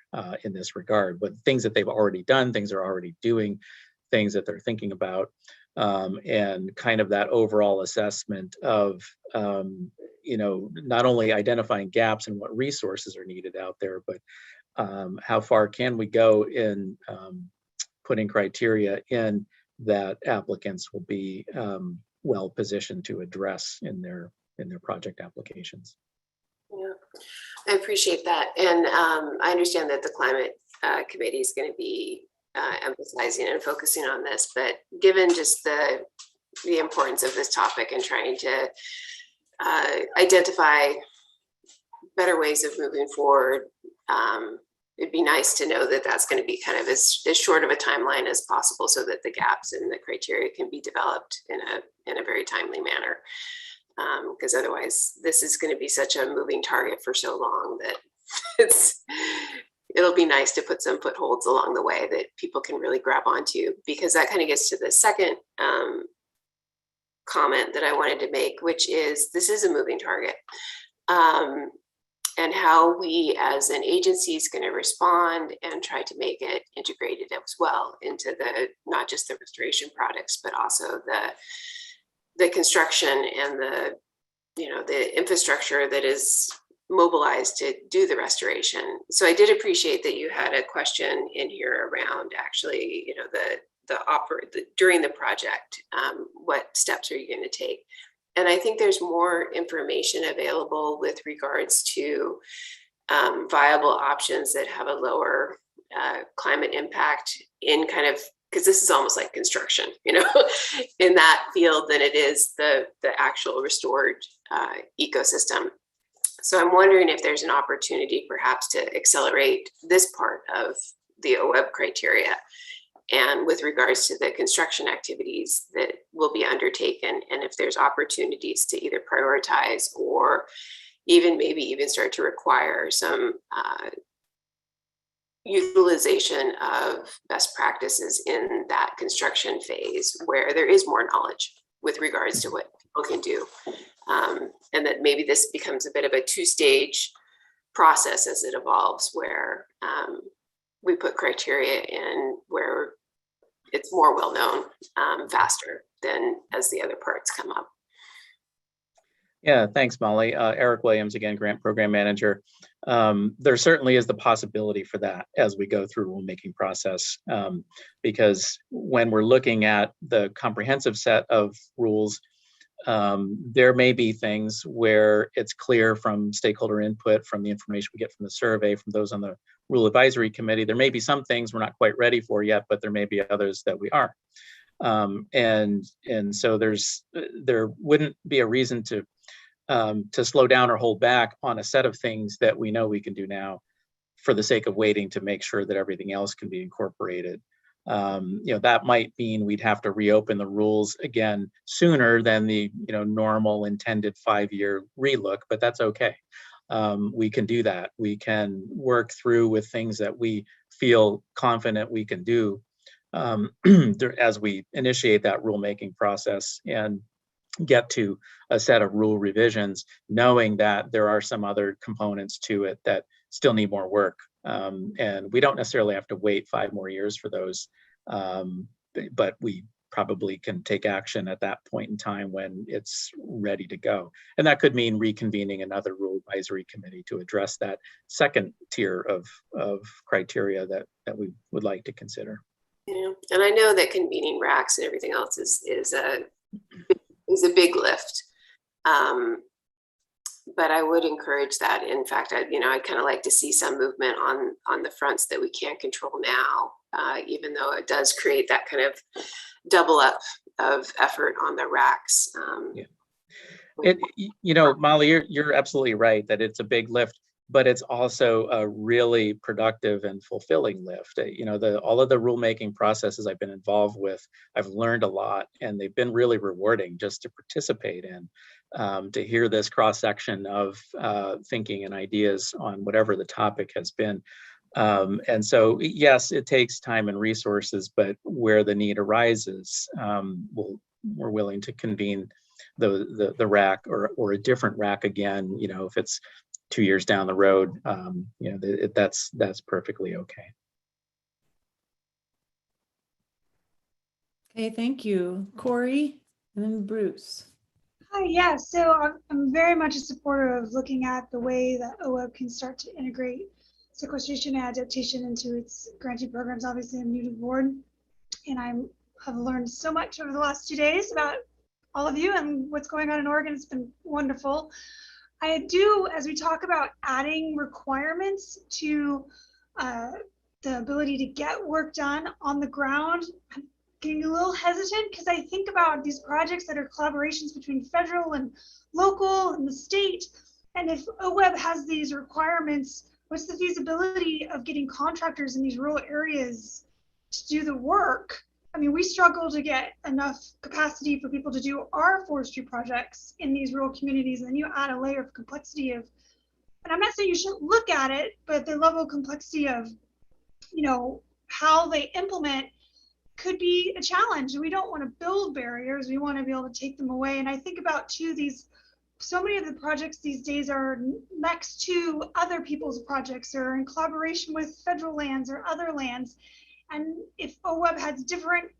in this regard, but things that they've already done, things they're already doing, things that they're thinking about, and kind of that overall assessment of not only identifying gaps and what resources are needed out there, but how far can we go in putting criteria in that applicants will be well positioned to address in their project applications.
Yeah, I appreciate that. And I understand that the Climate Committee is going to be emphasizing and focusing on this, but given just the importance of this topic and trying to identify better ways of moving forward. It'd be nice to know that that's going to be kind of as short of a timeline as possible, so that the gaps in the criteria can be developed in a very timely manner. Because otherwise, this is going to be such a moving target for so long that it'll be nice to put some footholds along the way that people can really grab onto. Because that kind of gets to the second comment that I wanted to make, which is this is a moving target. And how we as an agency is going to respond and try to make it integrated as well into not just the restoration products, but also the construction and the infrastructure that is mobilized to do the restoration. So I did appreciate that you had a question in here around actually, during the project, what steps are you going to take? And I think there's more information available with regards to viable options that have a lower climate impact in kind of, because this is almost like construction, in that field than it is the actual restored ecosystem. So I'm wondering if there's an opportunity perhaps to accelerate this part of the OWEB criteria, and with regards to the construction activities that will be undertaken, and if there's opportunities to either prioritize or maybe even start to require some utilization of best practices in that construction phase where there is more knowledge with regards to what people can do. And that maybe this becomes a bit of a two-stage process as it evolves, where we put criteria in where it's more well-known faster than as the other parts come up.
Yeah, thanks, Molly. Eric Williams, again, Grant Program Manager. There certainly is the possibility for that as we go through rulemaking process, because when we're looking at the comprehensive set of rules, there may be things where it's clear from stakeholder input, from the information we get from the survey, from those on the Rule Advisory Committee, there may be some things we're not quite ready for yet, but there may be others that we are. And so there wouldn't be a reason to slow down or hold back on a set of things that we know we can do now for the sake of waiting to make sure that everything else can be incorporated. That might mean we'd have to reopen the rules again sooner than the normal intended 5-year relook, but that's okay. We can do that. We can work through with things that we feel confident we can do as we initiate that rulemaking process and get to a set of rule revisions, knowing that there are some other components to it that still need more work. And we don't necessarily have to wait 5 more years for those, but we probably can take action at that point in time when it's ready to go. And that could mean reconvening another Rule Advisory Committee to address that second tier of criteria that we would like to consider.
And I know that convening racks and everything else is a big lift. But I would encourage that. In fact, I'd kind of like to see some movement on the fronts that we can't control now, even though it does create that kind of double up of effort on the racks.
Molly, you're absolutely right that it's a big lift, but it's also a really productive and fulfilling lift. All of the rulemaking processes I've been involved with, I've learned a lot, and they've been really rewarding just to participate in. To hear this cross-section of thinking and ideas on whatever the topic has been. And so, yes, it takes time and resources, but where the need arises, we're willing to convene the rack or a different rack again, if it's 2 years down the road, that's perfectly okay.
Okay, thank you. Corey and then Bruce.
Hi, yeah, so I'm very much a supporter of looking at the way that OWEB can start to integrate sequestration and adaptation into its grantee programs. Obviously, I'm new to the board, and I have learned so much over the last 2 days about all of you and what's going on in Oregon. It's been wonderful. I do, as we talk about adding requirements to the ability to get work done on the ground, I'm getting a little hesitant because I think about these projects that are collaborations between federal and local and the state. And if OWEB has these requirements, what's the feasibility of getting contractors in these rural areas to do the work? I mean, we struggle to get enough capacity for people to do our forestry projects in these rural communities. And then you add a layer of complexity of, and I'm not saying you shouldn't look at it, but the level of complexity of, how they implement could be a challenge. We don't want to build barriers. We want to be able to take them away. And I think about too, so many of the projects these days are next to other people's projects or in collaboration with federal lands or other lands. And if OWEB has different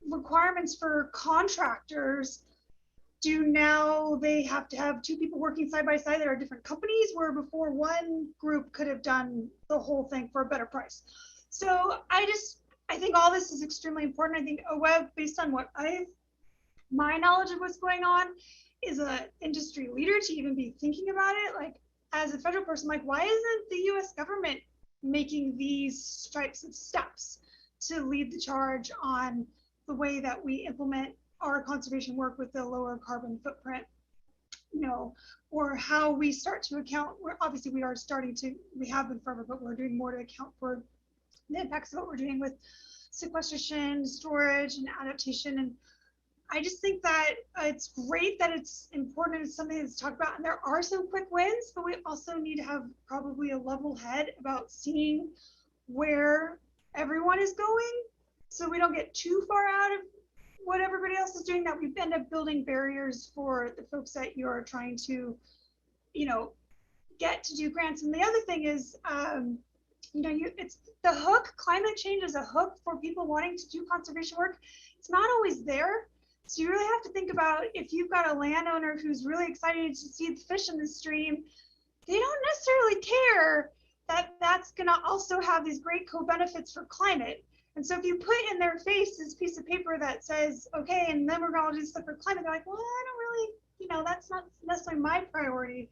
requirements for contractors, do now they have to have two people working side by side that are different companies, where before one group could have done the whole thing for a better price. So I think all this is extremely important. I think OWEB, based on my knowledge of what's going on, is an industry leader to even be thinking about it. Like, as a federal person, like, why isn't the US government making these types of steps to lead the charge on the way that we implement our conservation work with the lower carbon footprint, or how we start to account, obviously we have been forever, but we're doing more to account for the impacts of what we're doing with sequestration, storage, and adaptation. And I just think that it's great that it's important and it's something that's talked about. And there are some quick wins, but we also need to have probably a level head about seeing where everyone is going, so we don't get too far out of what everybody else is doing, that we end up building barriers for the folks that you're trying to, get to do grants. And the other thing is, it's the hook. Climate change is a hook for people wanting to do conservation work. It's not always there. So you really have to think about, if you've got a landowner who's really excited to see the fish in the stream, they don't necessarily care that that's going to also have these great co-benefits for climate. And so if you put in their face this piece of paper that says, okay, and then we're going to do stuff for climate, they're like, well, I don't really, that's not necessarily my priority.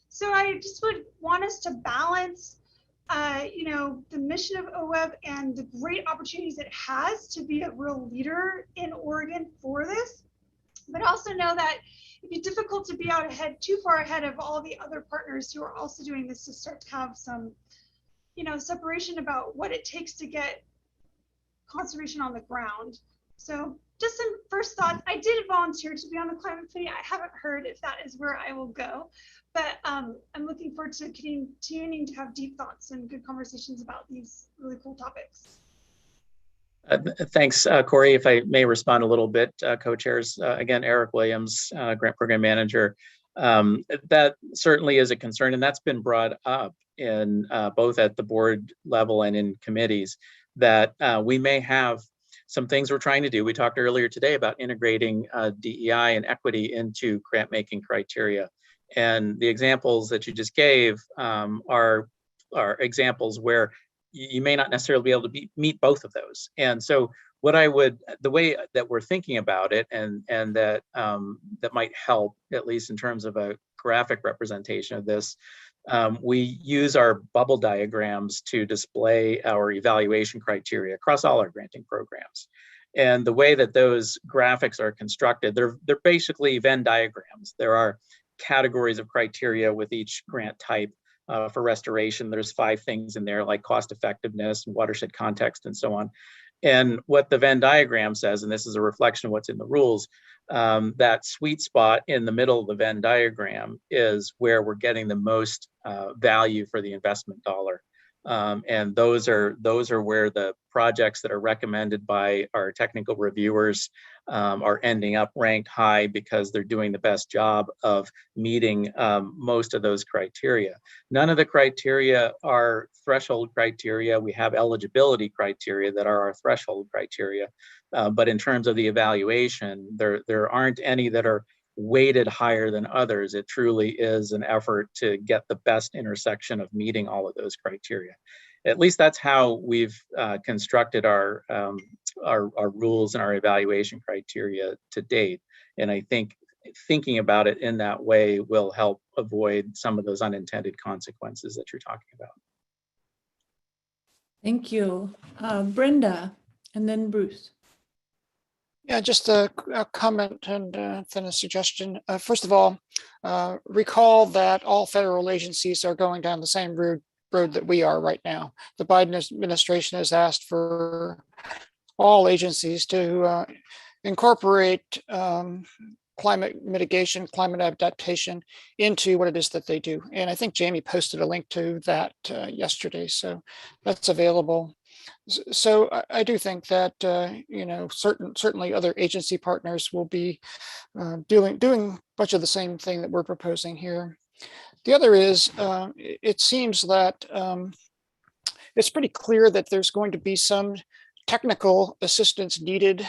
So I just would want us to balance, the mission of OWEB and the great opportunities it has to be a real leader in Oregon for this, but also know that it'd be difficult to be too far ahead of all the other partners who are also doing this, to start to have some, separation about what it takes to get conservation on the ground. So just some first thoughts. I did volunteer to be on the climate committee. I haven't heard if that is where I will go, but I'm looking forward to continuing to have deep thoughts and good conversations about these really cool topics.
Thanks, Corey. If I may respond a little bit, co-chairs, again, Eric Williams, Grant Program Manager. That certainly is a concern, and that's been brought up in both at the board level and in committees, that we may have some things we're trying to do. We talked earlier today about integrating DEI and equity into grant making criteria. And the examples that you just gave are examples where you may not necessarily be able to meet both of those. And so the way that we're thinking about it, and that that might help, at least in terms of a graphic representation of this, we use our bubble diagrams to display our evaluation criteria across all our granting programs. And the way that those graphics are constructed, they're basically Venn diagrams. There are categories of criteria with each grant type. For restoration, there's 5 things in there, like cost effectiveness, watershed context, and so on. And what the Venn diagram says, and this is a reflection of what's in the rules, that sweet spot in the middle of the Venn diagram is where we're getting the most value for the investment dollar. And those are where the projects that are recommended by our technical reviewers are ending up ranked high, because they're doing the best job of meeting most of those criteria. None of the criteria are threshold criteria. We have eligibility criteria that are our threshold criteria. But in terms of the evaluation, there aren't any that are weighted higher than others. It truly is an effort to get the best intersection of meeting all of those criteria. At least that's how we've constructed our rules and our evaluation criteria to date. And I think thinking about it in that way will help avoid some of those unintended consequences that you're talking about.
Thank you. Brenda, and then Bruce.
Yeah, just a comment and then a suggestion. First of all, recall that all federal agencies are going down the same road that we are right now. The Biden administration has asked for all agencies to incorporate climate mitigation, climate adaptation into what it is that they do. And I think Jamie posted a link to that yesterday, so that's available. So I do think that you know, certainly other agency partners will be doing much of the same thing that we're proposing here. The other is it seems that it's pretty clear that there's going to be some technical assistance needed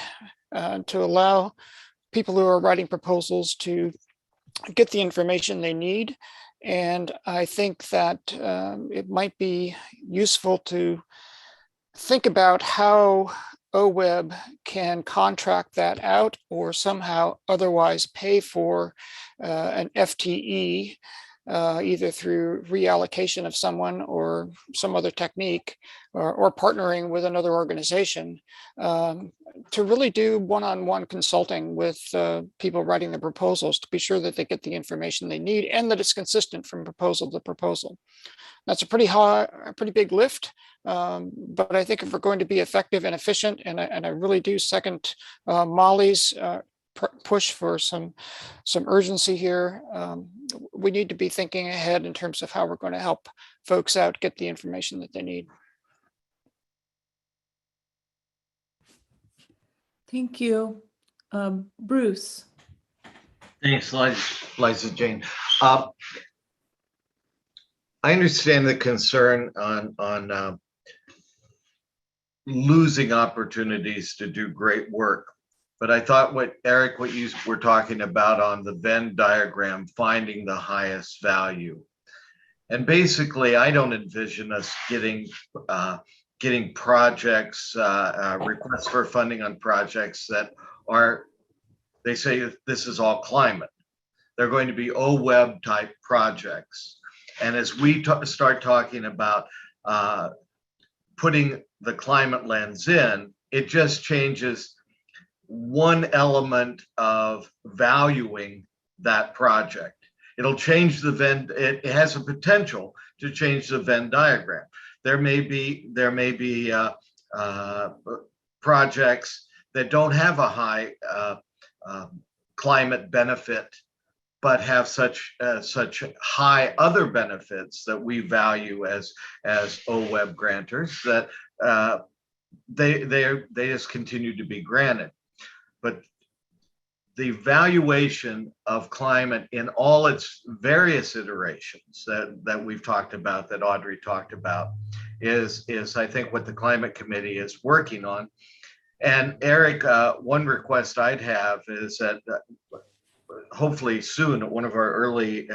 to allow people who are writing proposals to get the information they need. And I think that it might be useful to think about how OWEB can contract that out or somehow otherwise pay for an FTE, either through reallocation of someone or some other technique, or partnering with another organization to really do one-on-one consulting with people writing the proposals to be sure that they get the information they need and that it's consistent from proposal to proposal. That's a pretty big lift, but I think if we're going to be effective and efficient, and I really do second Molly's push for some urgency here, we need to be thinking ahead in terms of how we're going to help folks out get the information that they need.
Thank you. Bruce.
Thanks, Liza Jane. I understand the concern on losing opportunities to do great work, but I thought what you were talking about on the Venn diagram, finding the highest value, and basically, I don't envision us getting projects, requests for funding on projects that are, they say this is all climate. They're going to be OWEB type projects. And as we start talking about putting the climate lens in, it just changes one element of valuing that project. It'll change the Venn, it has a potential to change the Venn diagram. There may be projects that don't have a high climate benefit, but have such high other benefits that we value as OWEB grantors that they just continue to be granted. But the valuation of climate in all its various iterations that we've talked about, that Audrey talked about, is I think what the Climate Committee is working on. And Eric, one request I'd have is that hopefully soon at one of our early,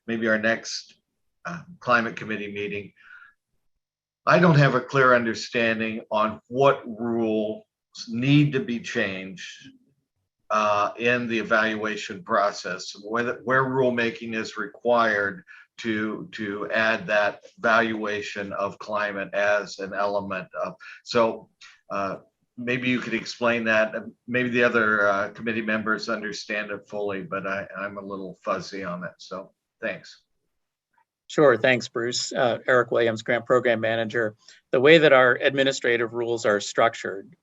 maybe our next Climate Committee meeting, I don't have a clear understanding on what rules need to be changed in the evaluation process, where rulemaking is required to add that valuation of climate as an element of. So maybe you could explain that. Maybe the other committee members understand it fully, but I'm a little fuzzy on it. So thanks.
Sure, thanks, Bruce. Eric Williams, Grant Program Manager. The way that our administrative rules are structured,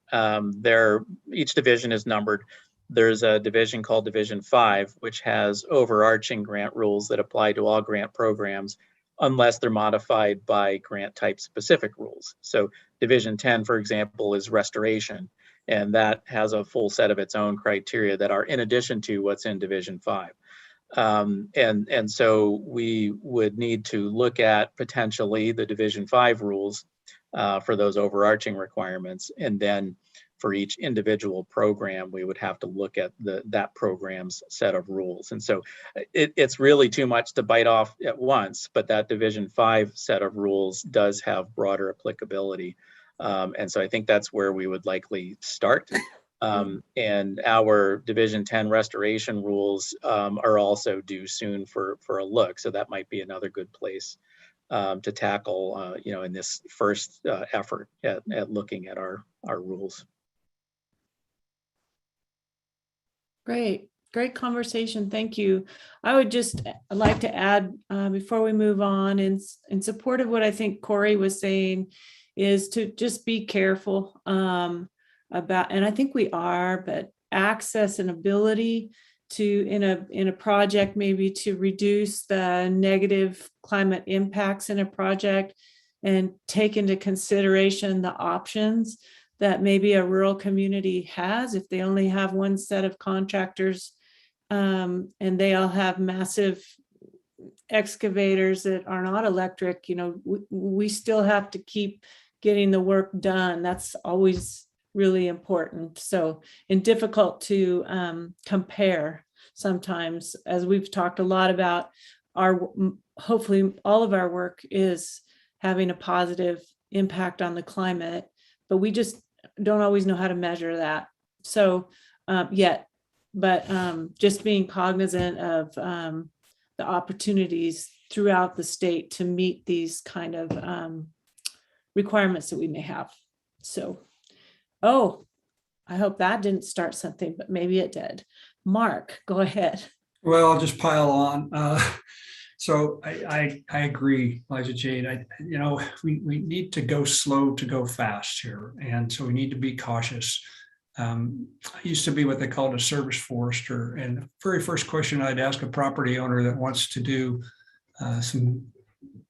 each division is numbered. There's a division called Division 5, which has overarching grant rules that apply to all grant programs, unless they're modified by grant type specific rules. So Division 10, for example, is restoration, and that has a full set of its own criteria that are in addition to what's in Division 5. And so we would need to look at potentially the Division 5 rules for those overarching requirements, and then for each individual program, we would have to look at that program's set of rules. And so it's really too much to bite off at once, but that Division 5 set of rules does have broader applicability. And so I think that's where we would likely start. And our Division 10 restoration rules are also due soon for a look. So that might be another good place to tackle, in this first effort at looking at our rules.
Great conversation. Thank you. I would just like to add before we move on, in support of what I think Corey was saying, is to just be careful about, and I think we are, but access and ability to in a project maybe to reduce the negative climate impacts in a project and take into consideration the options that maybe a rural community has if they only have one set of contractors and they all have massive excavators that are not electric. We still have to keep getting the work done. That's always really important. So, and difficult to compare sometimes, as we've talked a lot about, hopefully all of our work is having a positive impact on the climate, but we just don't always know how to measure that. So just being cognizant of the opportunities throughout the state to meet these kind of requirements that we may have. So, I hope that didn't start something, but maybe it did. Mark, go ahead.
Well, I'll just pile on. So I agree, Liza Jade. We need to go slow to go fast here. And so we need to be cautious. I used to be what they called a service forester. And the very first question I'd ask a property owner that wants to do some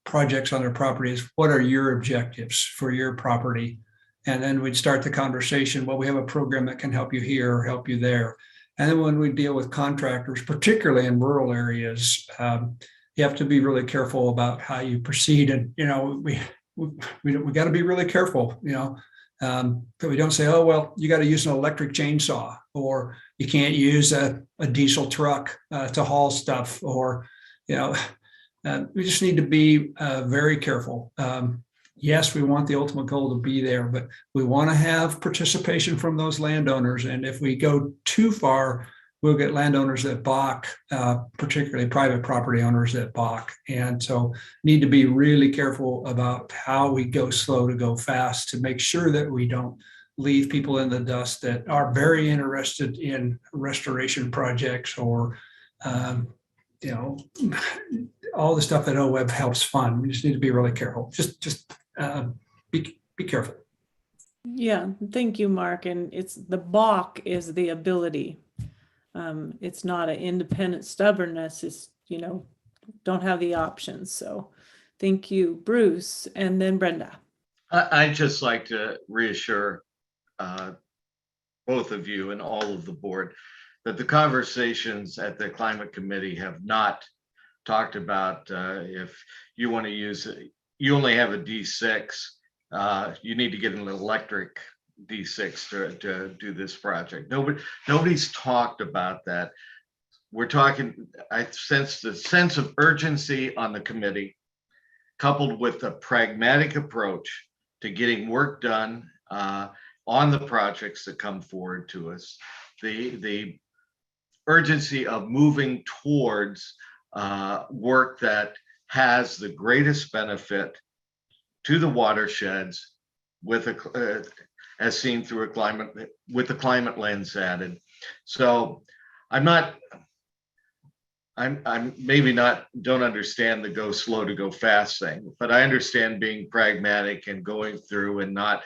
projects on their property is, what are your objectives for your property? And then we'd start the conversation. Well, we have a program that can help you here or help you there. And then when we deal with contractors, particularly in rural areas, you have to be really careful about how you proceed. And, we got to be really careful, that we don't say, oh, well, you got to use an electric chainsaw, or you can't use a diesel truck to haul stuff, or, we just need to be very careful. Yes, we want the ultimate goal to be there, but we want to have participation from those landowners. And if we go too far, we'll get landowners that balk, particularly private property owners that balk. And so need to be really careful about how we go slow to go fast to make sure that we don't leave people in the dust that are very interested in restoration projects or, all the stuff that OWEB helps fund. We just need to be really careful. Just be careful.
Yeah, thank you, Mark. And it's the balk is the ability. It's not an independent stubbornness. It's, don't have the options. So thank you, Bruce, and then Brenda.
I'd just like to reassure both of you and all of the board that the conversations at the climate committee have not talked about if you want to use it, you only have a D6, you need to get an electric D6 to do this project. Nobody's talked about that. We're talking, I sense the sense of urgency on the committee, coupled with a pragmatic approach to getting work done on the projects that come forward to us. The urgency of moving towards work that has the greatest benefit to the watersheds with as seen through a climate, with the climate lens added. So I'm maybe not, don't understand the go slow to go fast thing, but I understand being pragmatic and going through and not,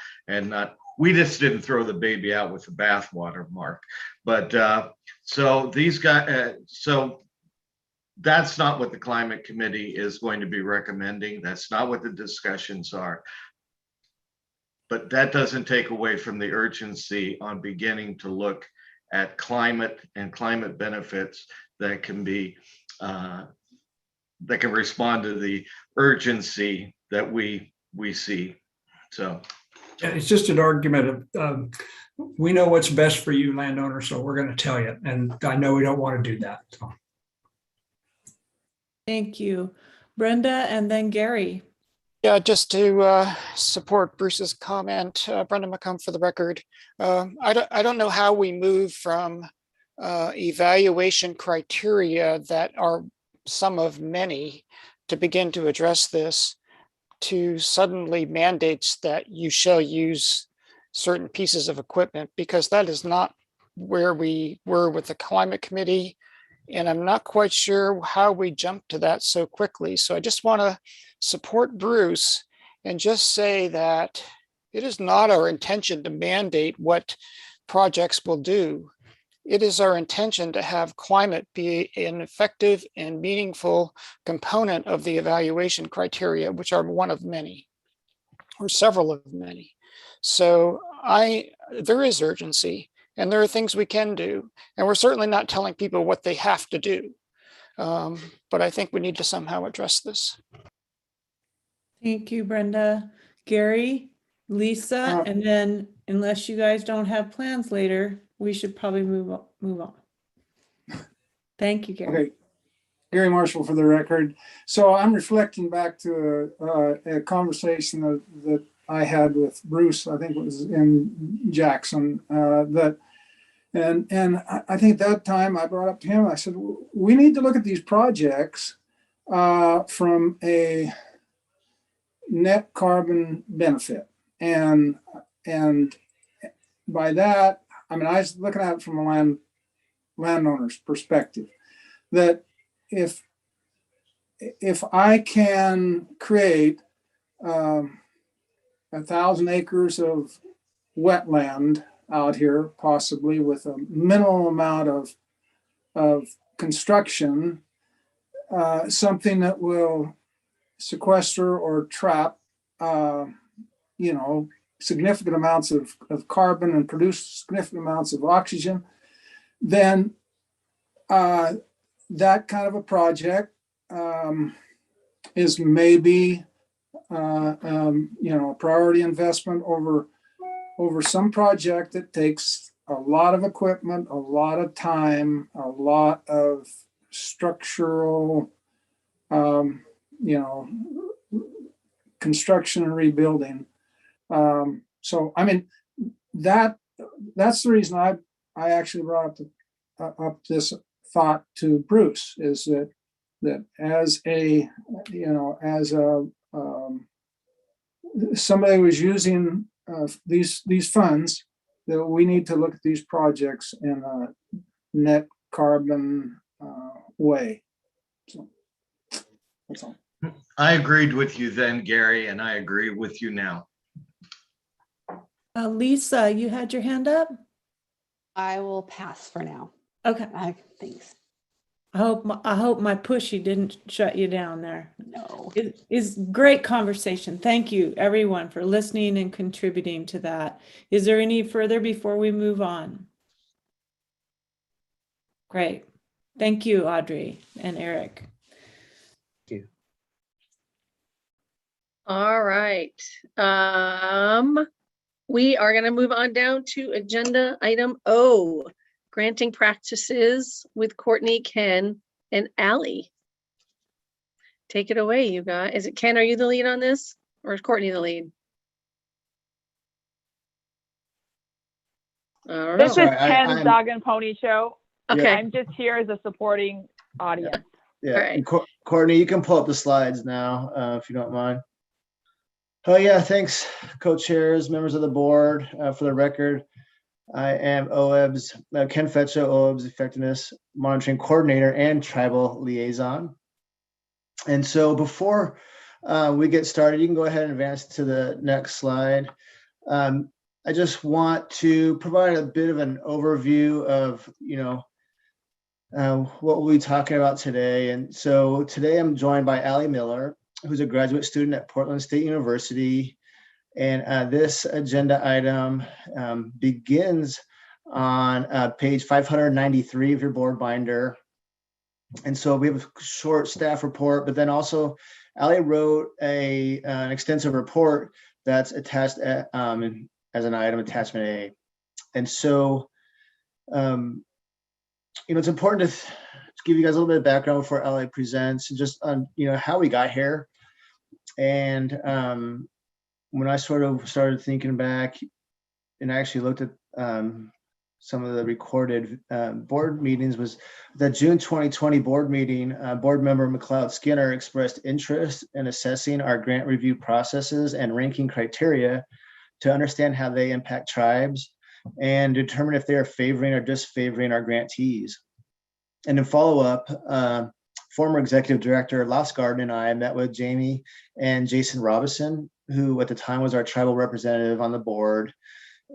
we just didn't throw the baby out with the bathwater, Mark. But so these guys, so that's not what the climate committee is going to be recommending. That's not what the discussions are. But that doesn't take away from the urgency on beginning to look at climate and climate benefits that can be, that can respond to the urgency that we see. So.
It's just an argument of, we know what's best for you, landowner, so we're going to tell you. And I know we don't want to do that. So.
Thank you, Brenda, and then Gary.
Yeah, just to support Bruce's comment, Brenda McComb for the record. I don't know how we move from evaluation criteria that are some of many to begin to address this to suddenly mandates that you shall use certain pieces of equipment, because that is not where we were with the climate committee. And I'm not quite sure how we jumped to that so quickly. So I just want to support Bruce and just say that it is not our intention to mandate what projects will do. It is our intention to have climate be an effective and meaningful component of the evaluation criteria, which are one of many, or several of many. So there is urgency, and there are things we can do. And we're certainly not telling people what they have to do. But I think we need to somehow address this.
Thank you, Brenda. Gary, Lisa, and then unless you guys don't have plans later, we should probably move on. Thank you, Gary.
Okay. Gary Marshall for the record. So I'm reflecting back to a conversation that I had with Bruce, I think it was in Jackson, and I think at that time I brought up to him, I said, we need to look at these projects from a net carbon benefit. And by that, I mean, I was looking at it from a landowner's perspective, that if I can create 1,000 acres of wetland out here, possibly with a minimal amount of construction, something that will sequester or trap, significant amounts of carbon and produce significant amounts of oxygen, then that kind of a project is maybe a priority investment over some project that takes a lot of equipment, a lot of time, a lot of structural, construction and rebuilding. So, I mean, that's the reason I actually brought up this thought to Bruce, is that as somebody was using these funds, that we need to look at these projects in a net carbon way. So that's all.
I agreed with you then, Gary, and I agree with you now.
Lisa, you had your hand up?
I will pass for now.
Okay.
Thanks.
I hope my pushy didn't shut you down there.
No.
It is great conversation. Thank you, everyone, for listening and contributing to that. Is there any further before we move on? Great. Thank you, Audrey and Eric.
Thank you.
All right. We are going to move on down to agenda item O, granting practices with Courtney, Ken, and Allie. Take it away, you guys. Is it Ken, are you the lead on this? Or is Courtney the lead? I don't know.
This is Ken's Dog and Pony Show.
Okay.
I'm just here as a supporting audience.
Yeah.
All right.
Courtney, you can pull up the slides now, if you don't mind. Oh yeah, thanks, co-chairs, members of the board. For the record, I am OWEB's, Ken Fetcho, OWEB's Effectiveness Monitoring Coordinator and Tribal Liaison. And so before we get started, you can go ahead and advance to the next slide. I just want to provide a bit of an overview of, what we'll be talking about today. And so today I'm joined by Allie Miller, who's a graduate student at Portland State University. And this agenda item begins on page 593 of your board binder. And so we have a short staff report, but then also Allie wrote an extensive report that's attached as an item, attachment A. And so, it's important to give you guys a little bit of background before Allie presents, and just on, how we got here. And when I sort of started thinking back and actually looked at some of the recorded board meetings, was the June 2020 board meeting. Board member McLeod Skinner expressed interest in assessing our grant review processes and ranking criteria to understand how they impact tribes. and determine if they are favoring or disfavoring our grantees. And in follow-up, former executive director Lost Garden and I met with Jamie and Jason Robinson, who at the time was our tribal representative on the board.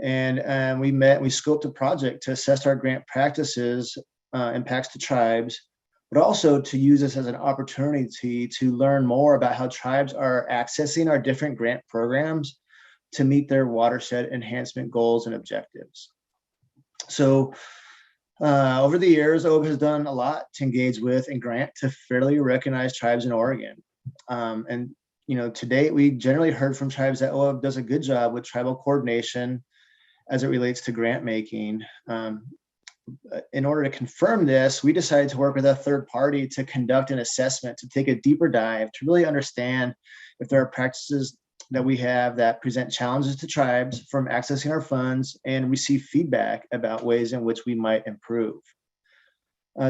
And we scoped a project to assess our grant practices, impacts to tribes, but also to use this as an opportunity to learn more about how tribes are accessing our different grant programs to meet their watershed enhancement goals and objectives. So over the years, OWEB has done a lot to engage with and grant to fairly recognized tribes in Oregon. And to date, we generally heard from tribes that OWEB does a good job with tribal coordination as it relates to grant making. In order to confirm this, we decided to work with a third party to conduct an assessment to take a deeper dive to really understand if there are practices that we have that present challenges to tribes from accessing our funds and receive feedback about ways in which we might improve.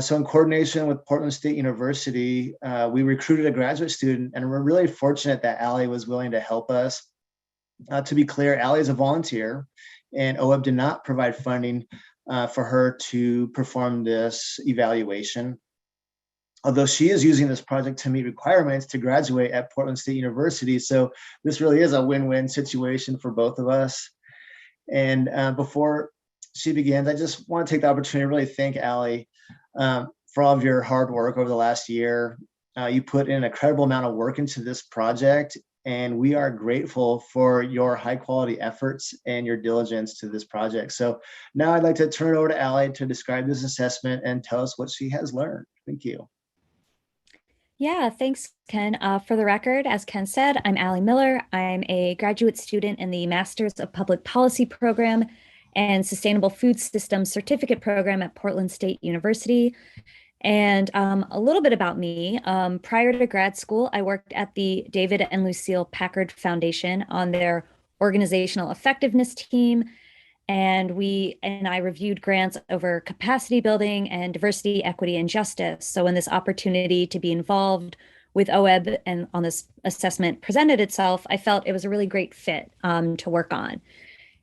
So in coordination with Portland State University, we recruited a graduate student, and we're really fortunate that Allie was willing to help us. To be clear, Allie is a volunteer, and OWEB did not provide funding for her to perform this evaluation. Although she is using this project to meet requirements to graduate at Portland State University. So this really is a win-win situation for both of us. And before she begins, I just want to take the opportunity to really thank Allie for all of your hard work over the last year. You put in an incredible amount of work into this project, and we are grateful for your high quality efforts and your diligence to this project. So now I'd like to turn it over to Allie to describe this assessment and tell us what she has learned. Thank you.
Yeah, thanks, Ken. For the record, as Ken said, I'm Allie Miller. I'm a graduate student in the Masters of Public Policy program and Sustainable Food Systems Certificate program at Portland State University. And a little bit about me. Prior to grad school, I worked at the David and Lucille Packard Foundation on their organizational effectiveness team. And I reviewed grants over capacity building and diversity, equity, and justice. So when this opportunity to be involved with OWEB and on this assessment presented itself, I felt it was a really great fit to work on.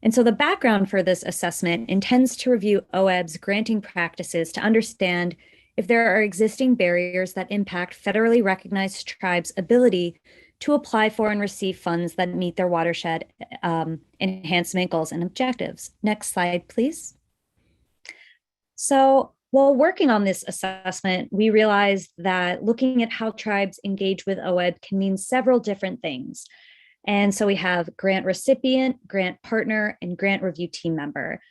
And so the background for this assessment intends to review OWEB's granting practices to understand if there are existing barriers that impact federally recognized tribes' ability to apply for and receive funds that meet their watershed enhancement goals and objectives. Next slide, please. So while working on this assessment, we realized that looking at how tribes engage with OWEB can mean several different things. And so we have grant recipient, grant partner, and grant review team member.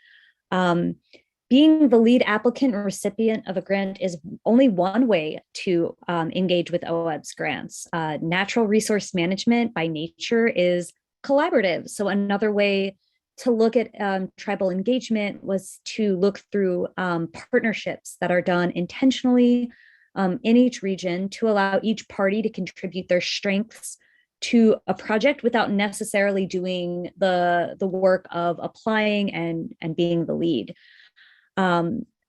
Being the lead applicant or recipient of a grant is only one way to engage with OWEB's grants. Natural resource management by nature is collaborative. So another way to look at tribal engagement was to look through partnerships that are done intentionally in each region to allow each party to contribute their strengths to a project without necessarily doing the work of applying and being the lead.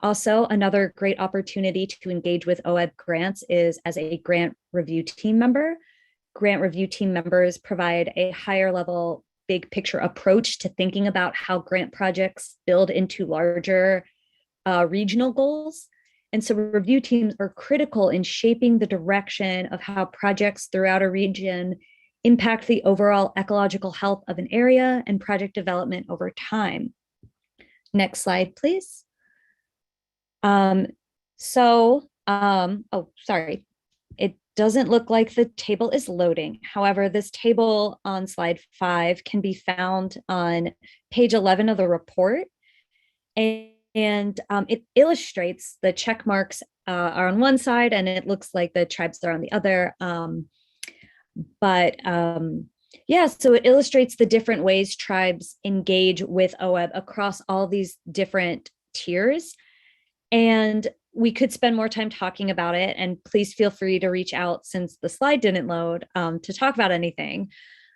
Also, another great opportunity to engage with OWEB grants is as a grant review team member. Grant review team members provide a higher level, big picture approach to thinking about how grant projects build into larger regional goals. And so review teams are critical in shaping the direction of how projects throughout a region impact the overall ecological health of an area and project development over time. Next slide, please. Oh, sorry. It doesn't look like the table is loading. However, this table on slide 5 can be found on page 11 of the report. And it illustrates the check marks are on one side and it looks like the tribes are on the other. Yeah, so it illustrates the different ways tribes engage with OWEB across all these different tiers. And we could spend more time talking about it, and please feel free to reach out since the slide didn't load to talk about anything.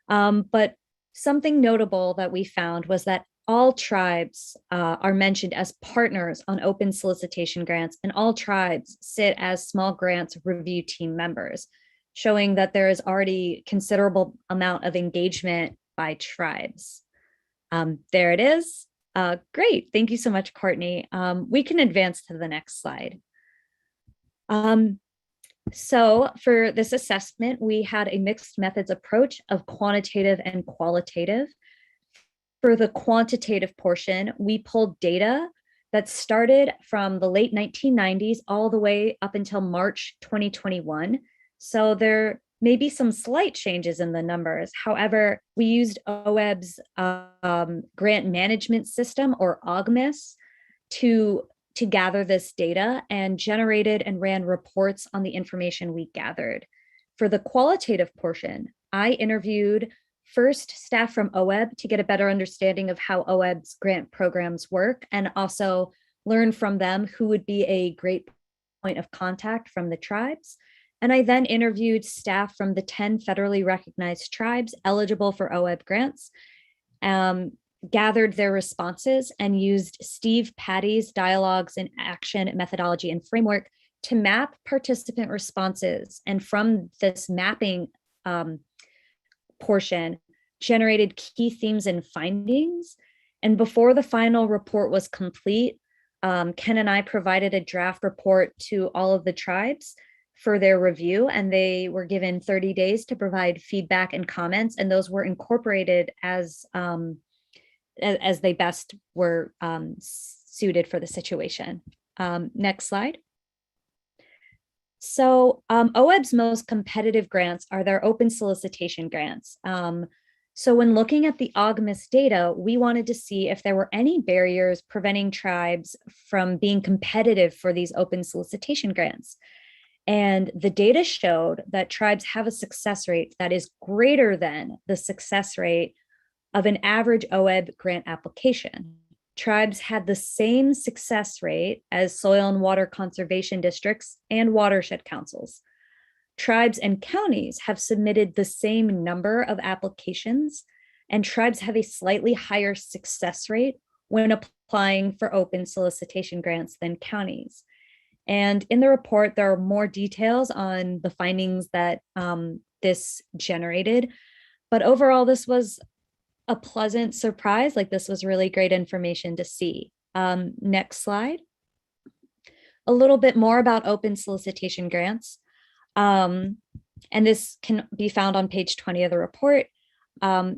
But something notable that we found was that all tribes are mentioned as partners on open solicitation grants, and all tribes sit as small grants review team members, showing that there is already considerable amount of engagement by tribes. There it is. Great. Thank you so much, Courtney. We can advance to the next slide. So for this assessment, we had a mixed methods approach of quantitative and qualitative. For the quantitative portion, we pulled data that started from the late 1990s all the way up until March 2021. So there may be some slight changes in the numbers. However, we used OWEB's grant management system, or OGMIS, to gather this data and generated and ran reports on the information we gathered. For the qualitative portion, I interviewed first staff from OWEB to get a better understanding of how OWEB's grant programs work, and also learn from them who would be a great point of contact from the tribes. And I then interviewed staff from the 10 federally recognized tribes eligible for OWEB grants, gathered their responses, and used Steve Patty's Dialogues in Action methodology and framework to map participant responses. And from this mapping portion, generated key themes and findings. And before the final report was complete, Ken and I provided a draft report to all of the tribes for their review, and they were given 30 days to provide feedback and comments, and those were incorporated as they best were suited for the situation. Next slide. So OWEB's most competitive grants are their open solicitation grants. So when looking at the OGMIS data, we wanted to see if there were any barriers preventing tribes from being competitive for these open solicitation grants. And the data showed that tribes have a success rate that is greater than the success rate of an average OWEB grant application. Tribes had the same success rate as soil and water conservation districts and watershed councils. Tribes and counties have submitted the same number of applications, and tribes have a slightly higher success rate when applying for open solicitation grants than counties. And in the report, there are more details on the findings that this generated. But overall, this was a pleasant surprise. Like, this was really great information to see. Next slide. A little bit more about open solicitation grants. And this can be found on page 20 of the report.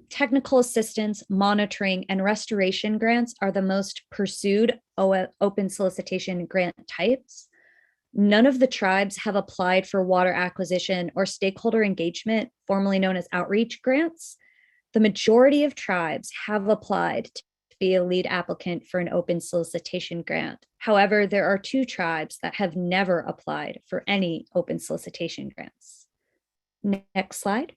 Technical assistance, monitoring, and restoration grants are the most pursued open solicitation grant types. None of the tribes have applied for water acquisition or stakeholder engagement, formerly known as outreach grants. The majority of tribes have applied to be a lead applicant for an open solicitation grant. However, there are 2 tribes that have never applied for any open solicitation grants. Next slide.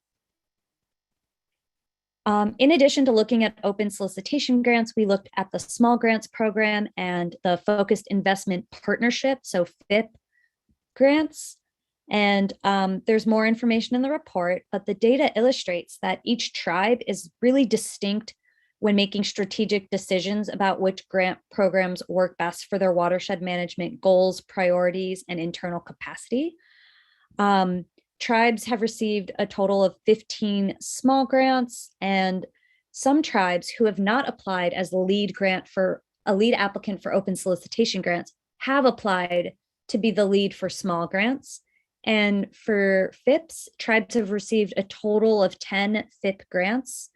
In addition to looking at open solicitation grants, we looked at the small grants program and the focused investment partnership, so FIP grants. And there's more information in the report, but the data illustrates that each tribe is really distinct when making strategic decisions about which grant programs work best for their watershed management goals, priorities, and internal capacity. Tribes have received a total of 15 small grants, and some tribes who have not applied as a lead applicant for open solicitation grants have applied to be the lead for small grants. And for FIPs, tribes have received a total of 10 FIP grants.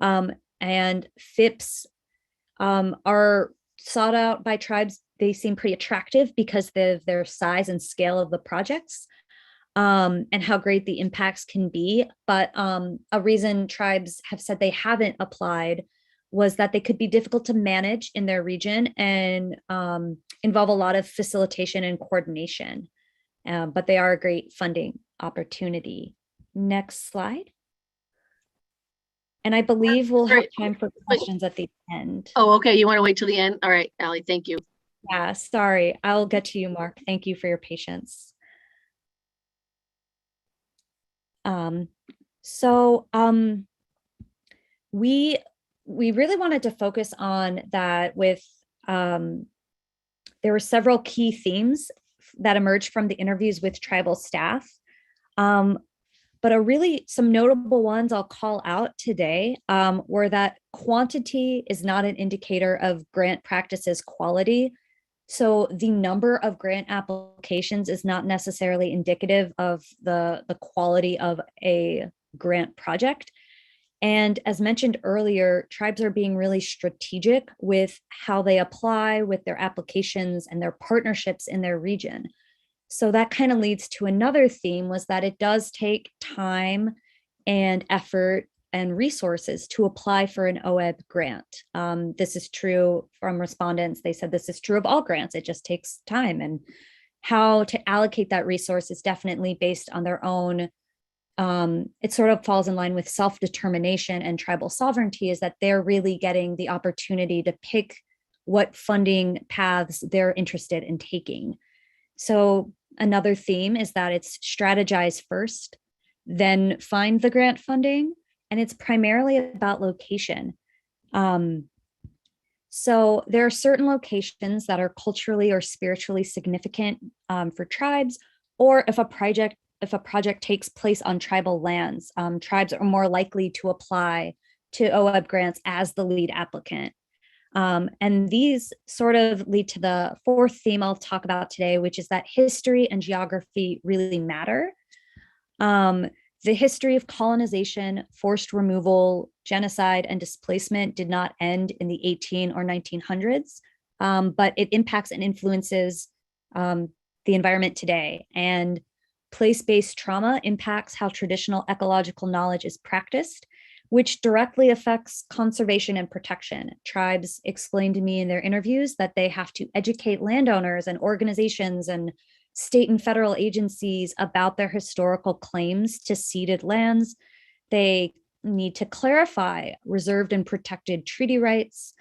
And FIPs are sought out by tribes. They seem pretty attractive because of their size and scale of the projects, and how great the impacts can be. But a reason tribes have said they haven't applied was that they could be difficult to manage in their region and involve a lot of facilitation and coordination. But they are a great funding opportunity. Next slide. And I believe we'll have time for questions at the end.
Oh, okay. You want to wait till the end? All right, Allie, thank you.
Yeah, sorry. I'll get to you, Mark. Thank you for your patience. We really wanted to focus on that with, there were several key themes that emerged from the interviews with tribal staff. But some notable ones I'll call out today were that quantity is not an indicator of grant practices quality. So the number of grant applications is not necessarily indicative of the quality of a grant project. And as mentioned earlier, tribes are being really strategic with how they apply with their applications and their partnerships in their region. So that kind of leads to another theme, was that it does take time and effort and resources to apply for an OWEB grant. This is true from respondents. They said this is true of all grants. It just takes time, and how to allocate that resource is definitely based on their own. It sort of falls in line with self-determination and tribal sovereignty, is that they're really getting the opportunity to pick what funding paths they're interested in taking. So another theme is that it's strategize first, then find the grant funding, and it's primarily about location. So there are certain locations that are culturally or spiritually significant for tribes, or if a project takes place on tribal lands, tribes are more likely to apply to OWEB grants as the lead applicant. And these sort of lead to the fourth theme I'll talk about today, which is that history and geography really matter. The history of colonization, forced removal, genocide, and displacement did not end in the 18 or 1900s, but it impacts and influences the environment today. And place-based trauma impacts how traditional ecological knowledge is practiced, which directly affects conservation and protection. Tribes explained to me in their interviews that they have to educate landowners and organizations and state and federal agencies about their historical claims to ceded lands. They need to clarify reserved and protected treaty rights,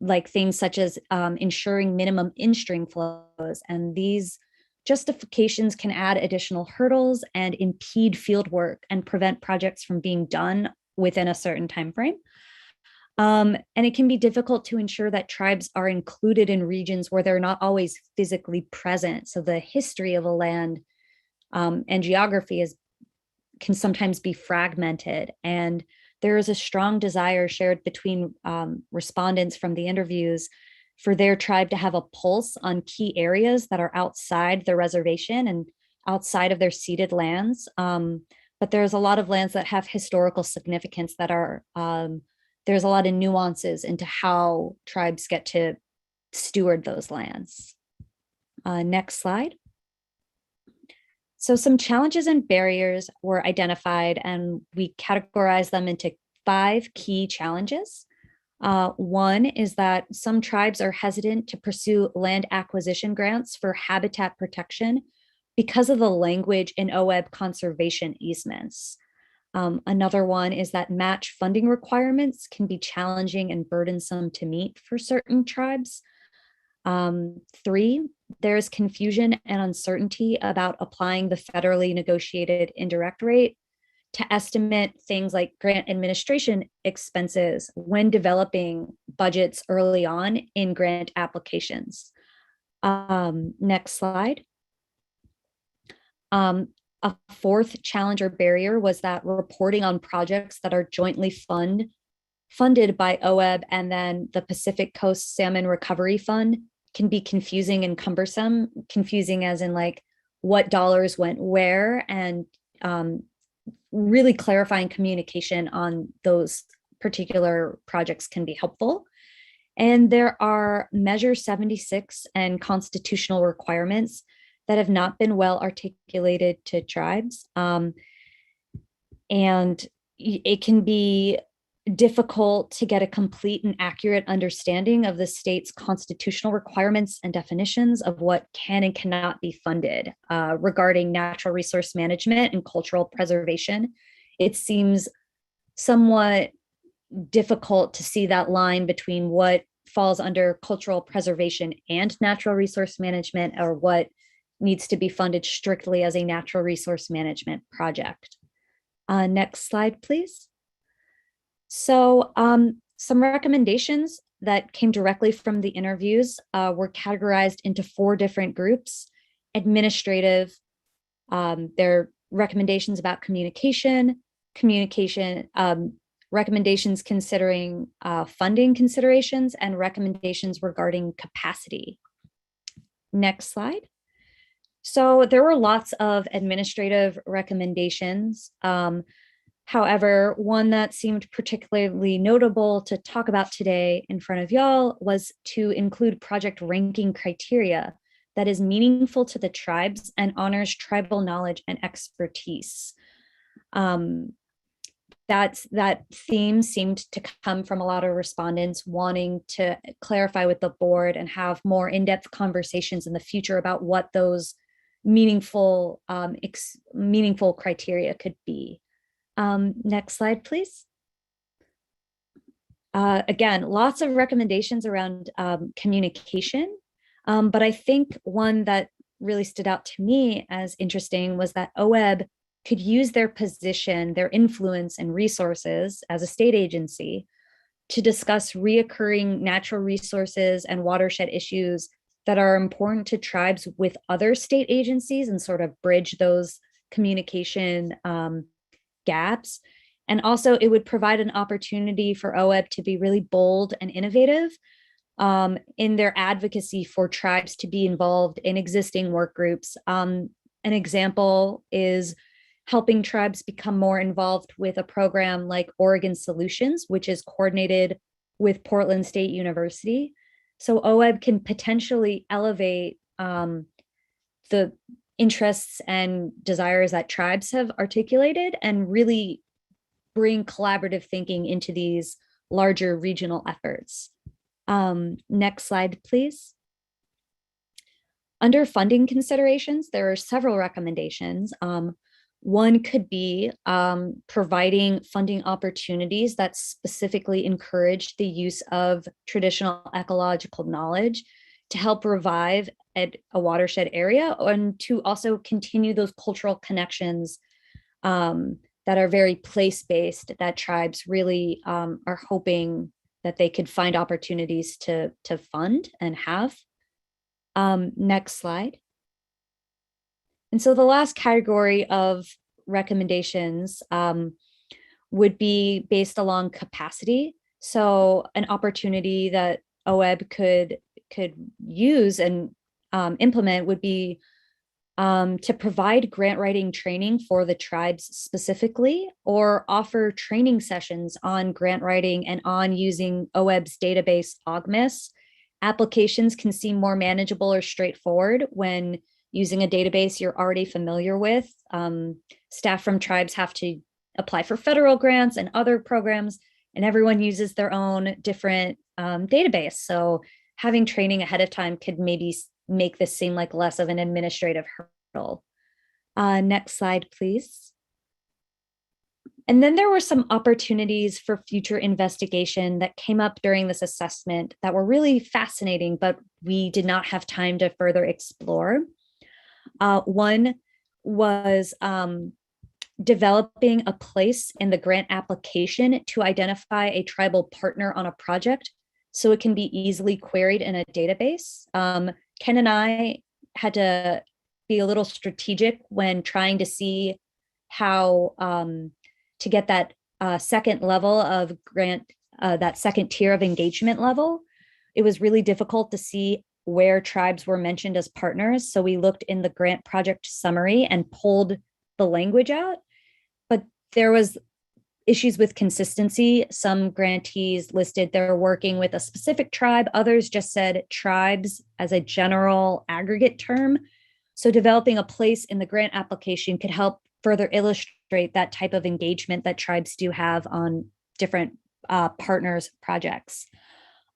like things such as ensuring minimum in-stream flows. And these justifications can add additional hurdles and impede field work and prevent projects from being done within a certain time frame. And it can be difficult to ensure that tribes are included in regions where they're not always physically present. So the history of a land and geography can sometimes be fragmented. And there is a strong desire shared between respondents from the interviews for their tribe to have a pulse on key areas that are outside the reservation and outside of their ceded lands. But there's a lot of lands that have historical significance that are, there's a lot of nuances into how tribes get to steward those lands. Next slide. So some challenges and barriers were identified, and we categorized them into 5 key challenges. One is that some tribes are hesitant to pursue land acquisition grants for habitat protection because of the language in OWEB conservation easements. Another one is that match funding requirements can be challenging and burdensome to meet for certain tribes. 3, there's confusion and uncertainty about applying the federally negotiated indirect rate to estimate things like grant administration expenses when developing budgets early on in grant applications. Next slide. A 4th challenge or barrier was that reporting on projects that are jointly funded by OWEB and then the Pacific Coast Salmon Recovery Fund can be confusing and cumbersome. Confusing as in like what dollars went where, and really clarifying communication on those particular projects can be helpful. And there are Measure 76 and constitutional requirements that have not been well articulated to tribes. And it can be difficult to get a complete and accurate understanding of the state's constitutional requirements and definitions of what can and cannot be funded regarding natural resource management and cultural preservation. It seems somewhat difficult to see that line between what falls under cultural preservation and natural resource management, or what needs to be funded strictly as a natural resource management project. Next slide, please. So some recommendations that came directly from the interviews were categorized into 4 different groups. Administrative, they're recommendations about communication, recommendations considering funding considerations, and recommendations regarding capacity. Next slide. So there were lots of administrative recommendations. However, one that seemed particularly notable to talk about today in front of y'all was to include project ranking criteria that is meaningful to the tribes and honors tribal knowledge and expertise. That theme seemed to come from a lot of respondents wanting to clarify with the board and have more in-depth conversations in the future about what those meaningful criteria could be. Next slide, please. Again, lots of recommendations around communication, but I think one that really stood out to me as interesting was that OWEB could use their position, their influence and resources as a state agency to discuss reoccurring natural resources and watershed issues that are important to tribes with other state agencies and sort of bridge those communication gaps. And also it would provide an opportunity for OWEB to be really bold and innovative in their advocacy for tribes to be involved in existing work groups. An example is helping tribes become more involved with a program like Oregon Solutions, which is coordinated with Portland State University. So OWEB can potentially elevate the interests and desires that tribes have articulated and really bring collaborative thinking into these larger regional efforts. Next slide, please. Under funding considerations, there are several recommendations. One could be providing funding opportunities that specifically encourage the use of traditional ecological knowledge to help revive a watershed area and to also continue those cultural connections that are very place-based that tribes really are hoping that they could find opportunities to fund and have. Next slide. And so the last category of recommendations would be based along capacity. So an opportunity that OWEB could use and implement would be to provide grant writing training for the tribes specifically, or offer training sessions on grant writing and on using OWEB's database OGMIS. Applications can seem more manageable or straightforward when using a database you're already familiar with. Staff from tribes have to apply for federal grants and other programs, and everyone uses their own different database. So having training ahead of time could maybe make this seem like less of an administrative hurdle. Next slide, please. And then there were some opportunities for future investigation that came up during this assessment that were really fascinating, but we did not have time to further explore. One was developing a place in the grant application to identify a tribal partner on a project so it can be easily queried in a database. Ken and I had to be a little strategic when trying to see how to get that second level of grant, that second tier of engagement level. It was really difficult to see where tribes were mentioned as partners. So we looked in the grant project summary and pulled the language out, but there was issues with consistency. Some grantees listed they're working with a specific tribe. Others just said tribes as a general aggregate term. So developing a place in the grant application could help further illustrate that type of engagement that tribes do have on different partners projects.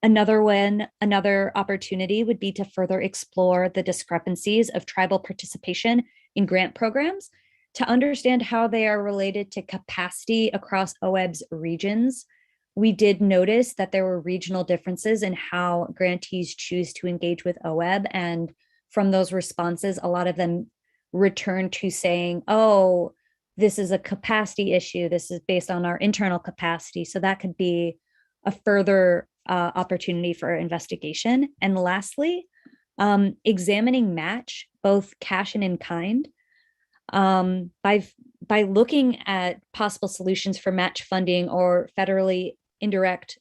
Another opportunity would be to further explore the discrepancies of tribal participation in grant programs to understand how they are related to capacity across OWEB's regions. We did notice that there were regional differences in how grantees choose to engage with OWEB. And from those responses, a lot of them returned to saying, oh, this is a capacity issue. This is based on our internal capacity. So that could be a further opportunity for investigation. And lastly, examining match, both cash and in kind. By looking at possible solutions for match funding or federally indirect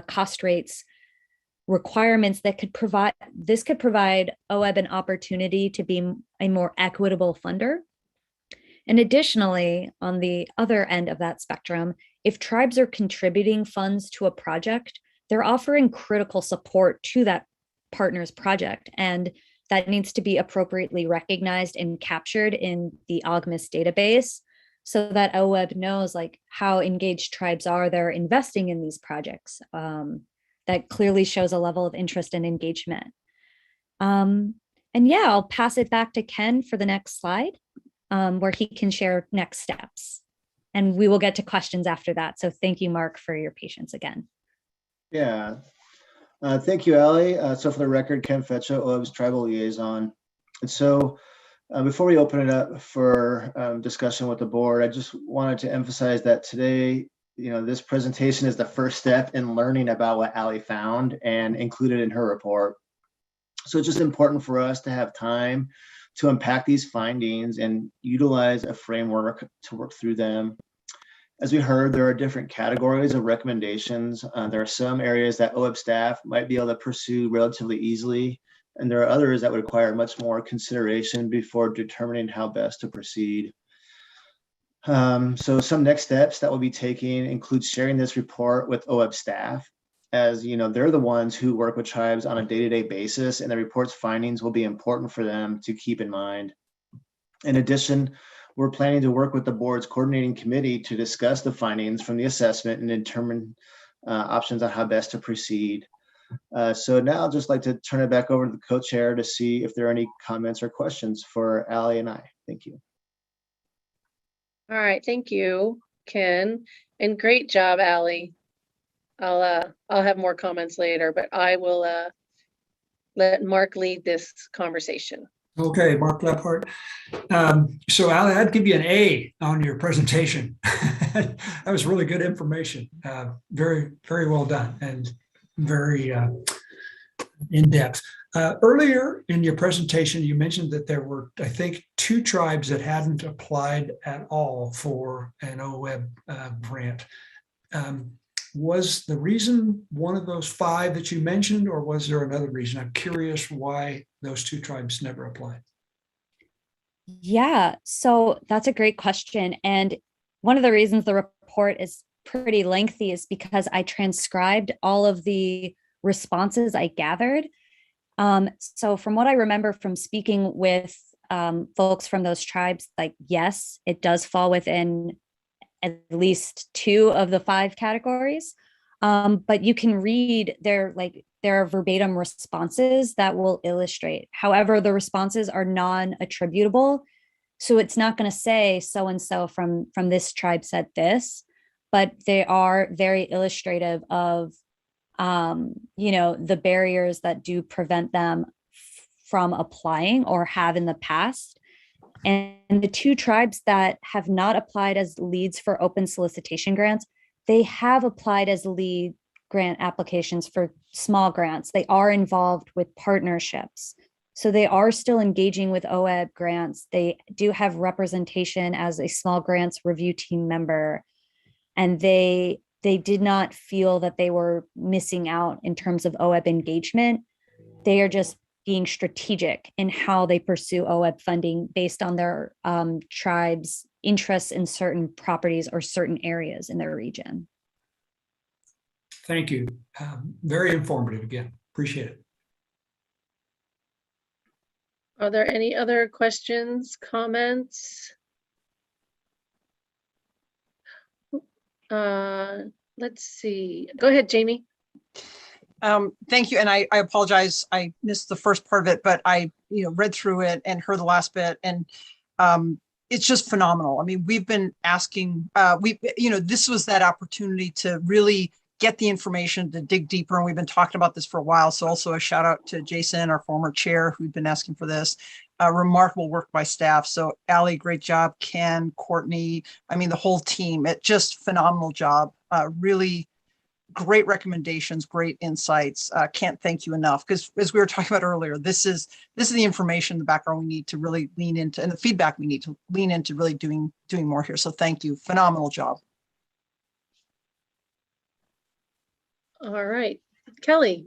cost rates requirements that could provide OWEB an opportunity to be a more equitable funder. And additionally, on the other end of that spectrum, if tribes are contributing funds to a project, they're offering critical support to that partner's project. And that needs to be appropriately recognized and captured in the OGMIS database so that OWEB knows like how engaged tribes are they're investing in these projects. That clearly shows a level of interest and engagement. And yeah, I'll pass it back to Ken for the next slide, where he can share next steps. And we will get to questions after that. So thank you, Mark, for your patience again.
Yeah. Thank you, Allie. So for the record, Ken Fetcha, OWEB's tribal liaison. And so before we open it up for discussion with the board, I just wanted to emphasize that today, this presentation is the first step in learning about what Allie found and included in her report. So it's just important for us to have time to unpack these findings and utilize a framework to work through them. As we heard, there are different categories of recommendations. There are some areas that OWEB staff might be able to pursue relatively easily, and there are others that would require much more consideration before determining how best to proceed. So some next steps that we'll be taking include sharing this report with OWEB staff, as they're the ones who work with tribes on a day-to-day basis, and the report's findings will be important for them to keep in mind. In addition, we're planning to work with the board's coordinating committee to discuss the findings from the assessment and determine options on how best to proceed. So now I'd just like to turn it back over to the co-chair to see if there are any comments or questions for Allie and I. Thank you.
All right, thank you, Ken, and great job, Allie. I'll have more comments later, but I will let Mark lead this conversation.
Okay, Mark Lephart. So Allie, I'd give you an A on your presentation. That was really good information. Very, very well done and very in-depth. Earlier in your presentation, you mentioned that there were, I think, 2 tribes that hadn't applied at all for an OWEB grant. Was the reason one of those 5 that you mentioned, or was there another reason? I'm curious why those 2 tribes never applied.
Yeah, so that's a great question. And one of the reasons the report is pretty lengthy is because I transcribed all of the responses I gathered. So from what I remember from speaking with folks from those tribes, like, yes, it does fall within at least 2 of the 5 categories. But you can read there are verbatim responses that will illustrate. However, the responses are non-attributable. So it's not going to say so-and-so from this tribe said this, but they are very illustrative of the barriers that do prevent them from applying or have in the past. And the 2 tribes that have not applied as leads for open solicitation grants, they have applied as lead grant applications for small grants. They are involved with partnerships. So they are still engaging with OWEB grants. They do have representation as a small grants review team member. And they did not feel that they were missing out in terms of OWEB engagement. They are just being strategic in how they pursue OWEB funding based on their tribe's interests in certain properties or certain areas in their region.
Thank you. Very informative again. Appreciate it.
Are there any other questions, comments? Let's see. Go ahead, Jamie.
Thank you. And I apologize. I missed the first part of it, but I read through it and heard the last bit. And it's just phenomenal. I mean, we've been asking, this was that opportunity to really get the information, to dig deeper. And we've been talking about this for a while. So also a shout out to Jason, our former chair, who'd been asking for this. Remarkable work by staff. So Allie, great job. Ken, Courtney, I mean, the whole team, it just phenomenal job. Really great recommendations, great insights. Can't thank you enough, because as we were talking about earlier, this is the information, the background we need to really lean into, and the feedback we need to lean into really doing more here. So thank you. Phenomenal job.
All right, Kelly.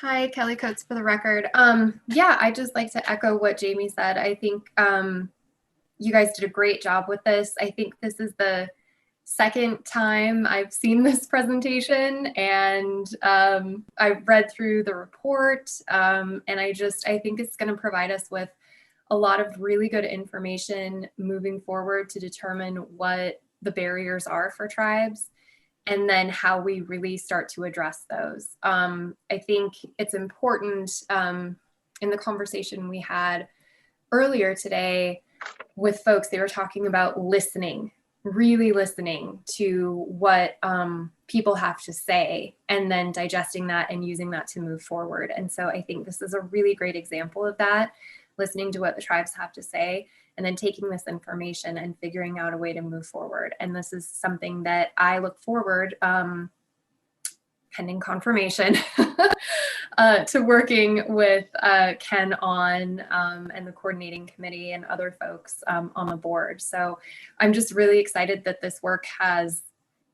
Hi, Kelly Coates for the record. Yeah, I just like to echo what Jamie said. I think you guys did a great job with this. I think this is the second time I've seen this presentation, and I've read through the report, and I think it's going to provide us with a lot of really good information moving forward to determine what the barriers are for tribes, and then how we really start to address those. I think it's important in the conversation we had earlier today with folks, they were talking about listening, really listening to what people have to say, and then digesting that and using that to move forward. And so I think this is a really great example of that, listening to what the tribes have to say, and then taking this information and figuring out a way to move forward. And this is something that I look forward, pending confirmation, to working with Ken on, and the coordinating committee and other folks on the board. So I'm just really excited that this work has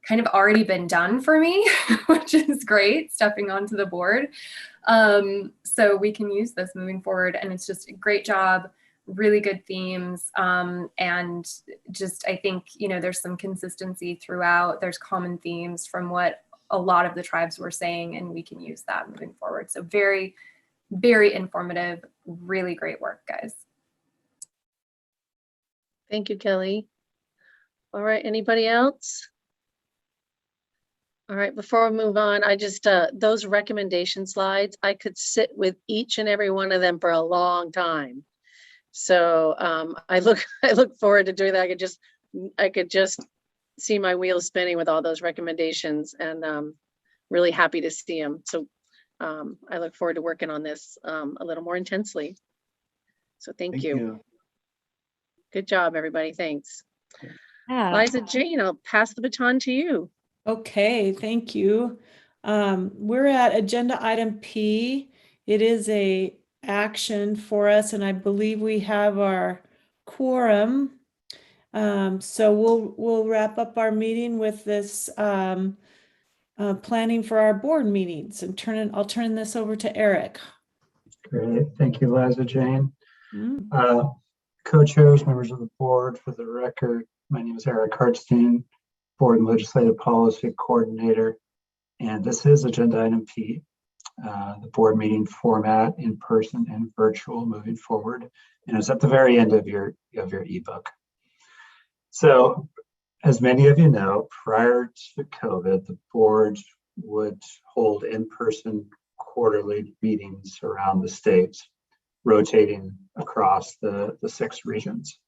kind of already been done for me, which is great, stepping onto the board. So we can use this moving forward, and it's just a great job, really good themes. And just, I think, there's some consistency throughout. There's common themes from what a lot of the tribes were saying, and we can use that moving forward. So very, very informative, really great work, guys.
Thank you, Kelly. All right, anybody else? All right, before we move on, I just, those recommendation slides, I could sit with each and every one of them for a long time. So I look forward to doing that. I could just see my wheels spinning with all those recommendations, and really happy to see them. So I look forward to working on this a little more intensely. So thank you. Good job, everybody. Thanks.
Yeah.
Liza Jane, I'll pass the baton to you.
Okay, thank you. We're at agenda item P. It is a action for us, and I believe we have our quorum. So we'll wrap up our meeting with this planning for our board meetings, and I'll turn this over to Eric.
Great, thank you, Liza Jane. Co-chairs, members of the board, for the record, my name is Eric Hartstein, Board and Legislative Policy Coordinator, and this is agenda item P, the board meeting format, in person and virtual moving forward, and it's at the very end of your ebook. So, as many of you know, prior to COVID, the board would hold in-person quarterly meetings around the state, rotating across the 6 regions,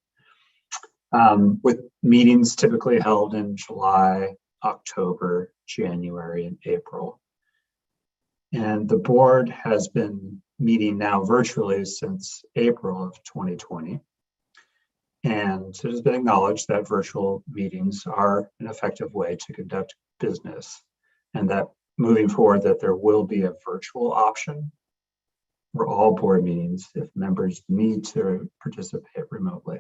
with meetings typically held in July, October, January, and April. And the board has been meeting now virtually since April of 2020. And it has been acknowledged that virtual meetings are an effective way to conduct business, and that moving forward that there will be a virtual option for all board meetings if members need to participate remotely.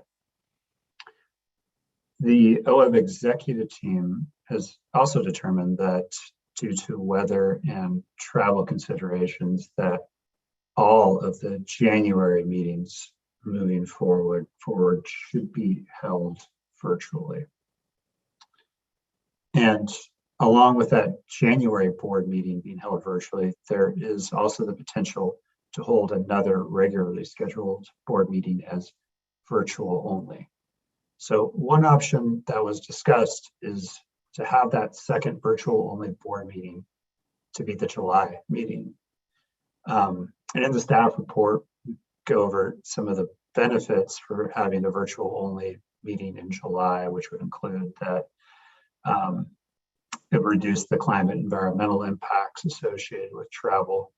The OWEB executive team has also determined that due to weather and travel considerations, that all of the January meetings moving forward should be held virtually. And along with that January board meeting being held virtually, there is also the potential to hold another regularly scheduled board meeting as virtual only. So one option that was discussed is to have that second virtual only board meeting to be the July meeting. And in the staff report, we go over some of the benefits for having a virtual only meeting in July, which would include that it reduced the climate environmental impacts associated with travel,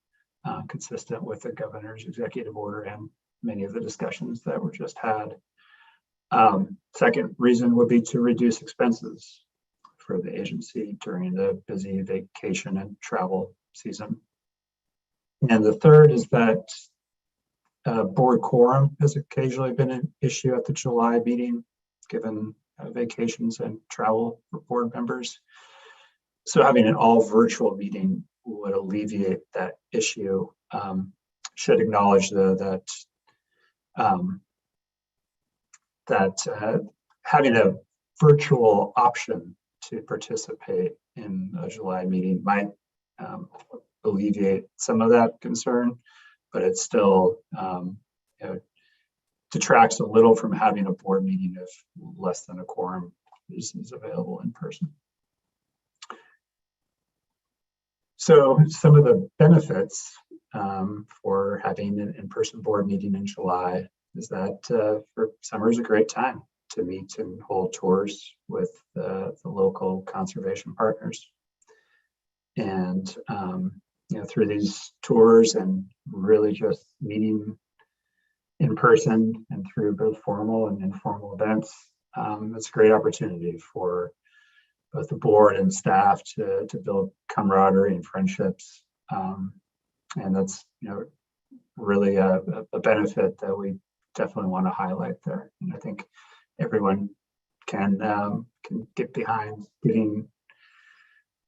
consistent with the governor's executive order and many of the discussions that were just had. Second reason would be to reduce expenses for the agency during the busy vacation and travel season. And the third is that board quorum has occasionally been an issue at the July meeting, given vacations and travel for board members. So having an all virtual meeting would alleviate that issue. Should acknowledge though that having a virtual option to participate in a July meeting might alleviate some of that concern, but it still detracts a little from having a board meeting if less than a quorum is available in person. So some of the benefits for having an in-person board meeting in July is that for summer is a great time to meet and hold tours with the local conservation partners. And through these tours and really just meeting in person and through both formal and informal events, it's a great opportunity for both the board and staff to build camaraderie and friendships. And that's really a benefit that we definitely want to highlight there. And I think everyone can get behind getting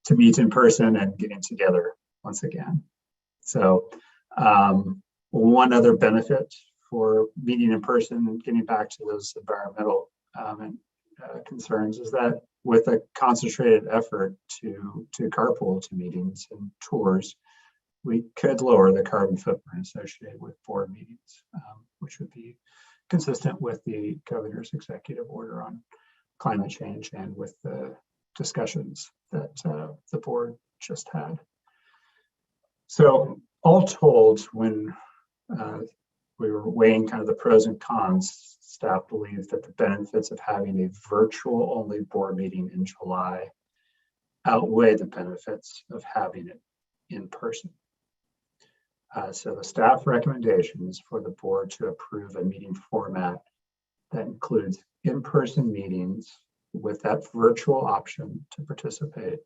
to meet in person and getting together once again. So one other benefit for meeting in person and getting back to those environmental concerns is that with a concentrated effort to carpool to meetings and tours, we could lower the carbon footprint associated with board meetings, which would be consistent with the governor's executive order on climate change and with the discussions that the board just had. So all told, when we were weighing kind of the pros and cons, staff believed that the benefits of having a virtual only board meeting in July outweigh the benefits of having it in person. So the staff recommendation is for the board to approve a meeting format that includes in-person meetings with that virtual option to participate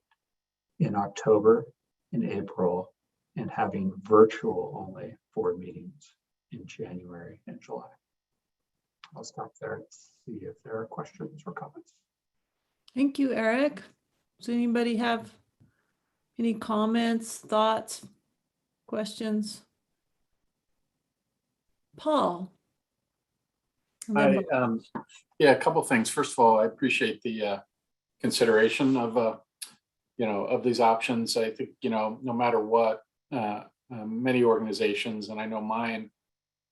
in October and April, and having virtual only board meetings in January and July. I'll stop there and see if there are questions or comments.
Thank you, Eric. Does anybody have any comments, thoughts, questions? Paul.
Yeah, a couple of things. First of all, I appreciate the consideration of of these options. I think no matter what, many organizations, and I know mine,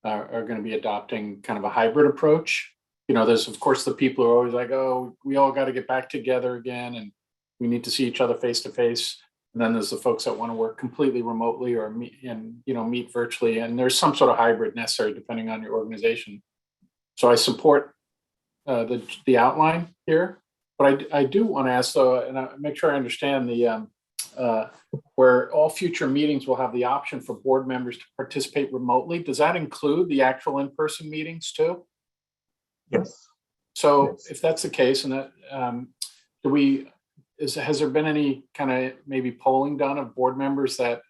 are going to be adopting kind of a hybrid approach. There's of course the people who are always like, oh, we all got to get back together again, and we need to see each other face to face. And then there's the folks that want to work completely remotely or meet virtually, and there's some sort of hybrid necessary depending on your organization. So I support the outline here, but I do want to ask though, and I make sure I understand the where all future meetings will have the option for board members to participate remotely. Does that include the actual in-person meetings too?
Yes.
So
yes.
If that's the case, and that has there been any kind of maybe polling done of board members that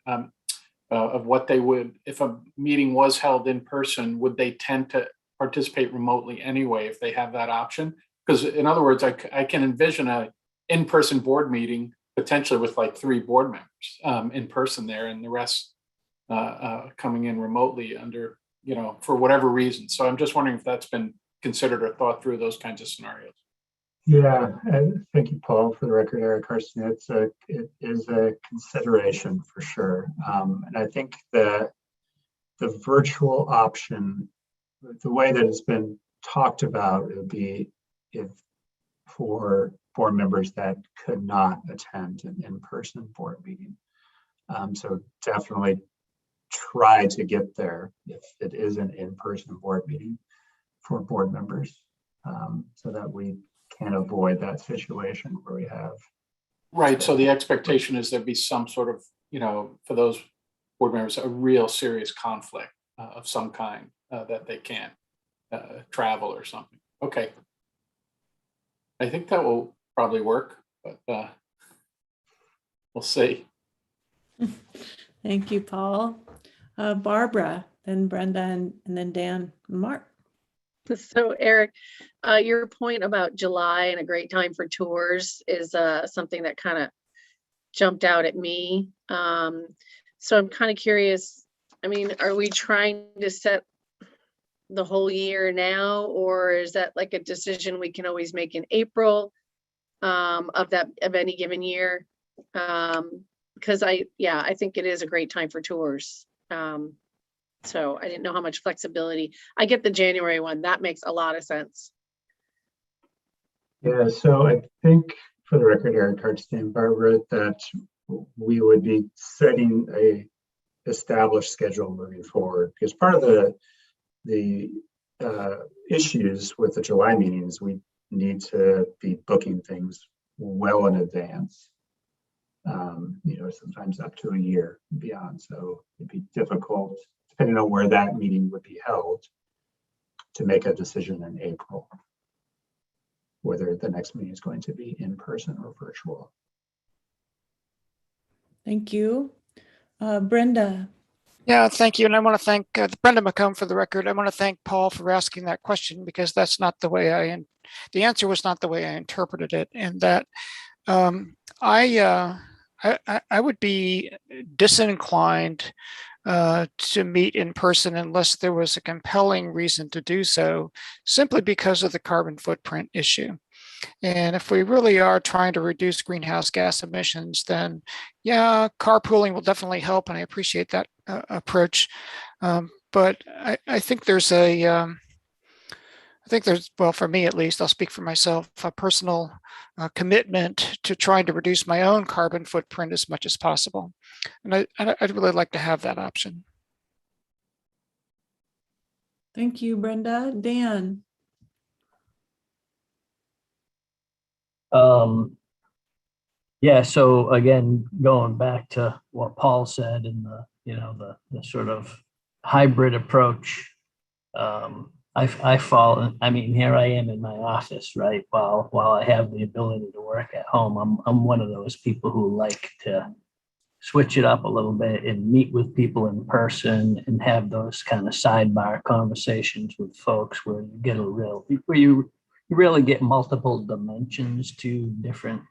of what they would, if a meeting was held in person, would they tend to participate remotely anyway if they have that option? Because in other words, I can envision a in-person board meeting potentially with like 3 board members in person there, and the rest coming in remotely under, for whatever reason. So I'm just wondering if that's been considered or thought through, those kinds of scenarios.
Yeah, thank you, Paul. For the record, Eric Carson, it is a consideration for sure. And I think the virtual option, the way that it's been talked about, it would be if for board members that could not attend an in-person board meeting. So definitely try to get there if it is an in-person board meeting for board members, so that we can avoid that situation where we have.
Right. So the expectation is there'd be some sort of, for those board members, a real serious conflict of some kind that they can't travel or something. Okay. I think that will probably work. but we'll see.
Thank you, Paul. Barbara, then Brenda, and then Dan and Mark.
So Eric, your point about July and a great time for tours is something that kind of jumped out at me. So I'm kind of curious, I mean, are we trying to set the whole year now, or is that like a decision we can always make in April of any given year? Because I think it is a great time for tours. So I didn't know how much flexibility. I get the January one. That makes a lot of sense.
Yeah, so I think for the record, Eric Hartstein, Barbara, that we would be setting a established schedule moving forward, because part of the issues with the July meetings, we need to be booking things well in advance. Sometimes up to a year and beyond. So it'd be difficult, depending on where that meeting would be held, to make a decision in April, whether the next meeting is going to be in person or virtual.
Thank you. Brenda.
Yeah, thank you. And I want to thank Brenda McComb for the record. I want to thank Paul for asking that question, because that's not the way the answer was not the way I interpreted it. And that I would be disinclined to meet in person unless there was a compelling reason to do so, simply because of the carbon footprint issue. And if we really are trying to reduce greenhouse gas emissions, then yeah, carpooling will definitely help, and I appreciate that approach. But I think there's well, for me at least, I'll speak for myself, a personal commitment to trying to reduce my own carbon footprint as much as possible. And I'd really like to have that option.
Thank you, Brenda. Dan.
Yeah, so again, going back to what Paul said and the sort of hybrid approach, I fall, I mean, here I am in my office, right? While I have the ability to work at home, I'm one of those people who like to switch it up a little bit and meet with people in person and have those kind of sidebar conversations with folks where you really get multiple dimensions to different,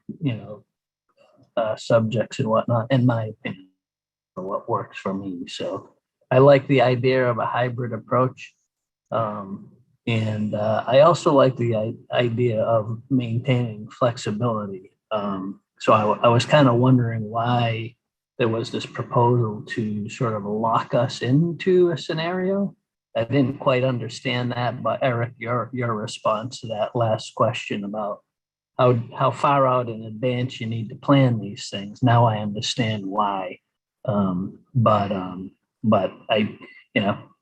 subjects and whatnot, in my opinion, for what works for me. So I like the idea of a hybrid approach. And I also like the idea of maintaining flexibility. So I was kind of wondering why there was this proposal to sort of lock us into a scenario. I didn't quite understand that, but Eric, your response to that last question about how far out in advance you need to plan these things. Now I understand why. But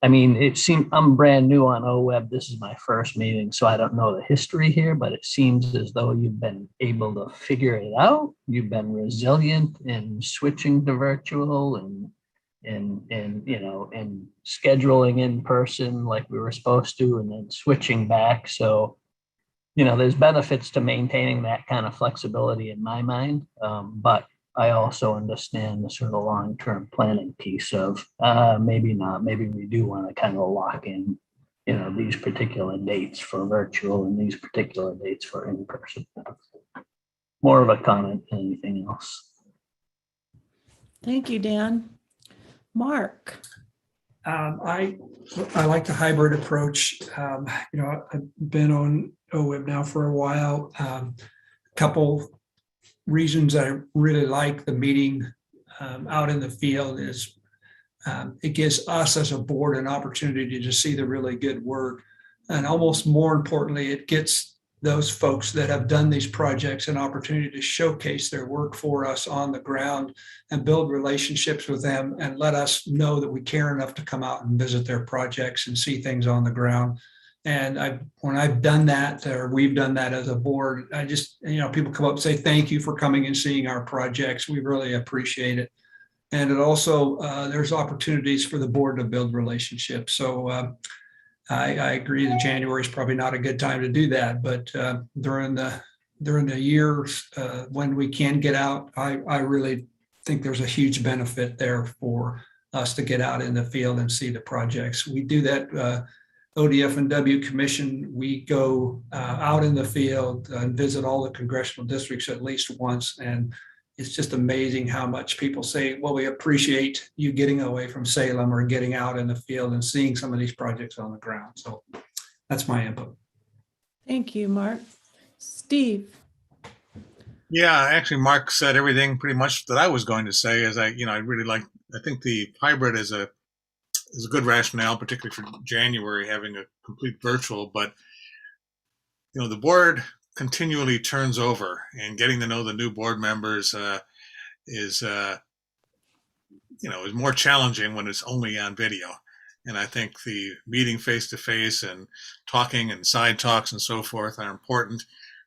I mean, it seemed I'm brand new on OWEB. This is my first meeting, so I don't know the history here, but it seems as though you've been able to figure it out. You've been resilient in switching to virtual and scheduling in person like we were supposed to, and then switching back. So, there's benefits to maintaining that kind of flexibility in my mind. But I also understand the sort of long-term planning piece of maybe not, maybe we do want to kind of lock in, these particular dates for virtual and these particular dates for in-person. More of a comment than anything else.
Thank you, Dan. Mark.
I like the hybrid approach. I've been on OWEB now for a while. A couple reasons I really like the meeting out in the field is it gives us as a board an opportunity to see the really good work. And almost more importantly, it gets those folks that have done these projects an opportunity to showcase their work for us on the ground and build relationships with them and let us know that we care enough to come out and visit their projects and see things on the ground. And when I've done that, or we've done that as a board, I just, people come up and say, thank you for coming and seeing our projects. We really appreciate it. And it also, there's opportunities for the board to build relationships. So I agree that January is probably not a good time to do that, but during the during the years when we can get out, I really think there's a huge benefit there for us to get out in the field and see the projects. We do that ODF and W Commission. We go out in the field and visit all the congressional districts at least once. And it's just amazing how much people say, well, we appreciate you getting away from Salem or getting out in the field and seeing some of these projects on the ground. So that's my input.
Thank you, Mark. Steve.
Yeah, actually, Mark said everything pretty much that I was going to say. As I really like. I think the hybrid is a good rationale, particularly for January, having a complete virtual. But the board continually turns over, and getting to know the new board members is more challenging when it's only on video. And I think the meeting face to face and talking and side talks and so forth are important.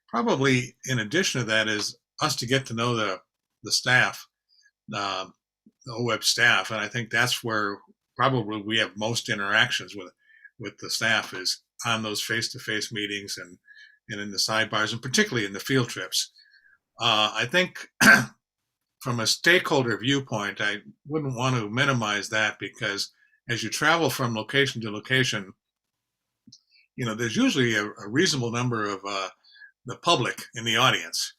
Probably in addition to that is us to get to know the staff, the OWEB staff. And I think that's where probably we have most interactions with the staff, is on those face-to-face meetings and in the sidebars, and particularly in the field trips. I think from a stakeholder viewpoint, I wouldn't want to minimize that, because as you travel from location to location, there's usually a reasonable number of the public in the audience.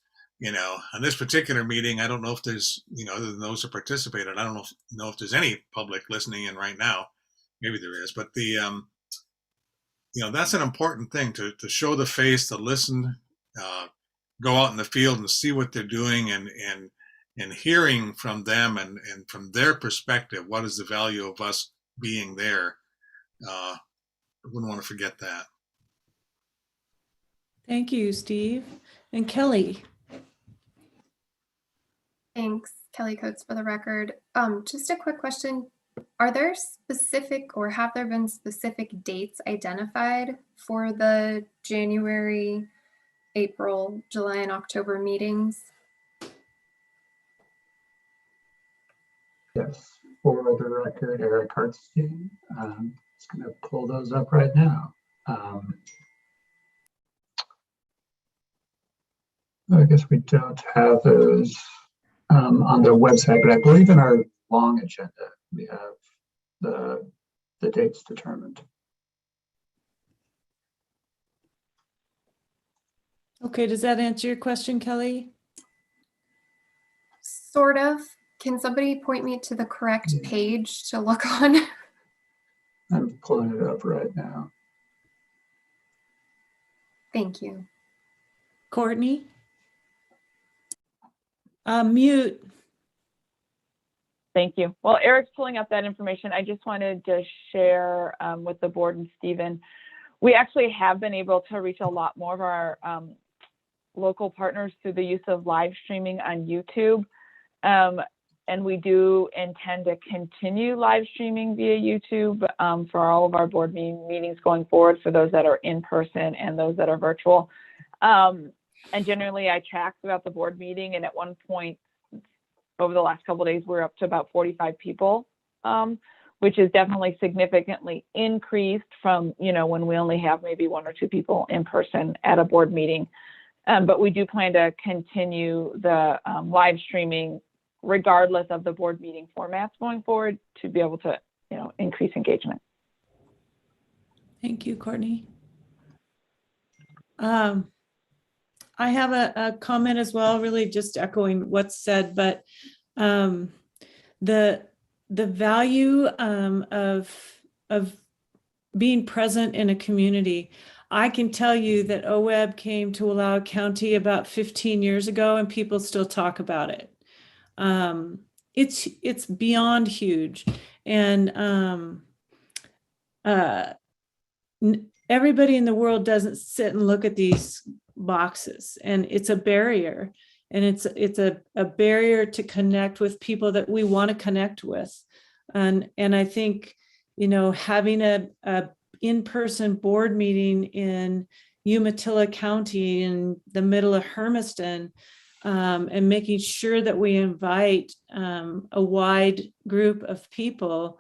On this particular meeting, I don't know if there's, other than those who participated, I don't know if there's any public listening in right now. Maybe there is, but that's an important thing, to show the face, to listen, go out in the field and see what they're doing, and hearing from them and from their perspective, what is the value of us being there. I wouldn't want to forget that.
Thank you, Steve. And Kelly.
Thanks, Kelly Coates, for the record. Just a quick question. Are there specific, or have there been specific dates identified for the January, April, July, and October meetings?
Yes, for the record, Eric Hartstein. Just going to pull those up right now. I guess we don't have those on the website, but I believe in our long agenda we have the dates determined.
Okay, does that answer your question, Kelly?
Sort of. Can somebody point me to the correct page to look on?
I'm pulling it up right now.
Thank you.
Courtney? Mute.
Thank you. Well, Eric's pulling up that information. I just wanted to share with the board and Stephen, we actually have been able to reach a lot more of our local partners through the use of live streaming on YouTube. And we do intend to continue live streaming via YouTube for all of our board meetings going forward, for those that are in person and those that are virtual. And generally I track throughout the board meeting, and at one point over the last couple of days, we're up to about 45 people, which is definitely significantly increased from, when we only have maybe 1 or 2 people in person at a board meeting. But we do plan to continue the live streaming regardless of the board meeting formats going forward, to be able to, increase engagement.
Thank you, Courtney. I have a comment as well, really just echoing what's said, but the value of being present in a community. I can tell you that OWEB came to Wallowa County about 15 years ago, and people still talk about it. It's beyond huge, and everybody in the world doesn't sit and look at these boxes, and it's a barrier, and it's a barrier to connect with people that we want to connect with, and I think having a in-person board meeting in Umatilla County in the middle of Hermiston, and making sure that we invite a wide group of people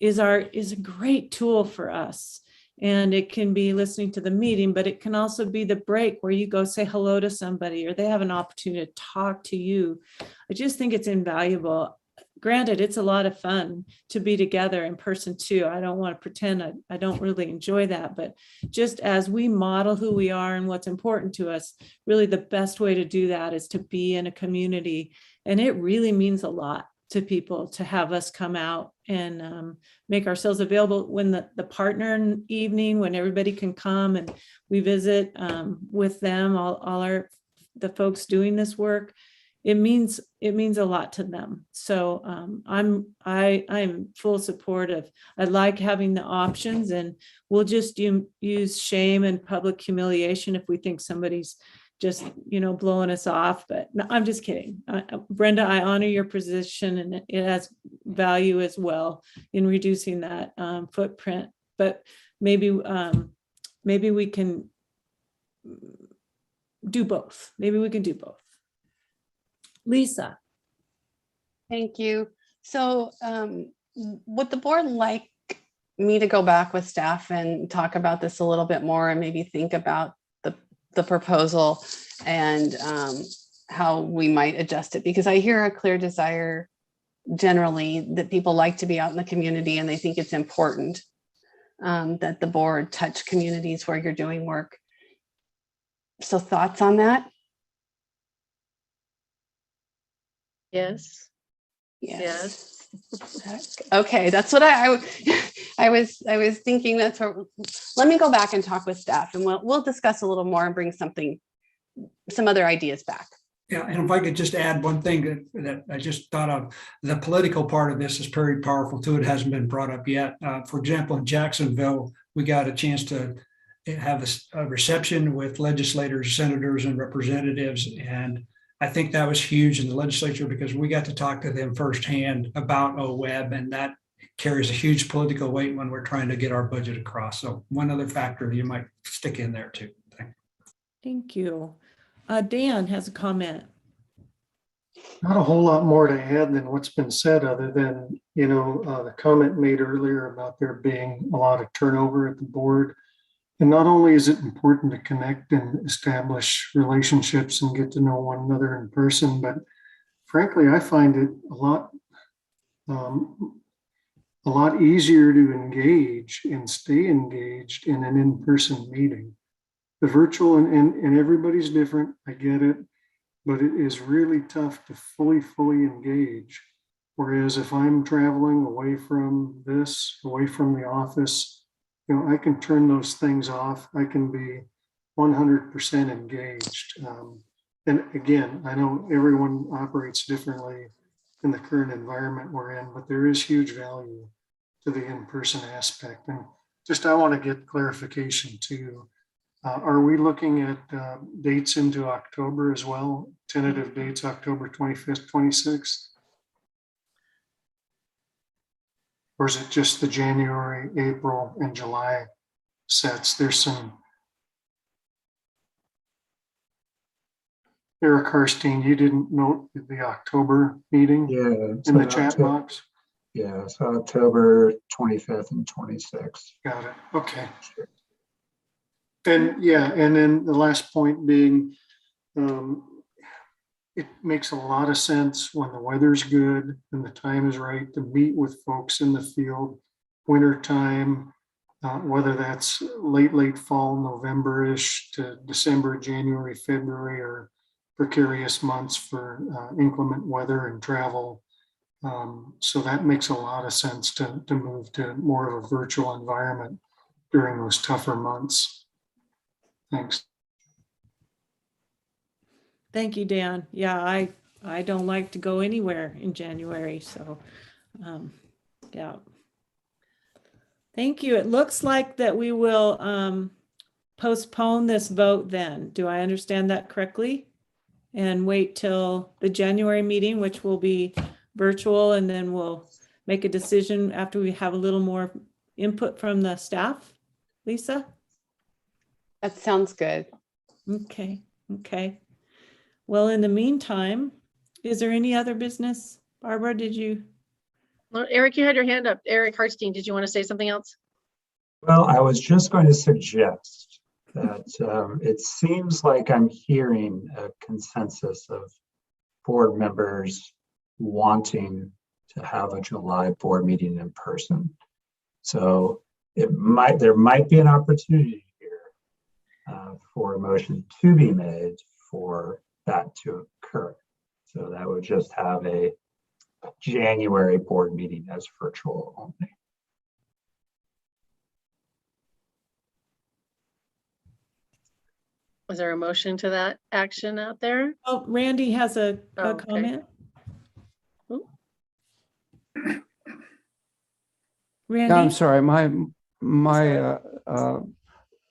is a great tool for us. And it can be listening to the meeting, but it can also be the break where you go say hello to somebody or they have an opportunity to talk to you. I just think it's invaluable. Granted, it's a lot of fun to be together in person too. I don't want to pretend I don't really enjoy that, but just as we model who we are and what's important to us, really the best way to do that is to be in a community. And it really means a lot to people to have us come out and make ourselves available when the partner evening, when everybody can come and we visit with them, the folks doing this work. It means a lot to them. So I'm full support of, I like having the options, and we'll just use shame and public humiliation if we think somebody's just, blowing us off. But no, I'm just kidding. Brenda, I honor your position, and it has value as well in reducing that footprint. But maybe we can do both. Maybe we can do both. Lisa.
Thank you. So would the board like me to go back with staff and talk about this a little bit more and maybe think about the proposal and how we might adjust it? Because I hear a clear desire generally that people like to be out in the community and they think it's important that the board touch communities where you're doing work. So thoughts on that?
Yes.
Yes. Okay, that's what I was thinking. That's what. Let me go back and talk with staff, and we'll discuss a little more and bring some other ideas back.
Yeah, and if I could just add one thing that I just thought of, the political part of this is very powerful too. It hasn't been brought up yet. For example, in Jacksonville, we got a chance to have a reception with legislators, senators, and representatives, and I think that was huge in the legislature because we got to talk to them firsthand about OWEB, and that carries a huge political weight when we're trying to get our budget across. So one other factor you might stick in there too.
Thank you. Dan has a comment.
Not a whole lot more to add than what's been said, other than, the comment made earlier about there being a lot of turnover at the board. And not only is it important to connect and establish relationships and get to know one another in person, but frankly, I find it a lot easier to engage and stay engaged in an in-person meeting. The virtual and everybody's different, I get it, but it is really tough to fully engage. Whereas if I'm traveling away from the office, I can turn those things off. I can be 100% engaged. And again, I know everyone operates differently in the current environment we're in, but there is huge value to the in-person aspect. And I want to get clarification too. Are we looking at dates into October as well? Tentative dates, October 25th, 26th? Or is it just the January, April, and July sets? There's some. Eric Harstein, you didn't note the October meeting in the chat box?
Yeah, it's October 25th and 26th.
Got it. Okay. And then the last point being, it makes a lot of sense when the weather's good and the time is right to meet with folks in the field, winter time, whether that's late fall, November-ish to December, January, February, or precarious months for inclement weather and travel. So that makes a lot of sense to move to more of a virtual environment during those tougher months. Thanks.
Thank you, Dan. Yeah, I don't like to go anywhere in January, so yeah. Thank you. It looks like that we will postpone this vote then. Do I understand that correctly? And wait till the January meeting, which will be virtual, and then we'll make a decision after we have a little more input from the staff. Lisa?
That sounds good.
Okay. Well, in the meantime, is there any other business? Barbara, did you?
Well, Eric, you had your hand up. Eric Harstein, did you want to say something else?
Well, I was just going to suggest that it seems like I'm hearing a consensus of board members wanting to have a July board meeting in person. So there might be an opportunity here for a motion to be made for that to occur. So that would just have a January board meeting as virtual only.
Was there a motion to that action out there?
Oh, Randy has a
Okay.
comment.
Ooh.
Randy?
Yeah, I'm sorry, my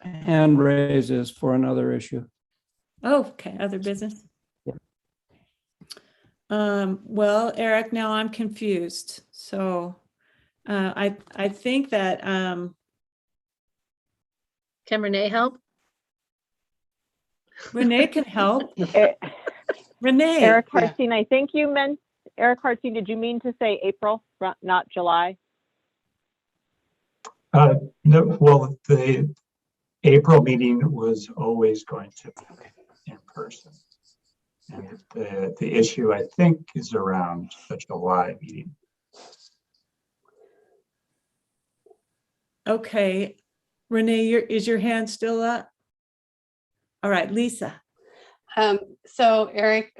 hand raise is for another issue.
Oh, okay, other business. Well, Eric, now I'm confused. So I think that
Can Renee help?
Renee can help. Renee.
Eric Hartstein, I think you meant, Eric Hartstein, did you mean to say April, not July?
No, well, the April meeting was always going to be in person. And the issue, I think, is around the July meeting.
Okay. Renee, is your hand still up? All right, Lisa.
So Eric,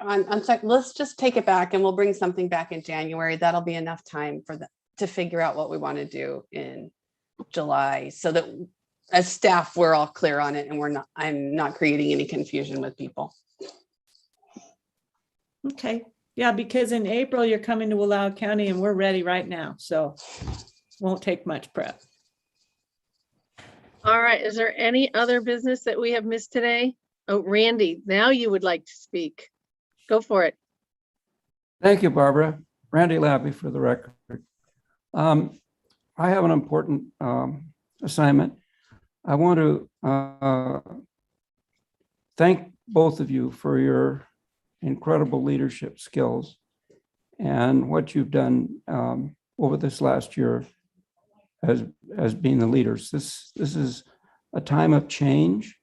let's just take it back and we'll bring something back in January. That'll be enough time for to figure out what we want to do in July, so that as staff, we're all clear on it and I'm not creating any confusion with people.
Okay. Yeah, because in April, you're coming to Loudoun County and we're ready right now. So won't take much prep.
All right, is there any other business that we have missed today? Oh, Randy, now you would like to speak. Go for it.
Thank you, Barbara. Randy Labby for the record. I have an important assignment. I want to thank both of you for your incredible leadership skills and what you've done over this last year as being the leaders. This is a time of change,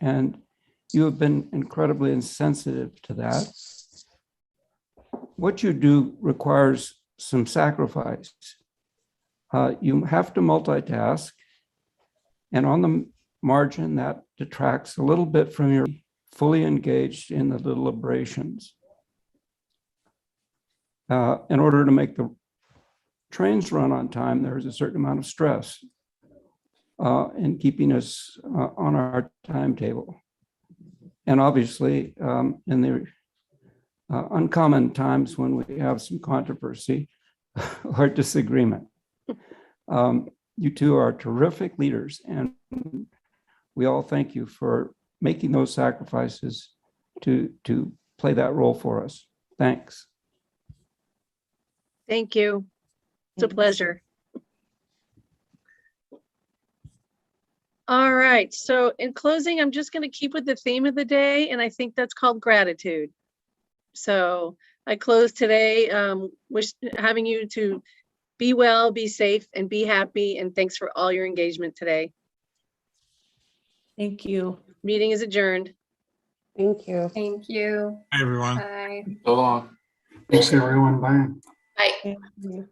and you have been incredibly insensitive to that. What you do requires some sacrifice. You have to multitask, and on the margin, that detracts a little bit from your fully engaged in the deliberations. In order to make the trains run on time, there's a certain amount of stress in keeping us on our timetable. And obviously, in the uncommon times when we have some controversy or disagreement. You two are terrific leaders, and we all thank you for making those sacrifices to play that role for us. Thanks.
Thank you. It's a pleasure. All right, so in closing, I'm just going to keep with the theme of the day, and I think that's called gratitude. So I close today having you to be well, be safe, and be happy, and thanks for all your engagement today.
Thank you.
Meeting is adjourned.
Thank you.
Thank you.
Hi, everyone.
Bye.
So long.
Thanks, everyone. Bye.
Bye.
Thank you.